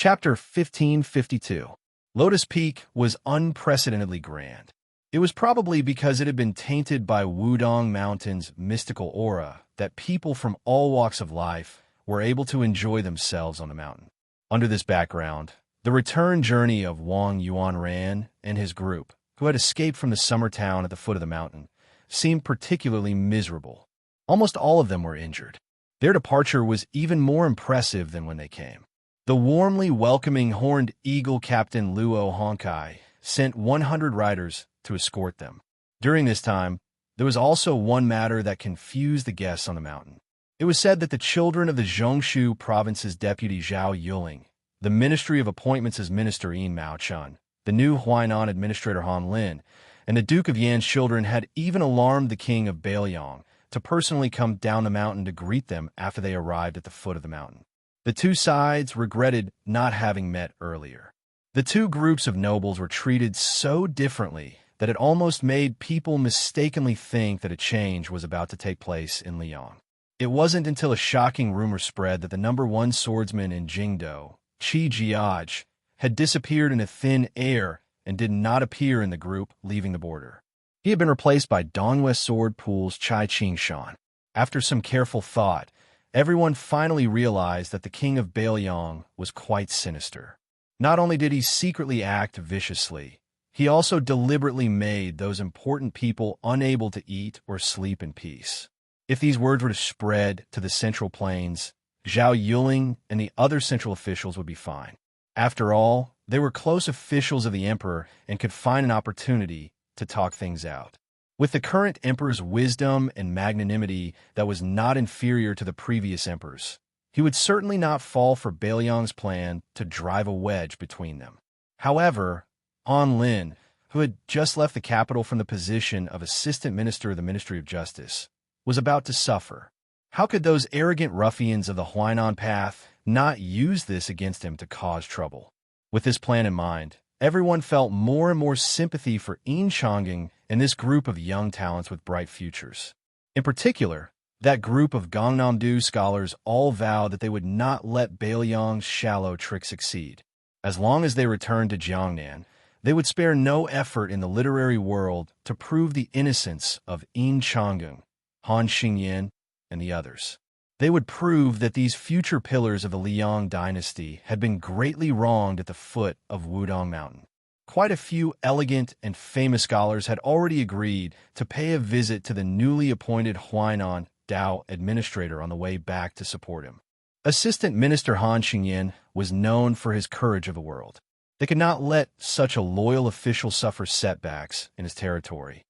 Chapter 1552. Lotus Peak was unprecedentedly grand. It was probably because it had been tainted by Wudong Mountain's mystical aura that people from all walks of life were able to enjoy themselves on the mountain. Under this background, the return journey of Wang Yuanran and his group, who had escaped from the summer town at the foot of the mountain, seemed particularly miserable. Almost all of them were injured. Their departure was even more impressive than when they came. The warmly welcoming Horned Eagle Captain Luo Honkai sent 100 riders to escort them. During this time, there was also one matter that confused the guests on the mountain. It was said that the children of the Zhongshu province's deputy Zhao Yuling, the Ministry of Appointments' minister Yin Mao Chun, the new Huainan administrator Han Lin, and the Duke of Yan's children had even alarmed the king of Bailiang to personally come down the mountain to greet them after they arrived at the foot of the mountain. The two sides regretted not having met earlier. The two groups of nobles were treated so differently that it almost made people mistakenly think that a change was about to take place in Liang. It wasn't until a shocking rumor spread that the #1 swordsman in Jingdo, Qi Jiaj, had disappeared in a thin air and did not appear in the group leaving the border. He had been replaced by Dongwei Sword Pool's Chai Qingshan. After some careful thought, everyone finally realized that the king of Bailiang was quite sinister. Not only did he secretly act viciously, he also deliberately made those important people unable to eat or sleep in peace. If these words were to spread to the Central Plains, Zhao Yuling and the other central officials would be fine. After all, they were close officials of the emperor and could find an opportunity to talk things out. With the current emperor's wisdom and magnanimity that was not inferior to the previous emperor's, he would certainly not fall for Bailiang's plan to drive a wedge between them. However, Han Lin, who had just left the capital from the position of assistant minister of the Ministry of Justice, was about to suffer. How could those arrogant ruffians of the Huainan Path not use this against him to cause trouble? With this plan in mind, everyone felt more and more sympathy for enchanting and this group of young talents with bright futures. In particular, that group of Gangnam-do scholars all vowed that they would not let Bailiang's shallow trick succeed. As long as they returned to Jiangnan, they would spare no effort in the literary world to prove the innocence of Yin Chang'eng, Han Xingyan, and the others. They would prove that these future pillars of the Liang dynasty had been greatly wronged at the foot of Wudong Mountain. Quite a few elegant and famous scholars had already agreed to pay a visit to the newly appointed Huainan Dao administrator on the way back to support him. Assistant Minister Han Xingyan was known for his courage of the world. They could not let such a loyal official suffer setbacks in his territory.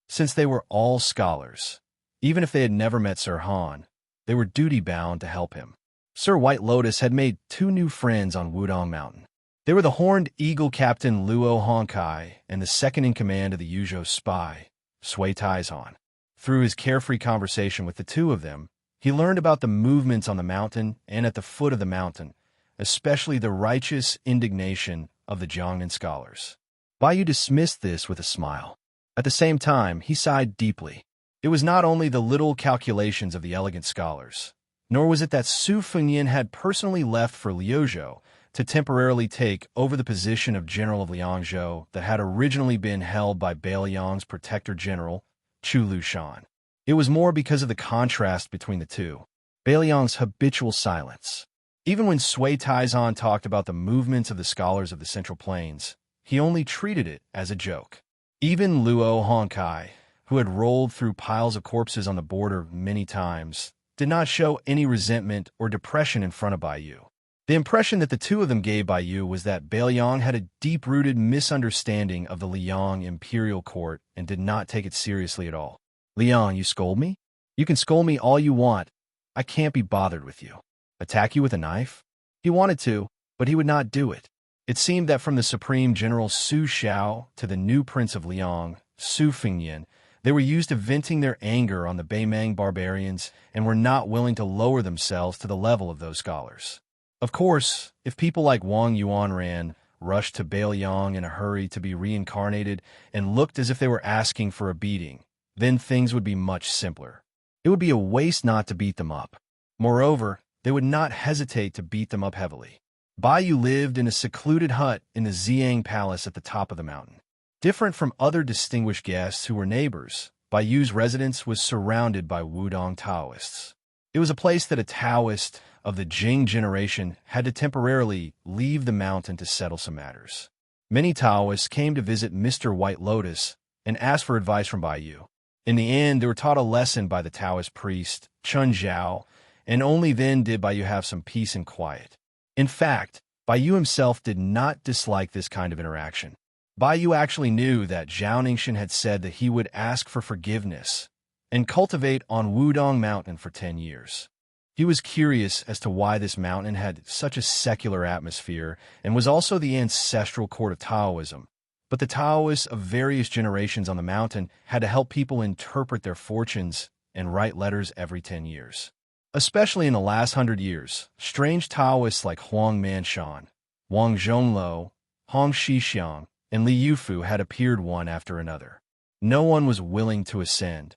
Since they were all scholars, even if they had never met Sir Han, they were duty-bound to help him. Sir White Lotus had made 2 new friends on Wudong Mountain. They were the Horned Eagle Captain Luo Honkai and the second-in-command of the Yuzhou spy, Sui Taizhan. Through his carefree conversation with the two of them, he learned about the movements on the mountain and at the foot of the mountain, especially the righteous indignation of the Jiangnan scholars. Baiyu dismissed this with a smile. At the same time, he sighed deeply. It was not only the little calculations of the elegant scholars, nor was it that Su Fengyan had personally left for Liuzhou to temporarily take over the position of General of Liangzhou that had originally been held by Bailiang's Protector General, Chu Lushan. It was more because of the contrast between the two. Bailiang's habitual silence. Even when Sui Taizhan talked about the movements of the scholars of the Central Plains, he only treated it as a joke. Even Luo Honkai, who had rolled through piles of corpses on the border many times, did not show any resentment or depression in front of Baiyu. The impression that the two of them gave Baiyu was that Bailiang had a deep-rooted misunderstanding of the Liang imperial court and did not take it seriously at all. Liang, you scold me? You can scold me all you want. I can't be bothered with you. Attack you with a knife? He wanted to, but he would not do it. It seemed that from the Supreme General Su Xiao to the new Prince of Liang, Su Fengyan, they were used to venting their anger on the Beimang barbarians and were not willing to lower themselves to the level of those scholars. Of course, if people like Wang Yuanran rushed to Bailiang in a hurry to be reincarnated and looked as if they were asking for a beating, then things would be much simpler. It would be a waste not to beat them up. Moreover, they would not hesitate to beat them up heavily. Bai Yu lived in a secluded hut in the Xiang Palace at the top of the mountain. Different from other distinguished guests who were neighbors, Bai Yu's residence was surrounded by Wudong Taoists. It was a place that a Taoist of the Jing generation had to temporarily leave the mountain to settle some matters. Many Taoists came to visit Mr. White Lotus and asked for advice from Bai Yu. In the end, they were taught a lesson by the Taoist priest, Chun Zhao, and only then did Bai Yu have some peace and quiet. In fact, Bai Yu himself did not dislike this kind of interaction. Bai Yu actually knew that Zhao Ningxian had said that he would ask for forgiveness and cultivate on Wudong Mountain for 10 years. He was curious as to why this mountain had such a secular atmosphere and was also the ancestral court of Taoism. But the Taoists of various generations on the mountain had to help people interpret their fortunes and write letters every 10 years. Especially in the last 100 years, strange Taoists like Huang Manshan, Wang Zhongluo, Hong Shixiang, and Li Yufu had appeared one after another. No one was willing to ascend,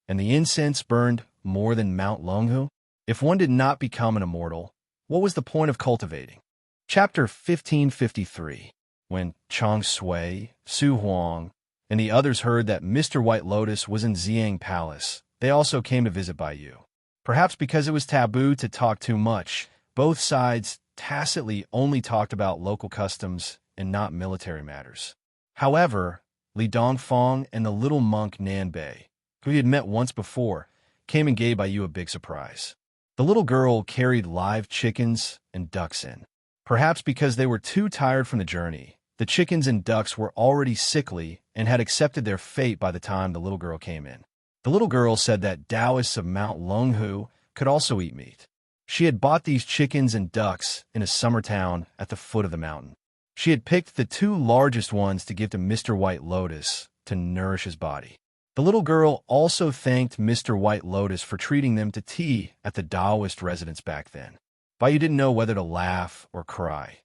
and the incense burned more than Mount Longhu. If one did not become an immortal, what was the point of cultivating? Chapter 1553. When Chang Sui, Su Huang, and the others heard that Mr. White Lotus was in Xiang Palace, they also came to visit Bai Yu. Perhaps because it was taboo to talk too much, both sides tacitly only talked about local customs and not military matters. However, Li Dongfang and the little monk Nanbei, who he had met once before, came and gave Bai Yu a big surprise. The little girl carried live chickens and ducks in. Perhaps because they were too tired from the journey, the chickens and ducks were already sickly and had accepted their fate by the time the little girl came in. The little girl said that Taoists of Mount Longhu could also eat meat. She had bought these chickens and ducks in a summer town at the foot of the mountain. She had picked the 2 largest ones to give to Mr. White Lotus to nourish his body. The little girl also thanked Mr. White Lotus for treating them to tea at the Taoist residence back then. Bai Yu didn't know whether to laugh or cry,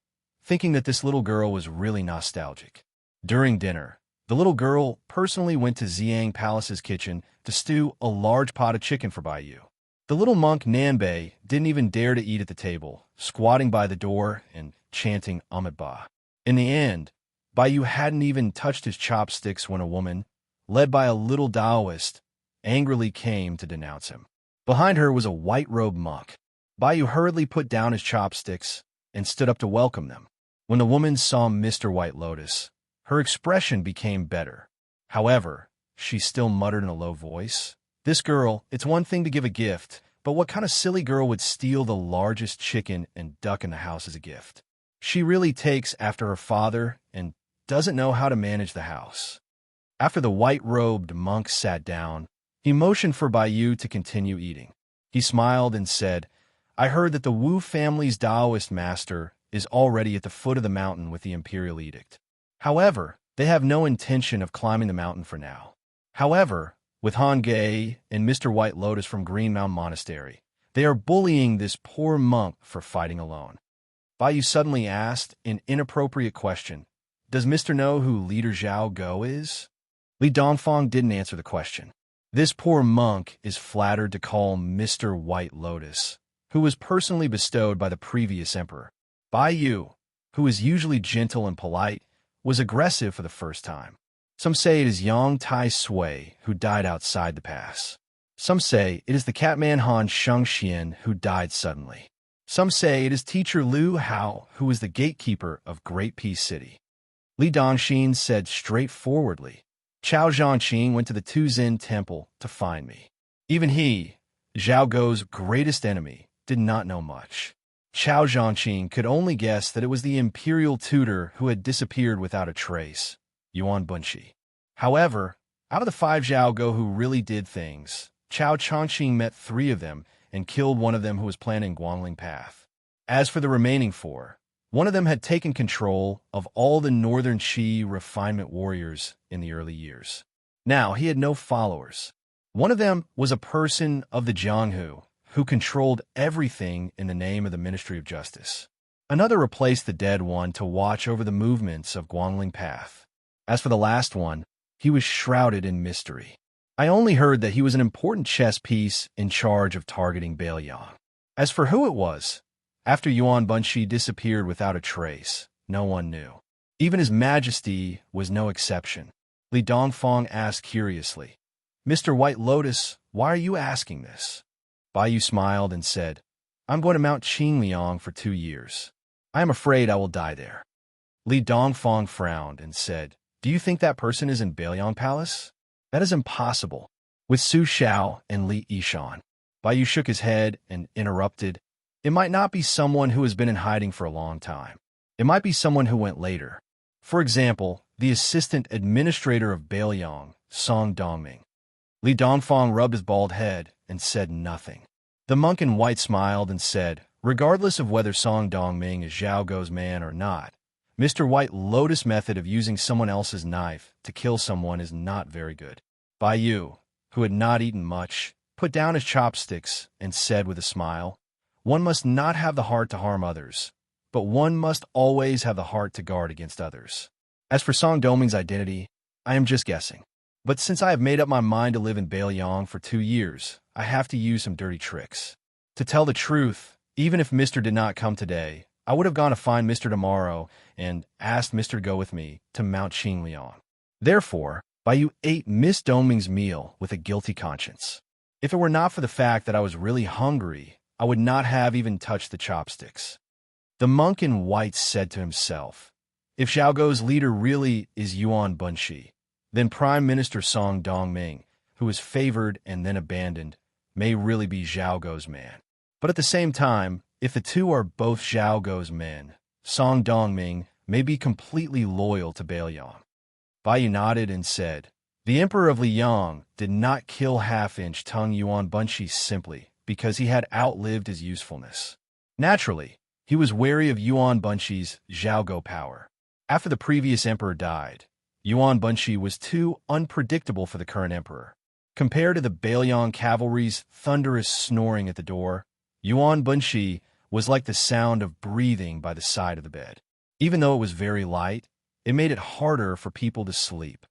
thinking that this little girl was really nostalgic. During dinner, the little girl personally went to Xiang Palace's kitchen to stew a large pot of chicken for Bai Yu. The little monk Nanbei didn't even dare to eat at the table, squatting by the door and chanting Amitabha. In the end, Bai Yu hadn't even touched his chopsticks when a woman, led by a little Taoist, angrily came to denounce him. Behind her was a white-robed monk. Bai Yu hurriedly put down his chopsticks and stood up to welcome them. When the woman saw Mr. White Lotus, her expression became better. However, she still muttered in a low voice, "This girl, it's one thing to give a gift, but what kind of silly girl would steal the largest chicken and duck in the house as a gift? She really takes after her father and doesn't know how to manage the house." After the white-robed monk sat down, he motioned for Bai Yu to continue eating. He smiled and said, "I heard that the Wu family's Taoist master is already at the foot of the mountain with the imperial edict. However, they have no intention of climbing the mountain for now. However, with Han Gei and Mr. White Lotus from Green Mountain Monastery, they are bullying this poor monk for fighting alone." Bai Yu suddenly asked an inappropriate question. "Does Mr. know who Leader Zhao Go is?" Li Dongfang didn't answer the question. This poor monk is flattered to call Mr. White Lotus, who was personally bestowed by the previous emperor. Bai Yu, who is usually gentle and polite, was aggressive for the first time. Some say it is Yang Tai Sui, who died outside the pass. Some say it is the Catman Han Shengxian, who died suddenly. Some say it is teacher Liu Hao, who is the gatekeeper of Great Peace City. Li Dongxin said straightforwardly, "Chao Zhangqing went to the Tuzin Temple to find me." Even he, Zhao Go's greatest enemy, did not know much. Chao Zhangqing could only guess that it was the imperial tutor who had disappeared without a trace, Yuan Bunshi. However, out of the 5 Zhao Go who really did things, Chao Changqing met 3 of them and killed one of them who was planning Guangling Path. As for the remaining 4, one of them had taken control of all the Northern Qi refinement warriors in the early years. Now he had no followers. One of them was a person of the Jianghu who controlled everything in the name of the Ministry of Justice. Another replaced the dead one to watch over the movements of Guangling Path. As for the last one, he was shrouded in mystery. I only heard that he was an important chess piece in charge of targeting Bailiang. As for who it was, After Yuan Bunshi disappeared without a trace, no one knew. Even His Majesty was no exception. Li Dongfang asked curiously, "Mr. White Lotus, why are you asking this?" Bai Yu smiled and said, "I'm going to Mount Qingliang for 2 years. I am afraid I will die there." Li Dongfang frowned and said, "Do you think that person is in Bailiang Palace? That is impossible. With Su Xiao and Li Yishan." Bai Yu shook his head and interrupted, "It might not be someone who has been in hiding for a long time. It might be someone who went later. For example, the assistant administrator of Bailiang, Song Dongming." Li Dongfang rubbed his bald head and said nothing. The monk in white smiled and said, "Regardless of whether Song Dongming is Zhao Gou's man or not, Mr. White Lotus' method of using someone else's knife to kill someone is not very good." Bai Yu, who had not eaten much, put down his chopsticks and said with a smile, "One must not have the heart to harm others, but one must always have the heart to guard against others. As for Song Dongming's identity, I am just guessing. But since I have made up my mind to live in Bailiang for 2 years, I have to use some dirty tricks. To tell the truth, even if Mr. did not come today, I would have gone to find Mr. tomorrow and asked Mr. to go with me to Mount Qingliang." Therefore, Bai Yu ate Miss Dongming's meal with a guilty conscience. If it were not for the fact that I was really hungry, I would not have even touched the chopsticks. The monk in white said to himself, "If Zhao Gou's leader really is Yuan Bunshi, then Prime Minister Song Dongming, who was favored and then abandoned, may really be Zhao Gou's man. But at the same time, if the two are both Zhao Gou's men, Song Dongming may be completely loyal to Bailiang." Bai Yu nodded and said, "The Emperor of Liang did not kill half-inch tongue Yuan Bunshi simply because he had outlived his usefulness. Naturally, he was wary of Yuan Bunshi's Zhao Gou power. After the previous emperor died, Yuan Bunshi was too unpredictable for the current emperor. Compared to the Bailiang cavalry's thunderous snoring at the door, Yuan Bunshi was like the sound of breathing by the side of the bed. Even though it was very light, it made it harder for people to sleep.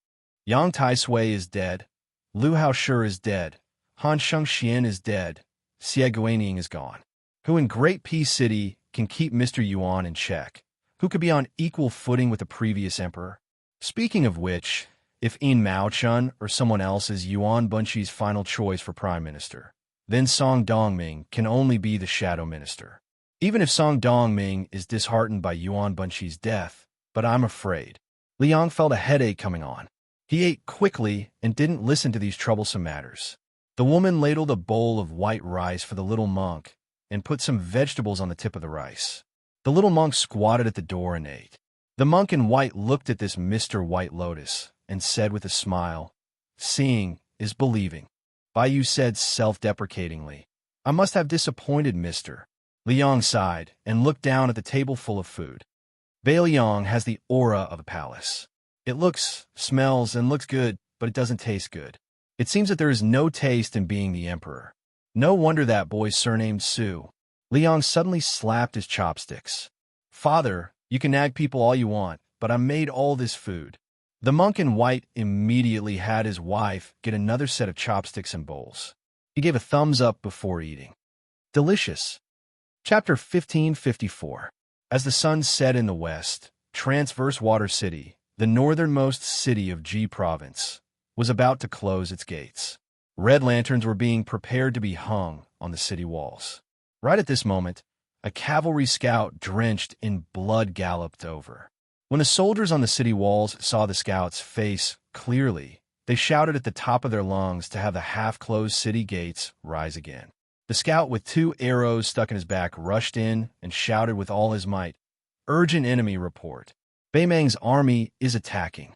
Yang Taisui is dead, Lu Haoshi is dead, Han Shengxian is dead, Xie Guaning is gone. Who in Great Peace City can keep Mr. Yuan in check? Who could be on equal footing with the previous emperor? Speaking of which, if Yin Maochun or someone else is Yuan Bunshi's final choice for prime minister, then Song Dongming can only be the shadow minister. Even if Song Dongming is disheartened by Yuan Bunshi's death, but I'm afraid." Liang felt a headache coming on. He ate quickly and didn't listen to these troublesome matters. The woman ladled a bowl of white rice for the little monk and put some vegetables on the tip of the rice. The little monk squatted at the door and ate. The monk in white looked at this Mr. White Lotus and said with a smile, "Seeing is believing." Bai Yu said self-deprecatingly, "I must have disappointed Mr." Liang sighed and looked down at the table full of food. Bailiang has the aura of a palace. It looks, smells, and looks good, but it doesn't taste good. It seems that there is no taste in being the emperor. No wonder that boy's surnamed Su. Liang suddenly slapped his chopsticks. "Father, you can nag people all you want, but I made all this food." The monk in white immediately had his wife get another set of chopsticks and bowls. He gave a thumbs up before eating. Delicious. Chapter 1554. As the sun set in the west, Transverse Water City, the northernmost city of Ji Province, was about to close its gates. Red lanterns were being prepared to be hung on the city walls. Right at this moment, a cavalry scout drenched in blood galloped over. When the soldiers on the city walls saw the scout's face clearly, they shouted at the top of their lungs to have the half-closed city gates rise again. The scout with 2 arrows stuck in his back rushed in and shouted with all his might, "Urgent enemy report. Beimang's army is attacking."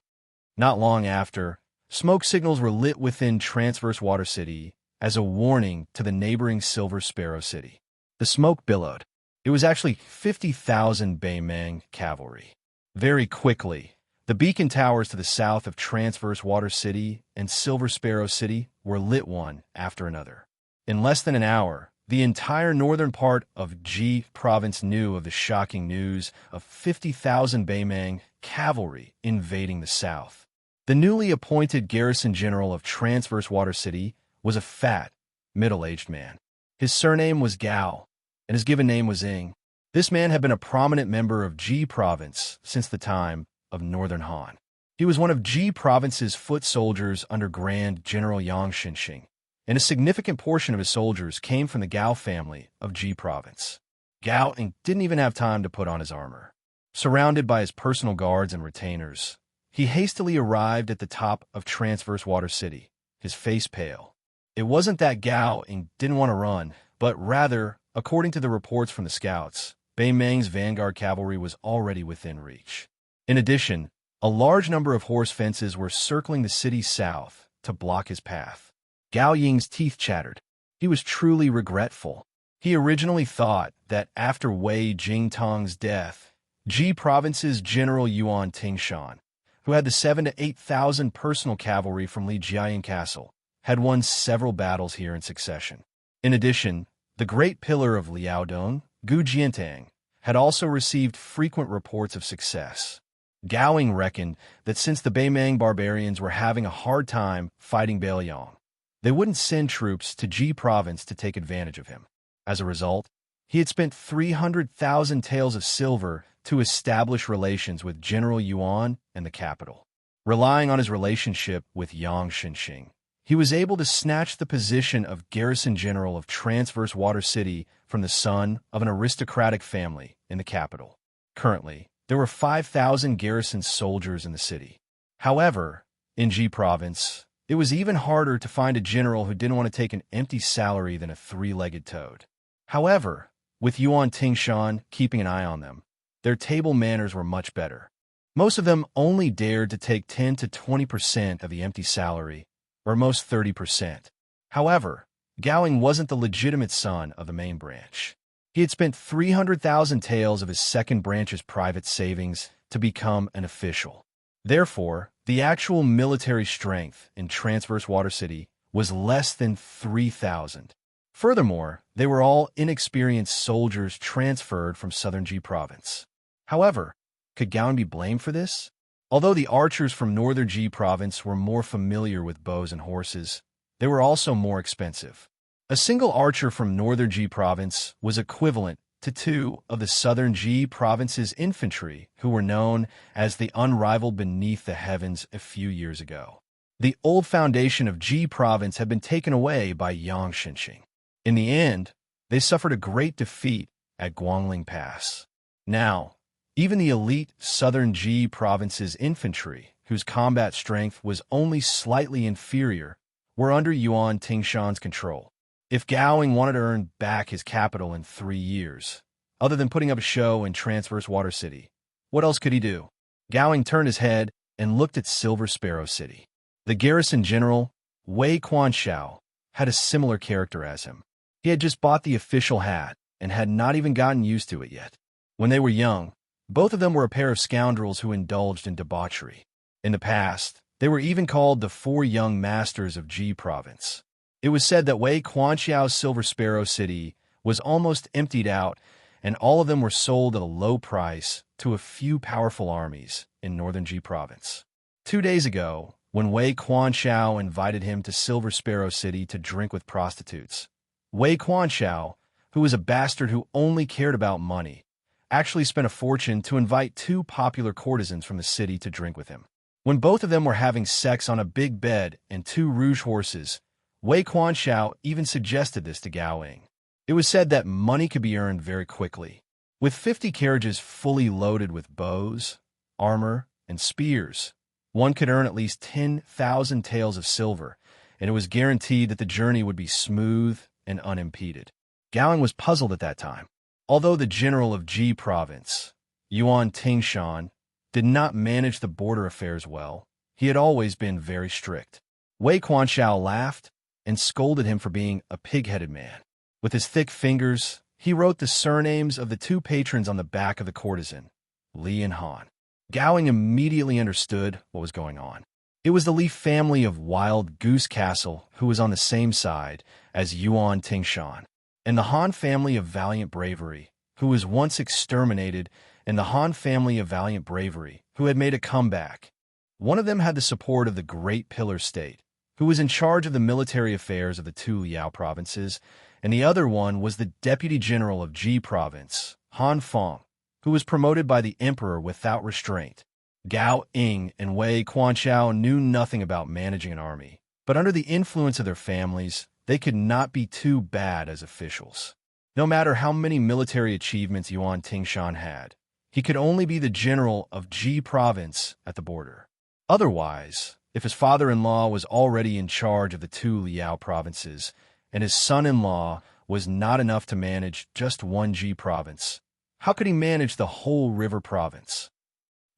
Not long after, smoke signals were lit within Transverse Water City as a warning to the neighboring Silver Sparrow City. The smoke billowed. It was actually 50,000 Beimang cavalry. Very quickly, the beacon towers to the south of Transverse Water City and Silver Sparrow City were lit one after another. In less than an hour, the entire northern part of Ji Province knew of the shocking news of 50,000 Beimang cavalry invading the south. The newly appointed garrison general of Transverse Water City was a fat, middle-aged man. His surname was Gao, and his given name was Ing. This man had been a prominent member of Ji province since the time of Northern Han. He was one of Ji province's foot soldiers under Grand General Yang Xinxing, and a significant portion of his soldiers came from the Gao family of Ji province. Gao didn't even have time to put on his armor. Surrounded by his personal guards and retainers, he hastily arrived at the top of Transverse Water City, his face pale. It wasn't that Gao didn't want to run, but rather, according to the reports from the scouts, Bei Meng's vanguard cavalry was already within reach. In addition, a large number of horse fences were circling the city south to block his path. Gao Ying's teeth chattered. He was truly regretful. He originally thought that after Wei Jingtong's death, Ji province's General Yuan Tingshan, who had the 7,000 to 8,000 personal cavalry from Li Jiayin Castle, had won several battles here in succession. In addition, the Great Pillar of Liaodong, Gu Jiantang, had also received frequent reports of success. Gao Ying reckoned that since the Bei Meng barbarians were having a hard time fighting Beiliang, they wouldn't send troops to Ji province to take advantage of him. As a result, he had spent 300,000 taels of silver to establish relations with General Yuan and the capital. Relying on his relationship with Yang Xinxing, he was able to snatch the position of garrison general of Transverse Water City from the son of an aristocratic family in the capital. Currently, there were 5,000 garrison soldiers in the city. However, in Ji province, it was even harder to find a general who didn't want to take an empty salary than a three-legged toad. However, with Yuan Tingshan keeping an eye on them, their table manners were much better. Most of them only dared to take 10 to 20% of the empty salary, or most 30%. However, Gao Ying wasn't the legitimate son of the main branch. He had spent 300,000 taels of his second branch's private savings to become an official. Therefore, the actual military strength in Transverse Water City was less than 3,000. Furthermore, they were all inexperienced soldiers transferred from southern Ji province. However, could Gao Ying be blamed for this? Although the archers from northern Ji province were more familiar with bows and horses, they were also more expensive. A single archer from northern Ji province was equivalent to 2 of the southern Ji province's infantry, who were known as the unrivaled beneath the heavens a few years ago. The old foundation of Ji province had been taken away by Yang Xinxing. In the end, they suffered a great defeat at Guangling Pass. Now, even the elite southern Ji province's infantry, whose combat strength was only slightly inferior, were under Yuan Tingshan's control. If Gao Ying wanted to earn back his capital in 3 years, other than putting up a show in Transverse Water City, what else could he do? Gao Ying turned his head and looked at Silver Sparrow City. The garrison general, Wei Quanxiao, had a similar character as him. He had just bought the official hat and had not even gotten used to it yet. When they were young, both of them were a pair of scoundrels who indulged in debauchery. In the past, they were even called the 4 young masters of Ji province. It was said that Wei Quanxiao's Silver Sparrow City was almost emptied out, and all of them were sold at a low price to a few powerful armies in northern Ji province. 2 days ago, when Wei Quanxiao invited him to Silver Sparrow City to drink with prostitutes, Wei Quanxiao, who was a bastard who only cared about money, actually spent a fortune to invite 2 popular courtesans from the city to drink with him. When both of them were having sex on a big bed and 2 rouge horses, Wei Quanxiao even suggested this to Gao Ying. It was said that money could be earned very quickly. With 50 carriages fully loaded with bows, armor, and spears, one could earn at least 10,000 taels of silver, and it was guaranteed that the journey would be smooth and unimpeded. Gao Ying was puzzled at that time. Although the general of Ji province, Yuan Tingshan, did not manage the border affairs well, he had always been very strict. Wei Quanxiao laughed and scolded him for being a pig-headed man. With his thick fingers, he wrote the surnames of the 2 patrons on the back of the courtesan, Li and Han. Gao Ying immediately understood what was going on. It was the Li family of Wild Goose Castle who was on the same side as Yuan Tingshan, and the Han family of Valiant Bravery, who was once exterminated, and the Han family of Valiant Bravery, who had made a comeback. One of them had the support of the Great Pillar State, who was in charge of the military affairs of the 2 Liao provinces, and the other one was the deputy general of Ji province, Han Feng, who was promoted by the emperor without restraint. Gao Ying and Wei Quanxiao knew nothing about managing an army, but under the influence of their families, they could not be too bad as officials. No matter how many military achievements Yuan Tingshan had, he could only be the general of Ji province at the border. Otherwise, if his father-in-law was already in charge of the two Liao provinces, and his son-in-law was not enough to manage just one Ji province, how could he manage the whole river province?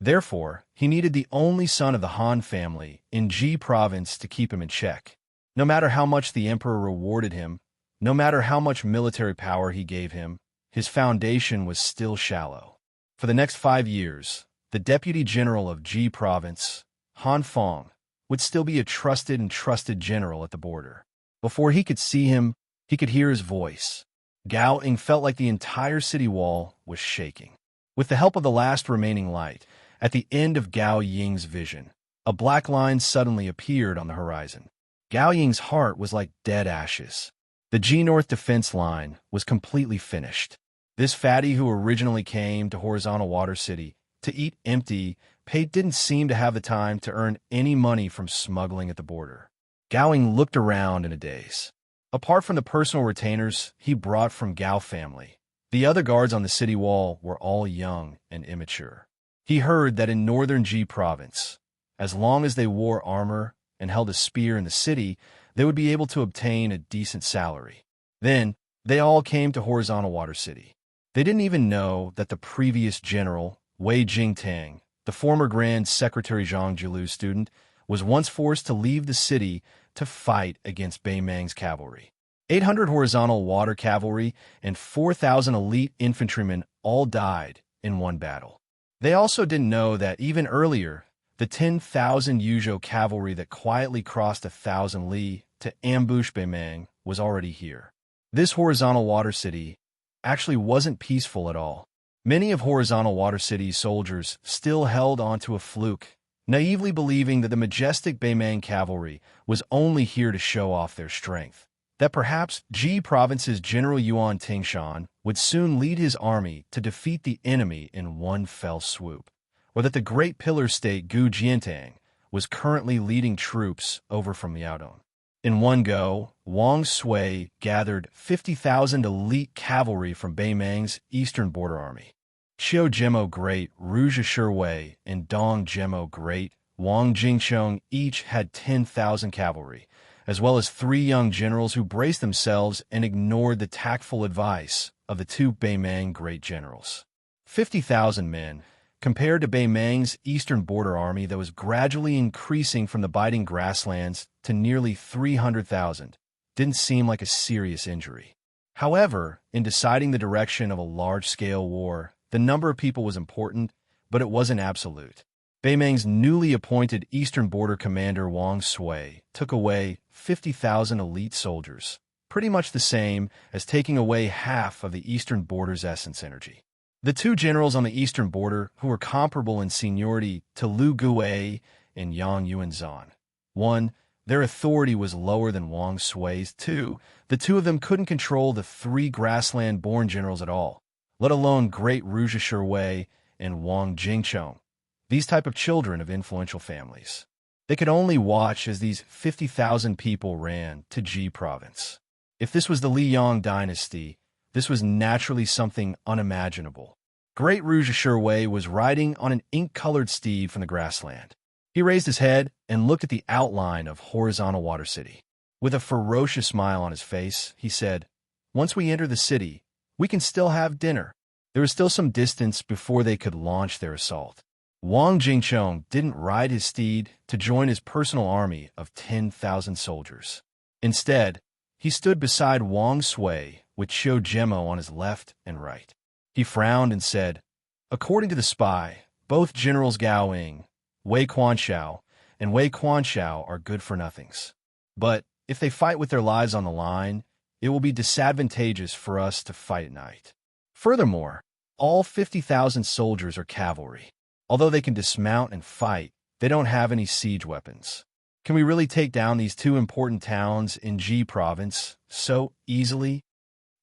Therefore, he needed the only son of the Han family in Ji province to keep him in check. No matter how much the emperor rewarded him, no matter how much military power he gave him, his foundation was still shallow. For the next 5 years, the deputy general of Ji province, Han Feng, would still be a trusted general at the border. Before he could see him, he could hear his voice. Gao Ying felt like the entire city wall was shaking. With the help of the last remaining light, at the end of Gao Ying's vision, a black line suddenly appeared on the horizon. Gao Ying's heart was like dead ashes. The Ji North defense line was completely finished. This fatty who originally came to Horizontal Water City to eat empty pate didn't seem to have the time to earn any money from smuggling at the border. Gao Ying looked around in a daze. Apart from the personal retainers he brought from Gao family, the other guards on the city wall were all young and immature. He heard that in northern Ji province, as long as they wore armor and held a spear in the city, they would be able to obtain a decent salary. Then, they all came to Horizontal Water City. They didn't even know that the previous general, Wei Jingtang, the former Grand Secretary Zhang Jilu's student, was once forced to leave the city to fight against Bei Mang's cavalry. 800 horizontal water cavalry and 4,000 elite infantrymen all died in one battle. They also didn't know that even earlier, the 10,000 Yuzhou cavalry that quietly crossed 1,000 li to ambush Bei Mang was already here. This Horizontal Water City actually wasn't peaceful at all. Many of Horizontal Water City's soldiers still held onto a fluke, naively believing that the majestic Bei Mang cavalry was only here to show off their strength, that perhaps Ji Province's General Yuan Tingshan would soon lead his army to defeat the enemy in one fell swoop, or that the great pillar state Gu Jiantang was currently leading troops over from Liaodong. In one go, Wang Sui gathered 50,000 elite cavalry from Bei Mang's eastern border army. Qiu Jemo Great, Rouge Shui, and Dong Jemo Great, Wang Jingchong each had 10,000 cavalry, as well as 3 young generals who braced themselves and ignored the tactful advice of the 2 Bei Mang great generals. 50,000 men, compared to Bei Mang's eastern border army that was gradually increasing from the biting grasslands to nearly 300,000, didn't seem like a serious injury. However, in deciding the direction of a large-scale war, the number of people was important, but it wasn't absolute. Bei Mang's newly appointed eastern border commander Wang Sui took away 50,000 elite soldiers, pretty much the same as taking away half of the eastern border's essence energy. The 2 generals on the eastern border who were comparable in seniority to Lu Gui and Yang Yuanzhan. 1. Their authority was lower than Wang Sui's. 2. The 2 of them couldn't control the 3 grassland-born generals at all, let alone Great Rouge Shui and Wang Jingchong, these type of children of influential families. They could only watch as these 50,000 people ran to Ji province. If this was the Liyang dynasty, this was naturally something unimaginable. Great Rouge Shui was riding on an ink-colored steed from the grassland. He raised his head and looked at the outline of Horizontal Water City. With a ferocious smile on his face, he said, "Once we enter the city, we can still have dinner." There was still some distance before they could launch their assault. Wang Jingchong didn't ride his steed to join his personal army of 10,000 soldiers. Instead, he stood beside Wang Sui with Qiu Jemo on his left and right. He frowned and said, "According to the spy, both Generals Gao Ying, Wei Quanxiao, and Wei Quanxiao are good-for-nothings. But if they fight with their lives on the line, it will be disadvantageous for us to fight at night. Furthermore, all 50,000 soldiers are cavalry. Although they can dismount and fight, they don't have any siege weapons. Can we really take down these 2 important towns in Ji province so easily?"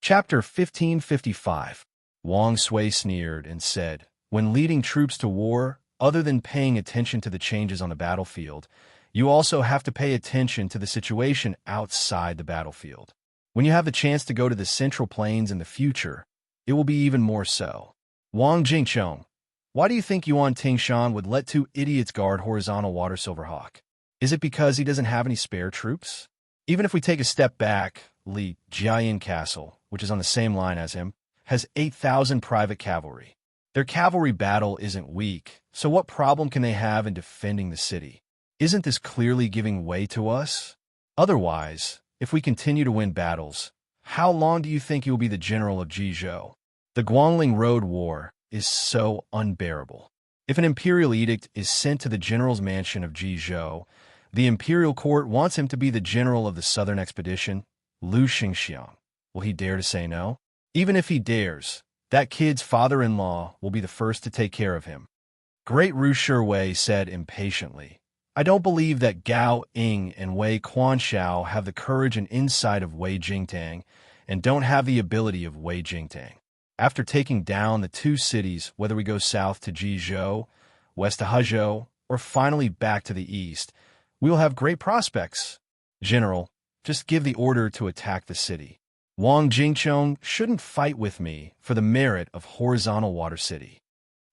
Chapter 1555. Wang Sui sneered and said, when leading troops to war, other than paying attention to the changes on the battlefield, you also have to pay attention to the situation outside the battlefield. When you have the chance to go to the Central Plains in the future, it will be even more so. Wang Jingchong, why do you think Yuan Tingshan would let two idiots guard horizontal water Silverhawk? Is it because he doesn't have any spare troops? Even if we take a step back, Li Jiayin Castle, which is on the same line as him, has 8,000 private cavalry. Their cavalry battle isn't weak, so what problem can they have in defending the city? Isn't this clearly giving way to us? Otherwise, if we continue to win battles, how long do you think you will be the general of Jizhou? The Guangling Road War is so unbearable. If an imperial edict is sent to the general's mansion of Jizhou, the imperial court wants him to be the general of the southern expedition, Lu Xingxiang. Will he dare to say no? Even if he dares, that kid's father-in-law will be the first to take care of him. Great Ru Shiwei said impatiently, I don't believe that Gao Ying and Wei Quanshao have the courage and insight of Wei Jingtang and don't have the ability of Wei Jingtang. After taking down the two cities, whether we go south to Jizhou, west to Hezhou, or finally back to the east, we will have great prospects. General, just give the order to attack the city. Wang Jingchong shouldn't fight with me for the merit of horizontal water city.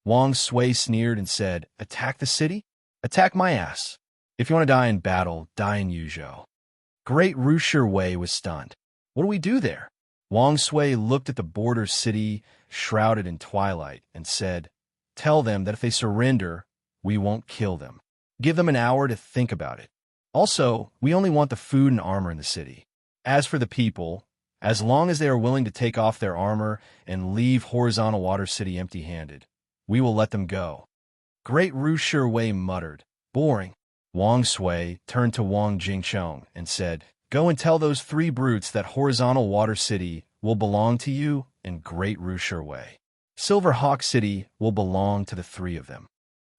Wang Sui sneered and said, attack the city? Attack my ass. If you want to die in battle, die in Yuzhou. Great Ru Shiwei was stunned. What do we do there? Wang Sui looked at the border city shrouded in twilight and said, tell them that if they surrender, we won't kill them. Give them an hour to think about it. Also, we only want the food and armor in the city. As for the people, as long as they are willing to take off their armor and leave horizontal water city empty-handed, we will let them go. Great Ru Shiwei muttered, boring. Wang Sui turned to Wang Jingchong and said, go and tell those three brutes that horizontal water city will belong to you and Great Ru Shiwei. Silver Hawk City will belong to the three of them.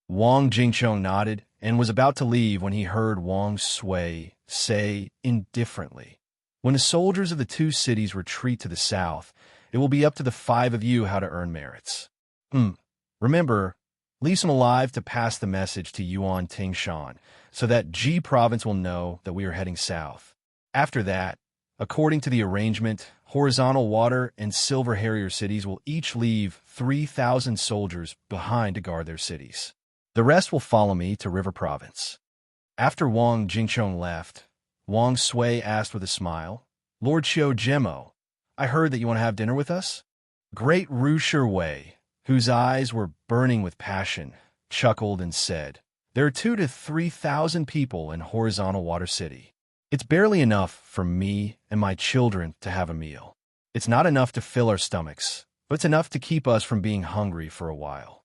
Wang Jingchong nodded and was about to leave when he heard Wang Sui say indifferently, when the soldiers of the two cities retreat to the south, it will be up to the five of you how to earn merits. Remember, leave some alive to pass the message to Yuan Tingshan so that Ji province will know that we are heading south. After that, according to the arrangement, horizontal water and silver harrier cities will each leave 3,000 soldiers behind to guard their cities. The rest will follow me to River Province. After Wang Jingchong left, Wang Sui asked with a smile, Lord Xiao Jemo, I heard that you want to have dinner with us? Great Ru Shiwei, whose eyes were burning with passion, chuckled and said, there are 2,000 to 3,000 people in horizontal water city. It's barely enough for me and my children to have a meal. It's not enough to fill our stomachs, but it's enough to keep us from being hungry for a while.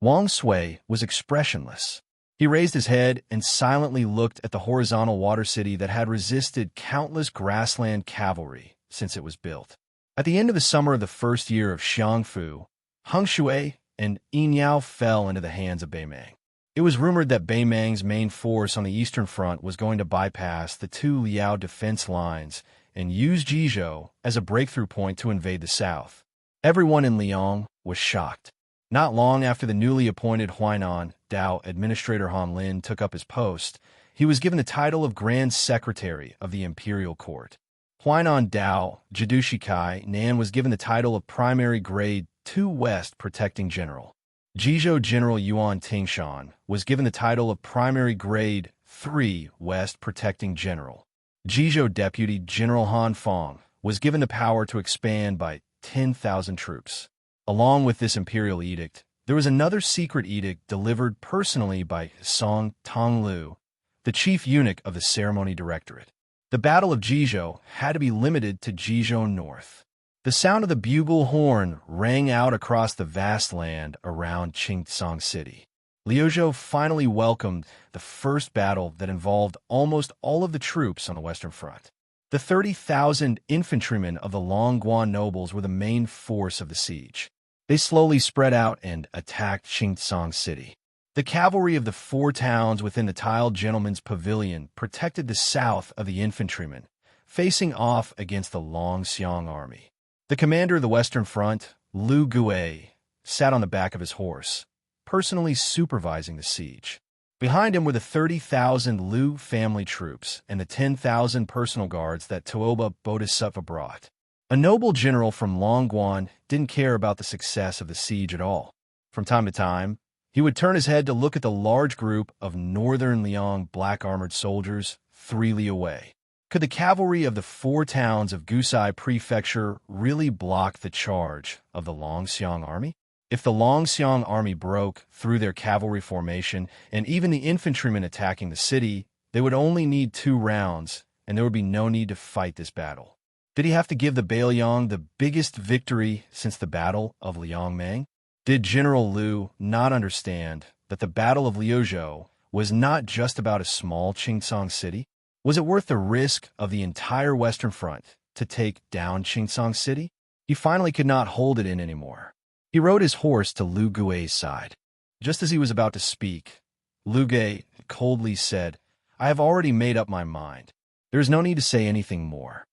Wang Sui was expressionless. He raised his head and silently looked at the horizontal water city that had resisted countless grassland cavalry since it was built. At the end of the summer of the first year of Xiangfu, Heng Shui and Yin Yao fell into the hands of Beimang. It was rumored that Beimang's main force on the eastern front was going to bypass the two Liao defense lines and use Jizhou as a breakthrough point to invade the south. Everyone in Liang was shocked. Not long after the newly appointed Huainan Dao administrator Han Lin took up his post, he was given the title of Grand Secretary of the Imperial Court. Huainan Dao Jidushikai Nan was given the title of Primary Grade 2 West Protecting General. Jizhou General Yuan Tingshan was given the title of Primary Grade 3 West Protecting General. Jizhou Deputy General Han Fong was given the power to expand by 10,000 troops. Along with this imperial edict, there was another secret edict delivered personally by Song Tonglu, the chief eunuch of the ceremony directorate. The Battle of Jizhou had to be limited to Jizhou North. The sound of the bugle horn rang out across the vast land around Qingtsong City. Liuzhou finally welcomed the first battle that involved almost all of the troops on the Western Front. The 30,000 infantrymen of the Longguan nobles were the main force of the siege. They slowly spread out and attacked Qingtsong City. The cavalry of the four towns within the tiled gentleman's pavilion protected the south of the infantrymen, facing off against the Longxiang army. The commander of the Western Front Lu Gui, sat on the back of his horse, personally supervising the siege. Behind him were the 30,000 Lu family troops and the 10,000 personal guards that Toba Bodhisattva brought. A noble general from Longguan didn't care about the success of the siege at all. From time to time, he would turn his head to look at the large group of northern Liang black-armored soldiers 3 li away. Could the cavalry of the 4 towns of Gusai Prefecture really block the charge of the Longxiang army? If the Longxiang army broke through their cavalry formation and even the infantrymen attacking the city, they would only need 2 rounds, and there would be no need to fight this battle. Did he have to give the Bailiang the biggest victory since the Battle of Liangmang? Did General Lu not understand that the Battle of Liuzhou was not just about a small Qingcang city? Was it worth the risk of the entire Western Front to take down Qingcang City? He finally could not hold it in anymore. He rode his horse to Lu Gui's side. Just as he was about to speak, Lu Gui coldly said, "I have already made up my mind. There is no need to say anything more."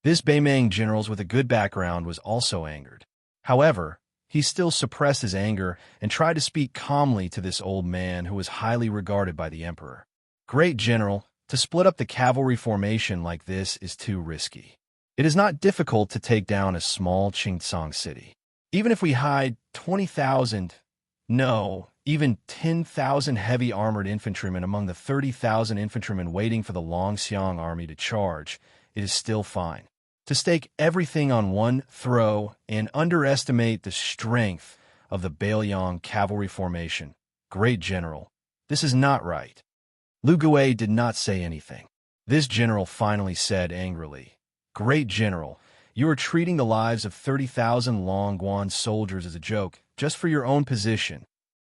This Beimang general with a good background was also angered. However, he still suppressed his anger and tried to speak calmly to this old man who was highly regarded by the emperor. "Great general, to split up the cavalry formation like this is too risky. It is not difficult to take down a small Qingcang city. Even if we hide 20,000, no, even 10,000 heavy armored infantrymen among the 30,000 infantrymen waiting for the Longxiang army to charge, it is still fine. To stake everything on one throw and underestimate the strength of the Bailiang cavalry formation, great general, this is not right." Lu Gui did not say anything. This general finally said angrily, "Great general, you are treating the lives of 30,000 Longguan soldiers as a joke just for your own position."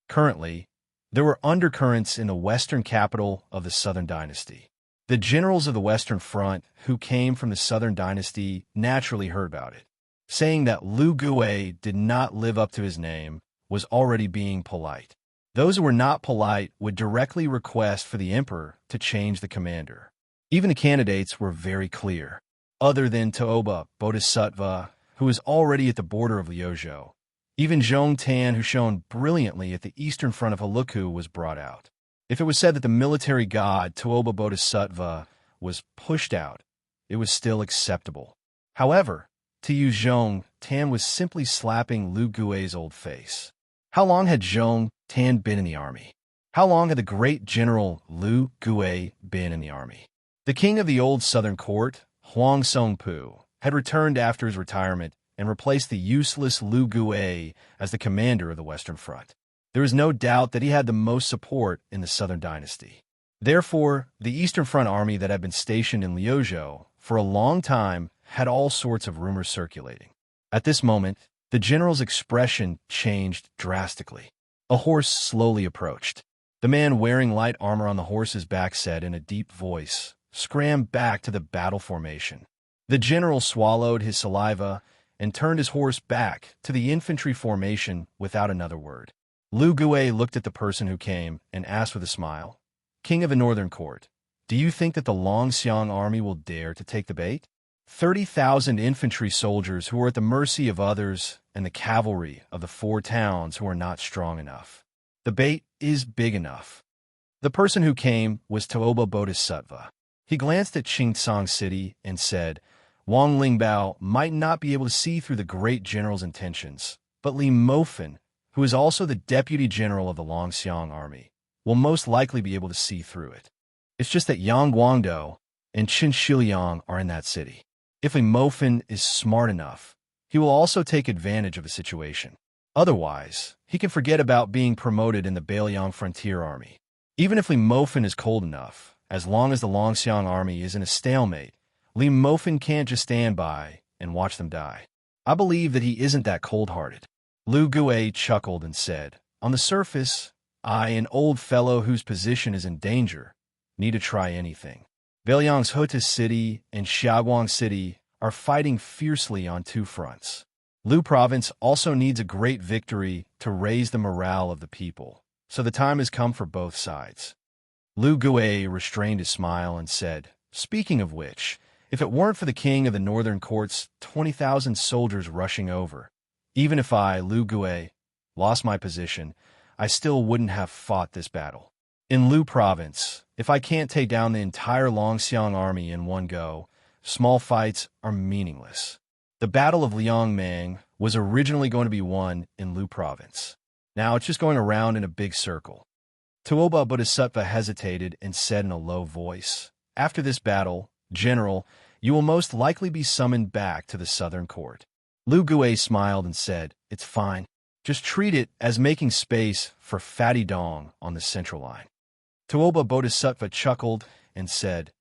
Currently, there were undercurrents in the western capital of the Southern Dynasty. The generals of the Western Front who came from the Southern Dynasty naturally heard about it. Saying that Lu Gui did not live up to his name was already being polite. Those who were not polite would directly request for the emperor to change the commander. Even the candidates were very clear. Other than Toba Bodhisattva, who was already at the border of Liuzhou, even Zhong Tan, who shone brilliantly at the eastern front of Heluku, was brought out. If it was said that the military god Toba Bodhisattva was pushed out, it was still acceptable. However, to use Zhong Tan was simply slapping Lu Gui's old face. How long had Zhong Tan been in the army? How long had the great general Lu Gui been in the army? The king of the old southern court, Huang Songpu, had returned after his retirement and replaced the useless Lu Gui as the commander of the Western Front. There is no doubt that he had the most support in the Southern Dynasty. Therefore, the Eastern Front army that had been stationed in Liuzhou for a long time had all sorts of rumors circulating. At this moment, the general's expression changed drastically. A horse slowly approached. The man wearing light armor on the horse's back said in a deep voice, "Scram back to the battle formation." The general swallowed his saliva and turned his horse back to the infantry formation without another word. Lu Gui looked at the person who came and asked with a smile, "King of the Northern Court, do you think that the Longxiang army will dare to take the bait? 30,000 infantry soldiers who are at the mercy of others and the cavalry of the 4 towns who are not strong enough. The bait is big enough." The person who came was Toba Bodhisattva. He glanced at Qingcang City and said, "Wang Lingbao might not be able to see through the great general's intentions, but Li Mofen, who is also the deputy general of the Longxiang army, will most likely be able to see through it. It's just that Yang Guangdou and Qin Shiliang are in that city. If Li Mofen is smart enough, he will also take advantage of the situation. Otherwise, he can forget about being promoted in the Bailiang Frontier Army. Even if Li Mofen is cold enough, as long as the Longxiang army is in a stalemate, Li Mofen can't just stand by and watch them die. I believe that he isn't that cold-hearted." Lu Gui chuckled and said, "On the surface, I, an old fellow whose position is in danger, need to try anything. Bailiang's Huta City and Xiaoguang City are fighting fiercely on 2 fronts. Lu Province also needs a great victory to raise the morale of the people, so the time has come for both sides." Lu Gui restrained his smile and said, "Speaking of which, if it weren't for the king of the Northern Court's 20,000 soldiers rushing over, Even if I, Lu Gue, lost my position, I still wouldn't have fought this battle. In Lu Province, if I can't take down the entire Longxiang army in one go, small fights are meaningless. The Battle of Liangmang was originally going to be won in Lu Province. Now it's just going around in a big circle. Tuoba Bodhisattva hesitated and said in a low voice, "After this battle, General, you will most likely be summoned back to the southern court." Lu Gue smiled and said, "It's fine. Just treat it as making space for Fatty Dong on the central line." Tuoba Bodhisattva chuckled and said,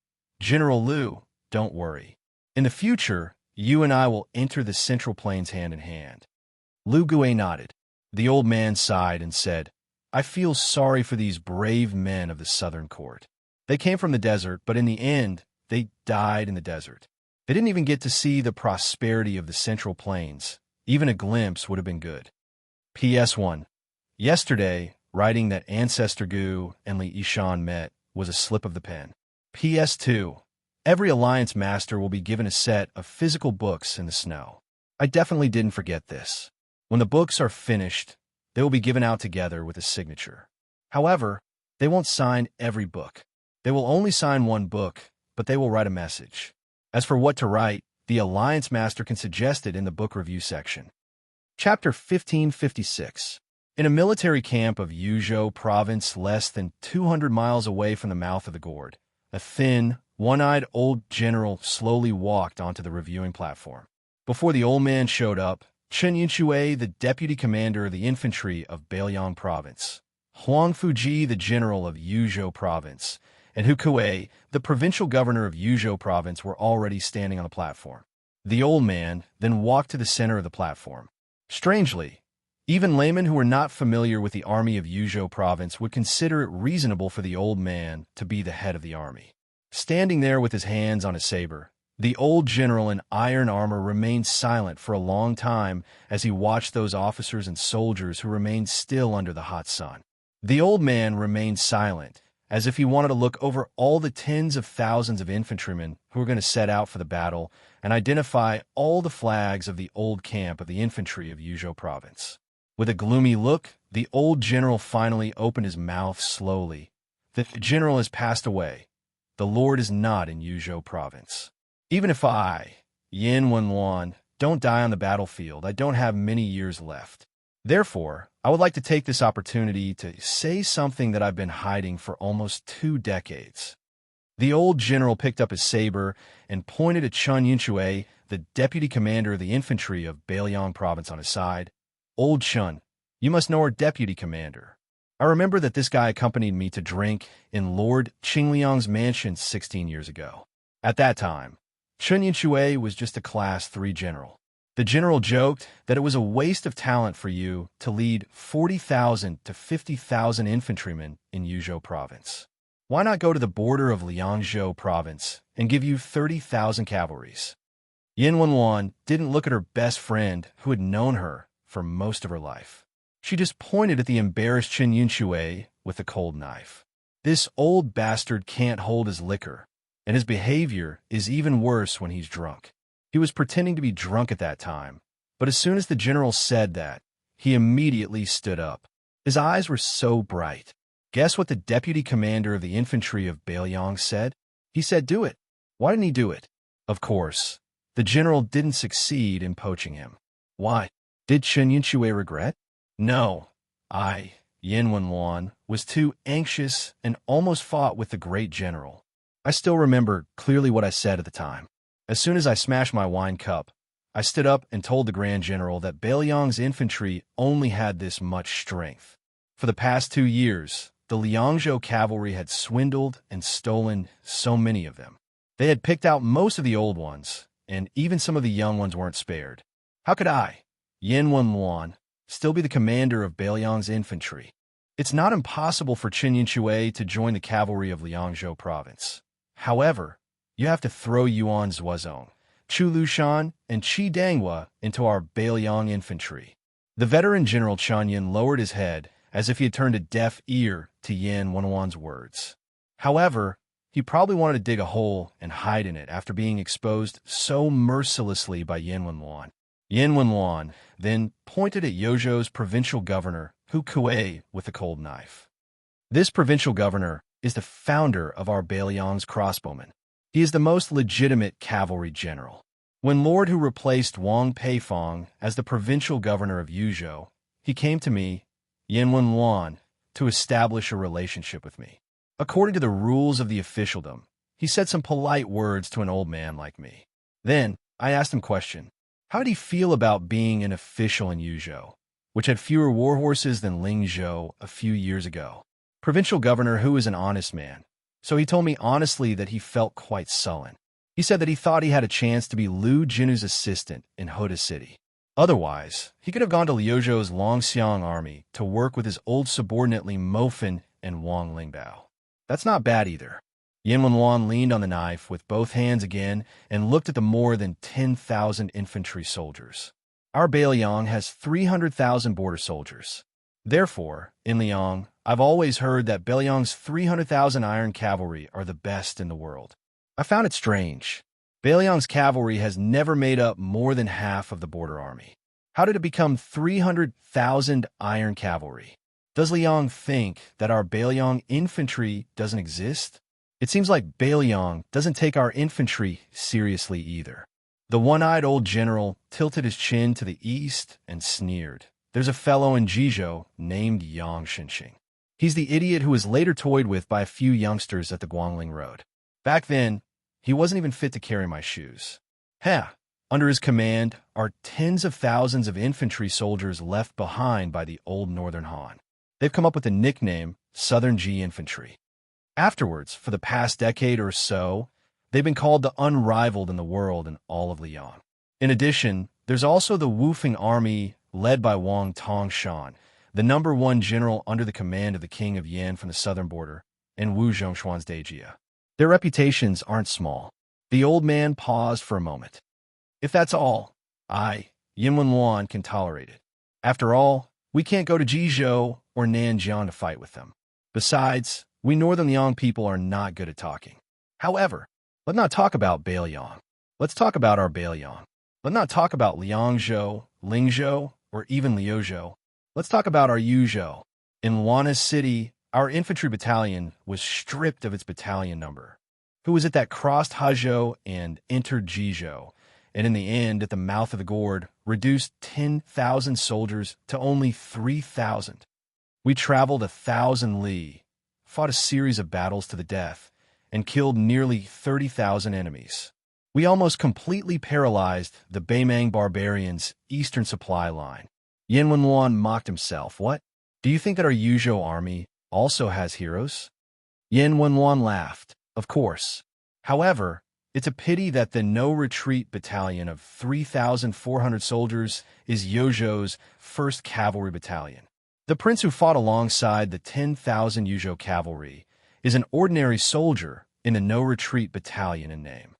"General Lu, don't worry. In the future, you and I will enter the Central Plains hand in hand." Lu Gue nodded. The old man sighed and said, "I feel sorry for these brave men of the southern court. They came from the desert, but in the end, they died in the desert. They didn't even get to see the prosperity of the Central Plains. Even a glimpse would have been good." PS1. Yesterday, writing that Ancestor Gu and Li Yishan met was a slip of the pen. PS2. Every Alliance Master will be given a set of physical books in the snow. I definitely didn't forget this. When the books are finished, they will be given out together with a signature. However, they won't sign every book. They will only sign one book, but they will write a message. As for what to write, the Alliance Master can suggest it in the book review section. Chapter 1556. In a military camp of Yuzhou Province less than 200 miles away from the mouth of the gourd, a thin, one-eyed old general slowly walked onto the reviewing platform. Before the old man showed up, Chen Yinxue, the deputy commander of the infantry of Beiliang Province, Huang Fuji, the general of Yuzhou Province, and Hu Kuei, the provincial governor of Yuzhou Province, were already standing on the platform. The old man then walked to the center of the platform. Strangely, even laymen who were not familiar with the army of Yuzhou Province would consider it reasonable for the old man to be the head of the army. Standing there with his hands on his saber, the old general in iron armor remained silent for a long time as he watched those officers and soldiers who remained still under the hot sun. The old man remained silent, as if he wanted to look over all the tens of thousands of infantrymen who were going to set out for the battle and identify all the flags of the old camp of the infantry of Yuzhou Province. With a gloomy look, the old general finally opened his mouth slowly. "The general has passed away. The Lord is not in Yuzhou Province. Even if I, Yin Wenluan, don't die on the battlefield, I don't have many years left. Therefore, I would like to take this opportunity to say something that I've been hiding for almost 2 decades." The old general picked up his saber and pointed at Chen Yinxue, the deputy commander of the infantry of Beiliang Province, on his side. "Old Chen, you must know our deputy commander. I remember that this guy accompanied me to drink in Lord Qingliang's mansion 16 years ago. At that time, Chen Yinxue was just a Class 3 general. The general joked that it was a waste of talent for you to lead 40,000 to 50,000 infantrymen in Yuzhou Province. Why not go to the border of Liangzhou Province and give you 30,000 cavalries?" Yin Wenluan didn't look at her best friend who had known her for most of her life. She just pointed at the embarrassed Chen Yinxue with a cold knife. "This old bastard can't hold his liquor, and his behavior is even worse when he's drunk." He was pretending to be drunk at that time, but as soon as the general said that, he immediately stood up. His eyes were so bright. Guess what the deputy commander of the infantry of Beiliang said? He said, "Do it." Why didn't he do it? Of course, the general didn't succeed in poaching him. Why? Did Chen Yinxue regret? No. Yin Wenluan, was too anxious and almost fought with the great general. I still remember clearly what I said at the time. As soon as I smashed my wine cup, I stood up and told the Grand General that Beiliang's infantry only had this much strength. For the past 2 years, the Liangzhou cavalry had swindled and stolen so many of them. They had picked out most of the old ones, and even some of the young ones weren't spared. How could I, Yin Wenluan, still be the commander of Beiliang's infantry? It's not impossible for Chen Yinxue to join the cavalry of Liangzhou Province. However, you have to throw Yuan Zuozong, Chu Lushan, and Qi Danghua into our Beiliang infantry. The veteran General Chanyin lowered his head as if he had turned a deaf ear to Yin Wenluan's words. However, he probably wanted to dig a hole and hide in it after being exposed so mercilessly by Yin Wenluan. Yin Wenluan then pointed at Yozhou's provincial governor, Hu Kuei, with a cold knife. This provincial governor is the founder of our Bailiang's crossbowmen. He is the most legitimate cavalry general. When Lord Hu replaced Wang Peifong as the provincial governor of Yuzhou, he came to me, Yin Wenluan, to establish a relationship with me. According to the rules of the officialdom, he said some polite words to an old man like me. Then, I asked him a question. How did he feel about being an official in Yuzhou, which had fewer warhorses than Lingzhou a few years ago? Provincial governor Hu is an honest man, so he told me honestly that he felt quite sullen. He said that he thought he had a chance to be Lu Jinu's assistant in Hoda City. Otherwise, he could have gone to Liuzhou's Longxiang army to work with his old subordinate Li Mofan and Wang Lingbao. That's not bad either. Yin Wenluan leaned on the knife with both hands again and looked at the more than 10,000 infantry soldiers. Our Bailiang has 300,000 border soldiers. Therefore, in Liang, I've always heard that Bailiang's 300,000 iron cavalry are the best in the world. I found it strange. Bailiang's cavalry has never made up more than half of the border army. How did it become 300,000 iron cavalry? Does Liang think that our Bailiang infantry doesn't exist? It seems like Bailiang doesn't take our infantry seriously either. The one-eyed old general tilted his chin to the east and sneered. There's a fellow in Jizhou named Yang Xinxing. He's the idiot who was later toyed with by a few youngsters at the Guangling Road. Back then, he wasn't even fit to carry my shoes. Under his command are tens of thousands of infantry soldiers left behind by the old Northern Han. They've come up with the nickname Southern Ji Infantry. Afterwards, for the past decade or so, they've been called the unrivaled in the world in all of Liang. In addition, there's also the Wufeng army led by Wang Tongshan, the #1 general under the command of the king of Yan from the southern border, and Wu Zhongshuan's Dejia. Their reputations aren't small. The old man paused for a moment. If that's all, Yin Wenluan, can tolerate it. After all, we can't go to Jizhou or Nanjiang to fight with them. Besides, we Northern Liang people are not good at talking. However, let's not talk about Bailiang. Let's talk about our Bailiang. Let's not talk about Liangzhou, Lingzhou, or even Liuzhou. Let's talk about our Yuzhou. In Luana's city, our infantry battalion was stripped of its battalion number. Who was it that crossed Hezhou and entered Jizhou, and in the end, at the mouth of the gourd, reduced 10,000 soldiers to only 3,000? We traveled 1,000 li, fought a series of battles to the death, and killed nearly 30,000 enemies. We almost completely paralyzed the Beimang barbarians' eastern supply line. Yin Wenluan mocked himself. What? Do you think that our Yuzhou army also has heroes? Yin Wenluan laughed. Of course. However, it's a pity that the no-retreat battalion of 3,400 soldiers is Yozhou's 1st Cavalry Battalion. The prince who fought alongside the 10,000 Yuzhou cavalry is an ordinary soldier in the no-retreat battalion in name.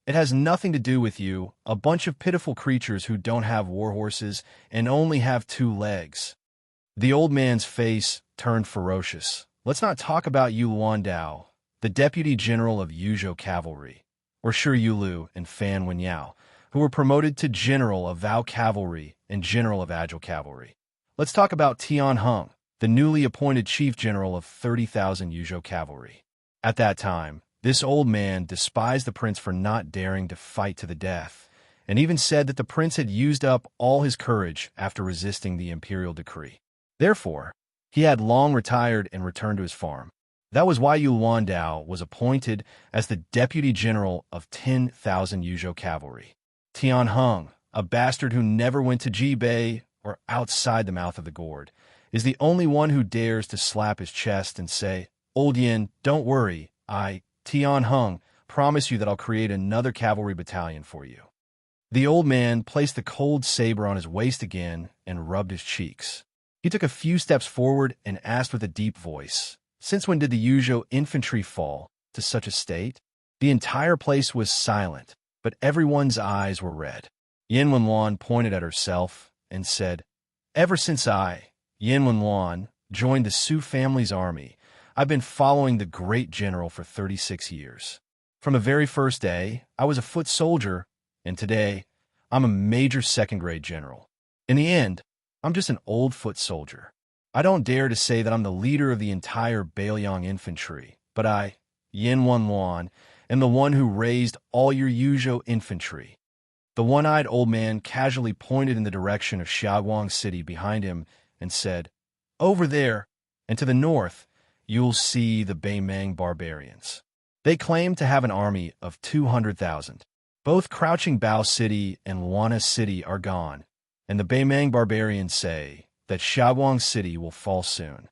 It has nothing to do with you, a bunch of pitiful creatures who don't have warhorses and only have 2 legs. The old man's face turned ferocious. Let's not talk about Yu Luandao, the deputy general of Yuzhou cavalry, or Shi Yulu and Fan Wenyao, who were promoted to general of Vao cavalry and general of Agile cavalry. Let's talk about Tian Heng, the newly appointed chief general of 30,000 Yuzhou cavalry. At that time, this old man despised the prince for not daring to fight to the death, and even said that the prince had used up all his courage after resisting the imperial decree. Therefore, he had long retired and returned to his farm. That was why Yu Luandao was appointed as the deputy general of 10,000 Yuzhou cavalry. Tian Heng, a bastard who never went to Jibei or outside the mouth of the gourd, is the only one who dares to slap his chest and say, "Old Yin, don't worry, Tian Heng, promise you that I'll create another cavalry battalion for you." The old man placed the cold saber on his waist again and rubbed his cheeks. He took a few steps forward and asked with a deep voice, "Since when did the Yuzhou infantry fall to such a state?" The entire place was silent, but everyone's eyes were red. Yin Wenluan pointed at herself and said, "Ever since Yin Wenluan, joined the Su family's army, I've been following the great general for 36 years. From the very first day, I was a foot soldier, and today, I'm a major second-grade general. In the end, I'm just an old foot soldier. I don't dare to say that I'm the leader of the entire Bailiang infantry, but I, Yin Wanluan, am the one who raised all your Yuzhou infantry. The one-eyed old man casually pointed in the direction of Xiaoguang City behind him and said, "Over there, and to the north, you'll see the Beimeng barbarians. They claim to have an army of 200,000. Both Crouching Bao City and Luana City are gone, and the Beimeng barbarians say that Xiaoguang City will fall soon."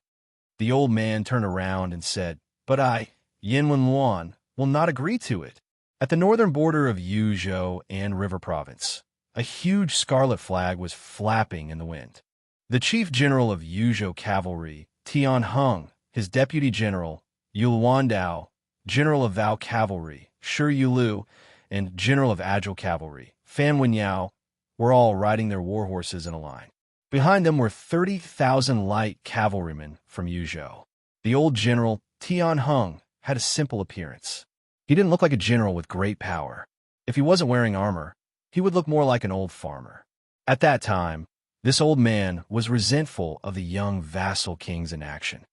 The old man turned around and said, "But I, Yin Wenluan, will not agree to it." At the northern border of Yuzhou and River Province, a huge scarlet flag was flapping in the wind. The chief general of Yuzhou cavalry, Tian Heng, his deputy general, Yu Wandao, general of Vao cavalry, Shi Yulu, and general of Agile cavalry, Fan Wenyao, were all riding their war horses in a line. Behind them were 30,000 light cavalrymen from Yuzhou. The old general, Tian Heng, had a simple appearance. He didn't look like a general with great power. If he wasn't wearing armor, he would look more like an old farmer. At that time, this old man was resentful of the young vassal king's inaction.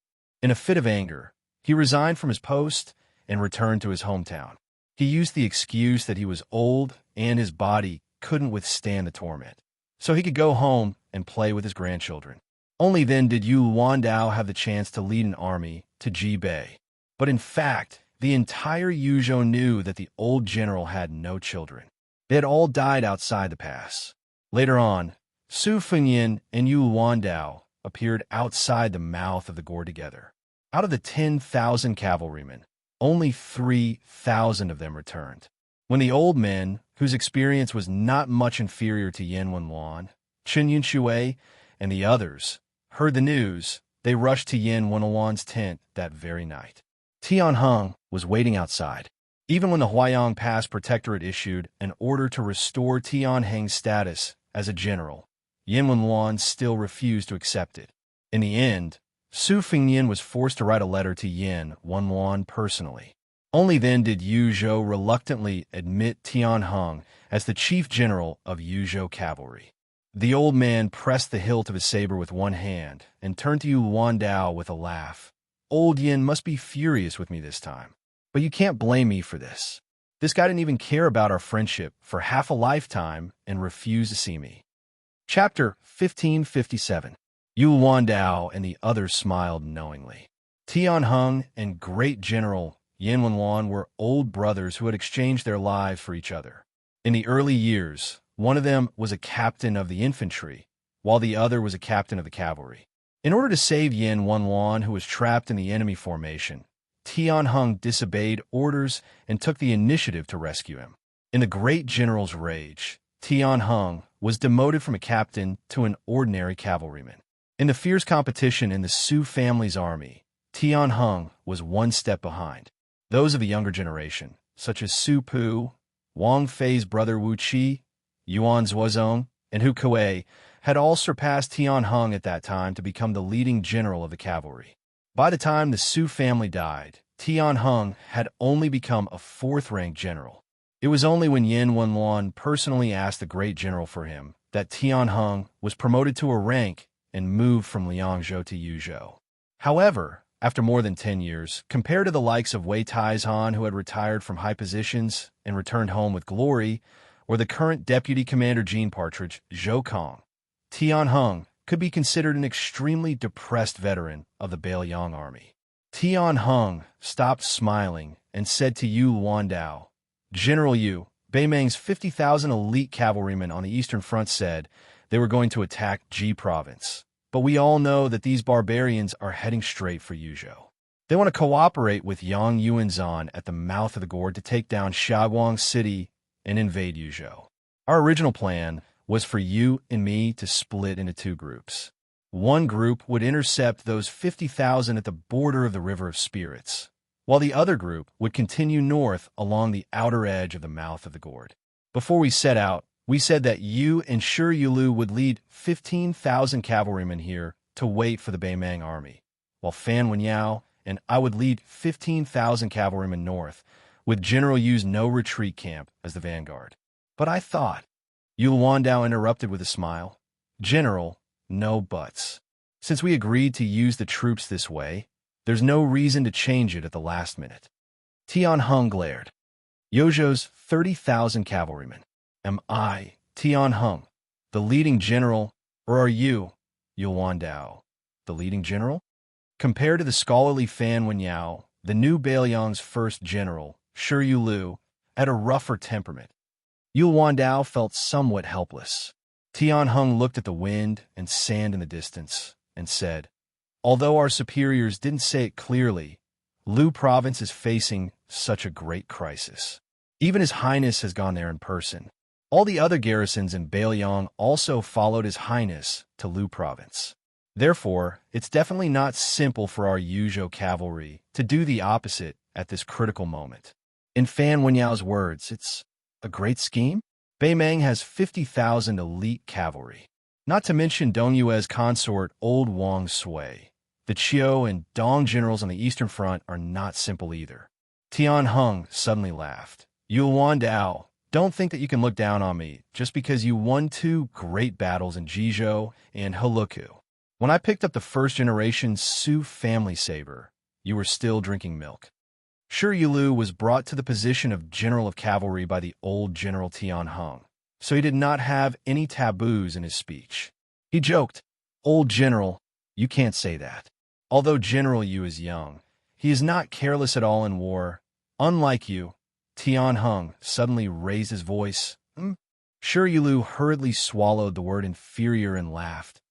In a fit of anger, he resigned from his post and returned to his hometown. He used the excuse that he was old and his body couldn't withstand the torment, so he could go home and play with his grandchildren. Only then did Yu Wandao have the chance to lead an army to Jibei. But in fact, the entire Yuzhou knew that the old general had no children. They had all died outside the pass. Later on, Su Fengyin and Yu Wandao appeared outside the mouth of the gorge together. Out of the 10,000 cavalrymen, only 3,000 of them returned. When the old men, whose experience was not much inferior to Yan Wenluan, Chen Yunshui, and the others, heard the news, they rushed to Yan Wenluan's tent that very night. Tian Heng was waiting outside. Even when the Huayang Pass Protectorate issued an order to restore Tian Heng's status as a general, Yan Wenluan still refused to accept it. In the end, Su Fengyin was forced to write a letter to Yan Wenluan personally. Only then did Yuzhou reluctantly admit Tian Heng as the chief general of Yuzhou cavalry. The old man pressed the hilt of his saber with one hand and turned to Yu Wandao with a laugh. "Old Yin must be furious with me this time. But you can't blame me for this. This guy didn't even care about our friendship for half a lifetime and refused to see me." Chapter 1557. Yu Wandao and the others smiled knowingly. Tian Heng and great general Yan Wenluan were old brothers who had exchanged their lives for each other. In the early years, one of them was a captain of the infantry, while the other was a captain of the cavalry. In order to save Yan Wenluan, who was trapped in the enemy formation, Tian Heng disobeyed orders and took the initiative to rescue him. In the great general's rage, Tian Heng was demoted from a captain to an ordinary cavalryman. In the fierce competition in the Su family's army, Tian Heng was one step behind. Those of the younger generation, such as Su Pu, Wang Fei's brother Wu Qi, Yuan Zuozong, and Hu Kuei, had all surpassed Tian Heng at that time to become the leading general of the cavalry. By the time the Su family died, Tian Heng had only become a fourth-ranked general. It was only when Yan Wenluan personally asked the great general for him that Tian Heng was promoted to a rank and moved from Liangzhou to Yuzhou. However, after more than 10 years, compared to the likes of Wei Taizhan, who had retired from high positions and returned home with glory, or the current deputy commander Jean Partridge, Zhou Kong, Tian Heng could be considered an extremely depressed veteran of the Bailiang army. Tian Heng stopped smiling and said to Yu Wandao, "General Yu, Beimeng's 50,000 elite cavalrymen on the Eastern Front said they were going to attack Ji Province. But we all know that these barbarians are heading straight for Yuzhou. They want to cooperate with Yang Yuanzhan at the mouth of the gorge to take down Xiaoguang City and invade Yuzhou. Our original plan was for you and me to split into two groups. One group would intercept those 50,000 at the border of the River of Spirits, while the other group would continue north along the outer edge of the mouth of the gorge. Before we set out, we said that you and Shi Yulu would lead 15,000 cavalrymen here to wait for the Beimeng army, while Fan Wenyao and I would lead 15,000 cavalrymen north, with General Yu's no-retreat camp as the vanguard. But I thought, Yul Wandao interrupted with a smile. General, no buts. Since we agreed to use the troops this way, there's no reason to change it at the last minute. Tian Heng glared. Yozhou's 30,000 cavalrymen. Am I, Tian Heng, the leading general, or are you, Yul Wandao, the leading general? Compared to the scholarly Fan Wenyao, the new Bailiang's first general, Shi Yulu, had a rougher temperament. Yul Wandao felt somewhat helpless. Tian Heng looked at the wind and sand in the distance and said, although our superiors didn't say it clearly, Lu province is facing such a great crisis. Even His Highness has gone there in person. All the other garrisons in Bailiang also followed His Highness to Lu province. Therefore, it's definitely not simple for our Yuzhou cavalry to do the opposite at this critical moment. In Fan Wenyao's words, it's a great scheme. Beimeng has 50,000 elite cavalry. Not to mention Dong Yue's consort, Old Wang Sui. The Qiu and Dong generals on the Eastern Front are not simple either. Tian Heng suddenly laughed. Yul Wandao, don't think that you can look down on me just because you won 2 great battles in Jizhou and Heluku. When I picked up the first-generation Su family saber, you were still drinking milk. Shi Yulu was brought to the position of general of cavalry by the old General Tian Heng, so he did not have any taboos in his speech. He joked, Old General, you can't say that. Although General Yu is young, he is not careless at all in war. Unlike you, Tian Heng suddenly raised his voice. Shi Yulu hurriedly swallowed the word inferior and laughed.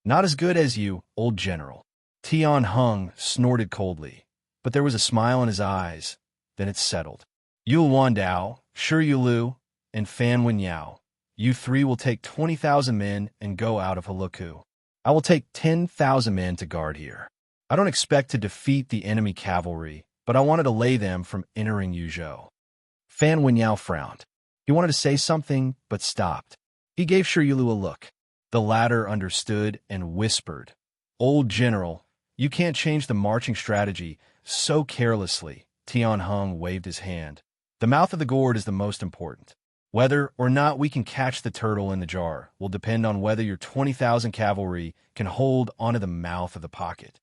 Not as good as you, Old General. Tian Heng snorted coldly, but there was a smile in his eyes. Then it settled. Yul Wandao, Shi Yulu, and Fan Wenyao, you 3 will take 20,000 men and go out of Heluku. I will take 10,000 men to guard here. I don't expect to defeat the enemy cavalry, but I wanted to delay them from entering Yuzhou. Fan Wenyao frowned. He wanted to say something, but stopped. He gave Shi Yulu a look. The latter understood and whispered, Old General, you can't change the marching strategy so carelessly. Tian Heng waved his hand. The mouth of the gourd is the most important. Whether or not we can catch the turtle in the jar will depend on whether your 20,000 cavalry can hold onto the mouth of the pocket.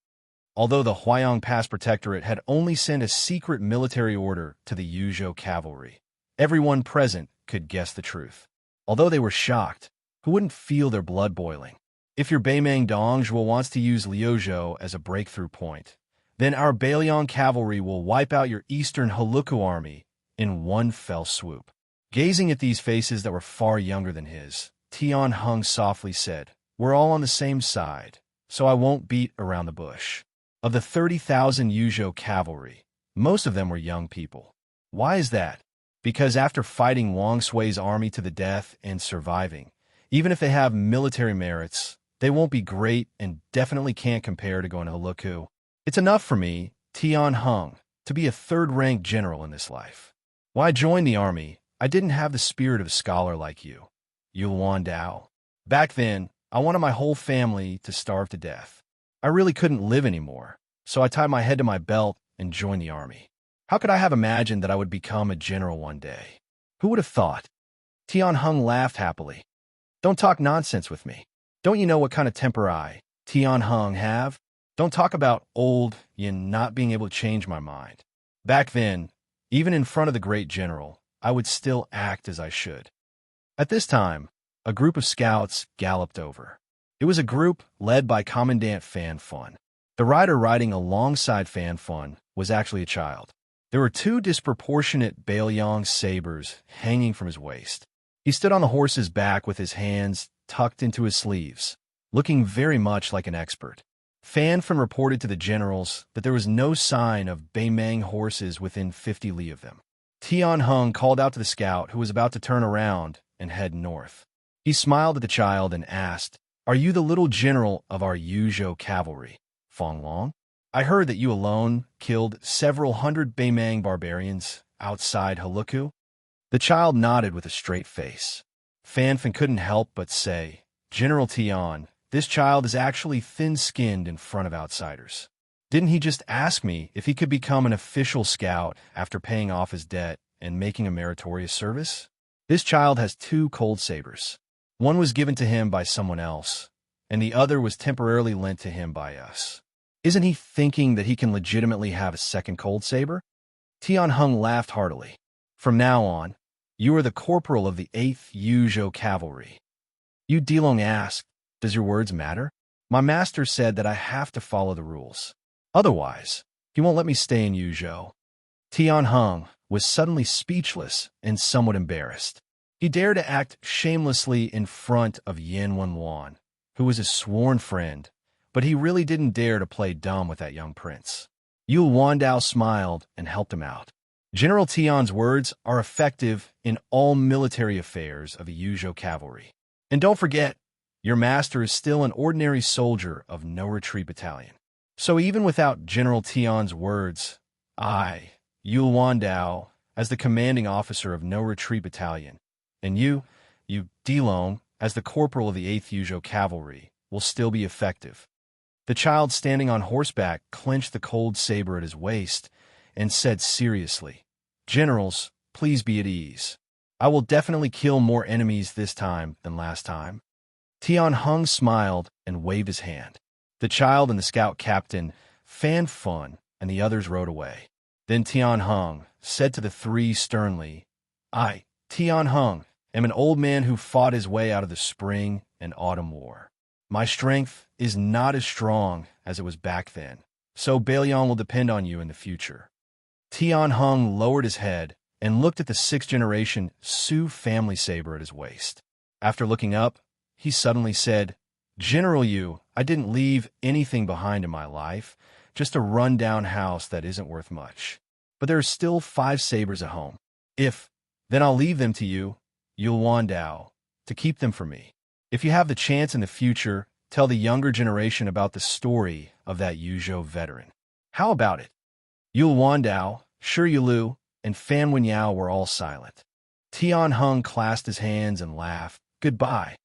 Although the Huayang Pass Protectorate had only sent a secret military order to the Yuzhou cavalry, everyone present could guess the truth. Although they were shocked, who wouldn't feel their blood boiling? If your Beimeng Dongzhuo wants to use Liuzhou as a breakthrough point, then our Bailiang cavalry will wipe out your eastern Heluku army in one fell swoop. Gazing at these faces that were far younger than his, Tian Heng softly said, We're all on the same side, so I won't beat around the bush. Of the 30,000 Yuzhou cavalry, most of them were young people. Why is that? Because after fighting Wang Sui's army to the death and surviving, even if they have military merits, they won't be great and definitely can't compare to going to Heluku. It's enough for me, Tian Heng, to be a third-rank general in this life. When I joined the army, I didn't have the spirit of a scholar like you, Yul Wandao. Back then, I wanted my whole family to starve to death. I really couldn't live anymore, so I tied my head to my belt and joined the army. How could I have imagined that I would become a general one day? Who would have thought? Tian Heng laughed happily. Don't talk nonsense with me. Don't you know what kind of temper I, Tian Heng, have? Don't talk about old yin not being able to change my mind. Back then, even in front of the great general, I would still act as I should. At this time, a group of scouts galloped over. It was a group led by Commandant Fan Fun. The rider riding alongside Fan Fun was actually a child. There were 2 disproportionate Bailiang sabers hanging from his waist. He stood on the horse's back with his hands tucked into his sleeves, looking very much like an expert. Fan Fun reported to the generals that there was no sign of Beimeng horses within 50 li of them. Tian Heng called out to the scout who was about to turn around and head north. He smiled at the child and asked, Are you the little general of our Yuzhou cavalry, Feng Long? I heard that you alone killed several hundred Beimeng barbarians outside Heluku. The child nodded with a straight face. Fan Fan couldn't help but say, General Tian, this child is actually thin-skinned in front of outsiders. Didn't he just ask me if he could become an official scout after paying off his debt and making a meritorious service? This child has 2 cold sabers. One was given to him by someone else, and the other was temporarily lent to him by us. Isn't he thinking that he can legitimately have a second cold saber? Tianheng laughed heartily. From now on, you are the corporal of the 8th Yuzhou Cavalry. Yu Dilong asked, does your words matter? My master said that I have to follow the rules. Otherwise, he won't let me stay in Yuzhou. Tianheng was suddenly speechless and somewhat embarrassed. He dared to act shamelessly in front of Yin Wenwan, who was his sworn friend, but he really didn't dare to play dumb with that young prince. Yu Wandao smiled and helped him out. General Tian's words are effective in all military affairs of the Yuzhou Cavalry. And don't forget, your master is still an ordinary soldier of No Retreat Battalion. So even without General Tian's words, I, Yu Wandao, as the commanding officer of No Retreat Battalion, and Yu Dilong, as the corporal of the 8th Yuzhou Cavalry, will still be effective. The child standing on horseback clenched the cold saber at his waist and said seriously, Generals, please be at ease. I will definitely kill more enemies this time than last time. Tianheng smiled and waved his hand. The child and the scout captain fanned fun, and the others rode away. Then Tianheng said to the 3 sternly, I, Tianheng, am an old man who fought his way out of the spring and autumn war. My strength is not as strong as it was back then, so Bailiang will depend on you in the future. Tianheng lowered his head and looked at the 6th-generation Su family saber at his waist. After looking up, he suddenly said, General Yu, I didn't leave anything behind in my life, just a run-down house that isn't worth much. But there are still 5 sabers at home. Then I'll leave them to you, Yu Wandao, to keep them for me. If you have the chance in the future, tell the younger generation about the story of that Yuzhou veteran. How about it? Yu Wandao, Shi Yulu, and Fan Wenyao were all silent. Tianheng clasped his hands and laughed. Goodbye.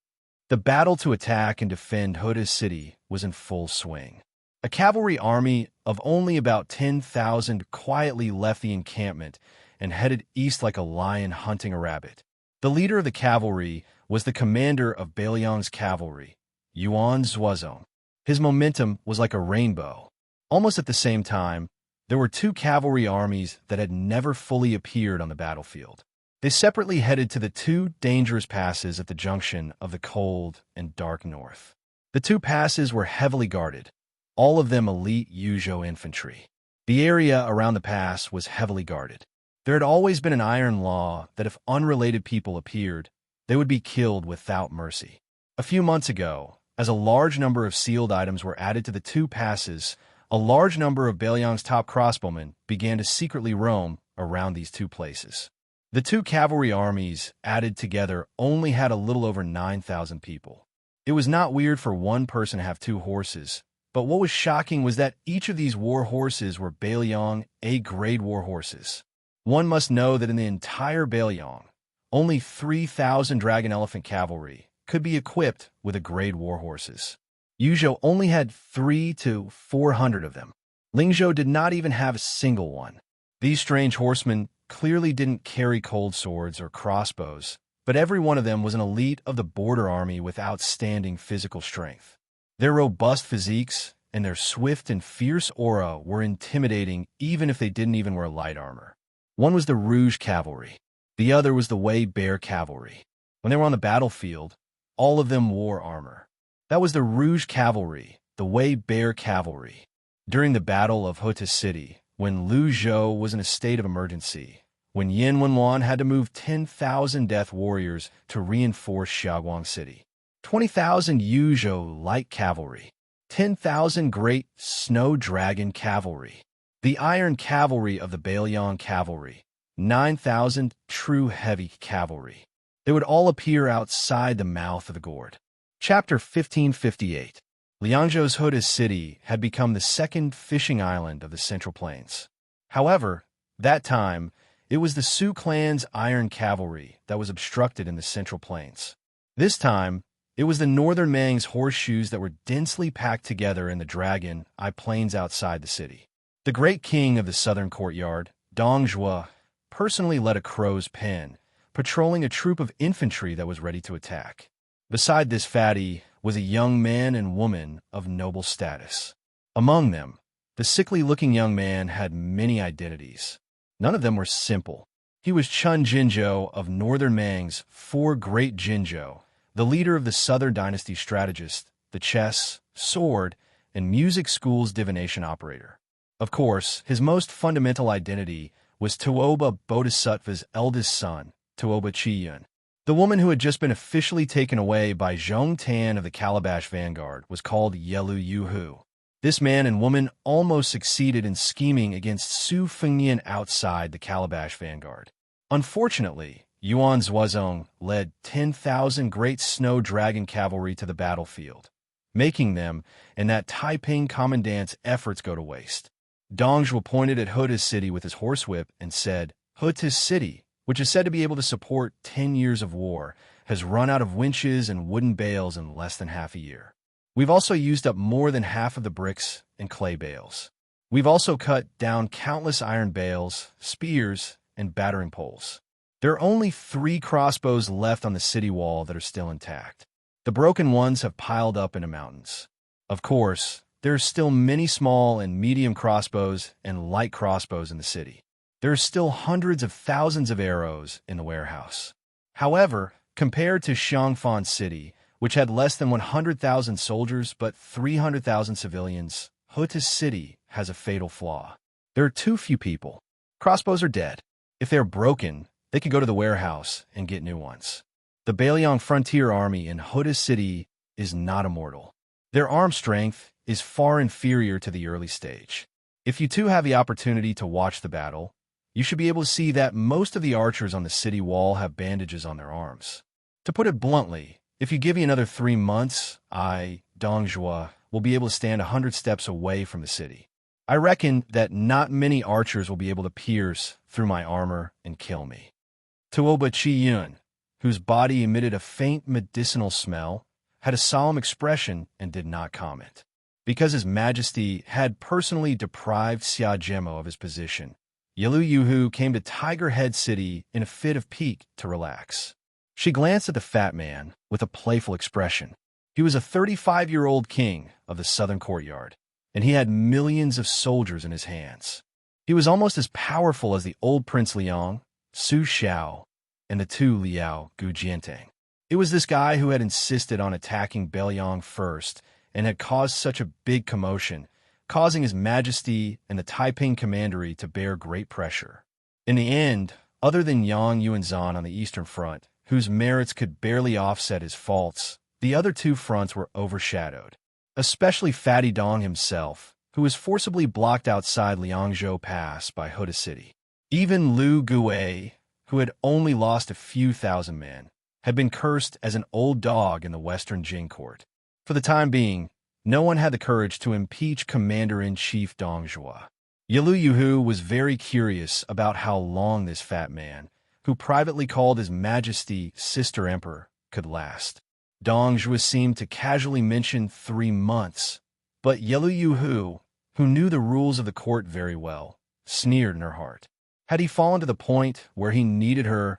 The battle to attack and defend Hoda's city was in full swing. A cavalry army of only about 10,000 quietly left the encampment and headed east like a lion hunting a rabbit. The leader of the cavalry was the commander of Bailiang's cavalry, Yuan Zuozong. His momentum was like a rainbow. Almost at the same time, there were 2 cavalry armies that had never fully appeared on the battlefield. They separately headed to the 2 dangerous passes at the junction of the cold and dark north. The 2 passes were heavily guarded, all of them elite Yuzhou infantry. The area around the pass was heavily guarded. There had always been an iron law that if unrelated people appeared, they would be killed without mercy. A few months ago, as a large number of sealed items were added to the 2 passes, a large number of Bailiang's top crossbowmen began to secretly roam around these 2 places. The 2 cavalry armies added together only had a little over 9,000 people. It was not weird for one person to have 2 horses, but what was shocking was that each of these war horses were Bailiang A-grade war horses. One must know that in the entire Bailiang, only 3,000 dragon elephant cavalry could be equipped with a grade war horses. Yuzhou only had 300 to 400 of them. Lingzhou did not even have a single one. These strange horsemen clearly didn't carry cold swords or crossbows, but every one of them was an elite of the border army with outstanding physical strength. Their robust physiques and their swift and fierce aura were intimidating even if they didn't even wear light armor. One was the Rouge Cavalry. The other was the Wei Bear Cavalry. When they were on the battlefield, all of them wore armor. That was the Rouge Cavalry, the Wei Bear Cavalry. During the Battle of Hota City, when Lu Zhou was in a state of emergency, when Yin Wenwan had to move 10,000 death warriors to reinforce Xiaoguang City, 20,000 Yuzhou Light Cavalry, 10,000 Great Snow Dragon Cavalry, the Iron Cavalry of the Bailiang Cavalry, 9,000 True Heavy Cavalry. They would all appear outside the mouth of the gourd. Chapter 1558. Liangzhou's Hoda City had become the second fishing island of the Central Plains. However, that time, it was the Su clan's Iron Cavalry that was obstructed in the Central Plains. This time, it was the Northern Mang's horseshoes that were densely packed together in the Dragon Eye Plains outside the city. The great king of the southern courtyard, Dong Zhuo, personally led a crow's pen, patrolling a troop of infantry that was ready to attack. Beside this fatty was a young man and woman of noble status. Among them, the sickly-looking young man had many identities. None of them were simple. He was Chun Jinzhou of Northern Mang's four great Jinzhou, the leader of the Southern Dynasty strategist, the chess, sword, and music school's divination operator. Of course, his most fundamental identity was Tuoba Bodhisattva's eldest son, Tuoba Chiyun. The woman who had just been officially taken away by Zhong Tan of the Calabash Vanguard was called Yelu Yuhu. This man and woman almost succeeded in scheming against Su Fengnian outside the Calabash Vanguard. Unfortunately, Yuan Zuozong led 10,000 great snow dragon cavalry to the battlefield, making them and that Taiping commandant's efforts go to waste. Dong Zhuo pointed at Huta's city with his horsewhip and said, "Huta's city, which is said to be able to support 10 years of war, has run out of winches and wooden bales in less than half a year. We've also used up more than half of the bricks and clay bales. We've also cut down countless iron bales, spears, and battering poles. There are only 3 crossbows left on the city wall that are still intact. The broken ones have piled up into mountains. Of course, there are still many small and medium crossbows and light crossbows in the city. There are still hundreds of thousands of arrows in the warehouse. However, compared to Xiangfan City, which had less than 100,000 soldiers but 300,000 civilians, Huta's city has a fatal flaw. There are too few people. Crossbows are dead. If they are broken, they can go to the warehouse and get new ones. The Bailiang Frontier Army in Huta's city is not immortal. Their arm strength is far inferior to the early stage. If you too have the opportunity to watch the battle, you should be able to see that most of the archers on the city wall have bandages on their arms. To put it bluntly, if you give me another 3 months, I, Dong Zhuo, will be able to stand 100 steps away from the city. I reckon that not many archers will be able to pierce through my armor and kill me." Tuoba Chiyun, whose body emitted a faint medicinal smell, had a solemn expression and did not comment. Because His Majesty had personally deprived Xia Zhemo of his position, Yelu Yuhu came to Tiger Head City in a fit of pique to relax. She glanced at the fat man with a playful expression. He was a 35-year-old king of the southern courtyard, and he had millions of soldiers in his hands. He was almost as powerful as the old Prince Liang, Su Xiao, and the 2 Liao Gujiantang. It was this guy who had insisted on attacking Bailiang first and had caused such a big commotion, causing His Majesty and the Taiping Commandery to bear great pressure. In the end, other than Yang Yuanzhan on the Eastern Front, whose merits could barely offset his faults, the other 2 fronts were overshadowed, especially Fatty Dong himself, who was forcibly blocked outside Liangzhou Pass by Huda City. Even Lu Gui, who had only lost a few thousand men, had been cursed as an old dog in the Western Jing Court. For the time being, no one had the courage to impeach Commander-in-Chief Dong Zhuo. Yelu Yuhu was very curious about how long this fat man, who privately called His Majesty Sister Emperor, could last. Dong Zhuo seemed to casually mention 3 months, but Yelu Yuhu, who knew the rules of the court very well, sneered in her heart. Had he fallen to the point where he needed her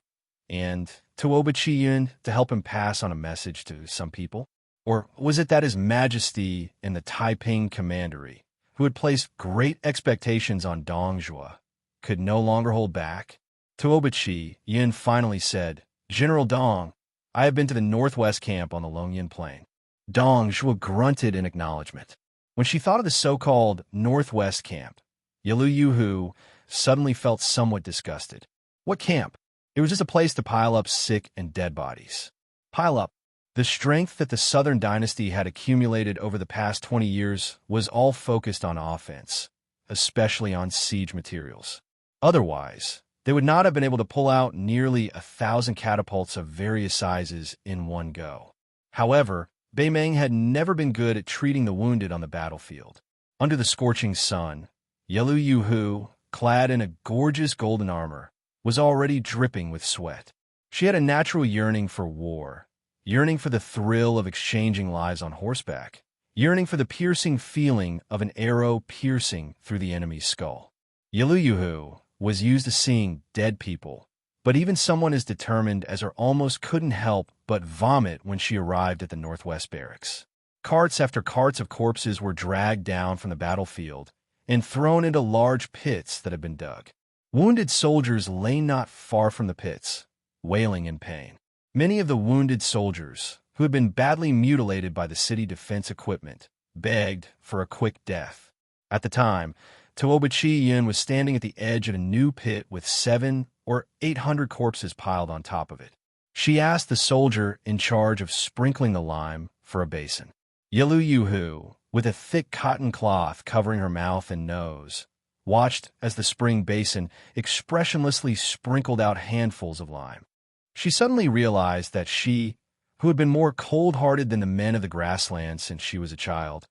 and Tuoba Chiyun to help him pass on a message to some people? Or was it that His Majesty and the Taiping Commandery, who had placed great expectations on Dong Zhuo, could no longer hold back? Tuoba Chiyun finally said, "General Dong, I have been to the northwest camp on the Longyan Plain." Dong Zhuo grunted in acknowledgement. When she thought of the so-called northwest camp, Yelu Yuhu suddenly felt somewhat disgusted. What camp? It was just a place to pile up sick and dead bodies. Pile up. The strength that the Southern Dynasty had accumulated over the past 20 years was all focused on offense, especially on siege materials. Otherwise, they would not have been able to pull out nearly 1,000 catapults of various sizes in one go. However, Beimeng had never been good at treating the wounded on the battlefield. Under the scorching sun, Yelu Yuhu, clad in a gorgeous golden armor, was already dripping with sweat. She had a natural yearning for war, yearning for the thrill of exchanging lives on horseback, yearning for the piercing feeling of an arrow piercing through the enemy's skull. Yelu Yuhu was used to seeing dead people, but even someone as determined as her almost couldn't help but vomit when she arrived at the Northwest Barracks. Carts after carts of corpses were dragged down from the battlefield and thrown into large pits that had been dug. Wounded soldiers lay not far from the pits, wailing in pain. Many of the wounded soldiers, who had been badly mutilated by the city defense equipment, begged for a quick death. At the time, Toobachi Yin was standing at the edge of a new pit with 700 or 800 corpses piled on top of it. She asked the soldier in charge of sprinkling the lime for a basin. Yelu Yuhu, with a thick cotton cloth covering her mouth and nose, watched as the spring basin expressionlessly sprinkled out handfuls of lime. She suddenly realized that she, who had been more cold-hearted than the men of the grasslands since she was a child,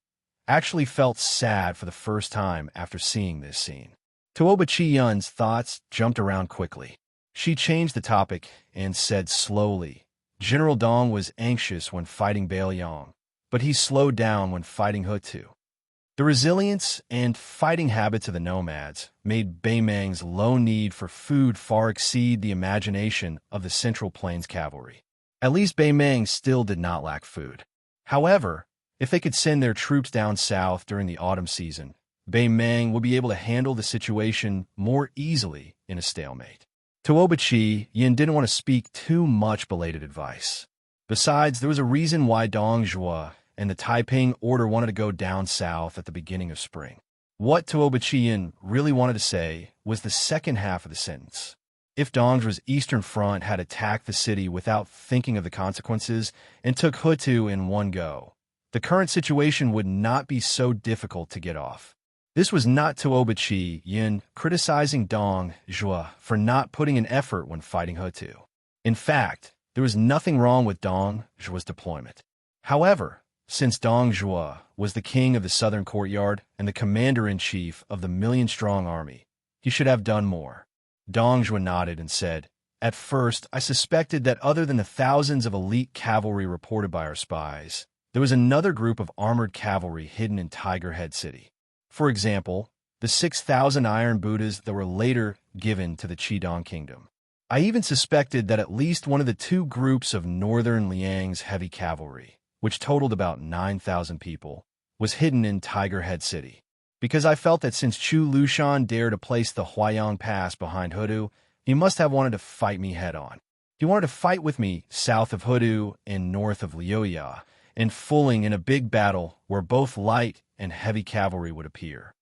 actually felt sad for the first time after seeing this scene. Toobachi Yun's thoughts jumped around quickly. She changed the topic and said slowly, General Dong was anxious when fighting Bailiang, but he slowed down when fighting Hutu. The resilience and fighting habits of the nomads made Baimang's low need for food far exceed the imagination of the Central Plains cavalry. At least Baimang still did not lack food. However, if they could send their troops down south during the autumn season, Baimang would be able to handle the situation more easily in a stalemate. Toobachi Yin didn't want to speak too much belated advice. Besides, there was a reason why Dong Zhuo and the Taiping order wanted to go down south at the beginning of spring. What Toobachi Yin really wanted to say was the second half of the sentence. If Dong Zhuo's Eastern Front had attacked the city without thinking of the consequences and took Hutu in one go, the current situation would not be so difficult to get off. This was not Toobachi Yin criticizing Dong Zhuo for not putting an effort when fighting Hutu. In fact, there was nothing wrong with Dong Zhuo's deployment. However, since Dong Zhuo was the king of the southern courtyard and the commander-in-chief of the million-strong army, he should have done more. Dong Zhuo nodded and said, At first, I suspected that other than the thousands of elite cavalry reported by our spies, there was another group of armored cavalry hidden in Tiger Head City. For example, the 6,000 iron Buddhas that were later given to the Qidong Kingdom. I even suspected that at least one of the two groups of northern Liang's heavy cavalry, which totaled about 9,000 people, was hidden in Tiger Head City. Because I felt that since Chu Lushan dared to place the Huayang Pass behind Hudu, he must have wanted to fight me head-on. He wanted to fight with me south of Hudu and north of Liuya, and fulling in a big battle where both light and heavy cavalry would appear.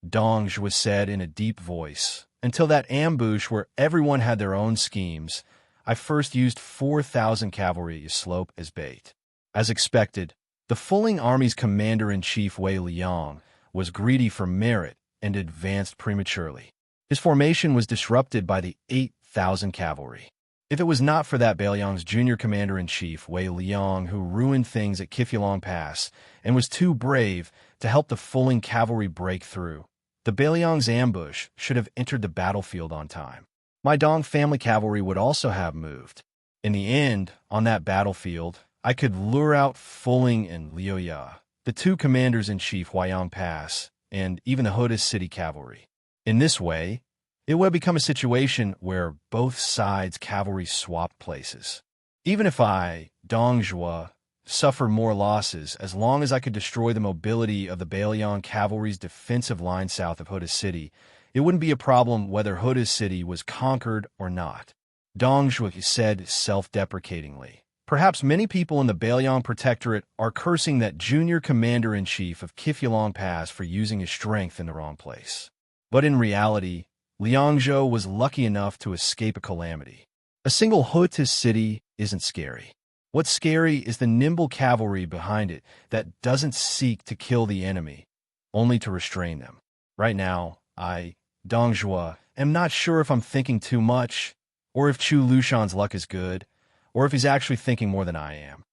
Dong Zhuo said in a deep voice, Until that ambush where everyone had their own schemes, I first used 4,000 cavalry slope as bait. As expected, the fulling army's commander-in-chief Wei Liang was greedy for merit and advanced prematurely. His formation was disrupted by the 8,000 cavalry. If it was not for that Bailiang's junior commander-in-chief, Wei Liang, who ruined things at Kifyulong Pass and was too brave to help the fulling cavalry break through, the Bailiang's ambush should have entered the battlefield on time. My Dong family cavalry would also have moved. In the end, on that battlefield, I could lure out Fulling and Liuya, the two commanders-in-chief Huayang Pass, and even the Huda City cavalry. In this way, it would become a situation where both sides' cavalry swapped places. Even if I, Dong Zhuo, suffered more losses, as long as I could destroy the mobility of the Bailiang cavalry's defensive line south of Huda City, it wouldn't be a problem whether Huda City was conquered or not. Dong Zhuo said self-deprecatingly. Perhaps many people in the Bailiang Protectorate are cursing that junior commander-in-chief of Kifyulong Pass for using his strength in the wrong place. But in reality, Liangzhou was lucky enough to escape a calamity. A single Huta city isn't scary. What's scary is the nimble cavalry behind it that doesn't seek to kill the enemy, only to restrain them. Right now, I, Dong Zhuo, am not sure if I'm thinking too much, or if Chu Lushan's luck is good, or if he's actually thinking more than I am.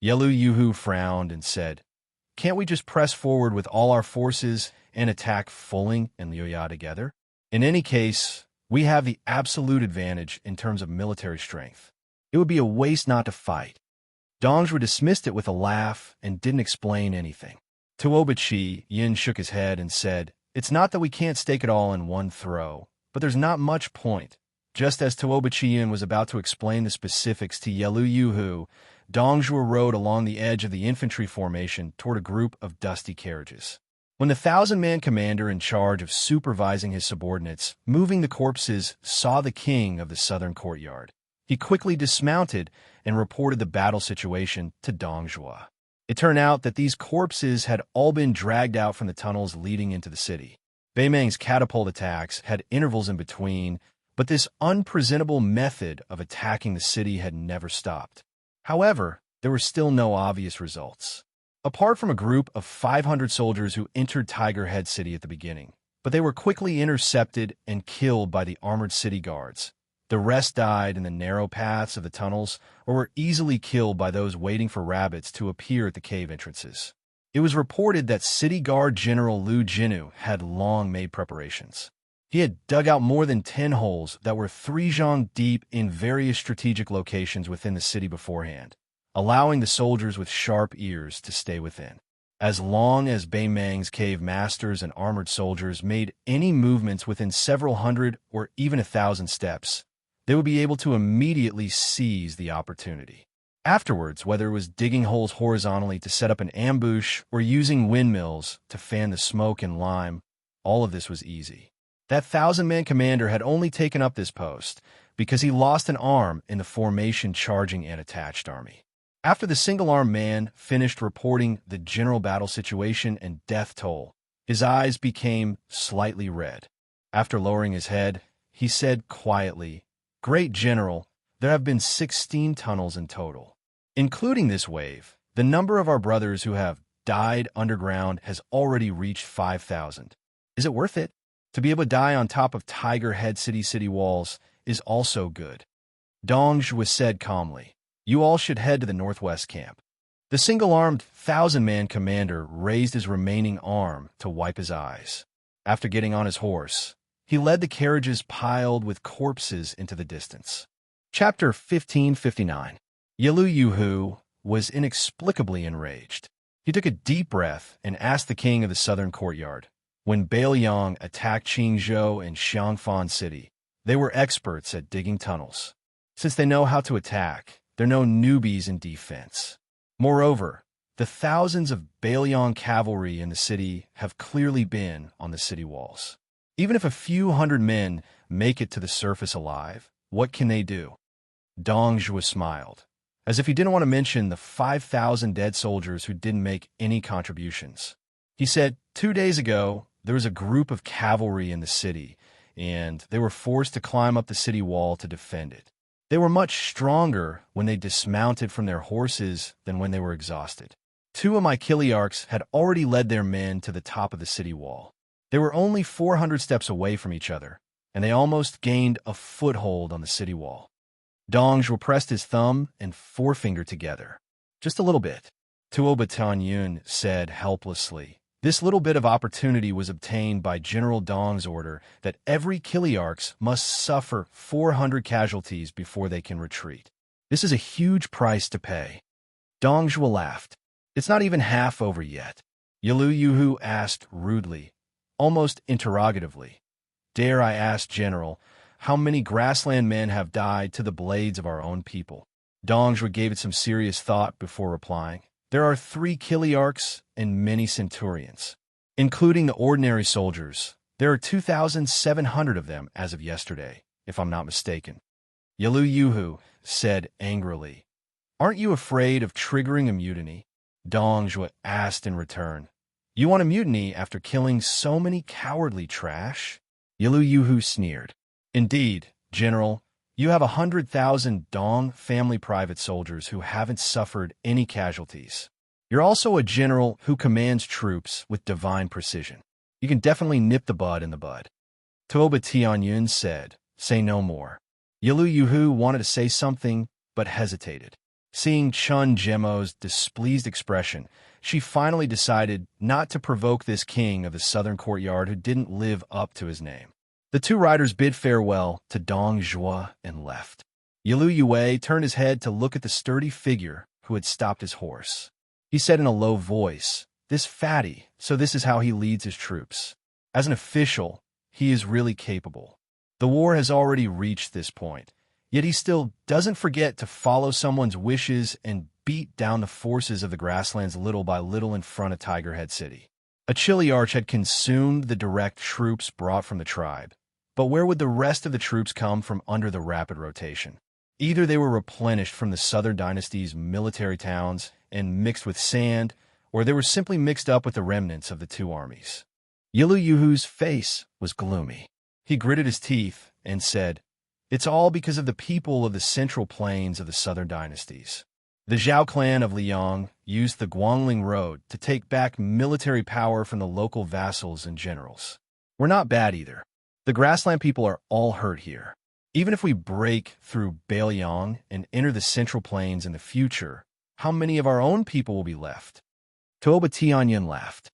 Yelu Yuhu frowned and said, Can't we just press forward with all our forces and attack Fulling and Liuya together? In any case, we have the absolute advantage in terms of military strength. It would be a waste not to fight. Dong Zhuo dismissed it with a laugh and didn't explain anything. Toobachi Yin shook his head and said, It's not that we can't stake it all in one throw, but there's not much point. Just as Tuoba Chiyun was about to explain the specifics to Yelu Yuhu, Dong Zhuo rode along the edge of the infantry formation toward a group of dusty carriages. When the 1,000-man commander in charge of supervising his subordinates, moving the corpses, saw the king of the southern courtyard, he quickly dismounted and reported the battle situation to Dong Zhuo. It turned out that these corpses had all been dragged out from the tunnels leading into the city. Bei Meng's catapult attacks had intervals in between, but this unpresentable method of attacking the city had never stopped. However, there were still no obvious results. Apart from a group of 500 soldiers who entered Tiger Head City at the beginning, but they were quickly intercepted and killed by the armored city guards. The rest died in the narrow paths of the tunnels or were easily killed by those waiting for rabbits to appear at the cave entrances. It was reported that City Guard General Lu Jinu had long made preparations. He had dug out more than 10 holes that were 3 zhang deep in various strategic locations within the city beforehand, allowing the soldiers with sharp ears to stay within. As long as Bei Meng's cave masters and armored soldiers made any movements within several hundred or even 1,000 steps, they would be able to immediately seize the opportunity. Afterwards, whether it was digging holes horizontally to set up an ambush or using windmills to fan the smoke and lime, all of this was easy. That 1,000-man commander had only taken up this post because he lost an arm in the formation charging an attached army. After the single-armed man finished reporting the general battle situation and death toll, his eyes became slightly red. After lowering his head, he said quietly, "Great General, there have been 16 tunnels in total. Including this wave, the number of our brothers who have died underground has already reached 5,000. Is it worth it? To be able to die on top of Tiger Head city walls is also good." Dong Zhuo said calmly, "You all should head to the northwest camp." The single-armed 1,000-man commander raised his remaining arm to wipe his eyes. After getting on his horse, he led the carriages piled with corpses into the distance. Chapter 1559. Yelu Yuhu was inexplicably enraged. He took a deep breath and asked the king of the southern courtyard, when Bailiang attacked Qingzhou and Xiangfan City, they were experts at digging tunnels. Since they know how to attack, they're no newbies in defense. Moreover, the thousands of Bailiang cavalry in the city have clearly been on the city walls. Even if a few hundred men make it to the surface alive, what can they do? Dong Zhuo smiled, as if he didn't want to mention the 5,000 dead soldiers who didn't make any contributions. He said, 2 days ago, there was a group of cavalry in the city, and they were forced to climb up the city wall to defend it. They were much stronger when they dismounted from their horses than when they were exhausted. 2 of my Kiliarchs had already led their men to the top of the city wall. They were only 400 steps away from each other, and they almost gained a foothold on the city wall. Dong Zhuo pressed his thumb and forefinger together. Just a little bit. Tuo Batanyun said helplessly. This little bit of opportunity was obtained by General Dong's order that every Kiliarchs must suffer 400 casualties before they can retreat. This is a huge price to pay. Dong Zhuo laughed. It's not even half over yet. Yelu Yuhu asked rudely, almost interrogatively. Dare I ask, General, how many grassland men have died to the blades of our own people? Dong Zhuo gave it some serious thought before replying. There are 3 Kiliarchs and many centurions. Including the ordinary soldiers, there are 2,700 of them as of yesterday, if I'm not mistaken. Yelu Yuhu said angrily, "Aren't you afraid of triggering a mutiny?" Dong Zhuo asked in return, "You want a mutiny after killing so many cowardly trash?" Yelu Yuhu sneered. "Indeed, General, you have 100,000 Dong family private soldiers who haven't suffered any casualties. You're also a general who commands troops with divine precision. You can definitely nip the bud in the bud." Tuoba Tianyun said, "Say no more." Yelu Yuhu wanted to say something, but hesitated. Seeing Chun Jemo's displeased expression, she finally decided not to provoke this king of the southern courtyard who didn't live up to his name. The 2 riders bid farewell to Dong Zhuo and left. Yelu Yue turned his head to look at the sturdy figure who had stopped his horse. He said in a low voice, "This fatty, so this is how he leads his troops. As an official, he is really capable. The war has already reached this point, yet he still doesn't forget to follow someone's wishes and beat down the forces of the grasslands little by little in front of Tigerhead City. A chilly arch had consumed the direct troops brought from the tribe, but where would the rest of the troops come from under the rapid rotation? Either they were replenished from the Southern Dynasty's military towns and mixed with sand, or they were simply mixed up with the remnants of the two armies. Yeluhu's face was gloomy. He gritted his teeth and said, "It's all because of the people of the central plains of the Southern Dynasties. The Zhao clan of Liang used the Guangling Road to take back military power from the local vassals and generals. We're not bad either. The grassland people are all hurt here. Even if we break through Bailiang and enter the central plains in the future, how many of our own people will be left?" Tuoba Tianyin laughed.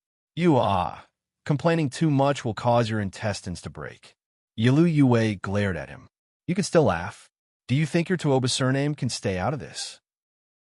Complaining too much will cause your intestines to break." Yilu Yue glared at him. "You can still laugh. Do you think your Tuoba surname can stay out of this?"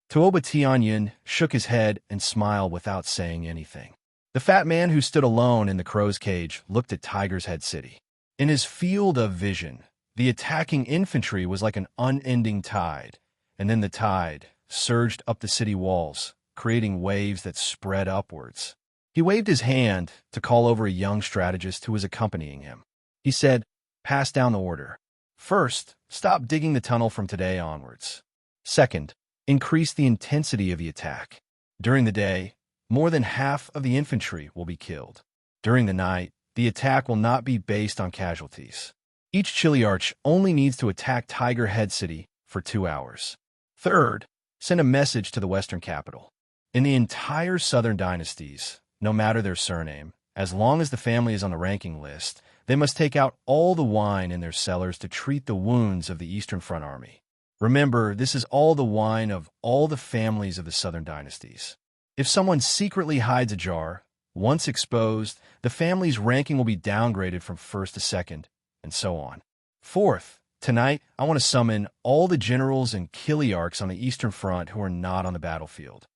Tuoba Tianyin shook his head and smiled without saying anything. The fat man who stood alone in the crow's cage looked at Tiger's Head City. In his field of vision, the attacking infantry was like an unending tide, and then the tide surged up the city walls, creating waves that spread upwards. He waved his hand to call over a young strategist who was accompanying him. He said, "Pass down the order. First, stop digging the tunnel from today onwards. Second, increase the intensity of the attack. During the day, more than half of the infantry will be killed. During the night, the attack will not be based on casualties. Each Chiliarch only needs to attack Tiger Head City for 2 hours. Third, send a message to the Western capital. In the entire Southern Dynasties, no matter their surname, as long as the family is on the ranking list, they must take out all the wine in their cellars to treat the wounds of the Eastern Front Army. Remember, this is all the wine of all the families of the Southern Dynasties. If someone secretly hides a jar, once exposed, the family's ranking will be downgraded from first to second, and so on. Fourth, tonight, I want to summon all the generals and Chiliarchs on the Eastern Front who are not on the battlefield."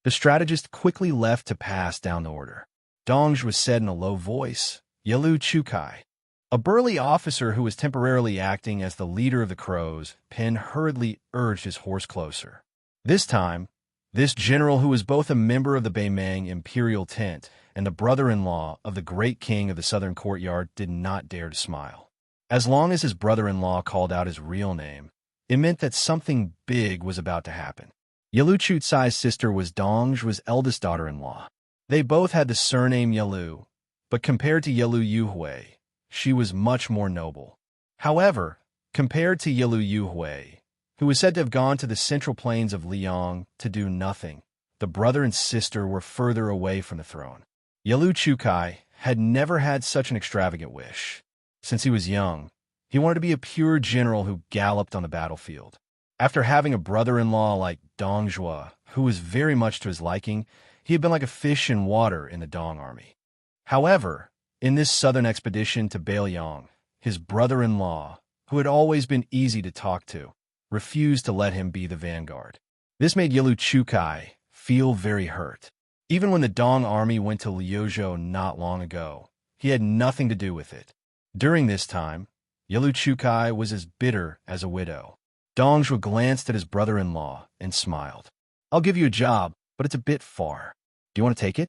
The strategist quickly left to pass down the order. Dongzhi was said in a low voice, "Yelu Chukai." A burly officer who was temporarily acting as the leader of the crows, Pen hurriedly urged his horse closer. This time, this general, who was both a member of the Beimang imperial tent and the brother-in-law of the great king of the southern courtyard, did not dare to smile. As long as his brother-in-law called out his real name, it meant that something big was about to happen. Yelu Chutsai's sister was Dongzhi's eldest daughter-in-law. They both had the surname Yelu, but compared to Yelu Yuhui, she was much more noble. However, compared to Yelu Yuhui, who was said to have gone to the central plains of Liang to do nothing, the brother and sister were further away from the throne. Yelu Chukai had never had such an extravagant wish. Since he was young, he wanted to be a pure general who galloped on the battlefield. After having a brother-in-law like Dongzhi, who was very much to his liking, he had been like a fish in water in the Dong army. However, in this southern expedition to Bailiang, his brother-in-law, who had always been easy to talk to, refused to let him be the vanguard. This made Yelu Chukai feel very hurt. Even when the Dong army went to Liuzhou not long ago, he had nothing to do with it. During this time, Yelu Chukai was as bitter as a widow. Dongzhi glanced at his brother-in-law and smiled. "I'll give you a job, but it's a bit far. Do you want to take it?"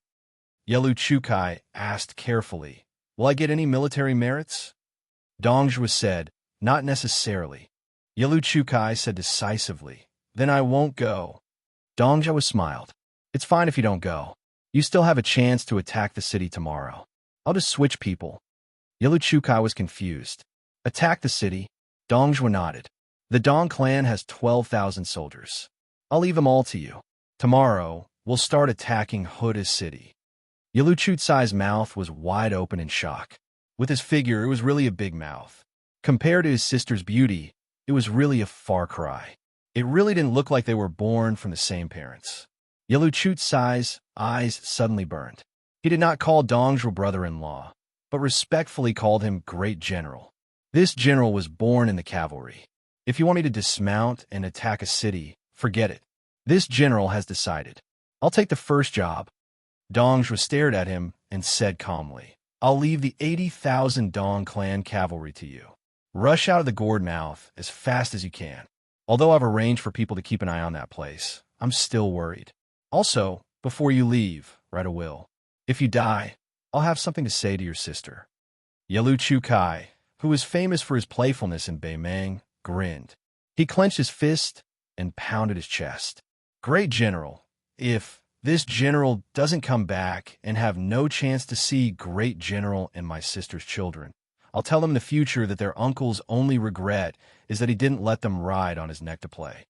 Yelu Chukai asked carefully, "Will I get any military merits?" Dongzhi said, "Not necessarily." Yelu Chukai said decisively, "Then I won't go." Dongzhi smiled. "It's fine if you don't go. You still have a chance to attack the city tomorrow. I'll just switch people." Yelu Chukai was confused. "Attack the city?" Dongzhi nodded. "The Dong clan has 12,000 soldiers. I'll leave them all to you. Tomorrow, we'll start attacking Huda's city." Yelu Chutsai's mouth was wide open in shock. With his figure, it was really a big mouth. Compared to his sister's beauty, it was really a far cry. It really didn't look like they were born from the same parents. Yelu Chutsai's eyes suddenly burned. He did not call Dongzhi brother-in-law, but respectfully called him great general. This general was born in the cavalry. If you want me to dismount and attack a city, forget it. This general has decided. I'll take the first job. Dongzhi stared at him and said calmly, "I'll leave the 80,000 Dong clan cavalry to you. Rush out of the gourd mouth as fast as you can. Although I've arranged for people to keep an eye on that place, I'm still worried. Also, before you leave, write a will. If you die, I'll have something to say to your sister." Yalu Chukai, who was famous for his playfulness in Beimang, grinned. He clenched his fist and pounded his chest. "Great General, if this general doesn't come back and have no chance to see Great General and my sister's children, I'll tell them in the future that their uncle's only regret is that he didn't let them ride on his neck to play."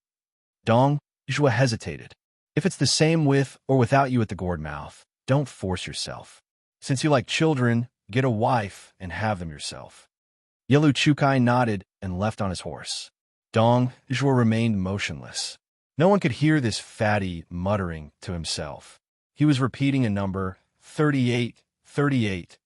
Dong Zhua hesitated. "If it's the same with or without you at the gourd mouth, don't force yourself. Since you like children, get a wife and have them yourself." Yalu Chukai nodded and left on his horse. Dong Zhua remained motionless. No one could hear this fatty muttering to himself. He was repeating a number, 38, 38.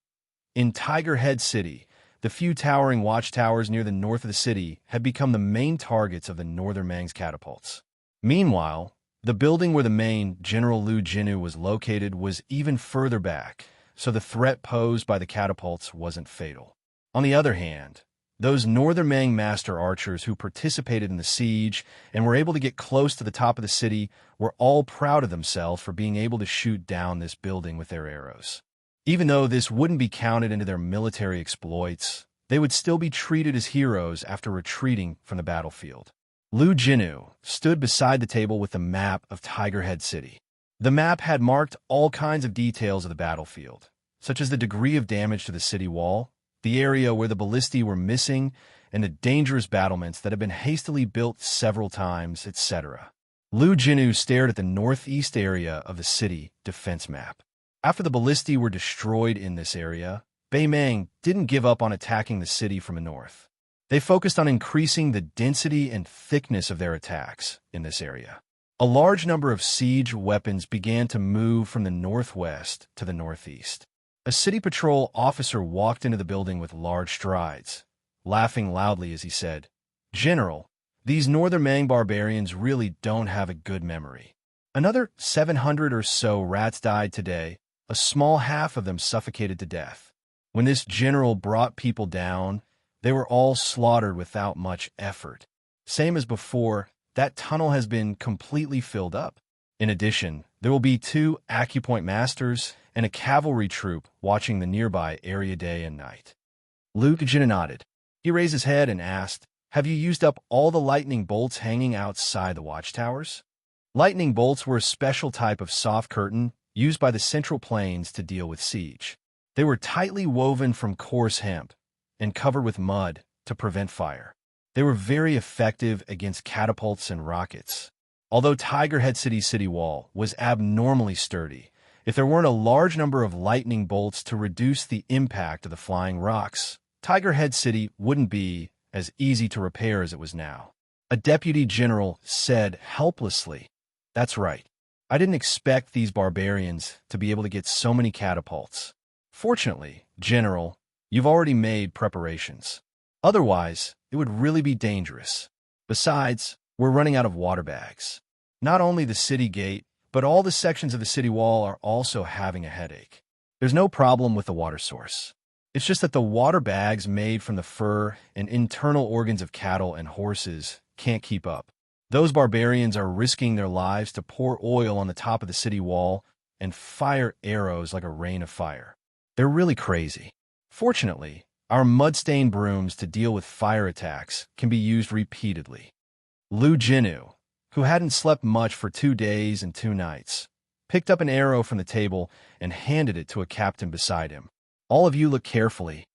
In Tiger Head City, the few towering watchtowers near the north of the city had become the main targets of the Northern Mang's catapults. Meanwhile, the building where the main General Lu Jinu was located was even further back, so the threat posed by the catapults wasn't fatal. On the other hand, those Northern Mang master archers who participated in the siege and were able to get close to the top of the city were all proud of themselves for being able to shoot down this building with their arrows. Even though this wouldn't be counted into their military exploits, they would still be treated as heroes after retreating from the battlefield. Lu Jinu stood beside the table with the map of Tiger Head City. The map had marked all kinds of details of the battlefield, such as the degree of damage to the city wall, the area where the ballistae were missing, and the dangerous battlements that had been hastily built several times, etc. Lu Jinu stared at the northeast area of the city defense map. After the ballistae were destroyed in this area, Beimang didn't give up on attacking the city from the north. They focused on increasing the density and thickness of their attacks in this area. A large number of siege weapons began to move from the northwest to the northeast. A city patrol officer walked into the building with large strides, laughing loudly as he said, "General, these Northern Mang barbarians really don't have a good memory. Another 700 or so rats died today. A small half of them suffocated to death. When this general brought people down, they were all slaughtered without much effort. Same as before, that tunnel has been completely filled up. In addition, there will be 2 acupoint masters and a cavalry troop watching the nearby area day and night." Lu Jinu nodded. He raised his head and asked, "Have you used up all the lightning bolts hanging outside the watchtowers?" Lightning bolts were a special type of soft curtain used by the Central Plains to deal with siege. They were tightly woven from coarse hemp and covered with mud to prevent fire. They were very effective against catapults and rockets. Although Tiger Head City's city wall was abnormally sturdy, if there weren't a large number of lightning bolts to reduce the impact of the flying rocks, Tiger Head City wouldn't be as easy to repair as it was now. A deputy general said helplessly, "That's right. I didn't expect these barbarians to be able to get so many catapults. Fortunately, General, you've already made preparations. Otherwise, it would really be dangerous. Besides, we're running out of water bags. Not only the city gate, but all the sections of the city wall are also having a headache. There's no problem with the water source. It's just that the water bags made from the fur and internal organs of cattle and horses can't keep up. Those barbarians are risking their lives to pour oil on the top of the city wall and fire arrows like a rain of fire. They're really crazy. Fortunately, our mud-stained brooms to deal with fire attacks can be used repeatedly." Lu Jinu, who hadn't slept much for 2 days and 2 nights, picked up an arrow from the table and handed it to a captain beside him. "All of you look carefully."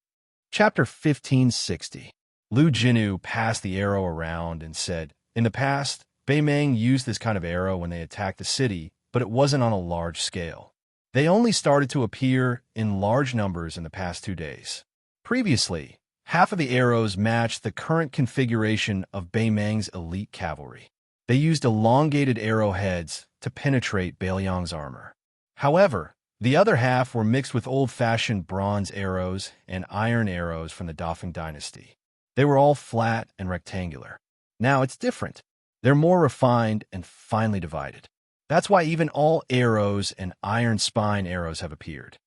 Chapter 1560. Lu Jinu passed the arrow around and said, "In the past, Beimang used this kind of arrow when they attacked the city, but it wasn't on a large scale. They only started to appear in large numbers in the past 2 days. Previously, half of the arrows matched the current configuration of Beimang's elite cavalry. They used elongated arrowheads to penetrate Bailiang's armor. However, the other half were mixed with old-fashioned bronze arrows and iron arrows from the Dafeng dynasty. They were all flat and rectangular. Now it's different. They're more refined and finely divided. That's why even all arrows and iron spine arrows have appeared."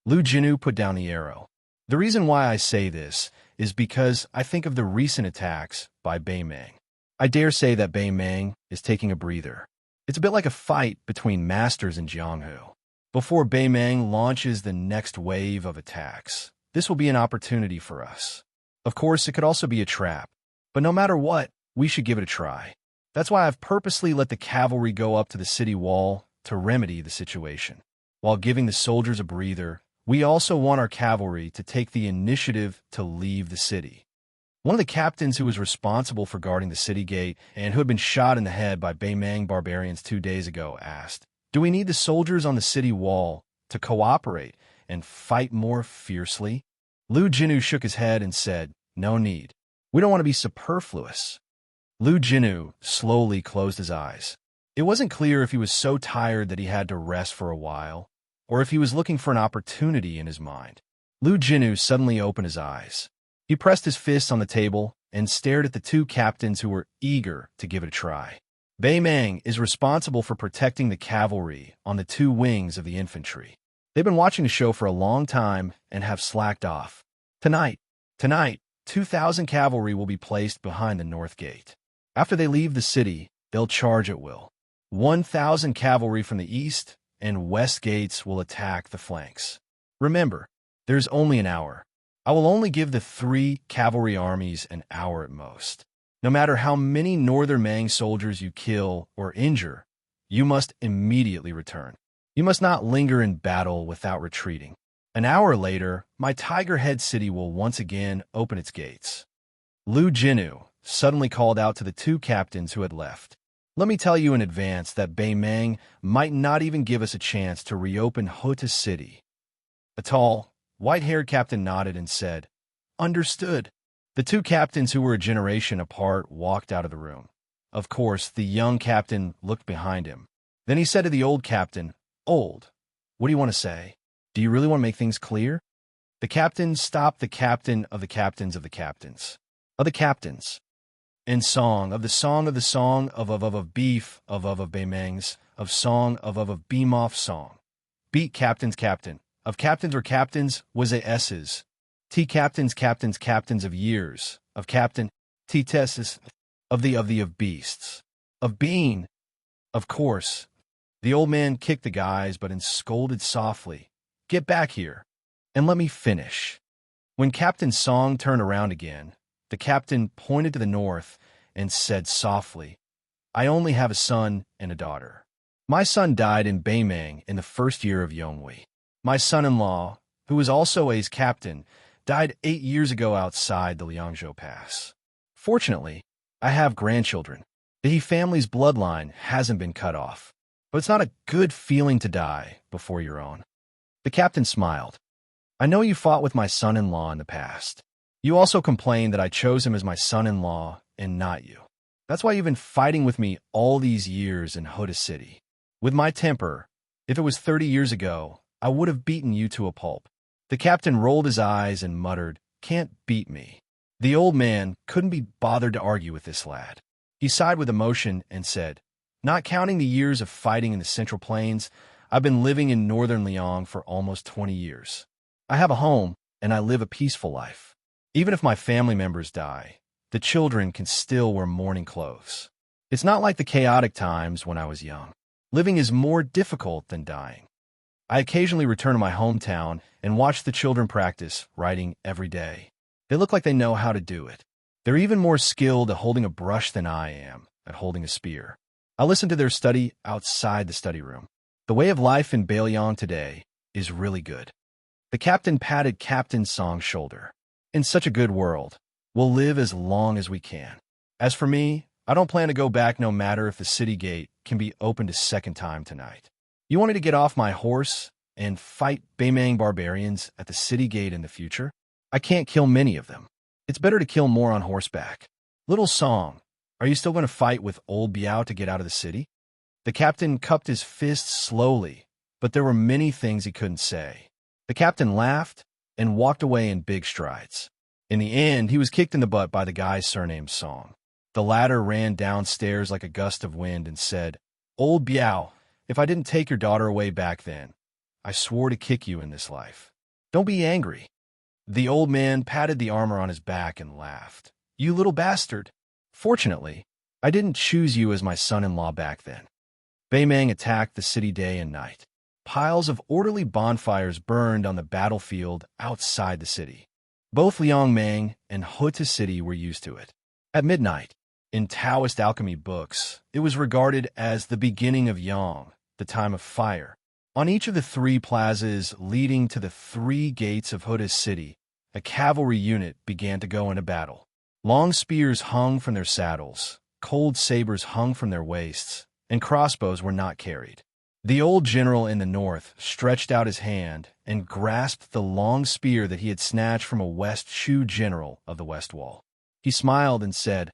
Lu Jinu put down the arrow. "The reason why I say this is because I think of the recent attacks by Beimang. I dare say that Beimang is taking a breather. It's a bit like a fight between masters in Jianghu. Before Beimang launches the next wave of attacks, this will be an opportunity for us. Of course, it could also be a trap, but no matter what, we should give it a try. That's why I've purposely let the cavalry go up to the city wall to remedy the situation. While giving the soldiers a breather, we also want our cavalry to take the initiative to leave the city. One of the captains who was responsible for guarding the city gate and who had been shot in the head by Beimang barbarians 2 days ago asked, "Do we need the soldiers on the city wall to cooperate and fight more fiercely?" Lu Jinu shook his head and said, "No need. We don't want to be superfluous." Lu Jinu slowly closed his eyes. It wasn't clear if he was so tired that he had to rest for a while, or if he was looking for an opportunity in his mind. Lu Jinu suddenly opened his eyes. He pressed his fists on the table and stared at the 2 captains who were eager to give it a try. Beimang is responsible for protecting the cavalry on the 2 wings of the infantry. They've been watching the show for a long time and have slacked off. Tonight, 2,000 cavalry will be placed behind the north gate. After they leave the city, they'll charge at will. 1,000 cavalry from the east and west gates will attack the flanks. Remember, there's only an hour. I will only give the 3 cavalry armies an hour at most. No matter how many northern Mang soldiers you kill or injure, you must immediately return. You must not linger in battle without retreating. An hour later, my Tiger Head city will once again open its gates. Lu Jinu suddenly called out to the 2 captains who had left. Let me tell you in advance that Beimang might not even give us a chance to reopen Hota City. A tall, white-haired captain nodded and said, "Understood." The 2 captains who were a generation apart walked out of the room. Of course, the young captain looked behind him. Then he said to the old captain, "Old, what do you want to say? Do you really want to make things clear?" The captain stopped the captain of the captains of the captains. Of the captains. In song of beef of Beimang's, of song of Beamoff song. Beat captains captain. Of captains or captains was a S's. T captains captains of years. Of captain, T tesses. Of beasts. Of bean. Of course. The old man kicked the guys but scolded softly, "Get back here, and let me finish." When Captain Song turned around again, the captain pointed to the north and said softly, "I only have a son and a daughter. My son died in Beimang in the first year of Yonghui. My son-in-law, who was also A's captain, died 8 years ago outside the Liangzhou Pass. Fortunately, I have grandchildren. The He family's bloodline hasn't been cut off, but it's not a good feeling to die before your own." The captain smiled. "I know you fought with my son-in-law in the past. You also complained that I chose him as my son-in-law and not you. That's why you've been fighting with me all these years in Hota City. With my temper, if it was 30 years ago, I would have beaten you to a pulp." The captain rolled his eyes and muttered, "Can't beat me." The old man couldn't be bothered to argue with this lad. He sighed with emotion and said, "Not counting the years of fighting in the Central Plains, I've been living in northern Liang for almost 20 years. I have a home, and I live a peaceful life. Even if my family members die, the children can still wear mourning clothes. It's not like the chaotic times when I was young. Living is more difficult than dying. I occasionally return to my hometown and watch the children practice writing every day. They look like they know how to do it. They're even more skilled at holding a brush than I am at holding a spear. I listen to their study outside the study room. The way of life in Bailiang today is really good." The captain patted Captain Song's shoulder. "In such a good world, we'll live as long as we can. As for me, I don't plan to go back no matter if the city gate can be opened a second time tonight. You want me to get off my horse and fight Beimang barbarians at the city gate in the future? I can't kill many of them. It's better to kill more on horseback. Little Song, are you still going to fight with old Biao to get out of the city?" The captain cupped his fists slowly, but there were many things he couldn't say. The captain laughed and walked away in big strides. In the end, he was kicked in the butt by the guy surnamed Song. The latter ran downstairs like a gust of wind and said, "Old Biao, if I didn't take your daughter away back then, I swore to kick you in this life. Don't be angry. The old man patted the armor on his back and laughed. "You little bastard. Fortunately, I didn't choose you as my son-in-law back then." Beimeng attacked the city day and night. Piles of orderly bonfires burned on the battlefield outside the city. Both Liangmeng and Huta City were used to it. At midnight, in Taoist alchemy books, it was regarded as the beginning of Yang, the time of fire. On each of the three plazas leading to the three gates of Huta City, a cavalry unit began to go into battle. Long spears hung from their saddles, cold sabers hung from their waists, and crossbows were not carried. The old general in the north stretched out his hand and grasped the long spear that he had snatched from a West Shu general of the West Wall. He smiled and said,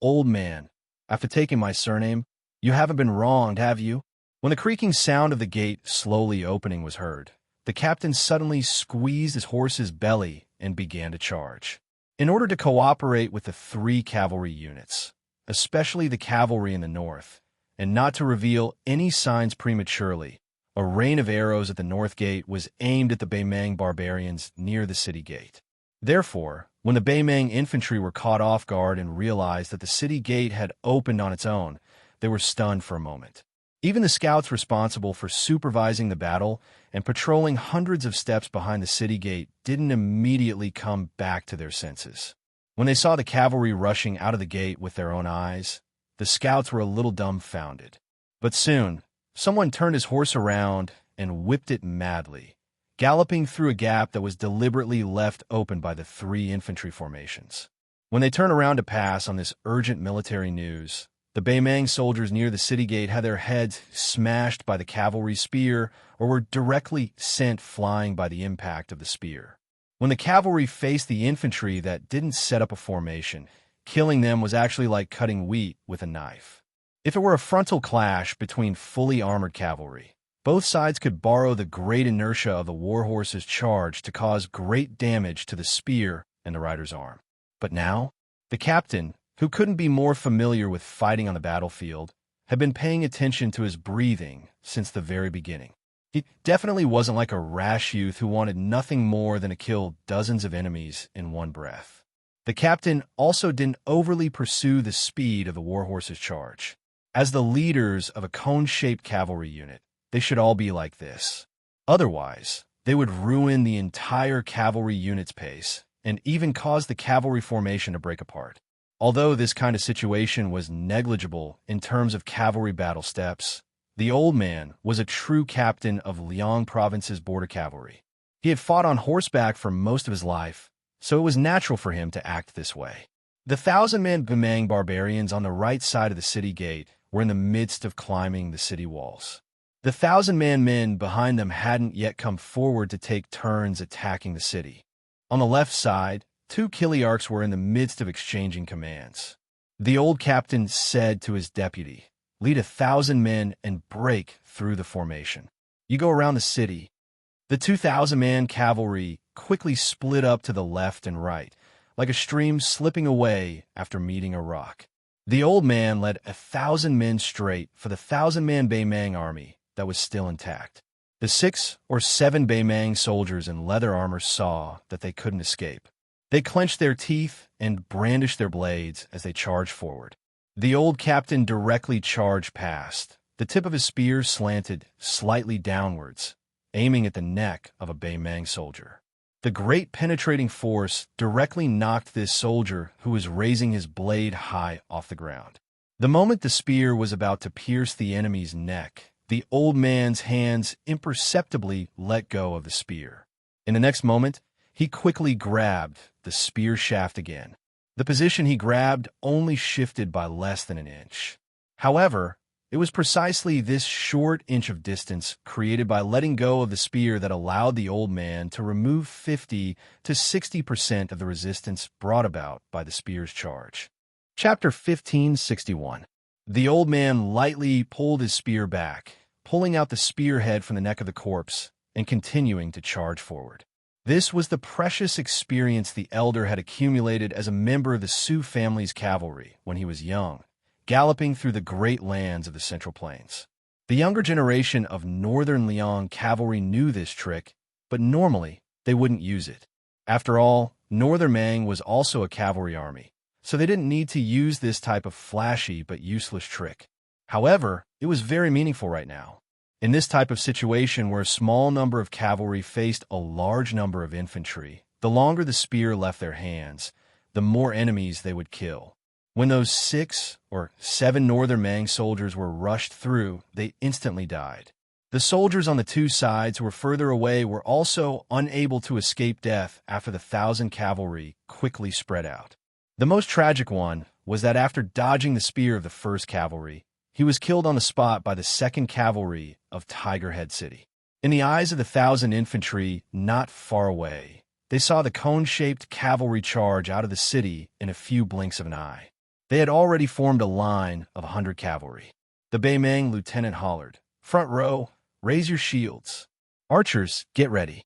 "Old man, after taking my surname, you haven't been wronged, have you?" When the creaking sound of the gate slowly opening was heard, the captain suddenly squeezed his horse's belly and began to charge. In order to cooperate with the three cavalry units, especially the cavalry in the north, and not to reveal any signs prematurely, a rain of arrows at the north gate was aimed at the Beimeng barbarians near the city gate. Therefore, when the Beimeng infantry were caught off guard and realized that the city gate had opened on its own, they were stunned for a moment. Even the scouts responsible for supervising the battle and patrolling hundreds of steps behind the city gate didn't immediately come back to their senses. When they saw the cavalry rushing out of the gate with their own eyes, the scouts were a little dumbfounded. But soon, someone turned his horse around and whipped it madly, galloping through a gap that was deliberately left open by the three infantry formations. When they turned around to pass on this urgent military news, the Beimeng soldiers near the city gate had their heads smashed by the cavalry spear or were directly sent flying by the impact of the spear. When the cavalry faced the infantry that didn't set up a formation, killing them was actually like cutting wheat with a knife. If it were a frontal clash between fully armored cavalry, both sides could borrow the great inertia of the warhorse's charge to cause great damage to the spear and the rider's arm. But now, the captain, who couldn't be more familiar with fighting on the battlefield, had been paying attention to his breathing since the very beginning. He definitely wasn't like a rash youth who wanted nothing more than to kill dozens of enemies in one breath. The captain also didn't overly pursue the speed of the warhorse's charge. As the leaders of a cone-shaped cavalry unit, they should all be like this. Otherwise, they would ruin the entire cavalry unit's pace and even cause the cavalry formation to break apart. Although this kind of situation was negligible in terms of cavalry battle steps, the old man was a true captain of Liang Province's border cavalry. He had fought on horseback for most of his life, so it was natural for him to act this way. The 1,000-man Beimeng barbarians on the right side of the city gate were in the midst of climbing the city walls. The 1,000-man men behind them hadn't yet come forward to take turns attacking the city. On the left side, 2 Kiliarchs were in the midst of exchanging commands. The old captain said to his deputy, "Lead 1,000 men and break through the formation. You go around the city." The 2,000-man cavalry quickly split up to the left and right, like a stream slipping away after meeting a rock. The old man led 1,000 men straight for the 1,000-man Beimeng army that was still intact. The 6 or 7 Beimeng soldiers in leather armor saw that they couldn't escape. They clenched their teeth and brandished their blades as they charged forward. The old captain directly charged past. The tip of his spear slanted slightly downwards, aiming at the neck of a Beimeng soldier. The great penetrating force directly knocked this soldier, who was raising his blade high off the ground. The moment the spear was about to pierce the enemy's neck, the old man's hands imperceptibly let go of the spear. In the next moment, he quickly grabbed the spear shaft again. The position he grabbed only shifted by less than an inch. However, it was precisely this short inch of distance created by letting go of the spear that allowed the old man to remove 50 to 60% of the resistance brought about by the spear's charge. Chapter 1561. The old man lightly pulled his spear back, pulling out the spearhead from the neck of the corpse and continuing to charge forward. This was the precious experience the elder had accumulated as a member of the Su family's cavalry when he was young, galloping through the great lands of the Central Plains. The younger generation of northern Liang cavalry knew this trick, but normally they wouldn't use it. After all, Northern Mang was also a cavalry army, so they didn't need to use this type of flashy but useless trick. However, it was very meaningful right now. In this type of situation where a small number of cavalry faced a large number of infantry, the longer the spear left their hands, the more enemies they would kill. When those 6 or 7 Northern Mang soldiers were rushed through, they instantly died. The soldiers on the two sides who were further away were also unable to escape death after the 1,000 cavalry quickly spread out. The most tragic one was that after dodging the spear of the 1st Cavalry, he was killed on the spot by the 2nd Cavalry of Tiger Head City. In the eyes of the 1,000 infantry not far away, they saw the cone-shaped cavalry charge out of the city in a few blinks of an eye. They had already formed a line of 100 cavalry. The Baimang lieutenant hollered, "Front row, raise your shields. Archers, get ready."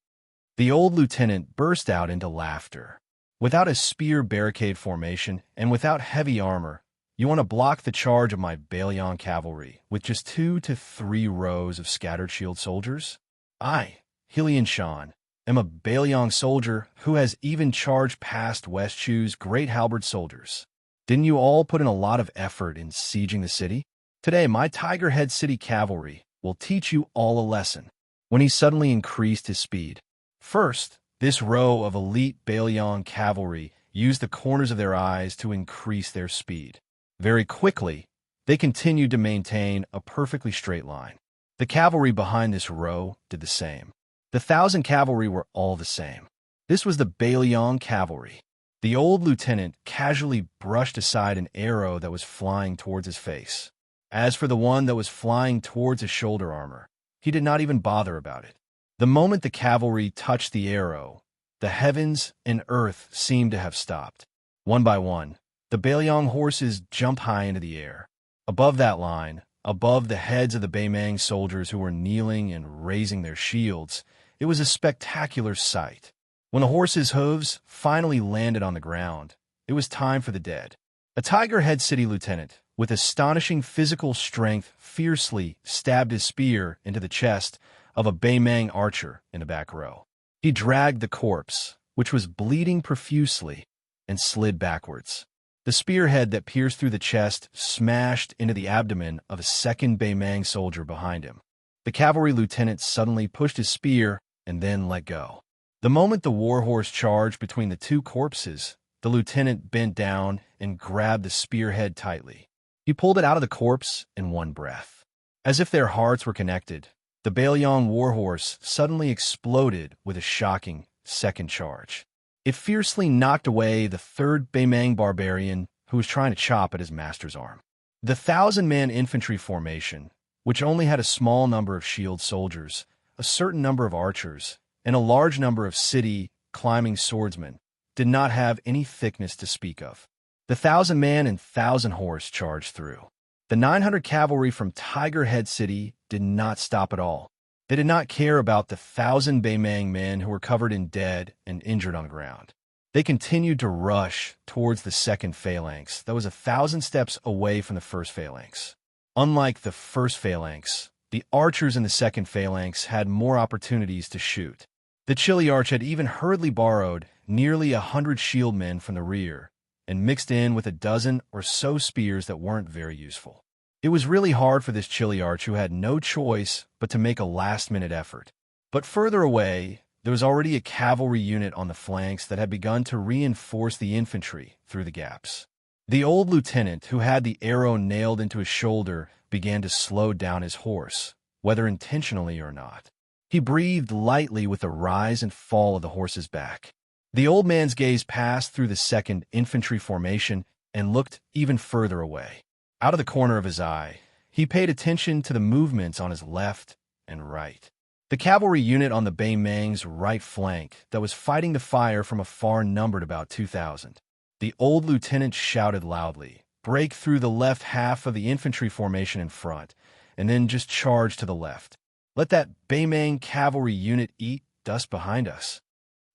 The old lieutenant burst out into laughter. Without a spear barricade formation and without heavy armor, you want to block the charge of my Bailion cavalry with just 2 to 3 rows of scattered shield soldiers? I, Hillian Shan, am a Bailion soldier who has even charged past West Chu's great halberd soldiers. Didn't you all put in a lot of effort in sieging the city? Today, my Tiger Head City cavalry will teach you all a lesson. When he suddenly increased his speed. First, this row of elite Bailion cavalry used the corners of their eyes to increase their speed. Very quickly, they continued to maintain a perfectly straight line. The cavalry behind this row did the same. The 1,000 cavalry were all the same. This was the Bailion cavalry. The old lieutenant casually brushed aside an arrow that was flying towards his face. As for the one that was flying towards his shoulder armor, he did not even bother about it. The moment the cavalry touched the arrow, the heavens and earth seemed to have stopped. One by one, the Bailion horses jumped high into the air. Above that line, above the heads of the Baimang soldiers who were kneeling and raising their shields, it was a spectacular sight. When the horses' hooves finally landed on the ground, it was time for the dead. A Tiger Head City lieutenant, with astonishing physical strength, fiercely stabbed his spear into the chest of a Baimang archer in the back row. He dragged the corpse, which was bleeding profusely, and slid backwards. The spearhead that pierced through the chest smashed into the abdomen of a 2nd Baimang soldier behind him. The cavalry lieutenant suddenly pushed his spear and then let go. The moment the warhorse charged between the two corpses, the lieutenant bent down and grabbed the spearhead tightly. He pulled it out of the corpse in one breath. As if their hearts were connected, the Bailion warhorse suddenly exploded with a shocking 2nd charge. It fiercely knocked away the 3rd Baimang barbarian who was trying to chop at his master's arm. The 1,000-man infantry formation, which only had a small number of shield soldiers, a certain number of archers, and a large number of city climbing swordsmen, did not have any thickness to speak of. The 1,000-man and 1,000-horse charged through. The 900 cavalry from Tiger Head City did not stop at all. They did not care about the 1,000 Baimang men who were covered in dead and injured on the ground. They continued to rush towards the 2nd phalanx that was 1,000 steps away from the 1st phalanx. Unlike the 1st phalanx, the archers in the 2nd phalanx had more opportunities to shoot. The Chili Arch had even hurriedly borrowed nearly 100 shield men from the rear and mixed in with a dozen or so spears that weren't very useful. It was really hard for this Chili Arch who had no choice but to make a last-minute effort. But further away, there was already a cavalry unit on the flanks that had begun to reinforce the infantry through the gaps. The old lieutenant, who had the arrow nailed into his shoulder, began to slow down his horse, whether intentionally or not. He breathed lightly with the rise and fall of the horse's back. The old man's gaze passed through the 2nd infantry formation and looked even further away. Out of the corner of his eye, he paid attention to the movements on his left and right. The cavalry unit on the Baimang's right flank that was fighting the fire from afar numbered about 2,000. The old lieutenant shouted loudly, "Break through the left half of the infantry formation in front, and then just charge to the left. Let that Baimang cavalry unit eat dust behind us."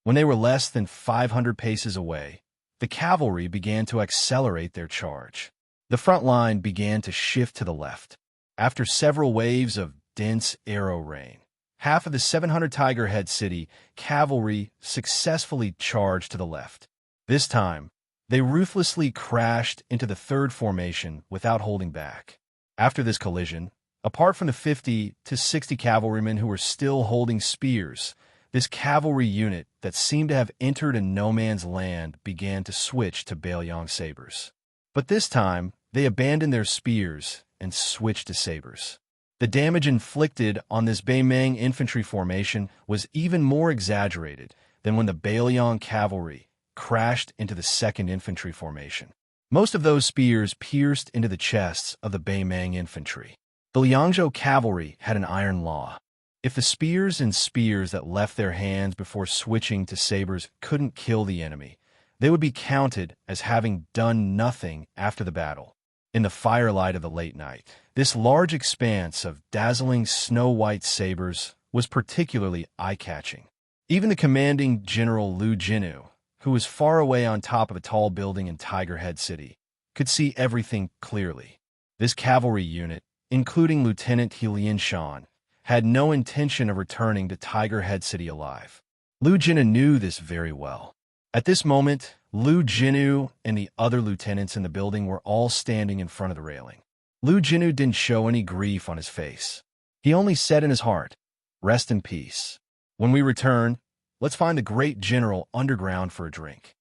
When they were less than 500 paces away, the cavalry began to accelerate their charge. The front line began to shift to the left. After several waves of dense arrow rain, half of the 700 Tiger Head City cavalry successfully charged to the left. This time, they ruthlessly crashed into the third formation without holding back. After this collision, apart from the 50 to 60 cavalrymen who were still holding spears, this cavalry unit that seemed to have entered a no-man's land began to switch to Bailiang sabers. But this time, they abandoned their spears and switched to sabers. The damage inflicted on this Baimang infantry formation was even more exaggerated than when the Bailiang cavalry crashed into the second infantry formation. Most of those spears pierced into the chests of the Baimang infantry. The Liangzhou cavalry had an iron law. If the spears that left their hands before switching to sabers couldn't kill the enemy, they would be counted as having done nothing after the battle. In the firelight of the late night, this large expanse of dazzling snow-white sabers was particularly eye-catching. Even the commanding General Lu Jinu, who was far away on top of a tall building in Tiger Head City, could see everything clearly. This cavalry unit, including Lieutenant He Lianshan, had no intention of returning to Tiger Head City alive. Lu Jinu knew this very well. At this moment, Lu Jinu and the other lieutenants in the building were all standing in front of the railing. Lu Jinu didn't show any grief on his face. He only said in his heart, "Rest in peace. When we return, let's find the great general underground for a drink."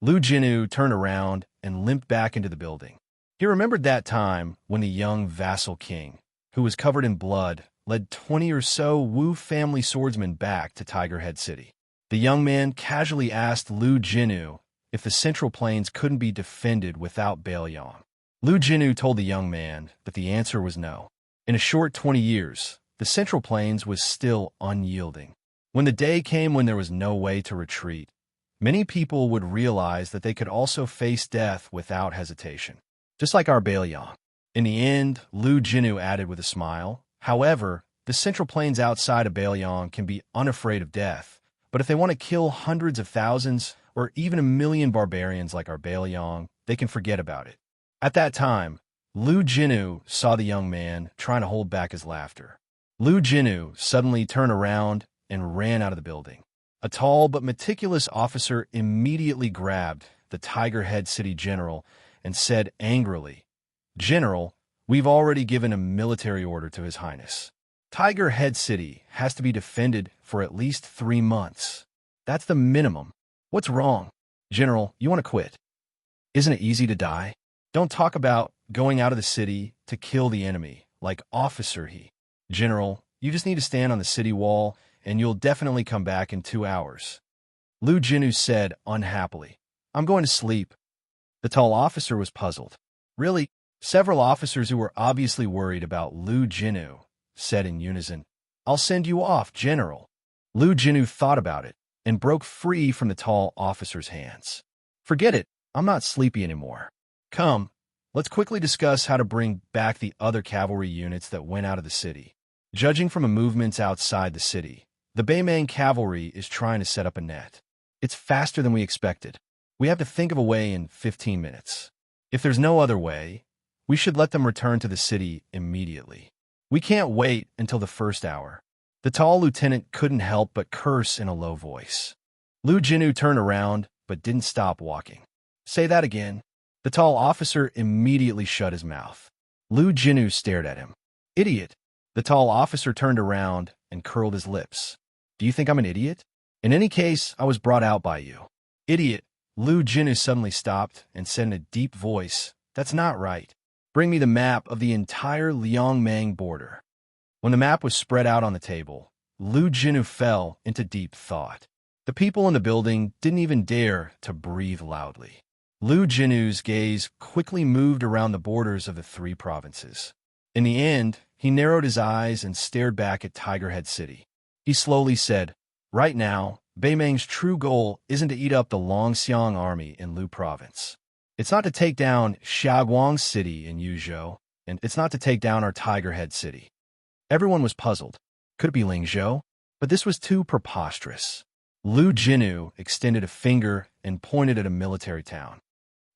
Lu Jinu turned around and limped back into the building. He remembered that time when the young vassal king, who was covered in blood, led 20 or so Wu family swordsmen back to Tiger Head City. The young man casually asked Lu Jinu if the Central Plains couldn't be defended without Bailiang. Lu Jinu told the young man that the answer was no. In a short 20 years, the Central Plains was still unyielding. When the day came when there was no way to retreat, many people would realize that they could also face death without hesitation, just like our Bailiang. In the end, Lu Jinu added with a smile, "However, the Central Plains outside of Bailiang can be unafraid of death, but if they want to kill hundreds of thousands or even 1 million barbarians like our Bailiang, they can forget about it." At that time, Lu Jinu saw the young man trying to hold back his laughter. Lu Jinu suddenly turned around and ran out of the building. A tall but meticulous officer immediately grabbed the Tiger Head City general and said angrily, "General, we've already given a military order to His Highness. Tiger Head City has to be defended for at least 3 months. That's the minimum. What's wrong? General, you want to quit? Isn't it easy to die? Don't talk about going out of the city to kill the enemy, like Officer He. General, you just need to stand on the city wall, and you'll definitely come back in 2 hours." Lu Jinu said unhappily, "I'm going to sleep." The tall officer was puzzled. "Really?" Several officers who were obviously worried about Lu Jinu said in unison, "I'll send you off, General." Lu Jinu thought about it and broke free from the tall officer's hands. "Forget it. I'm not sleepy anymore. Come, let's quickly discuss how to bring back the other cavalry units that went out of the city." Judging from the movements outside the city, the Baimang cavalry is trying to set up a net. It's faster than we expected. We have to think of a way in 15 minutes. If there's no other way, we should let them return to the city immediately. We can't wait until the first hour. The tall lieutenant couldn't help but curse in a low voice. Lu Jinu turned around but didn't stop walking. "Say that again." The tall officer immediately shut his mouth. Lu Jinu stared at him. "Idiot." The tall officer turned around and curled his lips. "Do you think I'm an idiot? In any case, I was brought out by you." "Idiot." Lu Jinu suddenly stopped and said in a deep voice, "That's not right. Bring me the map of the entire Liangmang border." When the map was spread out on the table, Lu Jinu fell into deep thought. The people in the building didn't even dare to breathe loudly. Lu Jinu's gaze quickly moved around the borders of the 3 provinces. In the end, he narrowed his eyes and stared back at Tiger Head City. He slowly said, "Right now, Baimang's true goal isn't to eat up the Longxiang army in Lu Province. It's not to take down Xiaoguang City in Yuzhou, and it's not to take down our Tiger Head City." Everyone was puzzled. Could it be Lingzhou? But this was too preposterous. Lu Jinu extended a finger and pointed at a military town.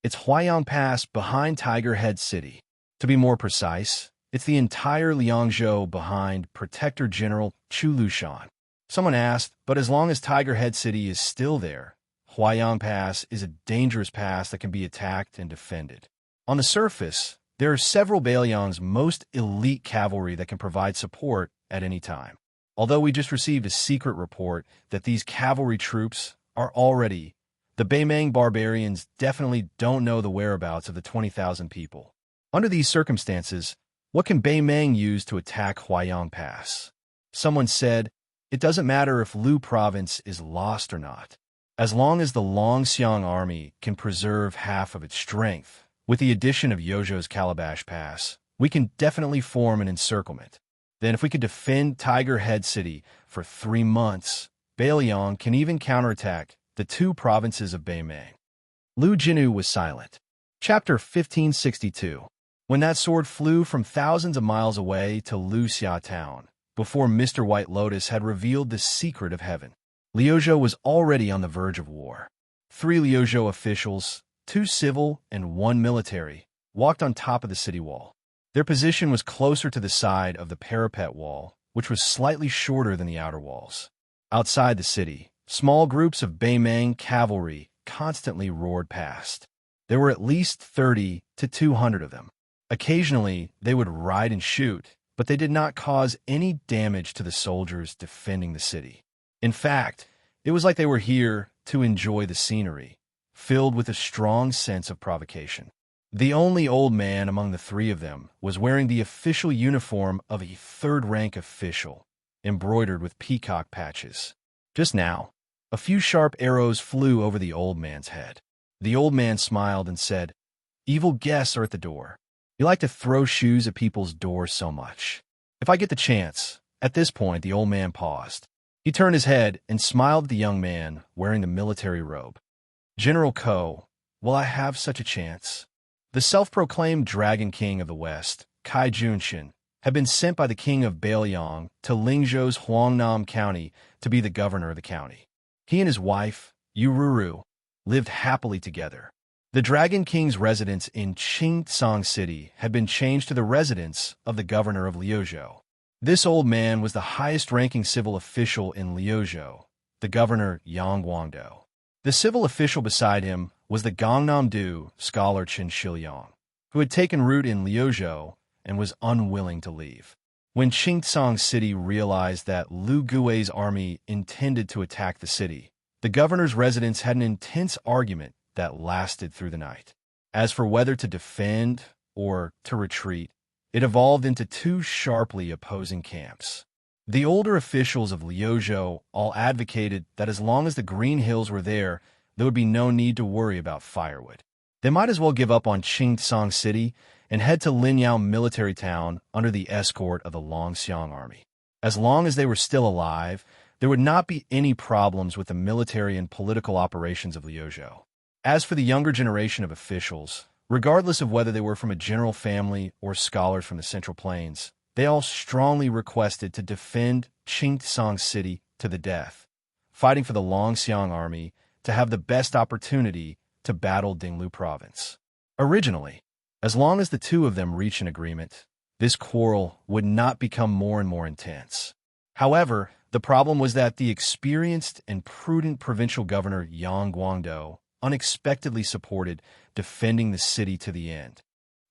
"It's Huaiyang Pass behind Tiger Head City. To be more precise, It's the entire Liangzhou behind Protector General Chu Lushan. Someone asked, but as long as Tiger Head City is still there, Huaiyang Pass is a dangerous pass that can be attacked and defended. On the surface, there are several Bailiang's most elite cavalry that can provide support at any time. Although we just received a secret report that these cavalry troops are already, the Beimang barbarians definitely don't know the whereabouts of the 20,000 people. Under these circumstances, what can Beimang use to attack Huaiyang Pass? Someone said, it doesn't matter if Lu Province is lost or not. As long as the Longxiang army can preserve half of its strength, with the addition of Yozhou's Calabash Pass, we can definitely form an encirclement. Then if we could defend Tiger Head City for 3 months, Bailiang can even counterattack the 2 provinces of Beimang. Lu Jinu was silent. Chapter 1562. When that sword flew from thousands of miles away to Lu Xia town, before Mr. White Lotus had revealed the secret of heaven, Liuzhou was already on the verge of war. 3 Liuzhou officials, 2 civil and 1 military, walked on top of the city wall. Their position was closer to the side of the parapet wall, which was slightly shorter than the outer walls. Outside the city, small groups of Beimang cavalry constantly roared past. There were at least 30 to 200 of them. Occasionally, they would ride and shoot, but they did not cause any damage to the soldiers defending the city. In fact, it was like they were here to enjoy the scenery, filled with a strong sense of provocation. The only old man among the 3 of them was wearing the official uniform of a 3rd-rank official, embroidered with peacock patches. Just now, a few sharp arrows flew over the old man's head. The old man smiled and said, "Evil guests are at the door. You like to throw shoes at people's doors so much. If I get the chance." At this point, the old man paused. He turned his head and smiled at the young man wearing the military robe. "General Ko, will I have such a chance?" The self-proclaimed Dragon King of the West, Kai Junshin, had been sent by the king of Bailiang to Lingzhou's Huangnam County to be the governor of the county. He and his wife, Yururu, lived happily together. The Dragon King's residence in Qingtsang City had been changed to the residence of the governor of Liuzhou. This old man was the highest-ranking civil official in Liuzhou, the governor Yang Guangdou. The civil official beside him was the Gangnam-do scholar Chen Shiliang, who had taken root in Liuzhou and was unwilling to leave. When Qingtsang City realized that Lu Gui's army intended to attack the city, the governor's residence had an intense argument that lasted through the night. As for whether to defend or to retreat, it evolved into 2 sharply opposing camps. The older officials of Liuzhou all advocated that as long as the Green Hills were there would be no need to worry about firewood. They might as well give up on Qingtsang City and head to Linyao military town under the escort of the Longxiang army. As long as they were still alive, there would not be any problems with the military and political operations of Liuzhou. As for the younger generation of officials, regardless of whether they were from a general family or scholars from the Central Plains, they all strongly requested to defend Qingtsang City to the death, fighting for the Longxiang army to have the best opportunity to battle Dinglu Province. Originally, as long as the 2 of them reached an agreement, this quarrel would not become more and more intense. However, the problem was that the experienced and prudent provincial governor Yang Guangdou unexpectedly supported defending the city to the end.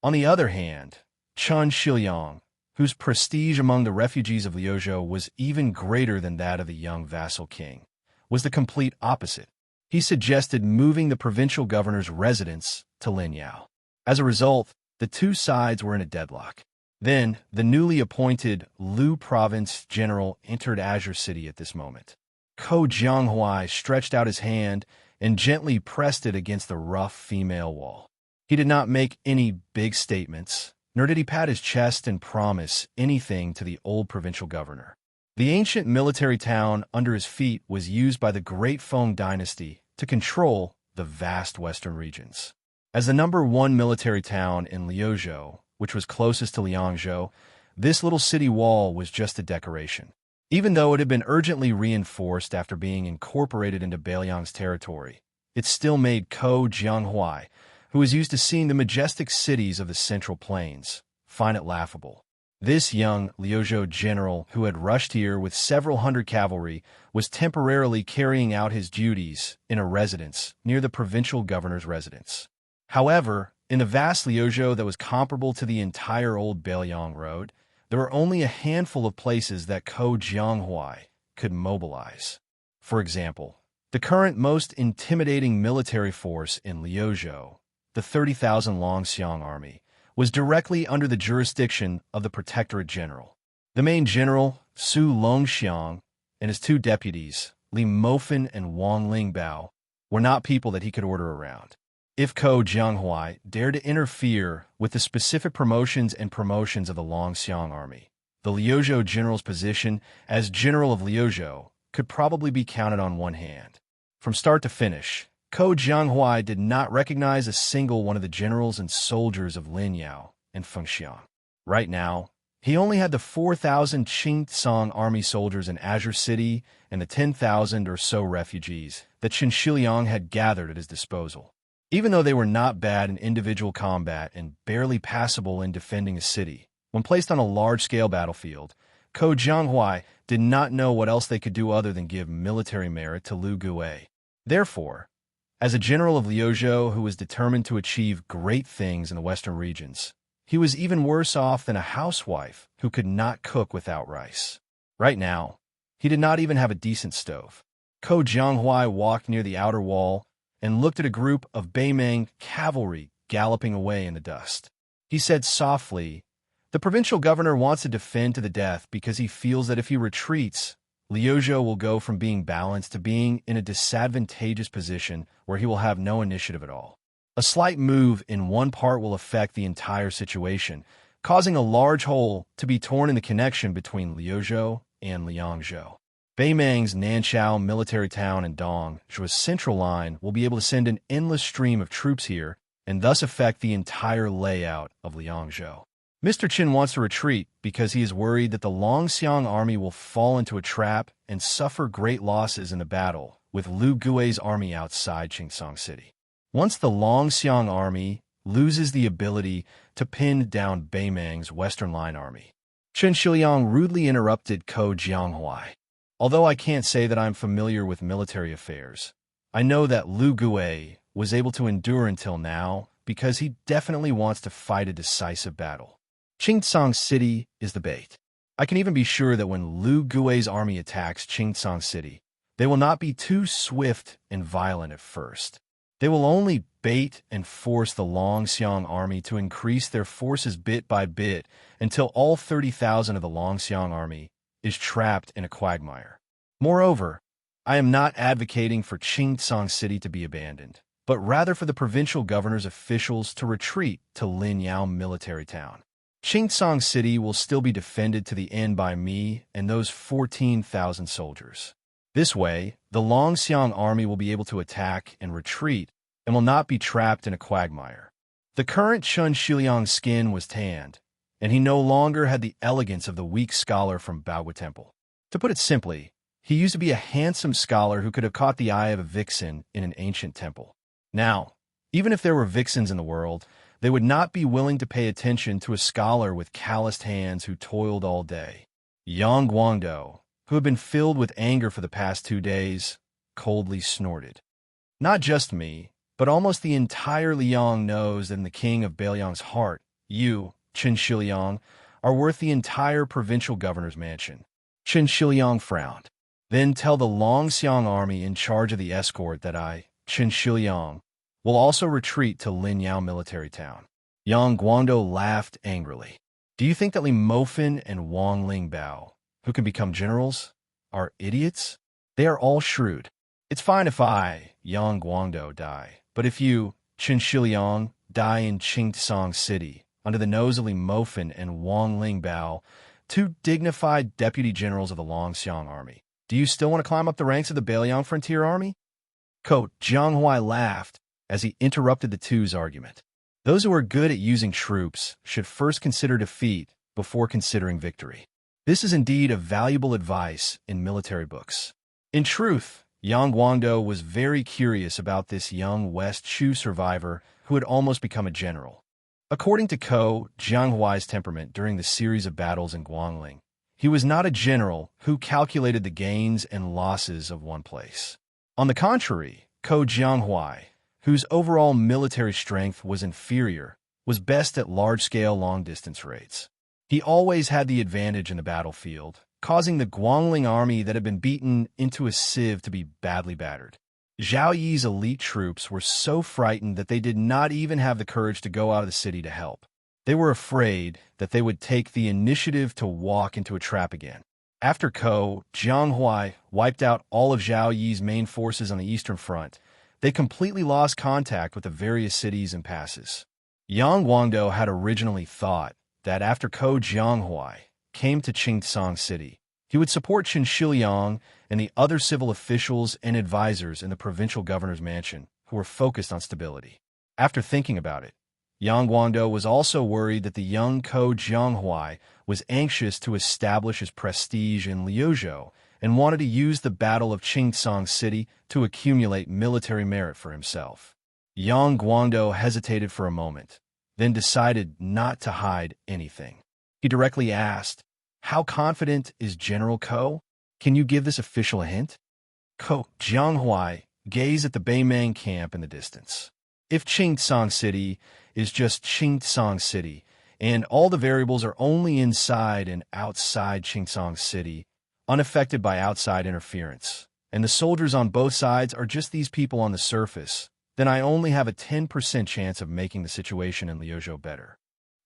On the other hand, Chen Shiliang, whose prestige among the refugees of Liuzhou was even greater than that of the young vassal king, was the complete opposite. He suggested moving the provincial governor's residence to Linyao. As a result, the 2 sides were in a deadlock. Then, the newly appointed Lu Province general entered Azure City at this moment. Ko Jianghuai stretched out his hand and gently pressed it against the rough female wall. He did not make any big statements, nor did he pat his chest and promise anything to the old provincial governor. The ancient military town under his feet was used by the Great Feng dynasty to control the vast western regions. As the number 1 military town in Liuzhou, which was closest to Liangzhou, this little city wall was just a decoration. Even though it had been urgently reinforced after being incorporated into Bailiang's territory, it still made Ko Jianghuai, who was used to seeing the majestic cities of the Central Plains, find it laughable. This young Liuzhou general, who had rushed here with several hundred cavalry, was temporarily carrying out his duties in a residence near the provincial governor's residence. However, in the vast Liuzhou that was comparable to the entire old Beiliang road, there were only a handful of places that Ko Jianghuai could mobilize. For example, the current most intimidating military force in Liuzhou, the 30,000 Longxiang army, was directly under the jurisdiction of the Protectorate General. The main general, Su Longxiang, and his two deputies, Li Mofan and Wang Lingbao, were not people that he could order around. If Ko Jianghuai dared to interfere with the specific promotions and promotions of the Longxiang army, the Liuzhou general's position as general of Liuzhou could probably be counted on one hand. From start to finish, Ko Jianghuai did not recognize a single one of the generals and soldiers of Linyao and Fengxiang. Right now, he only had the 4,000 Qingtsong army soldiers in Azure City and the 10,000 or so refugees that Qin Shiliang had gathered at his disposal. Even though they were not bad in individual combat and barely passable in defending a city, when placed on a large-scale battlefield, Ko Jianghuai did not know what else they could do other than give military merit to Lu Gui. Therefore, as a general of Liuzhou who was determined to achieve great things in the western regions, he was even worse off than a housewife who could not cook without rice. Right now, he did not even have a decent stove. Ko Jianghuai walked near the outer wall and looked at a group of Beimang cavalry galloping away in the dust. He said softly, "The provincial governor wants to defend to the death because he feels that if he retreats, Liuzhou will go from being balanced to being in a disadvantageous position where he will have no initiative at all. A slight move in one part will affect the entire situation, causing a large hole to be torn in the connection between Liuzhou and Liangzhou. Beimang's Nanchao military town and Dongzhua's central line will be able to send an endless stream of troops here and thus affect the entire layout of Liangzhou. Mr. Qin wants to retreat because he is worried that the Longxiang army will fall into a trap and suffer great losses in the battle with Lu Gui's army outside Qingtsong City. Once the Longxiang army loses the ability to pin down Beimang's Western Line army." Qin Shiliang rudely interrupted Ko Jianghuai. "Although I can't say that I'm familiar with military affairs, I know that Lu Gui was able to endure until now because he definitely wants to fight a decisive battle. Qingtsong City is the bait. I can even be sure that when Lu Gui's army attacks Qingtsong City, they will not be too swift and violent at first. They will only bait and force the Longxiang army to increase their forces bit by bit until all 30,000 of the Longxiang army is trapped in a quagmire. Moreover, I am not advocating for Qingtsong City to be abandoned, but rather for the provincial governor's officials to retreat to Linyao military town. Qingtsong City will still be defended to the end by me and those 14,000 soldiers. This way, the Longxiang army will be able to attack and retreat and will not be trapped in a quagmire." The current Qin Shiliang's skin was tanned, and he no longer had the elegance of the weak scholar from Baogui Temple. To put it simply, he used to be a handsome scholar who could have caught the eye of a vixen in an ancient temple. Now, even if there were vixens in the world, they would not be willing to pay attention to a scholar with calloused hands who toiled all day. Yang Guangdou, who had been filled with anger for the past 2 days, coldly snorted. "Not just me, but almost the entire Liang knows that in the king of Beiliang's heart, you, Qin Shiliang, are worth the entire provincial governor's mansion." Qin Shiliang frowned. "Then tell the Longxiang army in charge of the escort that I, Qin Shiliang, will also retreat to Linyao military town." Yang Guangdou laughed angrily. "Do you think that Li Mofan and Wang Lingbao, who can become generals, are idiots? They are all shrewd. It's fine if I, Yang Guangdou, die, but if you, Qin Shiliang, die in Qingtsong City, under the nose of Li Mofan and Wang Lingbao, 2 dignified deputy generals of the Longxiang army, do you still want to climb up the ranks of the Beiliang frontier army?" Ko Jianghuai laughed as he interrupted the two's argument. "Those who are good at using troops should first consider defeat before considering victory. This is indeed a valuable advice in military books." In truth, Yang Guangdou was very curious about this young West Chu survivor who had almost become a general. According to Ko Jianghuai's temperament during the series of battles in Guangling, he was not a general who calculated the gains and losses of one place. On the contrary, Ko Jianghuai, whose overall military strength was inferior, was best at large-scale long-distance raids. He always had the advantage in the battlefield, causing the Guangling army that had been beaten into a sieve to be badly battered. Zhao Yi's elite troops were so frightened that they did not even have the courage to go out of the city to help. They were afraid that they would take the initiative to walk into a trap again. After Ko Jianghuai wiped out all of Zhao Yi's main forces on the Eastern Front, they completely lost contact with the various cities and passes. Yang Guangdou had originally thought that after Ko Jianghuai came to Qingcang City, he would support Qin Shiliang and the other civil officials and advisors in the provincial governor's mansion who were focused on stability. After thinking about it, Yang Guangdou was also worried that the young Ko Jianghuai was anxious to establish his prestige in Liuzhou and wanted to use the Battle of Qingcang City to accumulate military merit for himself. Yang Guangdou hesitated for a moment, then decided not to hide anything. He directly asked, "How confident is General Ko? Can you give this official a hint?" Ko Jianghuai gazed at the Beimang camp in the distance. If Qingcang City is just Qingcang City, and all the variables are only inside and outside Qingcang City, unaffected by outside interference, and the soldiers on both sides are just these people on the surface, then I only have a 10% chance of making the situation in Liuzhou better.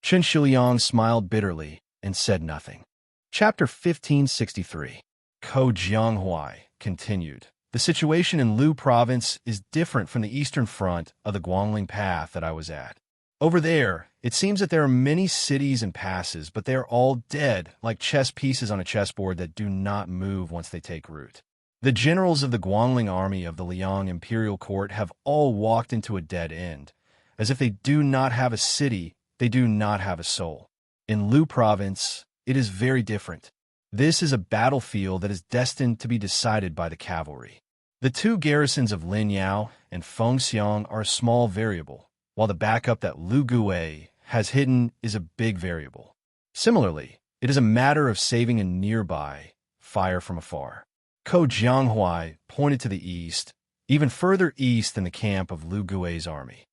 Qin Shiliang smiled bitterly and said nothing. Chapter 1563. Ko Jianghuai continued. The situation in Lu province is different from the eastern front of the Guangling path that I was at. Over there, it seems that there are many cities and passes, but they are all dead, like chess pieces on a chessboard that do not move once they take root. The generals of the Guangling army of the Liang imperial court have all walked into a dead end. As if they do not have a city, they do not have a soul. In Lu province, it is very different. This is a battlefield that is destined to be decided by the cavalry. The two garrisons of Linyao and Fengxiang are a small variable, while the backup that Lu Gui has hidden is a big variable. Similarly, it is a matter of saving a nearby fire from afar. Ko Jianghuai pointed to the east, even further east than the camp of Lu Gui's army.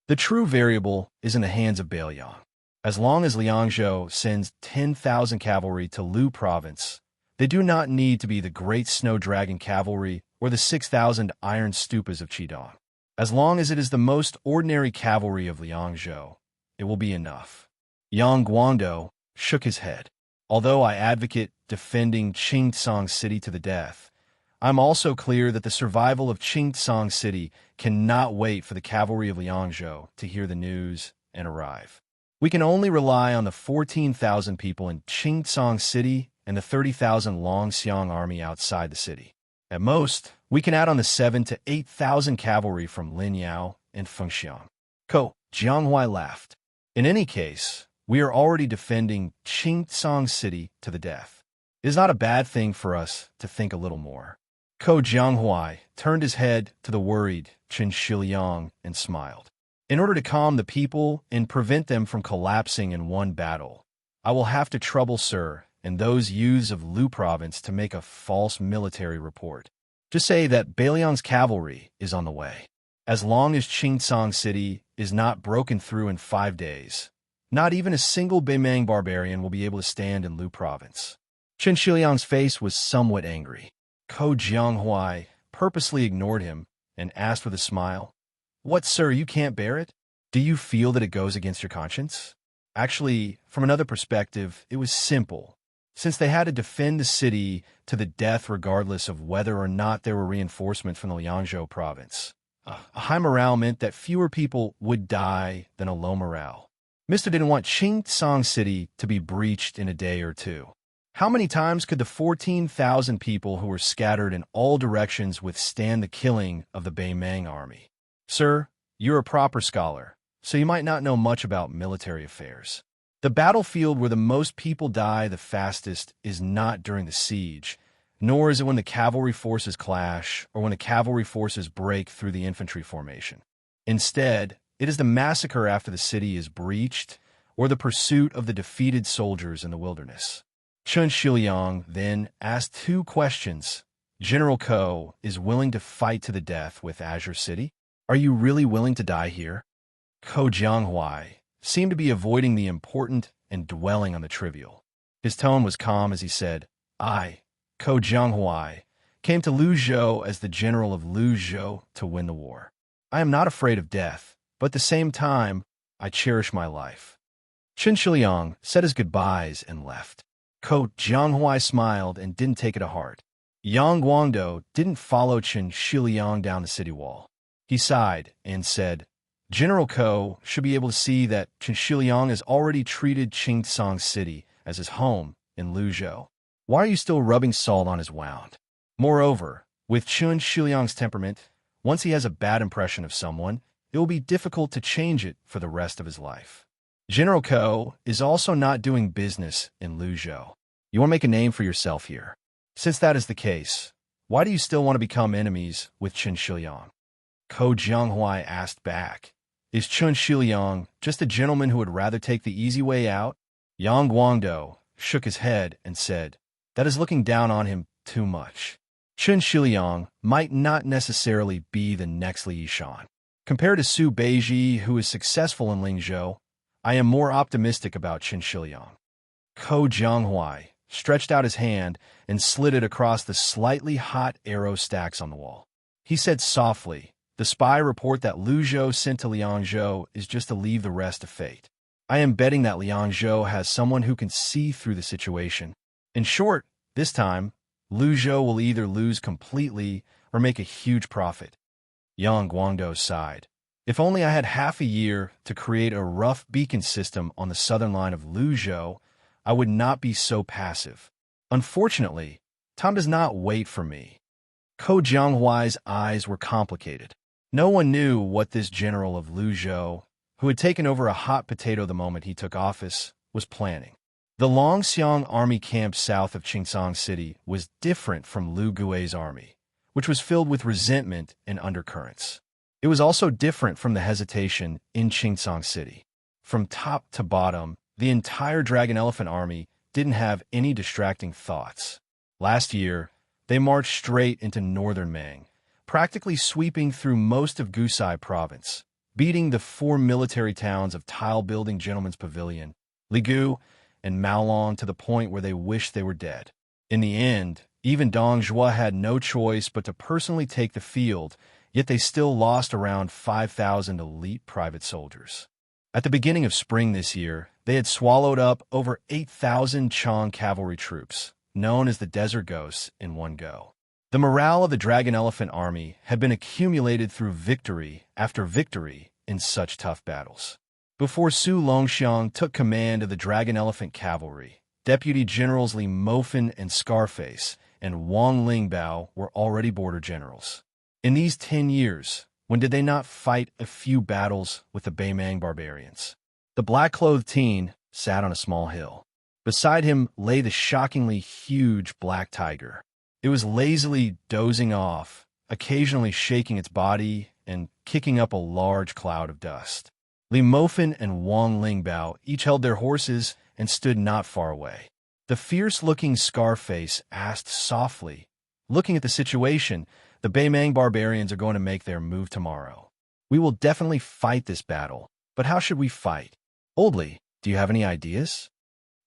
The true variable is in the hands of Beiliang. As long as Liangzhou sends 10,000 cavalry to Lu province, they do not need to be the great snow dragon cavalry or the 6,000 iron stupas of Qidong. As long as it is the most ordinary cavalry of Liangzhou, it will be enough. Yang Guangdou shook his head. Although I advocate defending Qingcang City to the death, I'm also clear that the survival of Qingcang City cannot wait for the cavalry of Liangzhou to hear the news and arrive. We can only rely on the 14,000 people in Qingcang City and the 30,000 Longxiang army outside the city. At most, we can add on the 7,000 to 8,000 cavalry from Linyao and Fengxiang. Ko Jianghuai laughed. In any case, we are already defending Qingcang City to the death. It is not a bad thing for us to think a little more. Ko Jianghuai turned his head to the worried Qin Shiliang and smiled. In order to calm the people and prevent them from collapsing in one battle, I will have to trouble Sir and those youths of Lu province to make a false military report. Just say that Beiliang's cavalry is on the way. As long as Qingcang City is not broken through in 5 days, not even a single Beimang barbarian will be able to stand in Lu province. Qin Shiliang's face was somewhat angry. Ko Jianghuai purposely ignored him and asked with a smile, "What, sir, you can't bear it? Do you feel that it goes against your conscience?" Actually, from another perspective, it was simple. Since they had to defend the city to the death regardless of whether or not there were reinforcements from the Liangzhou province. A high morale meant that fewer people would die than a low morale. Mr. didn't want Qingcang City to be breached in a day or two. How many times could the 14,000 people who were scattered in all directions withstand the killing of the Beimang army? Sir, you're a proper scholar, so you might not know much about military affairs. The battlefield where the most people die the fastest is not during the siege, nor is it when the cavalry forces clash or when the cavalry forces break through the infantry formation. Instead, It is the massacre after the city is breached, or the pursuit of the defeated soldiers in the wilderness. Chen Shiliang then asked two questions. General Ko is willing to fight to the death with Azure City? Are you really willing to die here? Ko Jianghuai seemed to be avoiding the important and dwelling on the trivial. His tone was calm as he said, I, Ko Jianghuai, came to Luzhou as the general of Luzhou to win the war. I am not afraid of death, but at the same time, I cherish my life. Chen Shiliang said his goodbyes and left. Ko Jianghuai smiled and didn't take it to heart. Yang Guangdou didn't follow Chen Shiliang down the city wall. He sighed and said, General Ko should be able to see that Chen Shiliang has already treated Qingsong City as his home in Luzhou. Why are you still rubbing salt on his wound? Moreover, with Chen Shiliang's temperament, once he has a bad impression of someone, it will be difficult to change it for the rest of his life. General Ko is also not doing business in Luzhou. You want to make a name for yourself here. Since that is the case, why do you still want to become enemies with Chen Shiliang? Ko Jianghuai asked back. Is Chen Shiliang just a gentleman who would rather take the easy way out? Yang Guangdou shook his head and said, that is looking down on him too much. Chen Shiliang might not necessarily be the next Li Yishan. Compared to Su Beiji, who is successful in Lingzhou, I am more optimistic about Chen Shiliang. Ko Jianghuai stretched out his hand and slid it across the slightly hot arrow stacks on the wall. He said softly, the spy report that Luzhou sent to Liangzhou is just to leave the rest to fate. I am betting that Liangzhou has someone who can see through the situation. In short, this time, Luzhou will either lose completely or make a huge profit. Yang Guangdou sighed. If only I had half a year to create a rough beacon system on the southern line of Luzhou, I would not be so passive. Unfortunately, time does not wait for me. Ko Jianghuai's eyes were complicated. No one knew what this general of Luzhou, who had taken over a hot potato the moment he took office, was planning. The Longxiang army camp south of Qingsong City was different from Lu Gui's army, which was filled with resentment and undercurrents. It was also different from the hesitation in Qingsong City. From top to bottom, the entire Dragon Elephant army didn't have any distracting thoughts. Last year, they marched straight into northern Mang, practically sweeping through most of Gusai province, beating the four military towns of tile-building Gentleman's Pavilion, Ligu, and Maolong to the point where they wished they were dead. In the end, even Dong Zhuo had no choice but to personally take the field, yet they still lost around 5,000 elite private soldiers. At the beginning of spring this year, they had swallowed up over 8,000 Chong cavalry troops, known as the Desert Ghosts, in one go. The morale of the Dragon Elephant army had been accumulated through victory after victory in such tough battles. Before Su Longxiang took command of the Dragon Elephant cavalry, Deputy Generals Li Mofan and Scarface and Wang Lingbao were already border generals. In these 10 years, when did they not fight a few battles with the Beimang barbarians? The black-clothed teen sat on a small hill. Beside him lay the shockingly huge black tiger. It was lazily dozing off, occasionally shaking its body and kicking up a large cloud of dust. Li Mofan and Wang Lingbao each held their horses and stood not far away. The fierce-looking Scarface asked softly, looking at the situation, the Beimang barbarians are going to make their move tomorrow. We will definitely fight this battle, but how should we fight? Old Li, do you have any ideas?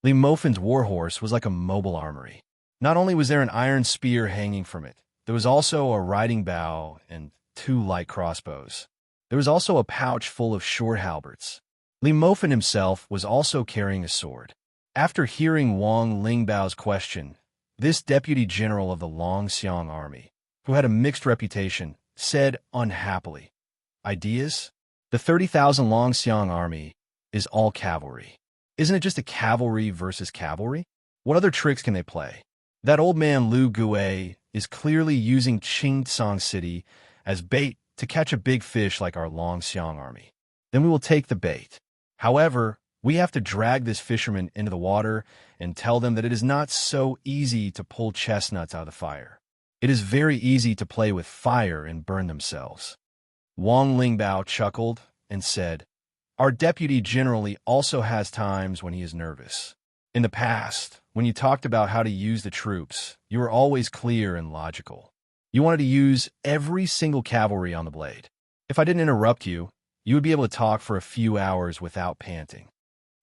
Li Mofan's warhorse was like a mobile armory. Not only was there an iron spear hanging from it, there was also a riding bow and 2 light crossbows. There was also a pouch full of short halberds. Li Mofan himself was also carrying a sword. After hearing Wang Lingbao's question, this deputy general of the Longxiang army, who had a mixed reputation, said unhappily, ideas? The 30,000 Longxiang army is all cavalry. Isn't it just a cavalry versus cavalry? What other tricks can they play? That old man Lu Gui is clearly using Qingsong City as bait to catch a big fish like our Longxiang army. Then we will take the bait. However, we have to drag this fisherman into the water and tell them that it is not so easy to pull chestnuts out of the fire. It is very easy to play with fire and burn themselves. Wang Lingbao chuckled and said, "Our deputy generally also has times when he is nervous. In the past, when you talked about how to use the troops, you were always clear and logical. You wanted to use every single cavalry on the blade. If I didn't interrupt you, you would be able to talk for a few hours without panting."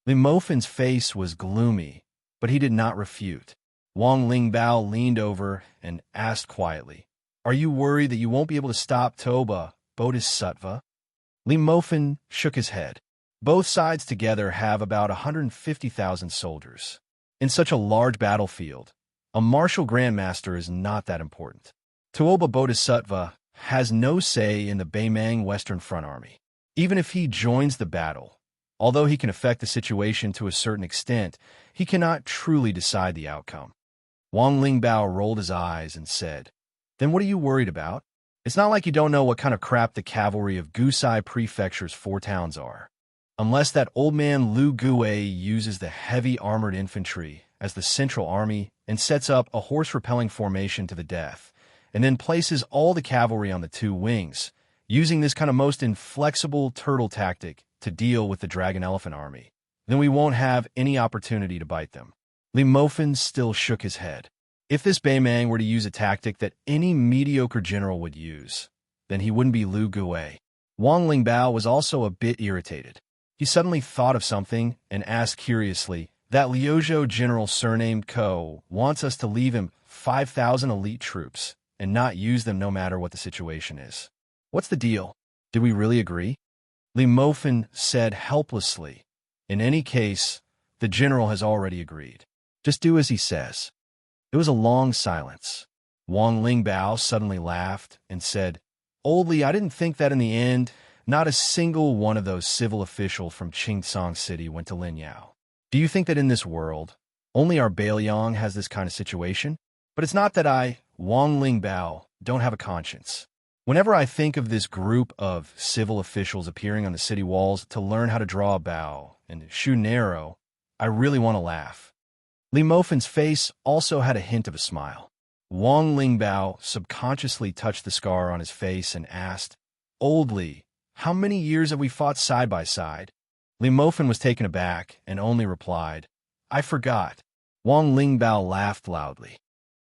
Li Mofin's face was gloomy, but he did not refute. Wang Lingbao leaned over and asked quietly, "Are you worried that you won't be able to stop Toba, Bodhisattva?" Li Mofin shook his head. Both sides together have about 150,000 soldiers. In such a large battlefield, a martial grandmaster is not that important. Tuoba Bodhisattva has no say in the Beimang Western Front Army. Even if he joins the battle, although he can affect the situation to a certain extent, he cannot truly decide the outcome. Wang Lingbao rolled his eyes and said, "Then what are you worried about? It's not like you don't know what kind of crap the cavalry of Gusai Prefecture's 4 towns are. Unless that old man Lu Gui uses the heavy armored infantry as the central army and sets up a horse-repelling formation to the death, and then places all the cavalry on the 2 wings, using this kind of most inflexible turtle tactic to deal with the dragon elephant army, then we won't have any opportunity to bite them." Li Mofin still shook his head. If this Beimang were to use a tactic that any mediocre general would use, then he wouldn't be Lu Gui. Wang Lingbao was also a bit irritated. He suddenly thought of something and asked curiously, "That Liuzhou general surnamed Ko wants us to leave him 5,000 elite troops and not use them no matter what the situation is. What's the deal? Did we really agree?" Li Mofin said helplessly, "In any case, the general has already agreed. Just do as he says." It was a long silence. Wang Lingbao suddenly laughed and said, "Old Li, I didn't think that in the end, not a single one of those civil officials from Qingsong City went to Linyao. Do you think that in this world, only our Bailiang has this kind of situation? But it's not that I, Wang Lingbao, don't have a conscience. Whenever I think of this group of civil officials appearing on the city walls to learn how to draw a bow and shoot an arrow, I really want to laugh." Li Mofin's face also had a hint of a smile. Wang Lingbao subconsciously touched the scar on his face and asked, "Old Li, how many years have we fought side by side?" Li Mofin was taken aback and only replied, "I forgot." Wang Lingbao laughed loudly.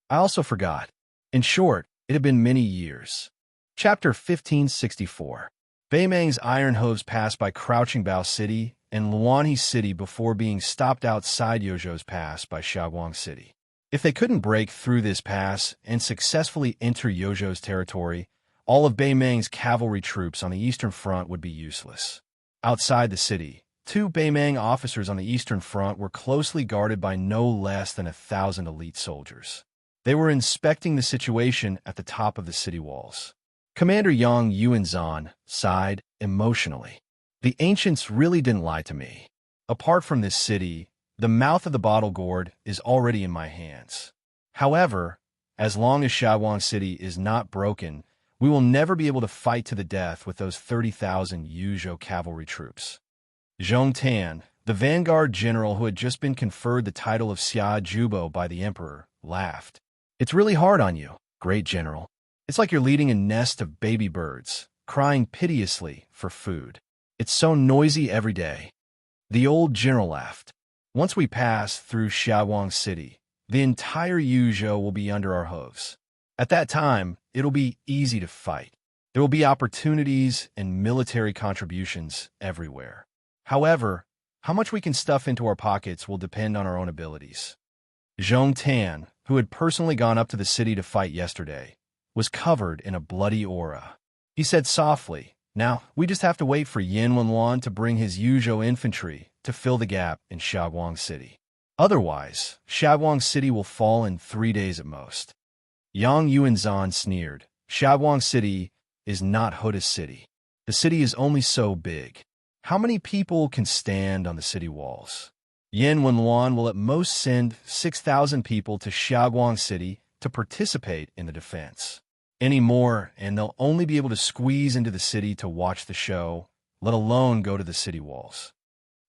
"I also forgot. In short, it had been many years." Chapter 1564. Beimang's iron hooves passed by Crouching Bao City and Luanhe City before being stopped outside Yozhou's pass by Xiaoguang City. If they couldn't break through this pass and successfully enter Yozhou's territory, all of Beimang's cavalry troops on the eastern front would be useless. Outside the city, 2 Beimang officers on the eastern front were closely guarded by no less than 1,000 elite soldiers. They were inspecting the situation at the top of the city walls. Commander Yang Yuanzhan sighed emotionally. "The ancients really didn't lie to me. Apart from this city, the mouth of the bottle gourd is already in my hands. However, as long as Xiaoguang City is not broken, we will never be able to fight to the death with those 30,000 Yuzhou cavalry troops." Zhong Tan, the vanguard general who had just been conferred the title of Xia Jubo by the emperor, laughed. "It's really hard on you, great general. It's like you're leading a nest of baby birds, crying piteously for food. It's so noisy every day." The old general laughed. "Once we pass through Xiaoguang City, the entire Yuzhou will be under our hooves. At that time, it'll be easy to fight. There will be opportunities and military contributions everywhere. However, how much we can stuff into our pockets will depend on our own abilities." Zhong Tan, who had personally gone up to the city to fight yesterday, was covered in a bloody aura. He said softly, "Now, we just have to wait for Yin Wenluan to bring his Yuzhou infantry to fill the gap in Xiaoguang City. Otherwise, Xiaoguang City will fall in 3 days at most." Yang Yuanzhan sneered. "Xiaoguang City is not Huda's city. The city is only so big. How many people can stand on the city walls? Yin Wenluan will at most send 6,000 people to Xiaoguang City to participate in the defense. Any more, and they'll only be able to squeeze into the city to watch the show, let alone go to the city walls."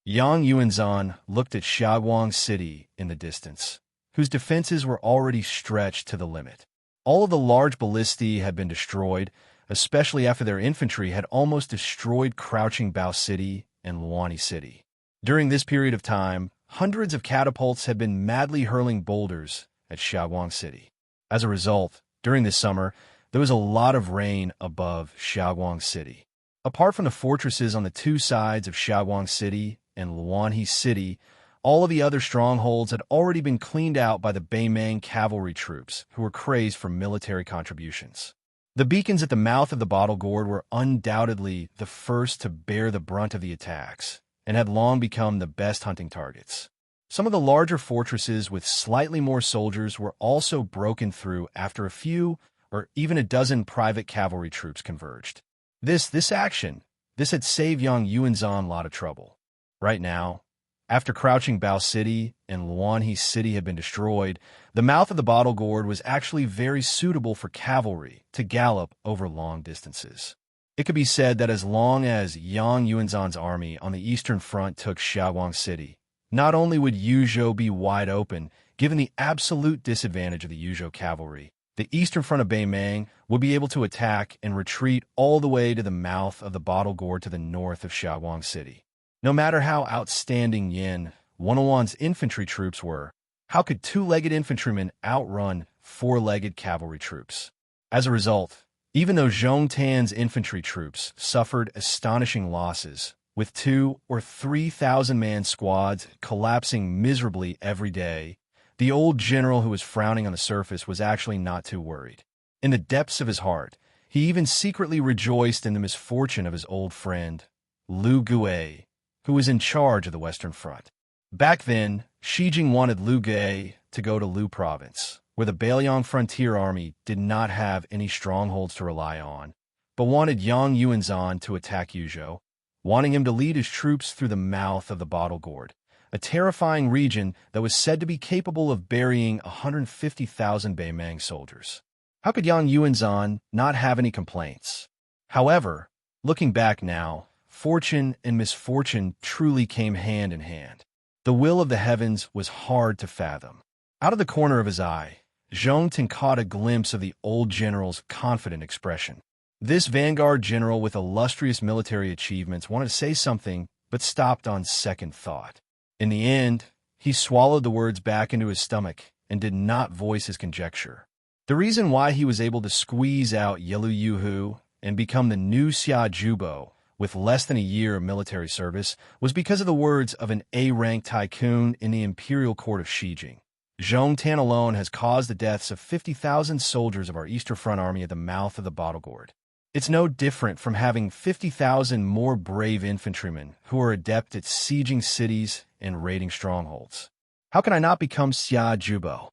Yang Yuanzhan looked at Xiaoguang City in the distance, whose defenses were already stretched to the limit. All of the large ballistae had been destroyed, especially after their infantry had almost destroyed Crouching Bao City and Luani City. During this period of time, hundreds of catapults had been madly hurling boulders at Xiaoguang City. As a result, during this summer, there was a lot of rain above Xiaoguang City. Apart from the fortresses on the two sides of Xiaoguang City and Luanhe City, all of the other strongholds had already been cleaned out by the Beimang cavalry troops, who were crazed for military contributions. The beacons at the mouth of the Bottle Gourd were undoubtedly the first to bear the brunt of the attacks, and had long become the best hunting targets. Some of the larger fortresses with slightly more soldiers were also broken through after a few or even a dozen private cavalry troops converged. This action had saved young Yuanzhan a lot of trouble. Right now, after Crouching Bao City and Luanhe City had been destroyed, the mouth of the Bottle Gourd was actually very suitable for cavalry to gallop over long distances. It could be said that as long as Yang Yuanzhan's army on the eastern front took Xiaoguang City, not only would Yuzhou be wide open, given the absolute disadvantage of the Yuzhou cavalry, the eastern front of Beimang would be able to attack and retreat all the way to the mouth of the Bottle Gourd to the north of Xiaoguang City. No matter how outstanding Yin 101's infantry troops were, how could two-legged infantrymen outrun four-legged cavalry troops? As a result, even though Zhong Tan's infantry troops suffered astonishing losses, with 2,000 or 3,000 man squads collapsing miserably every day, the old general who was frowning on the surface was actually not too worried. In the depths of his heart, he even secretly rejoiced in the misfortune of his old friend, Liu Gui, who was in charge of the Western Front. Back then, Xi Jing wanted Liu Gui to go to Lu Province, where the Bailiang Frontier Army did not have any strongholds to rely on, but wanted Yang Yuanzhan to attack Yuzhou, wanting him to lead his troops through the mouth of the Bottle Gourd, a terrifying region that was said to be capable of burying 150,000 Beimang soldiers. How could Yang Yuanzhan not have any complaints? However, looking back now, fortune and misfortune truly came hand in hand. The will of the heavens was hard to fathom. Out of the corner of his eye, Zhong Tan caught a glimpse of the old general's confident expression. This vanguard general with illustrious military achievements wanted to say something, but stopped on second thought. In the end, he swallowed the words back into his stomach and did not voice his conjecture. The reason why he was able to squeeze out Yelu Yuhu and become the new Xia Zhubo with less than a year of military service was because of the words of an A-rank tycoon in the imperial court of Xi Jing. Zhong Tan alone has caused the deaths of 50,000 soldiers of our Eastern Front Army at the mouth of the Bottle Gourd. It's no different from having 50,000 more brave infantrymen who are adept at sieging cities and raiding strongholds. How can I not become Xia Zhubo?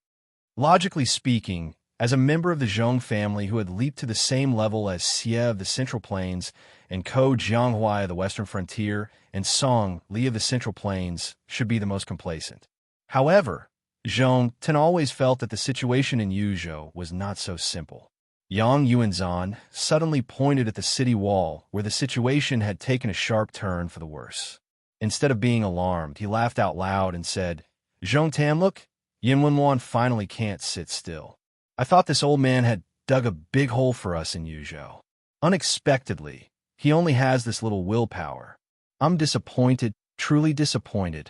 Logically speaking, as a member of the Zhong family who had leaped to the same level as Xie of the Central Plains and Ko Jianghuai of the Western Frontier and Song Li of the Central Plains should be the most complacent. However, Zhong Tan always felt that the situation in Yuzhou was not so simple. Yang Yuanzhan suddenly pointed at the city wall where the situation had taken a sharp turn for the worse. Instead of being alarmed, he laughed out loud and said, "Zhong Tan, look, Yin Wenwan finally can't sit still. I thought this old man had dug a big hole for us in Yuzhou. Unexpectedly, he only has this little willpower. I'm disappointed, truly disappointed."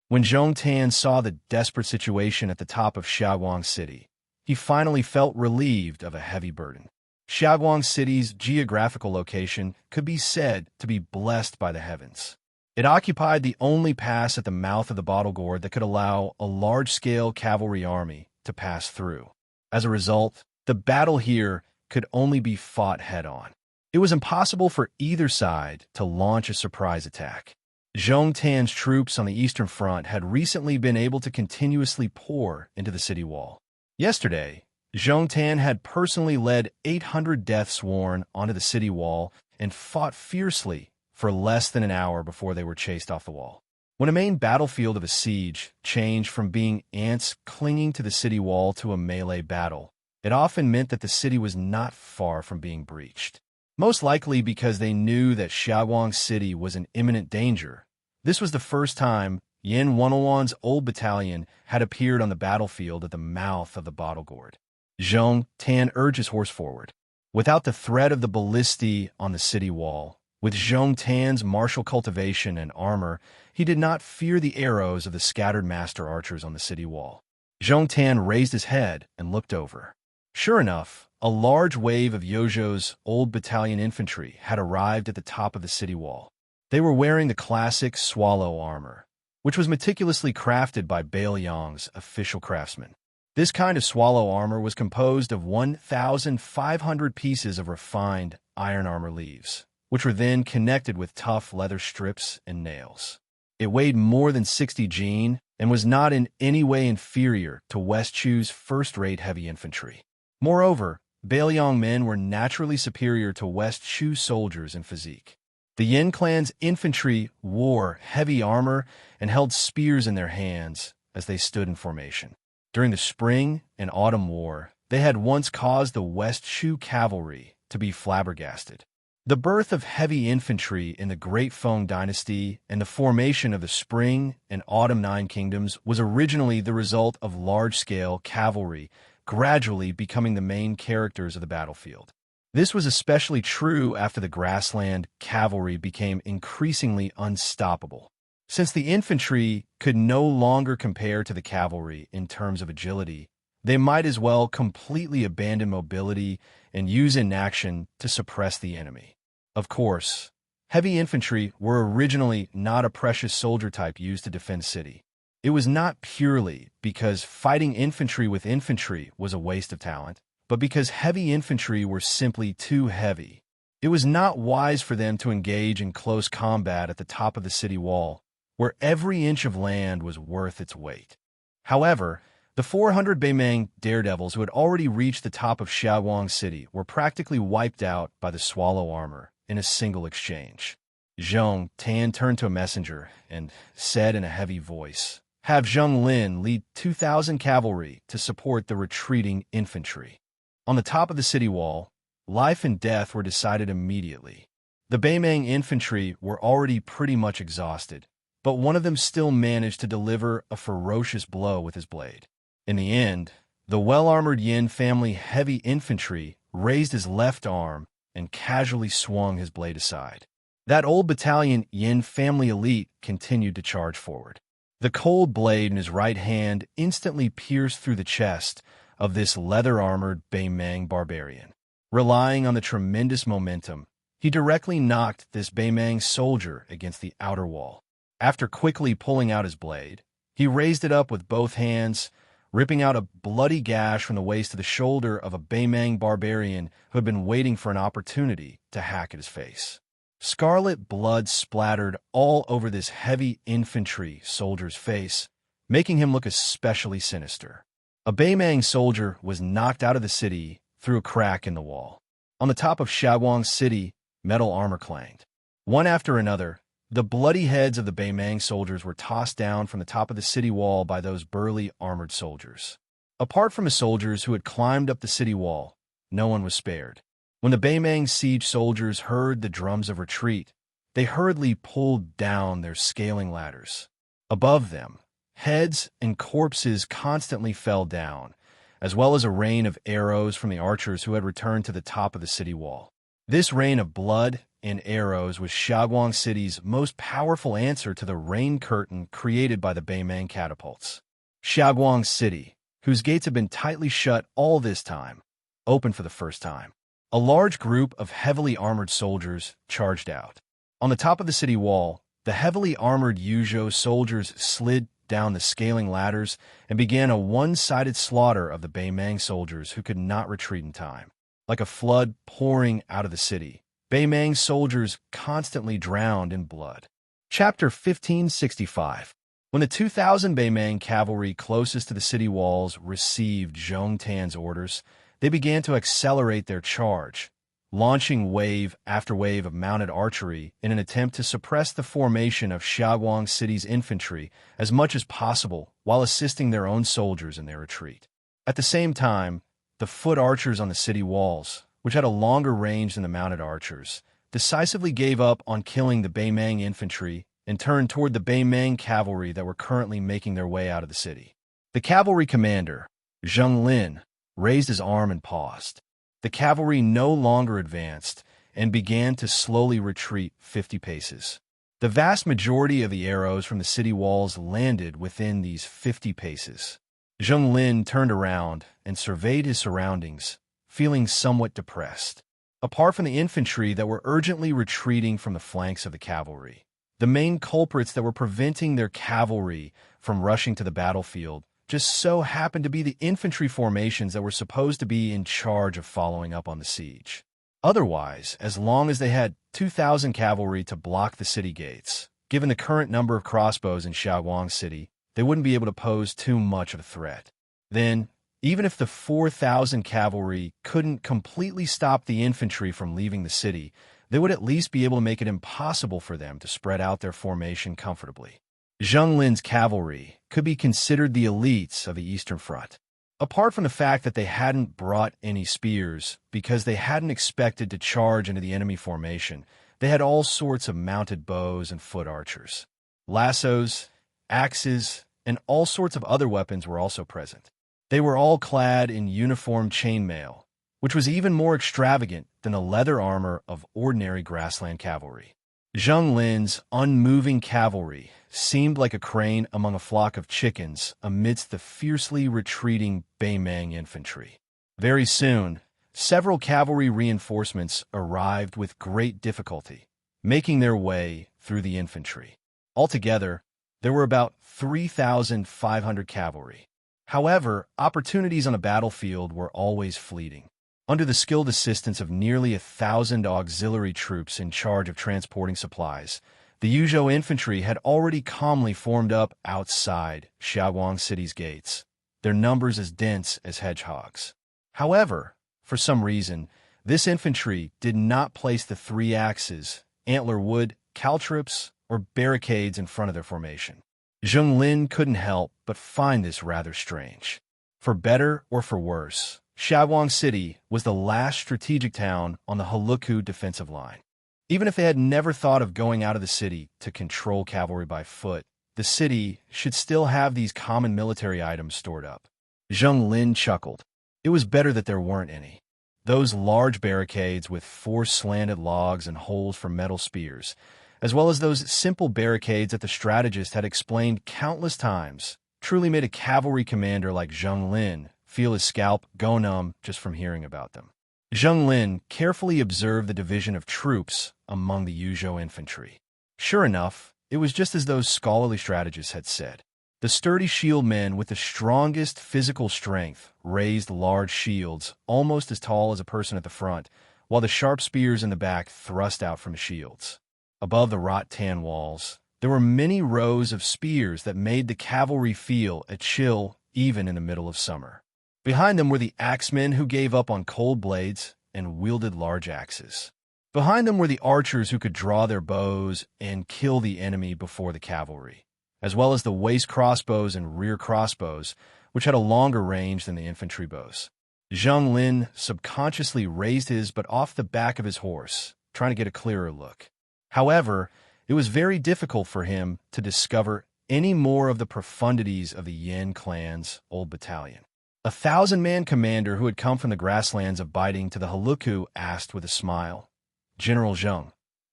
When Zhong Tan saw the desperate situation at the top of Xiaoguang City, he finally felt relieved of a heavy burden. Xiaoguang City's geographical location could be said to be blessed by the heavens. It occupied the only pass at the mouth of the Bottle Gourd that could allow a large-scale cavalry army to pass through. As a result, the battle here could only be fought head-on. It was impossible for either side to launch a surprise attack. Zhong Tan's troops on the Eastern Front had recently been able to continuously pour into the city wall. Yesterday, Zhong Tan had personally led 800 death sworn onto the city wall and fought fiercely for less than an hour before they were chased off the wall. When a main battlefield of a siege changed from being ants clinging to the city wall to a melee battle, it often meant that the city was not far from being breached. Most likely because they knew that Xiaoguang City was in imminent danger. This was the first time Yin 101's old battalion had appeared on the battlefield at the mouth of the Bottle Gourd. Zhong Tan urged his horse forward. Without the threat of the ballistae on the city wall, with Zhong Tan's martial cultivation and armor, he did not fear the arrows of the scattered master archers on the city wall. Zhong Tan raised his head and looked over. Sure enough, a large wave of Yozhou's old battalion infantry had arrived at the top of the city wall. They were wearing the classic swallow armor, which was meticulously crafted by Bailiang's official craftsmen. This kind of swallow armor was composed of 1,500 pieces of refined iron armor leaves, which were then connected with tough leather strips and nails. It weighed more than 60 jin and was not in any way inferior to West Chu's first-rate heavy infantry. Moreover, Bailiang men were naturally superior to West Chu soldiers in physique. The Yin clan's infantry wore heavy armor and held spears in their hands as they stood in formation. During the Spring and Autumn War, they had once caused the West Chu cavalry to be flabbergasted. The birth of heavy infantry in the Great Feng dynasty and the formation of the Spring and Autumn Nine Kingdoms was originally the result of large-scale cavalry gradually becoming the main characters of the battlefield. This was especially true after the grassland cavalry became increasingly unstoppable. Since the infantry could no longer compare to the cavalry in terms of agility, they might as well completely abandon mobility and use inaction to suppress the enemy. Of course, heavy infantry were originally not a precious soldier type used to defend a city. It was not purely because fighting infantry with infantry was a waste of talent, but because heavy infantry were simply too heavy. It was not wise for them to engage in close combat at the top of the city wall, where every inch of land was worth its weight. However, the 400 Beimang daredevils who had already reached the top of Xiaoguang City were practically wiped out by the swallow armor in a single exchange. Zhong Tan turned to a messenger and said in a heavy voice, "Have Zheng Lin lead 2,000 cavalry to support the retreating infantry." On the top of the city wall, life and death were decided immediately. The Beimang infantry were already pretty much exhausted, but one of them still managed to deliver a ferocious blow with his blade. In the end, the well-armored Yin family heavy infantry raised his left arm and casually swung his blade aside. That old battalion Yin family elite continued to charge forward. The cold blade in his right hand instantly pierced through the chest of this leather-armored Beimang barbarian. Relying on the tremendous momentum, he directly knocked this Beimang soldier against the outer wall. After quickly pulling out his blade, he raised it up with both hands, ripping out a bloody gash from the waist to the shoulder of a Beimang barbarian who had been waiting for an opportunity to hack at his face. Scarlet blood splattered all over this heavy infantry soldier's face, making him look especially sinister. A Beimang soldier was knocked out of the city through a crack in the wall. On the top of Xiaoguang City, metal armor clanged. One after another, the bloody heads of the Beimang soldiers were tossed down from the top of the city wall by those burly armored soldiers. Apart from the soldiers who had climbed up the city wall, no one was spared. When the Beimang siege soldiers heard the drums of retreat, they hurriedly pulled down their scaling ladders. Above them, heads and corpses constantly fell down, as well as a rain of arrows from the archers who had returned to the top of the city wall. This rain of blood and arrows was Xiaoguang City's most powerful answer to the rain curtain created by the Beimang catapults. Xiaoguang City, whose gates had been tightly shut all this time, opened for the first time. A large group of heavily armored soldiers charged out. On the top of the city wall, the heavily armored Yuzhou soldiers slid down the scaling ladders and began a one-sided slaughter of the Beimang soldiers who could not retreat in time. Like a flood pouring out of the city, Beimang soldiers constantly drowned in blood. Chapter 1565. When the 2,000 Beimang cavalry closest to the city walls received Zhong Tan's orders, they began to accelerate their charge, launching wave after wave of mounted archery in an attempt to suppress the formation of Xiaoguang City's infantry as much as possible while assisting their own soldiers in their retreat. At the same time, the foot archers on the city walls, which had a longer range than the mounted archers, decisively gave up on killing the Beimang infantry and turned toward the Beimang cavalry that were currently making their way out of the city. The cavalry commander, Zheng Lin, raised his arm and paused. The cavalry no longer advanced and began to slowly retreat 50 paces. The vast majority of the arrows from the city walls landed within these 50 paces. Zheng Lin turned around and surveyed his surroundings, feeling somewhat depressed. Apart from the infantry that were urgently retreating from the flanks of the cavalry, the main culprits that were preventing their cavalry from rushing to the battlefield just so happened to be the infantry formations that were supposed to be in charge of following up on the siege. Otherwise, as long as they had 2,000 cavalry to block the city gates, given the current number of crossbows in Xiaoguang City, they wouldn't be able to pose too much of a threat. Then, even if the 4,000 cavalry couldn't completely stop the infantry from leaving the city, they would at least be able to make it impossible for them to spread out their formation comfortably. Zheng Lin's cavalry could be considered the elites of the Eastern Front. Apart from the fact that they hadn't brought any spears because they hadn't expected to charge into the enemy formation, they had all sorts of mounted bows and foot archers. Lassos, axes, and all sorts of other weapons were also present. They were all clad in uniform chainmail, which was even more extravagant than the leather armor of ordinary grassland cavalry. Zheng Lin's unmoving cavalry seemed like a crane among a flock of chickens amidst the fiercely retreating Beimang infantry. Very soon, several cavalry reinforcements arrived with great difficulty, making their way through the infantry. Altogether, there were about 3,500 cavalry. However, opportunities on a battlefield were always fleeting. Under the skilled assistance of nearly 1,000 auxiliary troops in charge of transporting supplies, the Yuzhou infantry had already calmly formed up outside Xiaoguang City's gates, their numbers as dense as hedgehogs. However, for some reason, this infantry did not place the 3 axes, antler wood, caltrops, or barricades in front of their formation. Zheng Lin couldn't help but find this rather strange. For better or for worse, Xiaoguang City was the last strategic town on the Heluku defensive line. Even if they had never thought of going out of the city to control cavalry by foot, the city should still have these common military items stored up. Zheng Lin chuckled. It was better that there weren't any. Those large barricades with 4 slanted logs and holes for metal spears, as well as those simple barricades that the strategist had explained countless times, truly made a cavalry commander like Zheng Lin feel his scalp go numb just from hearing about them. Zheng Lin carefully observed the division of troops among the Yuzhou infantry. Sure enough, it was just as those scholarly strategists had said. The sturdy shield men with the strongest physical strength raised large shields almost as tall as a person at the front, while the sharp spears in the back thrust out from shields. Above the wrought-tan walls, there were many rows of spears that made the cavalry feel a chill even in the middle of summer. Behind them were the axemen who gave up on cold blades and wielded large axes. Behind them were the archers who could draw their bows and kill the enemy before the cavalry, as well as the waist crossbows and rear crossbows, which had a longer range than the infantry bows. Zheng Lin subconsciously raised his but off the back of his horse, trying to get a clearer look. However, it was very difficult for him to discover any more of the profundities of the Yan clan's old battalion. A 1,000-man commander who had come from the grasslands of Baiting to the Heluku asked with a smile, "General Zheng,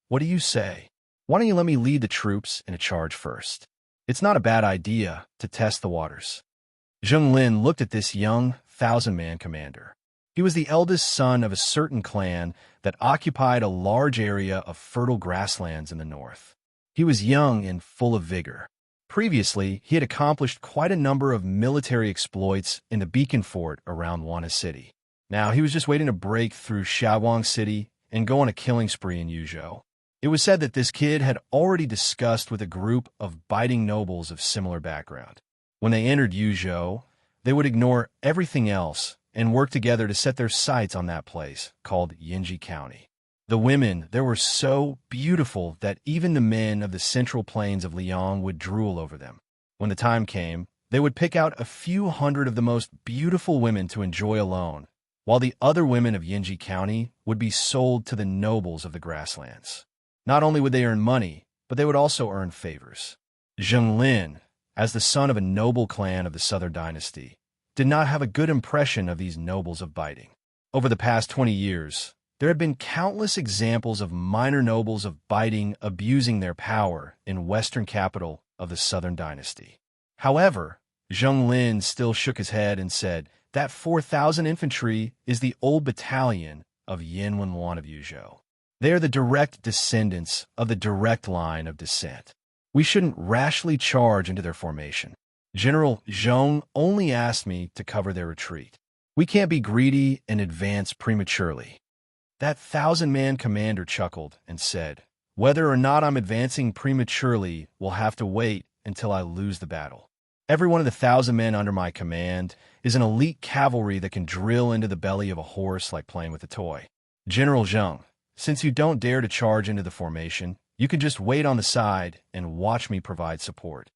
what do you say? Why don't you let me lead the troops in a charge first? It's not a bad idea to test the waters." Zheng Lin looked at this young 1,000-man commander. He was the eldest son of a certain clan that occupied a large area of fertile grasslands in the north. He was young and full of vigor. Previously, he had accomplished quite a number of military exploits in the beacon fort around Wana City. Now, he was just waiting to break through Xiaoguang City and go on a killing spree in Yuzhou. It was said that this kid had already discussed with a group of biting nobles of similar background. When they entered Yuzhou, they would ignore everything else and work together to set their sights on that place called Yinji County. The women there were so beautiful that even the men of the central plains of Liang would drool over them. When the time came, they would pick out a few hundred of the most beautiful women to enjoy alone, while the other women of Yinji County would be sold to the nobles of the grasslands. Not only would they earn money, but they would also earn favors. Zheng Lin, as the son of a noble clan of the Southern Dynasty, did not have a good impression of these nobles of Baiting. Over the past 20 years, there have been countless examples of minor nobles abusing their power in western capital of the Southern Dynasty. However, Zheng Lin still shook his head and said that 4,000 infantry is the old battalion of Yin Wenwan of Yuzhou. They are the direct descendants of the direct line of descent. We shouldn't rashly charge into their formation. General Zhong only asked me to cover their retreat. We can't be greedy and advance prematurely. That 1,000-man commander chuckled and said, whether or not I'm advancing prematurely will have to wait until I lose the battle. Every one of the 1,000 men under my command is an elite cavalry that can drill into the belly of a horse like playing with a toy. General Zheng, since you don't dare to charge into the formation, you can just wait on the side and watch me provide support.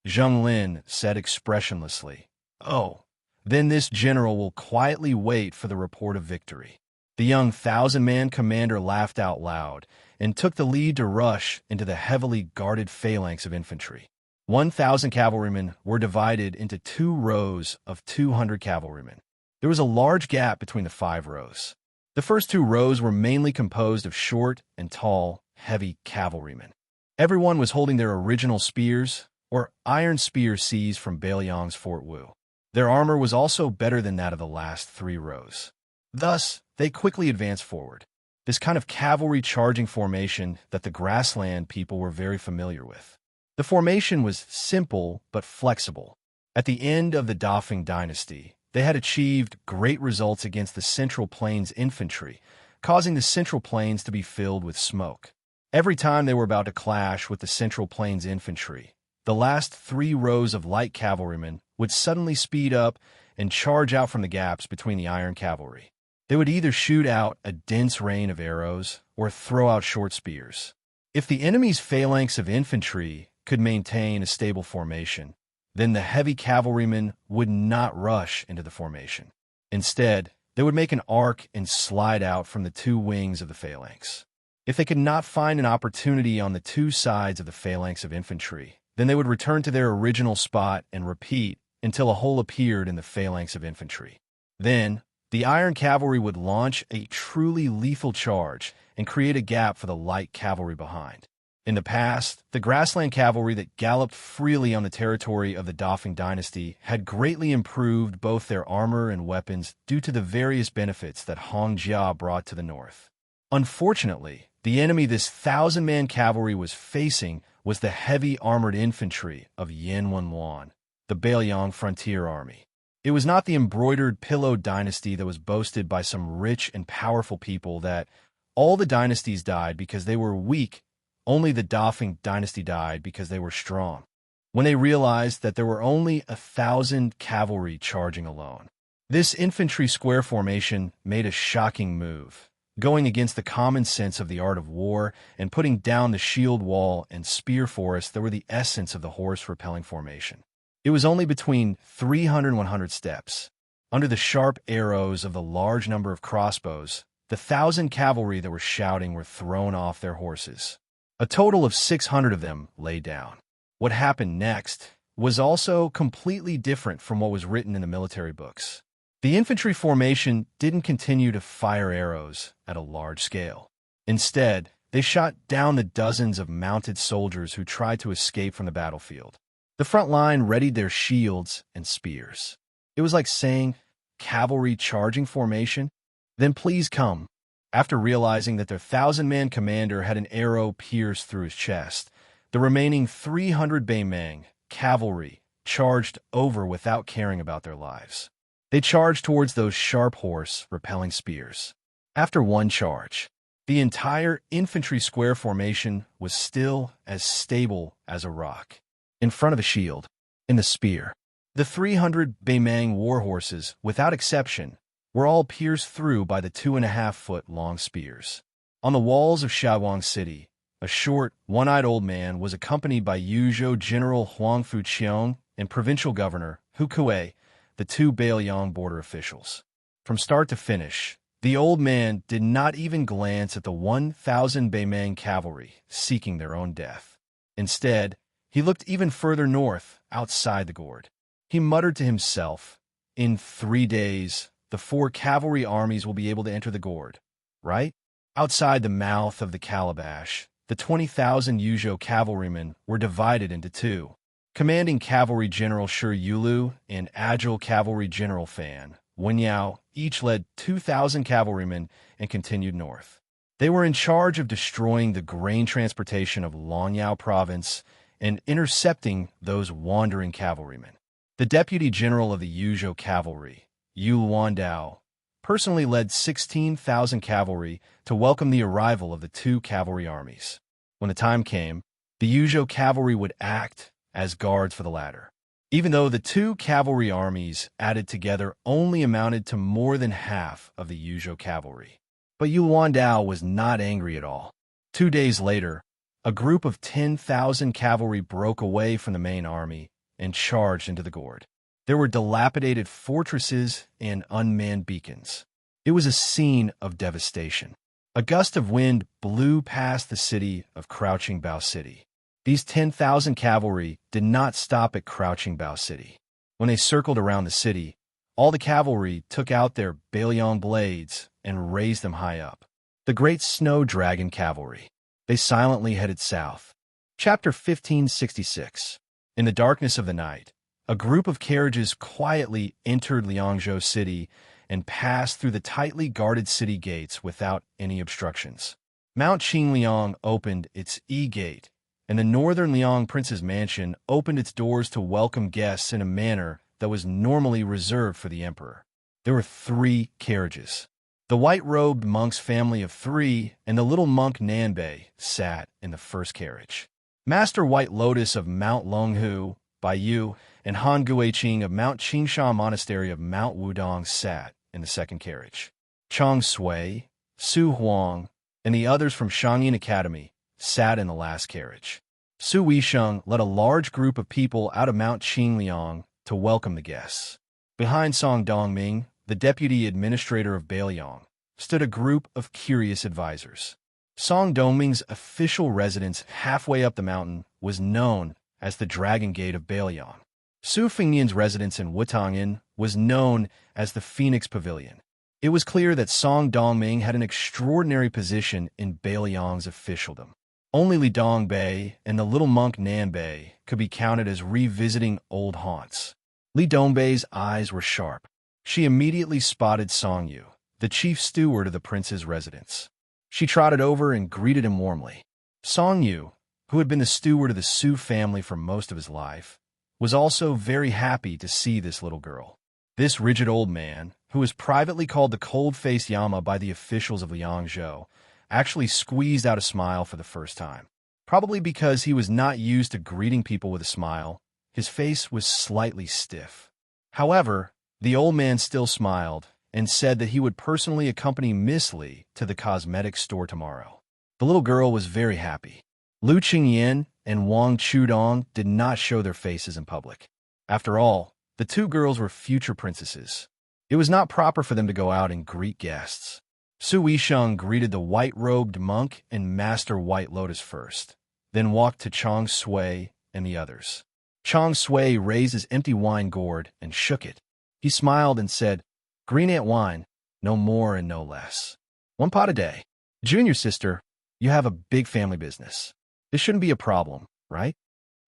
Zheng Lin said expressionlessly, oh, then this general will quietly wait for the report of victory. The young 1,000-man commander laughed out loud and took the lead to rush into the heavily guarded phalanx of infantry. 1,000 cavalrymen were divided into 2 rows of 200 cavalrymen. There was a large gap between the 5 rows. The first 2 rows were mainly composed of short and tall, heavy cavalrymen. Everyone was holding their original spears, or iron spears seized from Bailiang's Fort Wu. Their armor was also better than that of the last 3 rows. Thus, they quickly advanced forward. This kind of cavalry charging formation that the grassland people were very familiar with. The formation was simple but flexible. At the end of the Dafeng dynasty, they had achieved great results against the Central Plains infantry, causing the Central Plains to be filled with smoke. Every time they were about to clash with the Central Plains infantry, the last 3 rows of light cavalrymen would suddenly speed up and charge out from the gaps between the iron cavalry. They would either shoot out a dense rain of arrows or throw out short spears. If the enemy's phalanx of infantry could maintain a stable formation, then the heavy cavalrymen would not rush into the formation. Instead, they would make an arc and slide out from the 2 wings of the phalanx. If they could not find an opportunity on the 2 sides of the phalanx of infantry, then they would return to their original spot and repeat until a hole appeared in the phalanx of infantry. Then, the iron cavalry would launch a truly lethal charge and create a gap for the light cavalry behind. In the past, the grassland cavalry that galloped freely on the territory of the Dafeng dynasty had greatly improved both their armor and weapons due to the various benefits that Hong Jia brought to the north. Unfortunately, the enemy this 1,000-man cavalry was facing was the heavy armored infantry of Yin Wenwan, the Bailiang frontier army. It was not the embroidered pillow dynasty that was boasted by some rich and powerful people that all the dynasties died because they were weak. Only the Dafeng dynasty died because they were strong. When they realized that there were only 1,000 cavalry charging alone, this infantry square formation made a shocking move, going against the common sense of the art of war and putting down the shield wall and spear forest that were the essence of the horse-repelling formation. It was only between 300 and 100 steps. Under the sharp arrows of the large number of crossbows, the 1,000 cavalry that were shouting were thrown off their horses. A total of 600 of them lay down. What happened next was also completely different from what was written in the military books. The infantry formation didn't continue to fire arrows at a large scale. Instead, they shot down the dozens of mounted soldiers who tried to escape from the battlefield. The front line readied their shields and spears. It was like saying, "Cavalry charging formation? Then please come." After realizing that their 1,000-man commander had an arrow pierced through his chest, the remaining 300 Baimang cavalry charged over without caring about their lives. They charged towards those sharp horse-repelling spears. After one charge, the entire infantry square formation was still as stable as a rock. In front of a shield, in the spear, the 300 Baimang war horses, without exception, were all pierced through by the 2.5-foot-long spears. On the walls of Shaoguang City, a short, one-eyed old man was accompanied by Yuzhou General Huang Fuqiong and Provincial Governor Hu Kuei, the 2 Bailiang border officials. From start to finish, the old man did not even glance at the 1,000 Baimang cavalry seeking their own death. Instead, he looked even further north, outside the gourd. He muttered to himself, "In 3 days, the 4 cavalry armies will be able to enter the gourd, right? Outside the mouth of the calabash, the 20,000 Yuzhou cavalrymen were divided into 2. Commanding Cavalry General Shi Yulu and Agile Cavalry General Fan Wenyao each led 2,000 cavalrymen and continued north. They were in charge of destroying the grain transportation of Longyao province and intercepting those wandering cavalrymen. The Deputy General of the Yuzhou Cavalry, Yu Luandao, personally led 16,000 cavalry to welcome the arrival of the 2 cavalry armies. When the time came, the Yuzhou cavalry would act as guards for the latter. Even though the 2 cavalry armies added together only amounted to more than half of the Yuzhou cavalry. But Yu Luandao was not angry at all. 2 days later, a group of 10,000 cavalry broke away from the main army and charged into the gourd. There were dilapidated fortresses and unmanned beacons. It was a scene of devastation. A gust of wind blew past the city of Crouching Bao City. These 10,000 cavalry did not stop at Crouching Bao City. When they circled around the city, all the cavalry took out their Bailiang blades and raised them high up. The great snow dragon cavalry. They silently headed south. Chapter 1566. In the darkness of the night, a group of carriages quietly entered Liangzhou City and passed through the tightly guarded city gates without any obstructions. Mount Qingliang opened its E-gate, and the northern Liang Prince's mansion opened its doors to welcome guests in a manner that was normally reserved for the emperor. There were 3 carriages. The white-robed monk's family of 3 and the little monk Nanbei sat in the first carriage. Master White Lotus of Mount Longhu, Baiyu, and Han Guiqing of Mount Qingsha Monastery of Mount Wudong sat in the second carriage. Chang Sui, Su Huang, and the others from Shangyin Academy sat in the last carriage. Su Weisheng led a large group of people out of Mount Qingliang to welcome the guests. Behind Song Dongming, the deputy administrator of Bailiang, stood a group of curious advisors. Song Dongming's official residence halfway up the mountain was known as the Dragon Gate of Bailiang. Su Fengnian's residence in Wutongyan was known as the Phoenix Pavilion. It was clear that Song Dongming had an extraordinary position in Bailiang's officialdom. Only Li Dongbei and the little monk Nanbei could be counted as revisiting old haunts. Li Dongbei's eyes were sharp. She immediately spotted Song Yu, the chief steward of the prince's residence. She trotted over and greeted him warmly. Song Yu, who had been the steward of the Su family for most of his life, was also very happy to see this little girl. This rigid old man, who was privately called the cold-faced Yama by the officials of Liangzhou, actually squeezed out a smile for the first time. Probably because he was not used to greeting people with a smile, his face was slightly stiff. However, the old man still smiled and said that he would personally accompany Miss Li to the cosmetics store tomorrow. The little girl was very happy. Lu Qingyan and Wang Chudong did not show their faces in public. After all, the 2 girls were future princesses. It was not proper for them to go out and greet guests. Su Weisheng greeted the white-robed monk and Master White Lotus first, then walked to Chang Sui and the others. Chang Sui raised his empty wine gourd and shook it. He smiled and said, "Green Ant wine, no more and no less. 1 pot a day. Junior sister, you have a big family business. This shouldn't be a problem, right?"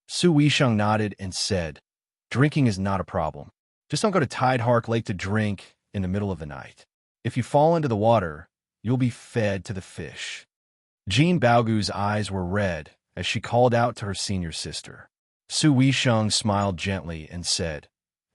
Su Weisheng nodded and said, "Drinking is not a problem. Just don't go to Tidehark Lake to drink in the middle of the night. If you fall into the water, you'll be fed to the fish." Jean Baogu's eyes were red as she called out to her senior sister. Su Weisheng smiled gently and said,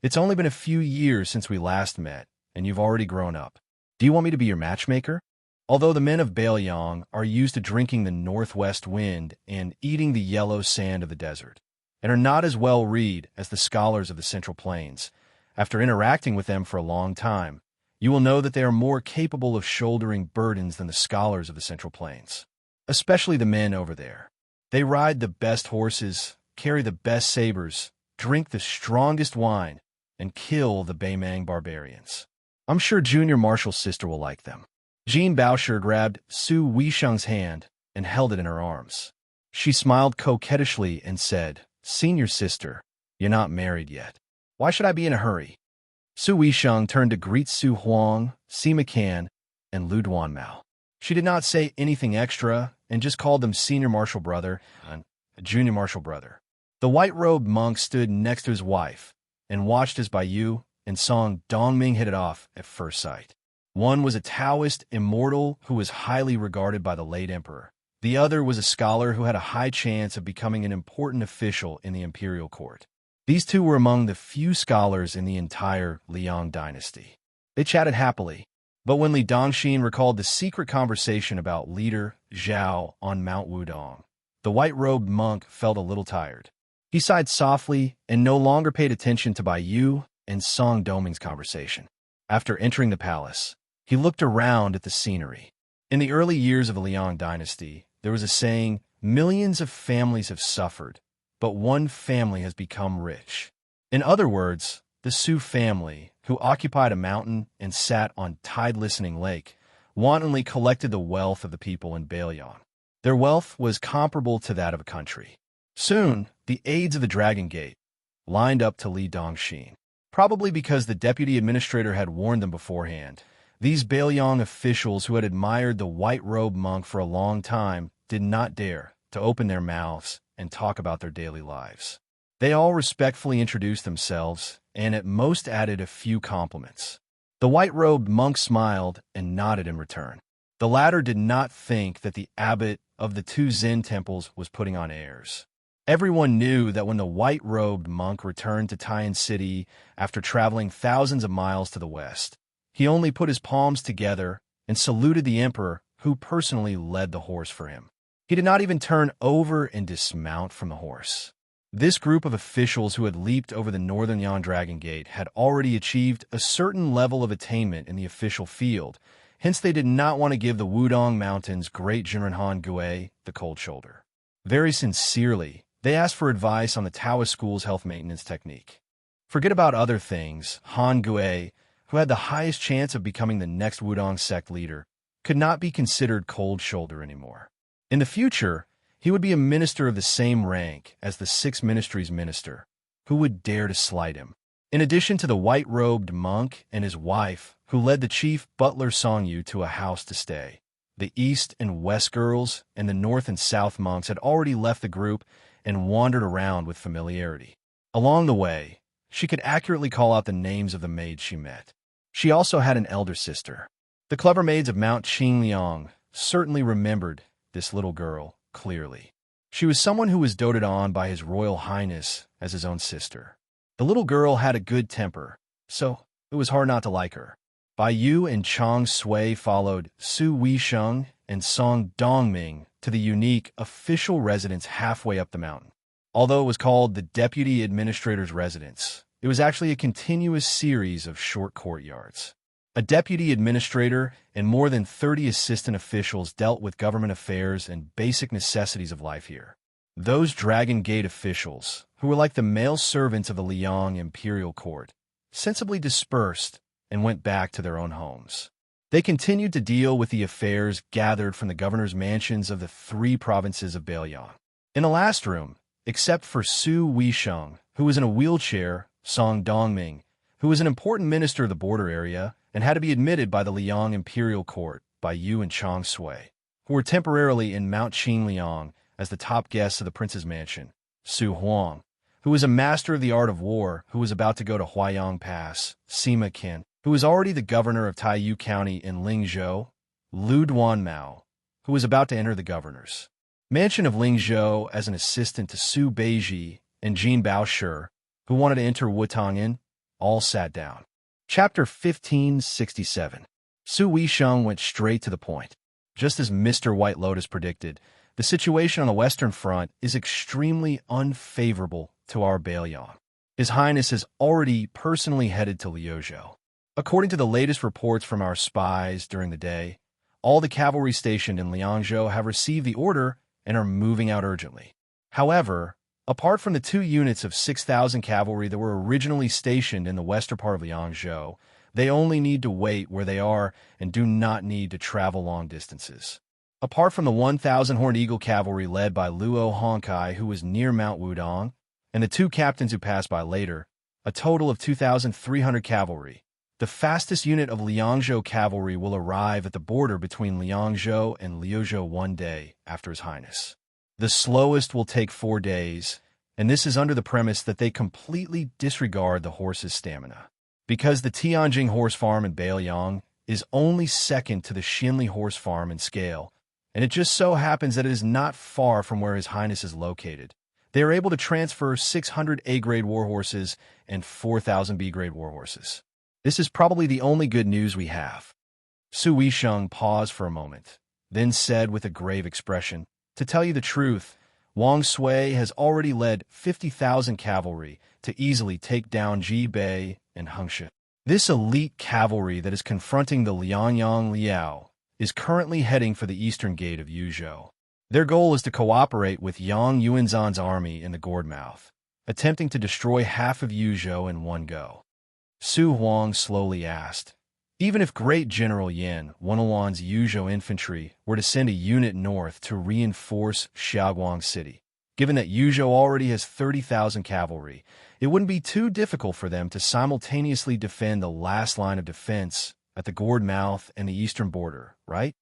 "It's only been a few years since we last met, and you've already grown up. Do you want me to be your matchmaker?" Although the men of Bailiang are used to drinking the northwest wind and eating the yellow sand of the desert, and are not as well read as the scholars of the Central Plains, after interacting with them for a long time, you will know that they are more capable of shouldering burdens than the scholars of the Central Plains, especially the men over there. They ride the best horses, carry the best sabers, drink the strongest wine, and kill the Baimang barbarians. I'm sure Junior Marshall's sister will like them. Jean Baosher grabbed Su Weisheng's hand and held it in her arms. She smiled coquettishly and said, "Senior sister, you're not married yet. Why should I be in a hurry?" Su Weisheng turned to greet Su Huang, Sima Can, and Lu Duanmao. She did not say anything extra and just called them senior marshal brother and junior marshal brother. The white-robed monk stood next to his wife and watched as Bai Yu and Song Dongming hit it off at first sight. One was a Taoist immortal who was highly regarded by the late emperor. The other was a scholar who had a high chance of becoming an important official in the imperial court. These two were among the few scholars in the entire Liang dynasty. They chatted happily, but when Li Dongxin recalled the secret conversation about leader Zhao on Mount Wudong, the white-robed monk felt a little tired. He sighed softly and no longer paid attention to Bai Yu and Song Doming's conversation. After entering the palace, he looked around at the scenery. In the early years of the Liang dynasty, there was a saying, millions of families have suffered, but one family has become rich. In other words, the Su family, who occupied a mountain and sat on tide-listening lake, wantonly collected the wealth of the people in Bailiang. Their wealth was comparable to that of a country. Soon, the aides of the Dragon Gate lined up to Li Dongxin. Probably because the deputy administrator had warned them beforehand, these Bailiang officials who had admired the white-robed monk for a long time did not dare to open their mouths and talk about their daily lives. They all respectfully introduced themselves and at most added a few compliments. The white-robed monk smiled and nodded in return. The latter did not think that the abbot of the two Zen temples was putting on airs. Everyone knew that when the white-robed monk returned to Taiyan City after traveling thousands of miles to the west, he only put his palms together and saluted the emperor, who personally led the horse for him. He did not even turn over and dismount from the horse. This group of officials who had leaped over the northern Yang Dragon Gate had already achieved a certain level of attainment in the official field, hence they did not want to give the Wudong Mountains' great General Han Gui the cold shoulder. Very sincerely, they asked for advice on the Taoist school's health maintenance technique. Forget about other things, Han Gui, who had the highest chance of becoming the next Wudong sect leader, could not be considered cold shoulder anymore. In the future, he would be a minister of the same rank as the Six Ministries minister. Who would dare to slight him? In addition to the white-robed monk and his wife, who led the chief butler Song Yu to a house to stay, the East and West girls and the North and South monks had already left the group and wandered around with familiarity. Along the way, she could accurately call out the names of the maids she met. She also had an elder sister. The clever maids of Mount Qingliang certainly remembered this little girl clearly. She was someone who was doted on by His Royal Highness as his own sister. The little girl had a good temper, so it was hard not to like her. Bai Yu and Chang Sui followed Su Weisheng and Song Dongming to the unique official residence halfway up the mountain. Although it was called the Deputy Administrator's Residence, it was actually a continuous series of short courtyards. A deputy administrator and more than 30 assistant officials dealt with government affairs and basic necessities of life here. Those Dragon Gate officials, who were like the male servants of the Liang imperial court, sensibly dispersed and went back to their own homes. They continued to deal with the affairs gathered from the governor's mansions of the three provinces of Bailiang. In the last room, except for Su Weisheng, who was in a wheelchair, Song Dongming, who was an important minister of the border area and had to be admitted by the Liang imperial court by Yu and Chang Sui, who were temporarily in Mount Qingliang as the top guests of the prince's mansion, Su Huang, who was a master of the art of war who was about to go to Huaiyang Pass, Sima Can, who was already the governor of Taiyu County in Lingzhou, Lu Duanmao, who was about to enter the governor's mansion of Lingzhou as an assistant to Su Beiji and Jin Baoshi, who wanted to enter Wutong'an, all sat down. Chapter 1567. Su Weisheng went straight to the point. Just as Mr. White Lotus predicted, the situation on the Western Front is extremely unfavorable to our Bailiang. His Highness has already personally headed to Liuzhou. According to the latest reports from our spies during the day, all the cavalry stationed in Liangzhou have received the order and are moving out urgently. However, apart from the 2 units of 6,000 cavalry that were originally stationed in the western part of Liangzhou, they only need to wait where they are and do not need to travel long distances. Apart from the 1,000 Horned Eagle cavalry led by Luo Honkai, who was near Mount Wudong, and the 2 captains who passed by later, a total of 2,300 cavalry. The fastest unit of Liangzhou cavalry will arrive at the border between Liangzhou and Liuzhou one day after His Highness. The slowest will take 4 days, and this is under the premise that they completely disregard the horse's stamina. Because the Tianjing horse farm in Beiliang is only second to the Xinli horse farm in scale, and it just so happens that it is not far from where His Highness is located, they are able to transfer 600 A-grade warhorses and 4,000 B-grade warhorses. This is probably the only good news we have. Su Weisheng paused for a moment, then said with a grave expression, "To tell you the truth, Wang Sui has already led 50,000 cavalry to easily take down Ji Bei and Hengshe. This elite cavalry that is confronting the Liangyang Liao is currently heading for the eastern gate of Yuzhou. Their goal is to cooperate with Yang Yuanzhan's army in the Gourdmouth, attempting to destroy half of Yuzhou in one go." Su Huang slowly asked, "Even if Great General Yan Wenluan's Yuzhou infantry were to send a unit north to reinforce Xiaoguang City, given that Yuzhou already has 30,000 cavalry, it wouldn't be too difficult for them to simultaneously defend the last line of defense at the Gourdmouth and the eastern border, right?"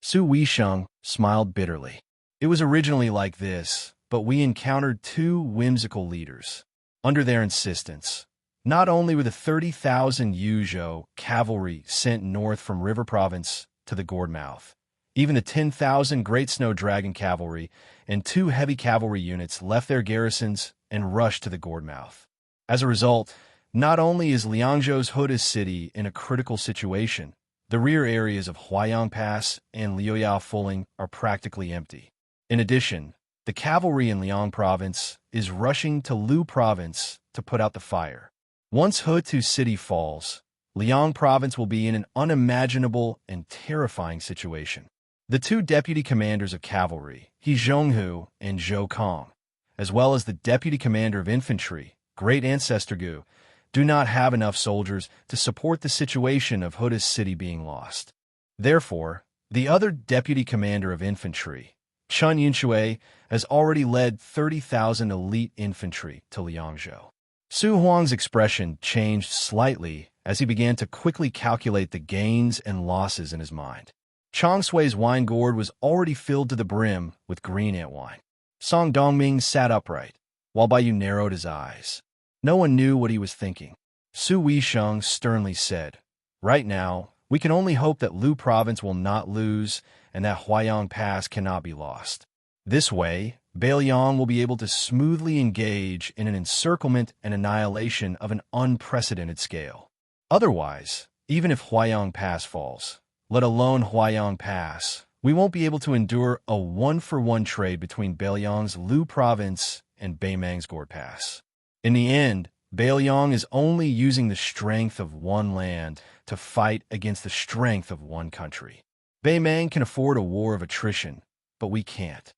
Su Weisheng smiled bitterly. "It was originally like this, but we encountered 2 whimsical leaders. Under their insistence, not only were the 30,000 Yuzhou cavalry sent north from River Province to the Gourdmouth, even the 10,000 Great Snow Dragon cavalry and 2 heavy cavalry units left their garrisons and rushed to the Gourdmouth. As a result, not only is Liangzhou's Huda city in a critical situation, the rear areas of Huayang Pass and Liuyao Fuling are practically empty. In addition, the cavalry in Liang Province is rushing to Lu Province to put out the fire. Once Hutu City falls, Liang Province will be in an unimaginable and terrifying situation. The 2 deputy commanders of cavalry, He Zhonghu and Zhou Kong, as well as the deputy commander of infantry, Great Ancestor Gu, do not have enough soldiers to support the situation of Huda City being lost. Therefore, the other deputy commander of infantry, Chun Yunshui, has already led 30,000 elite infantry to Liangzhou." Su Huang's expression changed slightly as he began to quickly calculate the gains and losses in his mind. Chang Sui's wine gourd was already filled to the brim with green ant wine. Song Dongming sat upright, while Baiyu narrowed his eyes. No one knew what he was thinking. Su Weisheng sternly said, "Right now, we can only hope that Lu Province will not lose and that Huayang Pass cannot be lost. This way, Beiliang will be able to smoothly engage in an encirclement and annihilation of an unprecedented scale. Otherwise, even if Huayang Pass falls, let alone Huayang Pass, we won't be able to endure a one-for-one trade between Beiliang's Lu Province and Beimang's Gourd Pass. In the end, Beiliang is only using the strength of one land to fight against the strength of one country. Beimang can afford a war of attrition, but we can't."